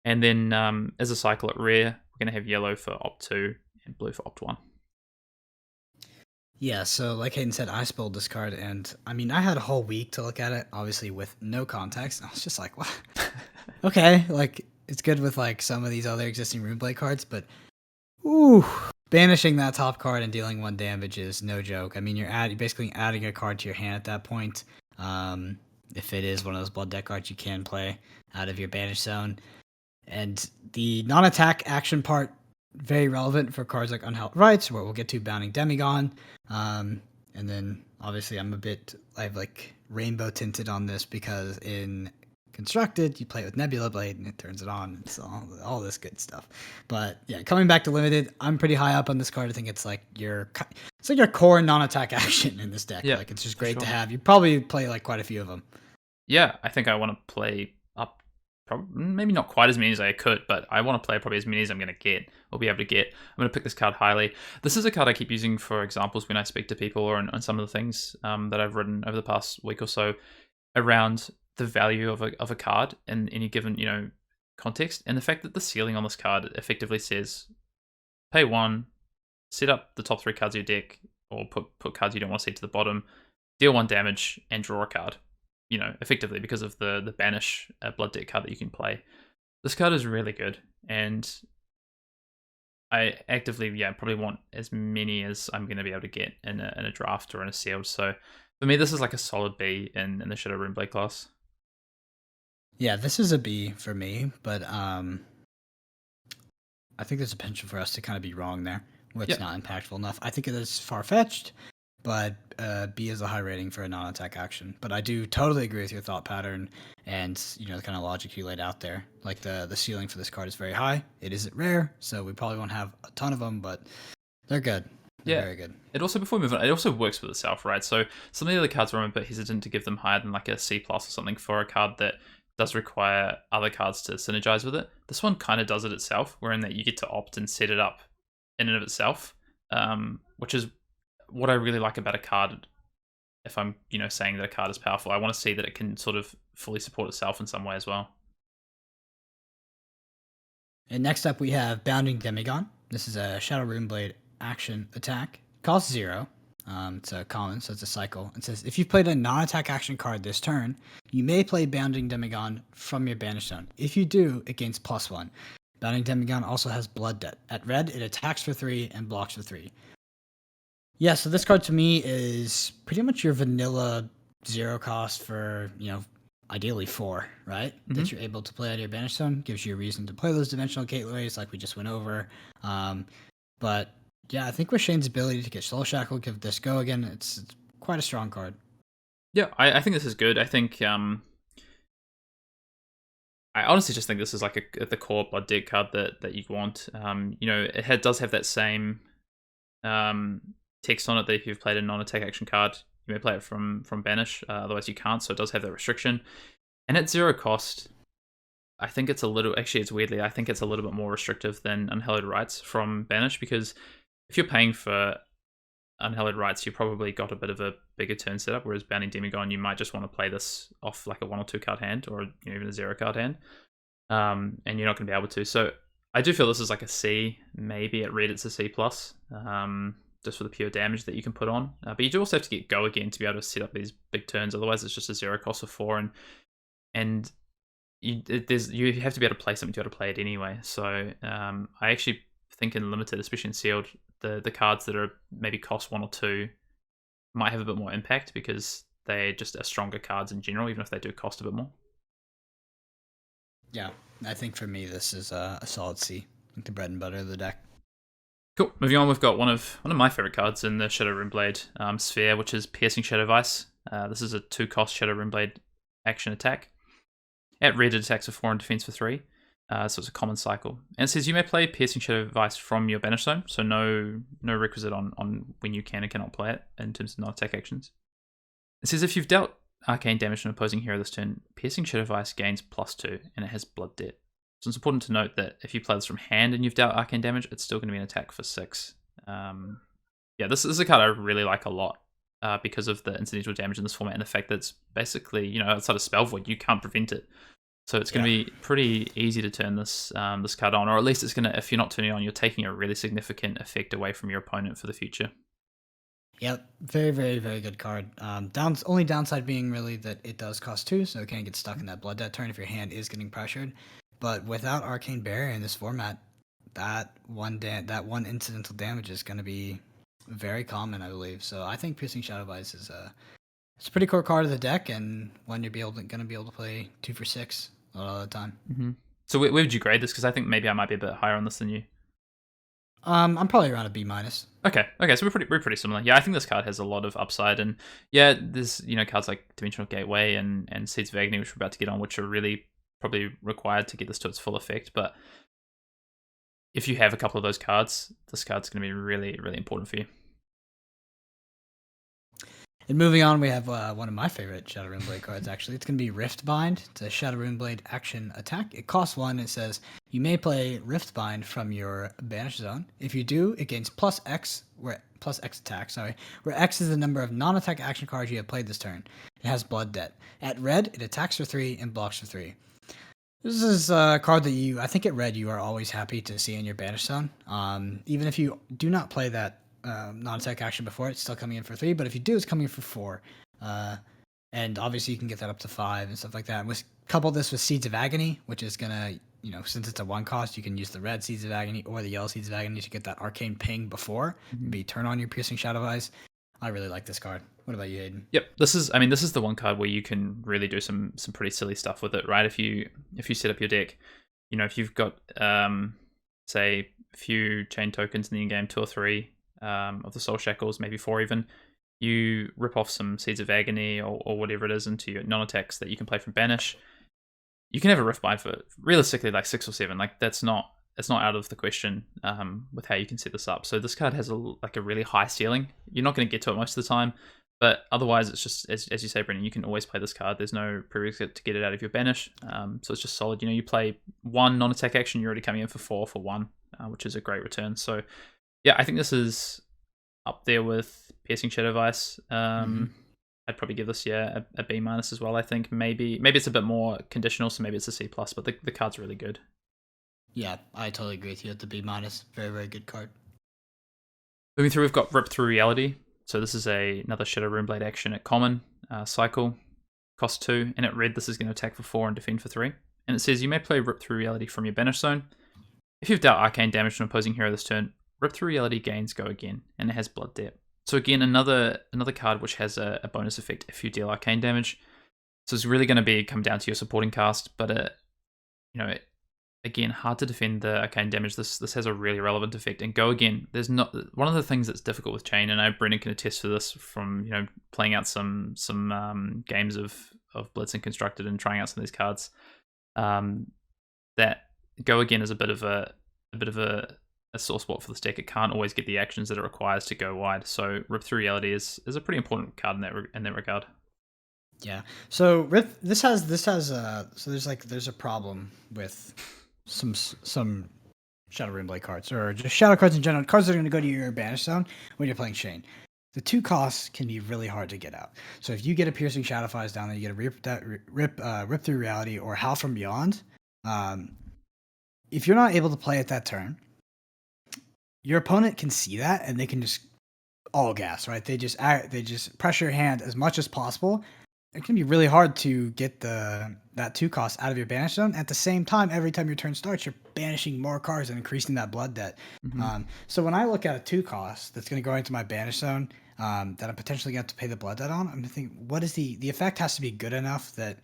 And then as a cycle at rare, we're going to have yellow for Opt2 and blue for Opt1. Yeah, so like Hayden said, I spoiled this card, and I mean, I had a whole week to look at it, obviously with no context. I was just like, what? Okay, like, it's good with like some of these other existing Runeblade cards, but banishing that top card and dealing 1 damage is no joke. I mean, you're basically adding a card to your hand at that point. If it is one of those blood deck cards you can play out of your banish zone. And the non-attack action part, very relevant for cards like Unhallowed Rites, where we'll get to Bounding Demigon. And then obviously I have like rainbow tinted on this because in Constructed you play it with Nebula Blade and it turns it on. And so all this good stuff. But yeah, coming back to Limited, I'm pretty high up on this card. I think it's like your core non-attack action in this deck. Yeah, like it's just great to have. You probably play like quite a few of them. Yeah, I think I want to play up. Maybe not quite as many as I could, but I want to play probably as many as I'm going to get or be able to get. I'm going to pick this card highly. This is a card I keep using for examples when I speak to people or on some of the things that I've written over the past week or so around the value of a card in any given context, and the fact that the ceiling on this card effectively says pay 1, set up the top 3 cards of your deck, or put cards you don't want to see to the bottom, deal 1 damage, and draw a card. Effectively because of the banish blood deck card that you can play. This card is really good, and I actively probably want as many as I'm going to be able to get in a draft or in a sealed. So for me, this is like a solid B in the Shadow Runeblade class. Yeah, this is a B for me, but I think there's a potential for us to kind of be wrong there, where it's not impactful enough. I think it is far-fetched, but B is a high rating for a non-attack action. But I do totally agree with your thought pattern and the kind of logic you laid out there. Like the ceiling for this card is very high. It isn't rare, so we probably won't have a ton of them, but they're good. They're very good. It also, before we move on, it also works with itself, right? So some of the other cards I'm a bit hesitant to give them higher than like a C plus or something for a card that does require other cards to synergize with it. This one kind of does it itself, wherein that you get to opt and set it up in and of itself, which is what I really like about a card. If I'm, saying that a card is powerful, I want to see that it can sort of fully support itself in some way as well. And next up, we have Bounding Demagon. This is a Shadow Runeblade action attack. Costs 0. It's a common, so it's a cycle. It says, if you've played a non-attack action card this turn, you may play Bounding Demagon from your banish zone. If you do, it gains +1. Bounding Demagon also has Blood Debt. At red, it attacks for 3 and blocks for 3. Yeah, so this card to me is pretty much your vanilla 0 cost for, ideally 4, right? Mm-hmm. That you're able to play out of your banish zone. Gives you a reason to play those dimensional gateways like we just went over. But yeah, I think with Shane's ability to get Soul Shackle, give this go again, it's quite a strong card. Yeah, I think this is good. I think I honestly just think this is like the core Blood Debt card that you want. It does have that same text on it that if you've played a non-attack action card, you may play it from banish, otherwise you can't, so it does have that restriction. And at 0 cost, I think it's it's weirdly, I think it's a little bit more restrictive than Unhallowed Rites from banish, because if you're paying for Unhallowed Rites, you've probably got a bit of a bigger turn setup, whereas Bounding Demagon, you might just want to play this off like a 1 or 2 card hand, or even a 0 card hand, and you're not going to be able to. So I do feel this is like a C, maybe at red it's a C+, just for the pure damage that you can put on. But you do also have to get go again to be able to set up these big turns, otherwise it's just a 0 cost of 4, and you have to be able to play something to be able to play it anyway. So I actually think in limited, especially in sealed, the cards that are maybe cost 1 or 2 might have a bit more impact because they just are stronger cards in general, even if they do cost a bit more. Yeah, I think for me this is a solid C. I think the bread and butter of the deck. Cool. Moving on, we've got one of my favorite cards in the Shadow Runeblade sphere, which is Piercing Shadow Vice. This is a 2-cost Shadow Runeblade action attack. At red, it attacks for 4 and defense for 3. So it's a common cycle. And it says you may play Piercing Shadow Vice from your banish zone, so no requisite on when you can and cannot play it in terms of non-attack actions. It says if you've dealt arcane damage to an opposing hero this turn, Piercing Shadow Vice gains +2, and it has Blood Debt. So it's important to note that if you play this from hand and you've dealt arcane damage, it's still going to be an attack for 6. This is a card I really like a lot because of the incidental damage in this format and the fact that it's basically, outside of Spell Void, you can't prevent it. So it's going to be pretty easy to turn this card on, or at least it's going to, if you're not turning it on, you're taking a really significant effect away from your opponent for the future. Yep, very, very, very good card. Only downside being really that it does cost 2, so it can get stuck in that Blood Debt turn if your hand is getting pressured. But without Arcane Barrier in this format, that one incidental damage is going to be very common, I believe. So I think Piercing Shadow Vice is it's a pretty core card of the deck, and one you're going to be able to play 2 for 6 a lot of the time. Mm-hmm. So where would you grade this? Because I think maybe I might be a bit higher on this than you. I'm probably around a B-. Okay, so we're pretty similar. Yeah, I think this card has a lot of upside, and yeah, there's cards like Dimensional Gateway and Seeds of Agony, which we're about to get on, which are really probably required to get this to its full effect. But if you have a couple of those cards, this card's going to be really, really important for you. And moving on, we have one of my favorite Shadow Runeblade cards, actually. It's going to be Riftbind. It's a Shadow Runeblade action attack. It costs 1. It says, you may play Riftbind from your banish zone. If you do, it gains +X attack, where X is the number of non-attack action cards you have played this turn. It has Blood Debt. At red, it attacks for 3 and blocks for 3. This is a card that I think at red, you are always happy to see in your banish zone. Even if you do not play that non-attack action before, it's still coming in for 3, but if you do, it's coming in for 4. And obviously you can get that up to 5 and stuff like that. Couple this with Seeds of Agony, which is gonna, since it's a 1 cost, you can use the red Seeds of Agony or the yellow Seeds of Agony to get that arcane ping before. Maybe turn on your Piercing Shadow Eyes. I really like this card. What about you, Hayden? Yep, this is the one card where you can really do some pretty silly stuff with it, right? If you set up your deck, if you've got say a few chain tokens in the in-game, 2 or 3 of the Soul Shackles, maybe 4 even, you rip off some Seeds of Agony or whatever it is into your non-attacks that you can play from banish. You can have a Riftbind for realistically like 6 or 7. Like it's not out of the question with how you can set this up. So this card has a really high ceiling. You're not going to get to it most of the time, But otherwise, it's just as you say, Brendan, you can always play this card. There's no prerequisite to get it out of your banish, so it's just solid. You play one non-attack action, you're already coming in for 4 for 1, which is a great return. So yeah, I think this is up there with Piercing Shadow Vice. I'd probably give this a B- as well. I think maybe it's a bit more conditional, so maybe it's a C+. But the card's really good. Yeah, I totally agree with you. It's a B-. Very, very good card. Moving through, we've got Rip Through Reality. So this is another Shadow Runeblade action at common, cycle, cost 2, and at red this is going to attack for 4 and defend for 3. And it says you may play Rip Through Reality from your banish zone. If you've dealt arcane damage to an opposing hero this turn, Rip Through Reality gains Go Again, and it has Blood Debt. So again, another card which has a bonus effect if you deal arcane damage. So it's really going to come down to your supporting cast, but again, hard to defend the arcane damage. This has a really relevant effect. And Go Again, there's not one of the things that's difficult with Chain, and I know Brendan can attest to this from playing out some games of Blitz and Constructed and trying out some of these cards. That Go Again is a bit of a sore spot for this deck. It can't always get the actions that it requires to go wide. So Rip Through Reality is a pretty important card in that regard. Yeah. So this has so there's a problem with some Shadow Runeblade cards, or just Shadow cards in general, cards that are going to go to your banish zone when you're playing Chain. The 2 costs can be really hard to get out. So if you get a Piercing Shadow Fires down there, you get a Rip Through Reality or Howl from Beyond. If you're not able to play it that turn, your opponent can see that and they can just all gas, right? They just pressure your hand as much as possible. It can be really hard to get that 2 cost out of your banish zone. At the same time, every time your turn starts, you're banishing more cards and increasing that blood debt. So when I look at a 2 cost that's going to go into my banish zone, that I'm potentially going to have to pay the blood debt on, I'm thinking, what is the effect has to be good enough that,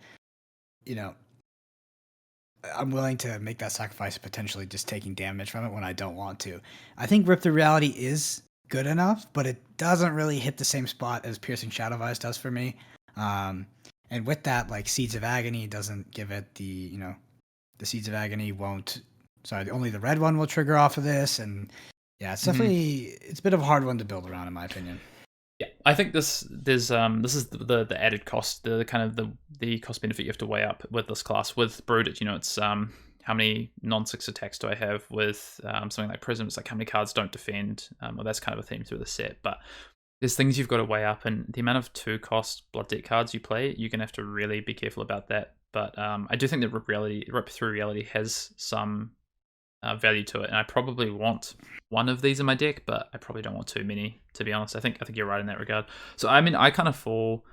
I'm willing to make that sacrifice of potentially just taking damage from it when I don't want to. I think Rip Through Reality is good enough, but it doesn't really hit the same spot as Piercing Shadow Vice does for me. And with that, like Seeds of Agony doesn't give it the Seeds of Agony won't. Sorry, only the red one will trigger off of this, and yeah, it's definitely it's a bit of a hard one to build around, in my opinion. Yeah, I think this is the added cost, the kind of the cost benefit you have to weigh up with this class. With Brood, it's how many non-6 attacks do I have? With something like Prism, it's like how many cards don't defend. Well, that's kind of a theme through the set, but there's things you've got to weigh up, and the amount of 2 cost blood debt cards you play, you're gonna have to really be careful about that. But I do think that Rip Through Reality has some value to it, and I probably want one of these in my deck, but I probably don't want too many, to be honest. I think you're right in that regard. So I mean, I kind of fall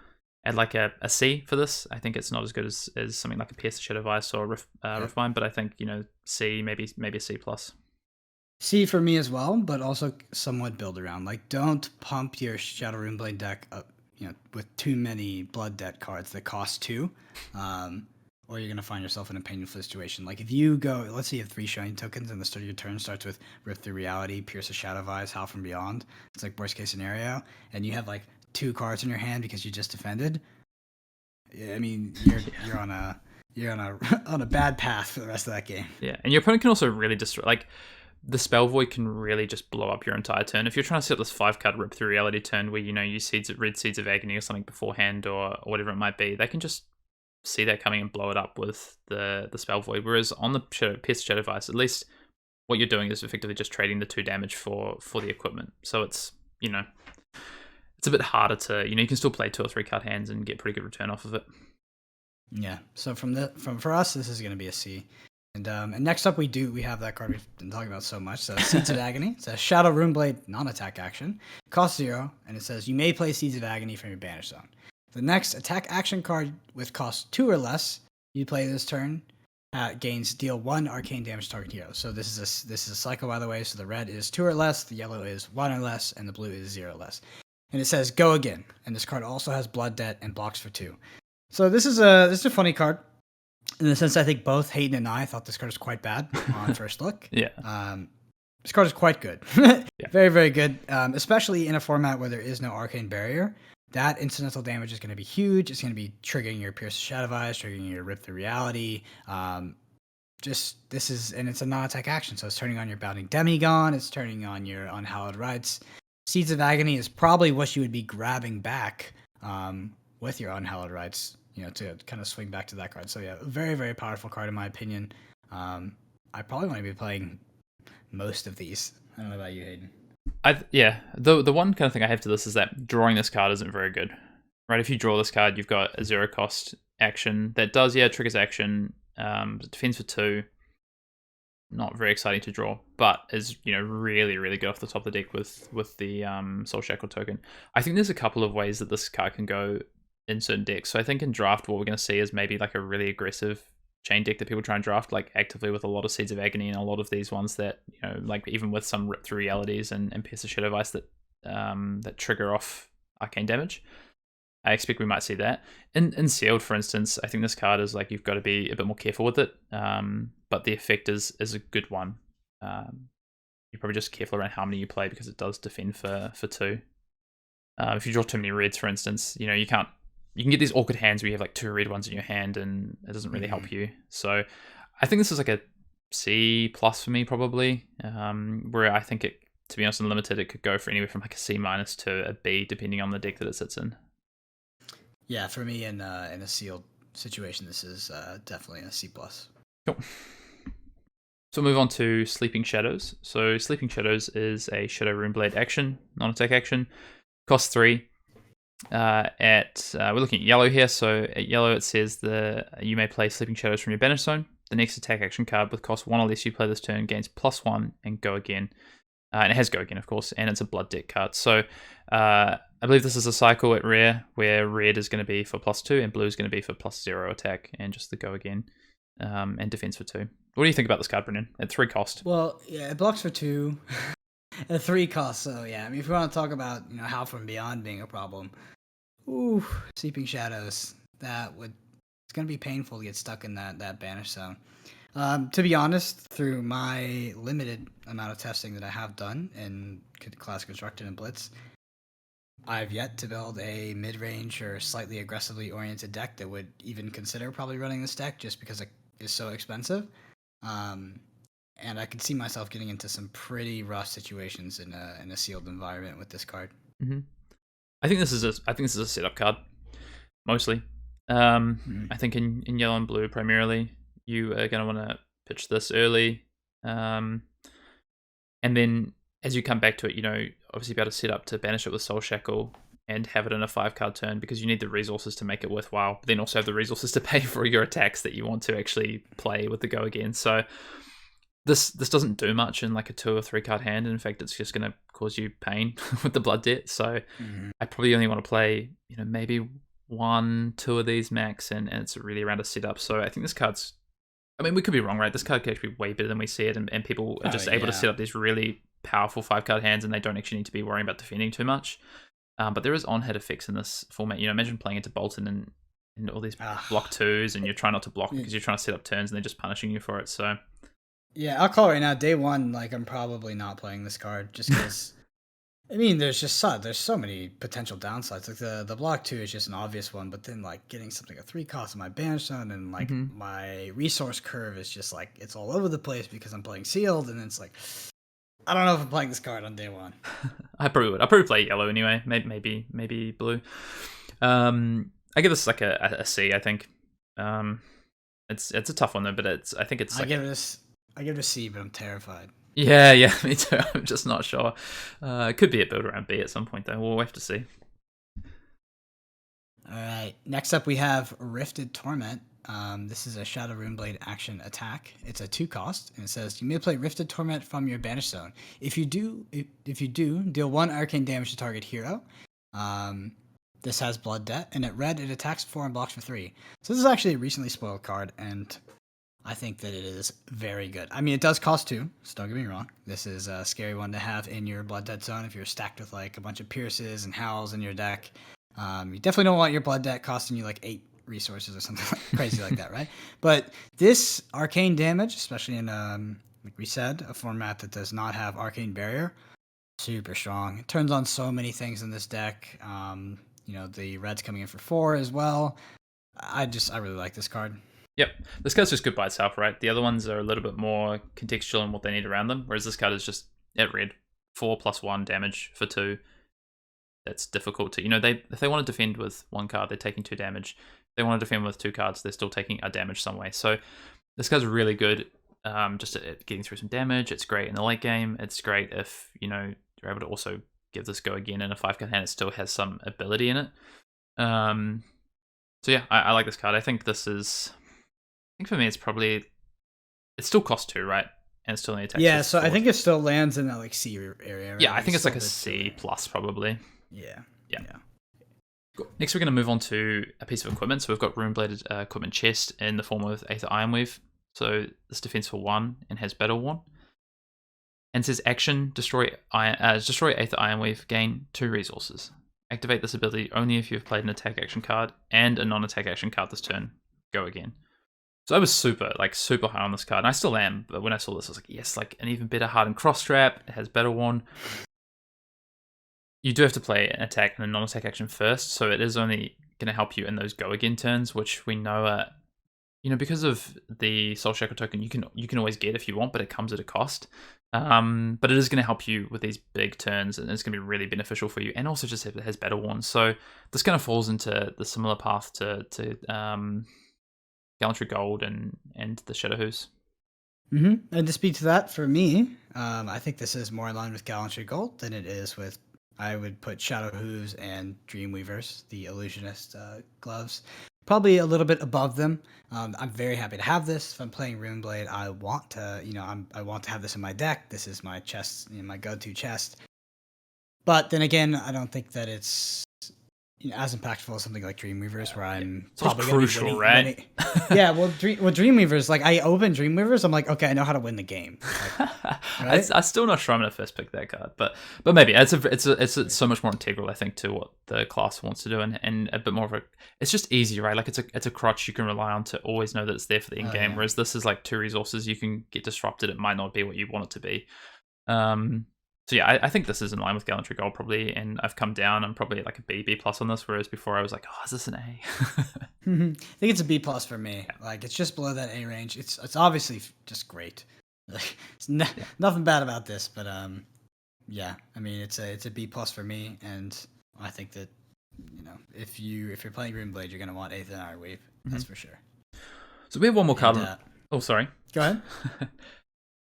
at like a C for this. I think it's not as good as something like a Pierce the Shadow Vice or Riftbind, but I think C, maybe a C+. C for me as well, but also somewhat build around. Like, don't pump your Shadow Runeblade deck up, with too many blood debt cards that cost 2. Or you're going to find yourself in a painful situation. Like if you go, let's say you have 3 Shining tokens and the start of your turn starts with Rift Through Reality, Pierce the Shadow Vice, Howl from Beyond. It's like worst case scenario. And you have like 2 cards in your hand because you just defended. I mean, you're on a bad path for the rest of that game. Yeah, and your opponent can also really destroy, like the Spell Void can really just blow up your entire turn. If you're trying to set this 5-card Rip Through Reality turn where you read Seeds of Agony or something beforehand or whatever it might be, they can just see that coming and blow it up with the Spell Void. Whereas on the Pierce Shadow Vice, at least what you're doing is effectively just trading the 2 damage for the equipment. So it's it's a bit harder to you can still play 2 or 3 card hands and get pretty good return off of it. Yeah. So for us, this is going to be a C. And next up we have that card we've been talking about so much. So Seeds of Agony. It's a Shadow Runeblade non-attack action. Cost 0, and it says you may play Seeds of Agony from your banish zone. The next attack action card with cost 2 or less you play this turn gains deal 1 arcane damage to target hero. So this is a cycle, by the way. So the red is 2 or less, the yellow is 1 or less, and the blue is 0 or less. And it says Go Again. And this card also has blood debt and blocks for 2. So this is a funny card in the sense I think both Hayden and I thought this card was quite bad on first look. Yeah. This card is quite good. Yeah. Very, very good, especially in a format where there is no arcane barrier. That incidental damage is going to be huge. It's going to be triggering your Pierce Shadow Vice, triggering your Rip Through Reality. And it's a non-attack action, so it's turning on your Bounding Demigon. It's turning on your Unhallowed Rites. Seeds of Agony is probably what you would be grabbing back with your Unhallowed Rites, to kind of swing back to that card. So yeah, very, very powerful card in my opinion. I probably want to be playing most of these. I don't know about you, Hayden. The one kind of thing I have to this is that drawing this card isn't very good, right? If you draw this card, you've got a 0 cost action that does triggers action, defends for 2. Not very exciting to draw, but is really really good off the top of the deck with the Soul Shackle token. I think there's a couple of ways that this card can go in certain decks. So I think in draft, what we're going to see is maybe like a really aggressive chain deck that people try and draft like actively with a lot of Seeds of Agony and a lot of these ones that like even with some Rip Through Realities and Pierce of Shadow Vice that trigger off arcane damage. I expect we might see that. In Sealed, for instance, I think this card is like you've got to be a bit more careful with it. But the effect is a good one. You're probably just careful around how many you play because it does defend for 2. If you draw too many reds, for instance, you can get these awkward hands where you have like 2 red ones in your hand and it doesn't really help you. So I think this is like a C+ for me probably. Where I think it, to be honest, in Limited, it could go for anywhere from like a C- to a B depending on the deck that it sits in. Yeah, for me in a sealed situation, this is definitely a C+. Cool. So we'll move on to Sleeping Shadows. So Sleeping Shadows is a Shadow Runeblade action, non-attack action. Costs 3. We're looking at yellow here. So at yellow, it says you may play Sleeping Shadows from your banish zone. The next attack action card with cost 1 or less you play this turn gains +1 and go again. And it has go again, of course, and it's a blood deck card. So I believe this is a cycle at rare where red is going to be for +2 and blue is going to be for +0 attack and just the go again and defense for 2. What do you think about this card, Brendan? At 3 cost. Well, yeah, it blocks for 2 at 3 cost. So yeah, I mean, if we want to talk about how from beyond being a problem, Sleeping Shadows, it's going to be painful to get stuck in that banish zone. To be honest, through my limited amount of testing that I have done in Classic Constructed and Blitz, I've yet to build a mid-range or slightly aggressively oriented deck that would even consider probably running this deck just because it is so expensive. And I could see myself getting into some pretty rough situations in a sealed environment with this card. Mm-hmm. I think this is a setup card, mostly. I think in yellow and blue primarily, you are going to want to pitch this early, and then as you come back to it, obviously be able to set up to banish it with Soul Shackle and have it in a 5-card turn because you need the resources to make it worthwhile, but then also have the resources to pay for your attacks that you want to actually play with the go again. So this doesn't do much in like a 2 or 3 card hand. In fact, it's just going to cause you pain with the blood debt. So I probably only want to play, maybe 1, 2 of these max, and it's really around a setup. So I think this card's, we could be wrong, right? This card could actually be way better than we see it, and people are just able to set up these really powerful 5-card hands, and they don't actually need to be worrying about defending too much. But there is on-head effects in this format. Imagine playing into Bolton and all these block 2s, and you're trying not to block because you're trying to set up turns, and they're just punishing you for it. So yeah, I'll call it right now. Day 1, I'm probably not playing this card just because. There's so many potential downsides. Like the block 2 is just an obvious one, but then getting something at 3 costs in my banish zone and my resource curve is just it's all over the place because I'm playing sealed, and it's I don't know if I'm playing this card on day 1. I probably would. I'd probably play yellow anyway. Maybe blue. I give this a C. I think. It's a tough one though, but I give it a C, but I'm terrified. Yeah, me too. I'm just not sure. It could be a build around B at some point though. We'll have to see. All right. Next up, we have Rifted Torment. This is a Shadow Runeblade action attack. It's a 2 cost, and it says you may play Rifted Torment from your banish zone. If you do, deal 1 arcane damage to target hero. This has blood debt, and at red, it attacks 4 and blocks for 3. So this is actually a recently spoiled card, and I think that it is very good. It does cost 2, so don't get me wrong. This is a scary one to have in your blood debt zone if you're stacked with a bunch of Pierces and Howls in your deck. You definitely don't want your blood debt costing you 8 resources or something crazy like that, right? But this arcane damage, especially in, like we said, a format that does not have arcane barrier, super strong. It turns on so many things in this deck. The red's coming in for 4 as well. I really like this card. Yep, this card's just good by itself, right? The other ones are a little bit more contextual in what they need around them, whereas this card is just at red 4+1 damage for 2. That's difficult to, if they want to defend with 1 card, they're taking 2 damage. If they want to defend with 2 cards, they're still taking a damage some way. So this guy's really good just at getting through some damage. It's great in the late game. It's great if, you're able to also give this go again in a 5-card hand. It still has some ability in it. So yeah, I like this card. I think for me, it still costs 2, right? And it still only attacks. Yeah, so I think it still lands in that like C area. Right? Yeah, I think it's like a C plus probably. Yeah. Cool. Next, we're going to move on to a piece of equipment. So we've got Runebladed equipment chest in the form of Aether Ironweave. So this defense for 1 and has Battle Worn. And it says action, destroy Aether Ironweave, gain 2 resources. Activate this ability only if you've played an attack action card and a non-attack action card this turn. Go again. So I was super high on this card, and I still am, but when I saw this, I was like, yes, like an even better Hardened Cross Strap. It has Battle Worn. You do have to play an attack and a non-attack action first, so it is only going to help you in those go again turns, which we know are, because of the Soul Shackle token, you can always get if you want, but it comes at a cost. But it is going to help you with these big turns, and it's going to be really beneficial for you. And also just it has Battle Worn, so this kind of falls into the similar path to Gallantry Gold and the Shadow Hooves. And to speak to that, for me, I think this is more in line with Gallantry Gold than it is with, I would put Shadow Hooves and Dreamweavers, the Illusionist gloves, probably a little bit above them. I'm very happy to have this. If I'm playing Runeblade, I want to, I want to have this in my deck. This is my chest, my go-to chest. But then again, I don't think that it's as impactful as something like Dreamweavers, where I'm probably crucial, right? Yeah, well, Dreamweavers, like I open Dreamweavers, I'm like, okay, I know how to win the game. Like, right? I'm still not sure I'm gonna first pick that card, but maybe it's so much more integral, I think, to what the class wants to do, and a bit more of a. It's just easy, right? Like it's a crutch you can rely on to always know that it's there for the end game. Whereas this is like 2 resources, you can get disrupted. It might not be what you want it to be. So yeah, I think this is in line with Gallantry Gold probably, and I've come down. I'm probably like a B plus on this, whereas before I was like, oh, is this an A? I think it's a B plus for me. Yeah. Like it's just below that A range. It's obviously just great. Nothing bad about this, but yeah, I mean it's a B plus for me, and I think that if you're playing Runeblade, you're gonna want Aether Ironweave. That's for sure. So we have one more card. Oh, sorry. Go ahead.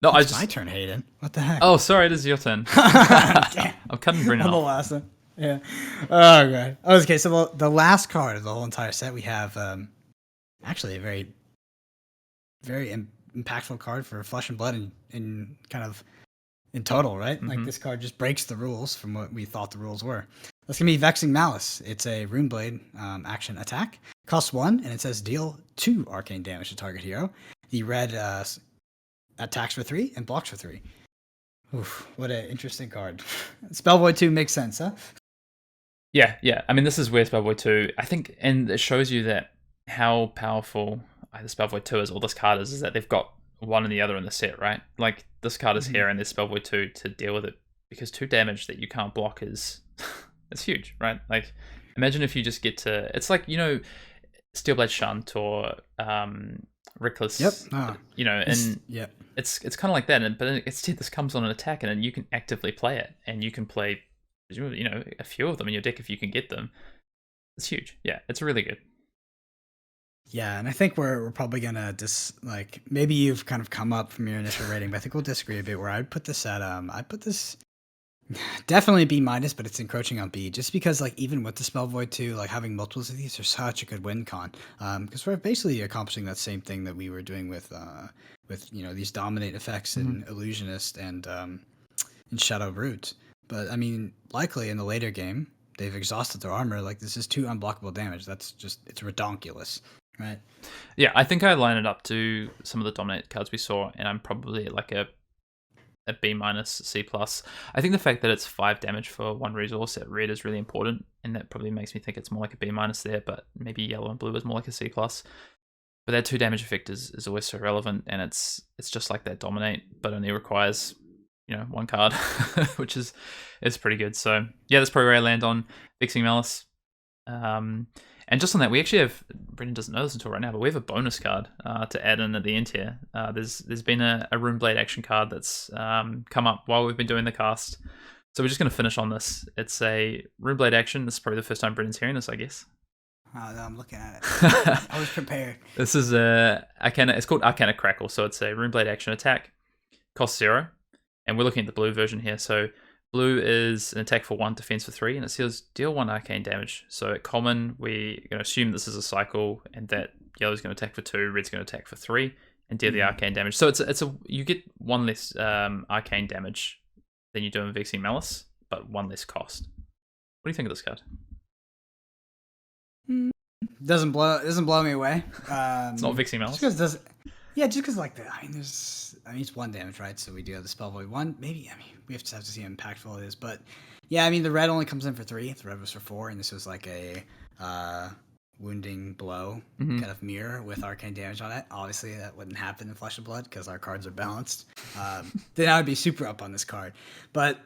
No, it's my turn, Hayden. What the heck? Oh, sorry, it is your turn. I'm cutting Bryn off. I'm the last one. Yeah. Oh, God. Okay, so the last card of the whole entire set, we have actually a very, very impactful card for Flesh and Blood in kind of in total, right? Like this card just breaks the rules from what we thought the rules were. That's going to be Vexing Malice. It's a Runeblade action attack. Costs 1, and it says deal 2 arcane damage to target hero. The red attacks for 3 and blocks for 3. Oof, what an interesting card. Spellvoid 2 makes sense, huh? Yeah. I mean, this is where Spellvoid 2, I think, and it shows you that how powerful the Spellvoid 2 is, or this card is that they've got one and the other in the set, right? Like, this card is here and there's Spellvoid 2 to deal with it, because 2 damage that you can't block is it's huge, right? Like, imagine if you just get to, it's like, Steelblade Shunt or Reckless, and it's kind of like that, but instead this comes on an attack, and then you can actively play it, and you can play, a few of them in your deck if you can get them. It's huge. Yeah, it's really good. Yeah, and I think we're probably gonna maybe you've kind of come up from your initial rating, but I think we'll disagree a bit. Where I'd put this at I'd put this definitely B minus, but it's encroaching on B, just because like even with the Spellvoid 2, like having multiples of these are such a good win con, because we're basically accomplishing that same thing that we were doing with these dominate effects in Illusionist and in Shadow Root. But I mean, likely in the later game they've exhausted their armor. Like this is 2 unblockable damage. That's just, it's redonkulous, right? Yeah, I think I line it up to some of the dominate cards we saw, and I'm probably like a B minus, C plus. I think the fact that it's 5 damage for 1 resource at red is really important, and that probably makes me think it's more like a B minus there, but maybe yellow and blue is more like a C plus. But that 2 damage effect is always so relevant, and it's just like that dominate, but only requires 1 card, which is pretty good. So yeah, that's probably where I land on Vexing Malice. And just on that, we actually have, Brendan doesn't know this until right now, but we have a bonus card to add in at the end here. There's been a Runeblade action card that's come up while we've been doing the cast. So we're just going to finish on this. It's a Runeblade action. This is probably the first time Brendan's hearing this, I guess. Oh, no, I'm looking at it. I was prepared. This is a Arcana. It's called Arcana Crackle. So it's a Runeblade action attack. Costs 0. And we're looking at the blue version here. So blue is an attack for 1, defense for 3, and it deal 1 arcane damage. So at common, we're going to assume this is a cycle, and that yellow's going to attack for 2, red's going to attack for 3, and deal the arcane damage. So you get 1 less arcane damage than you do in Vexing Malice, but 1 less cost. What do you think of this card? Doesn't blow me away. It's not Vexing Malice. Just because like it's 1 damage, right? So we do have the spell void 1. Maybe we have to see how impactful it is, but yeah, the red only comes in for 3. The red was for 4, and this was like a wounding blow kind of mirror with arcane damage on it. Obviously, that wouldn't happen in Flesh and Blood because our cards are balanced. Then I would be super up on this card, but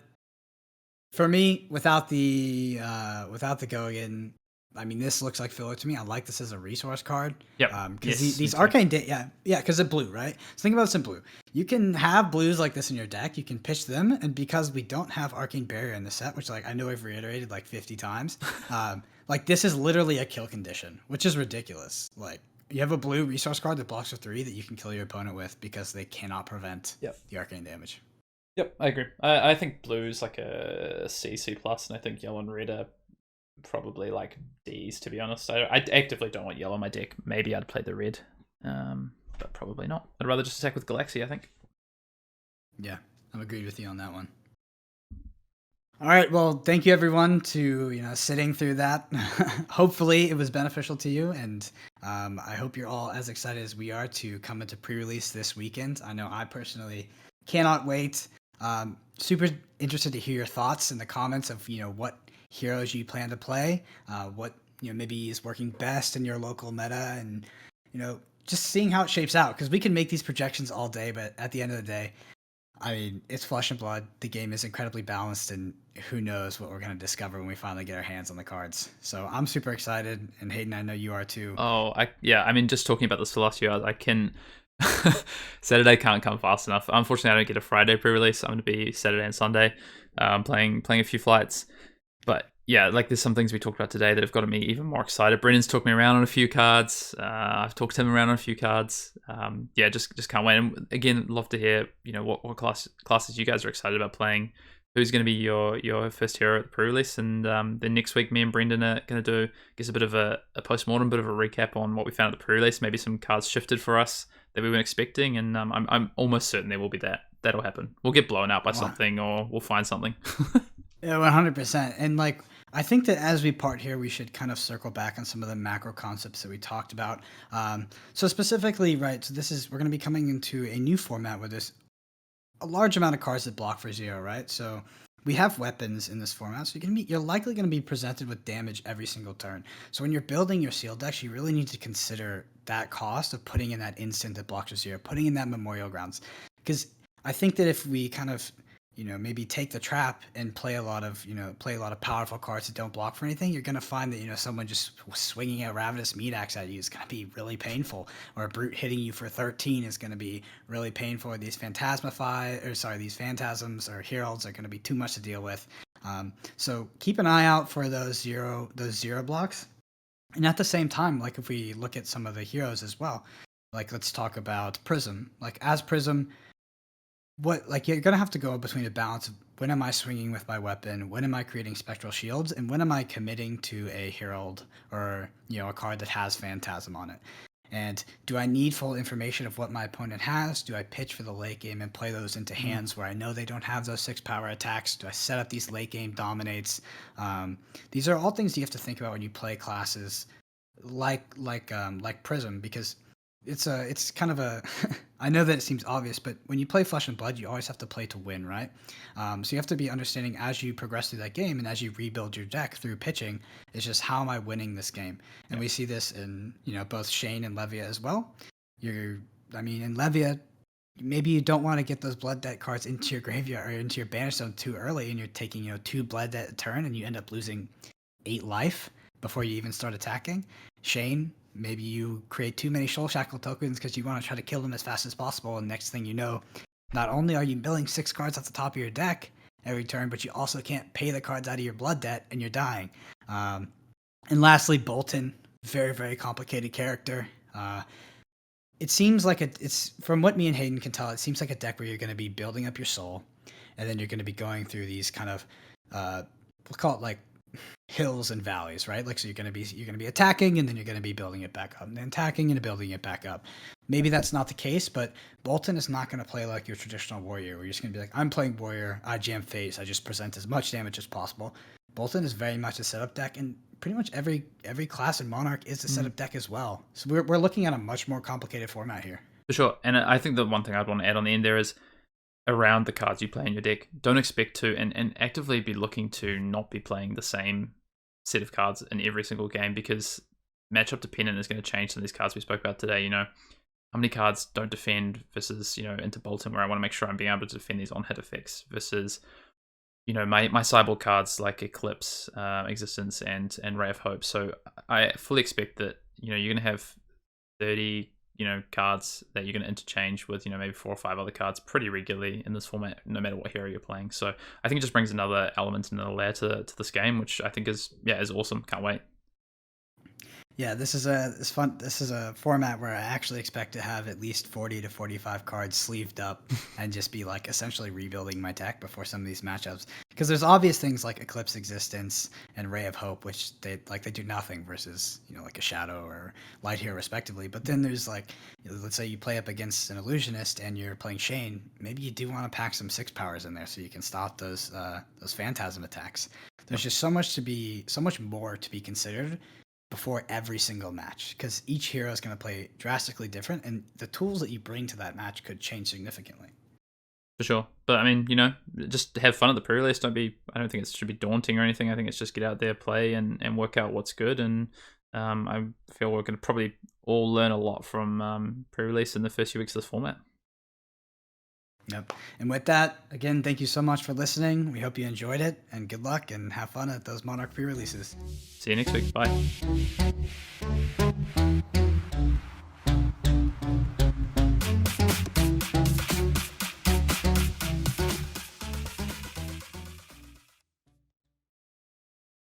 for me, without the go again. This looks like filler to me. I like this as a resource card. Yep. Because these arcane, because it's blue, right? So think about this in blue. You can have blues like this in your deck. You can pitch them, and because we don't have arcane barrier in the set, which I know I've reiterated like 50 times, this is literally a kill condition, which is ridiculous. Like you have a blue resource card that blocks for 3 that you can kill your opponent with because they cannot prevent the arcane damage. Yep, I agree. I think blue is like a C plus, and I think yellow and red are probably like D's, to be honest. I actively don't want yellow in my deck. Maybe I'd play the red, but probably not. I'd rather just attack with Galaxy, I think. Yeah, I'm agreed with you on that one. All right, well, thank you everyone to sitting through that. Hopefully it was beneficial to you, and I hope you're all as excited as we are to come into pre-release this weekend. I know I personally cannot wait. Super interested to hear your thoughts in the comments of what heroes you plan to play, what maybe is working best in your local meta, and just seeing how it shapes out, because we can make these projections all day, but at the end of the day, it's Flesh and Blood. The game is incredibly balanced, and who knows what we're going to discover when we finally get our hands on the cards. So I'm super excited, and Hayden, I know you are too. Just talking about this for the last few hours, I can Saturday can't come fast enough. Unfortunately, I don't get a Friday pre-release. I'm going to be Saturday and Sunday playing a few flights. But yeah, there's some things we talked about today that have gotten me even more excited. Brendan's talked me around on a few cards. I've talked him around on a few cards. Just can't wait. And again, love to hear what classes you guys are excited about playing. Who's going to be your first hero at the pre-release? And then next week, me and Brendan are going to do, I guess, a bit of a post-mortem, bit of a recap on what we found at the pre-release. Maybe some cards shifted for us that we weren't expecting, and I'm almost certain there will be that. That'll happen. We'll get blown out by something, or we'll find something. Yeah, 100%. And I think that as we part here, we should kind of circle back on some of the macro concepts that we talked about. So specifically, right, so we're going to be coming into a new format where there's a large amount of cards that block for 0, right? So we have weapons in this format, so you're likely going to be presented with damage every single turn. So when you're building your sealed decks, you really need to consider that cost of putting in that instant that blocks for 0, putting in that Memorial Grounds. Because I think that if we kind of maybe take the trap and play a lot of powerful cards that don't block for anything, you're going to find that, someone just swinging a Ravenous Meat Axe at you is going to be really painful, or a Brute hitting you for 13 is going to be really painful. These phantasms or heralds are going to be too much to deal with. So keep an eye out for those zero blocks. And at the same time, if we look at some of the heroes as well, let's talk about Prism. As Prism, you're gonna have to go between a balance of when am I swinging with my weapon, when am I creating spectral shields, and when am I committing to a herald or a card that has Phantasm on it. And do I need full information of what my opponent has? Do I pitch for the late game and play those into hands where I know they don't have those 6 power attacks? Do I set up these late game dominates? These are all things you have to think about when you play classes like Prism, because it's kind of a I know that it seems obvious, but when you play Flesh and Blood, you always have to play to win, right? So you have to be understanding as you progress through that game and as you rebuild your deck through pitching, it's just how am I winning this game? And we see this in both Shane and Levia as well. In Levia, maybe you don't want to get those Blood Debt cards into your graveyard or into your banish zone too early, and you're taking 2 Blood Debt a turn, and you end up losing 8 life. before you even start attacking. Shane, maybe you create too many Soul Shackle tokens because you want to try to kill them as fast as possible, and next thing you know, not only are you milling 6 cards off the top of your deck every turn, but you also can't pay the cards out of your blood debt, and you're dying. And lastly, Bolton, very, very complicated character. It seems like it's from what me and Hayden can tell, it seems like a deck where you're going to be building up your soul, and then you're going to be going through these kind of we'll call it like hills and valleys, right? Like, so you're going to be attacking, and then you're going to be building it back up, and then attacking and building it back up. Maybe that's not the case, but Bolton is not going to play like your traditional warrior, where you're just going to be like, I'm playing warrior, I jam face, I just present as much damage as possible. Bolton is very much a setup deck, and pretty much every class in Monarch is a setup deck as well. So we're looking at a much more complicated format here. For sure. And I think the one thing I'd want to add on the end there is around the cards you play in your deck. Don't expect to and actively be looking to not be playing the same set of cards in every single game, because matchup dependent is going to change some of these cards we spoke about today. You know, how many cards don't defend versus, you know, into Bolton, where I want to make sure I'm being able to defend these on hit effects, versus, you know, my sideboard cards like Eclipse, Existence, and Ray of Hope. So I fully expect that, you know, you're going to have 30, you know, cards that you're going to interchange with, you know, maybe 4 or 5 other cards pretty regularly in this format, no matter what hero you're playing. So I think it just brings another element and another layer to this game, which I think is awesome. Can't wait. Yeah, this is a format where I actually expect to have at least 40 to 45 cards sleeved up and just be like essentially rebuilding my deck before some of these matchups. Because there's obvious things like Eclipse Existence and Ray of Hope, which they do nothing versus, you know, like a Shadow or Light Hero respectively. But then there's like, you know, let's say you play up against an Illusionist and you're playing Shane, maybe you do want to pack some 6 powers in there so you can stop those Phantasm attacks. There's just so much more to be considered before every single match, because each hero is going to play drastically different, and the tools that you bring to that match could change significantly. For sure. But I mean, you know, just have fun at the pre-release. I don't think it should be daunting or anything. I think it's just get out there, play, and work out what's good. And I feel we're going to probably all learn a lot from pre-release in the first few weeks of this format. Yep. And with that, again, thank you so much for listening. We hope you enjoyed it, and good luck and have fun at those Monarch pre-releases. See you next week. Bye.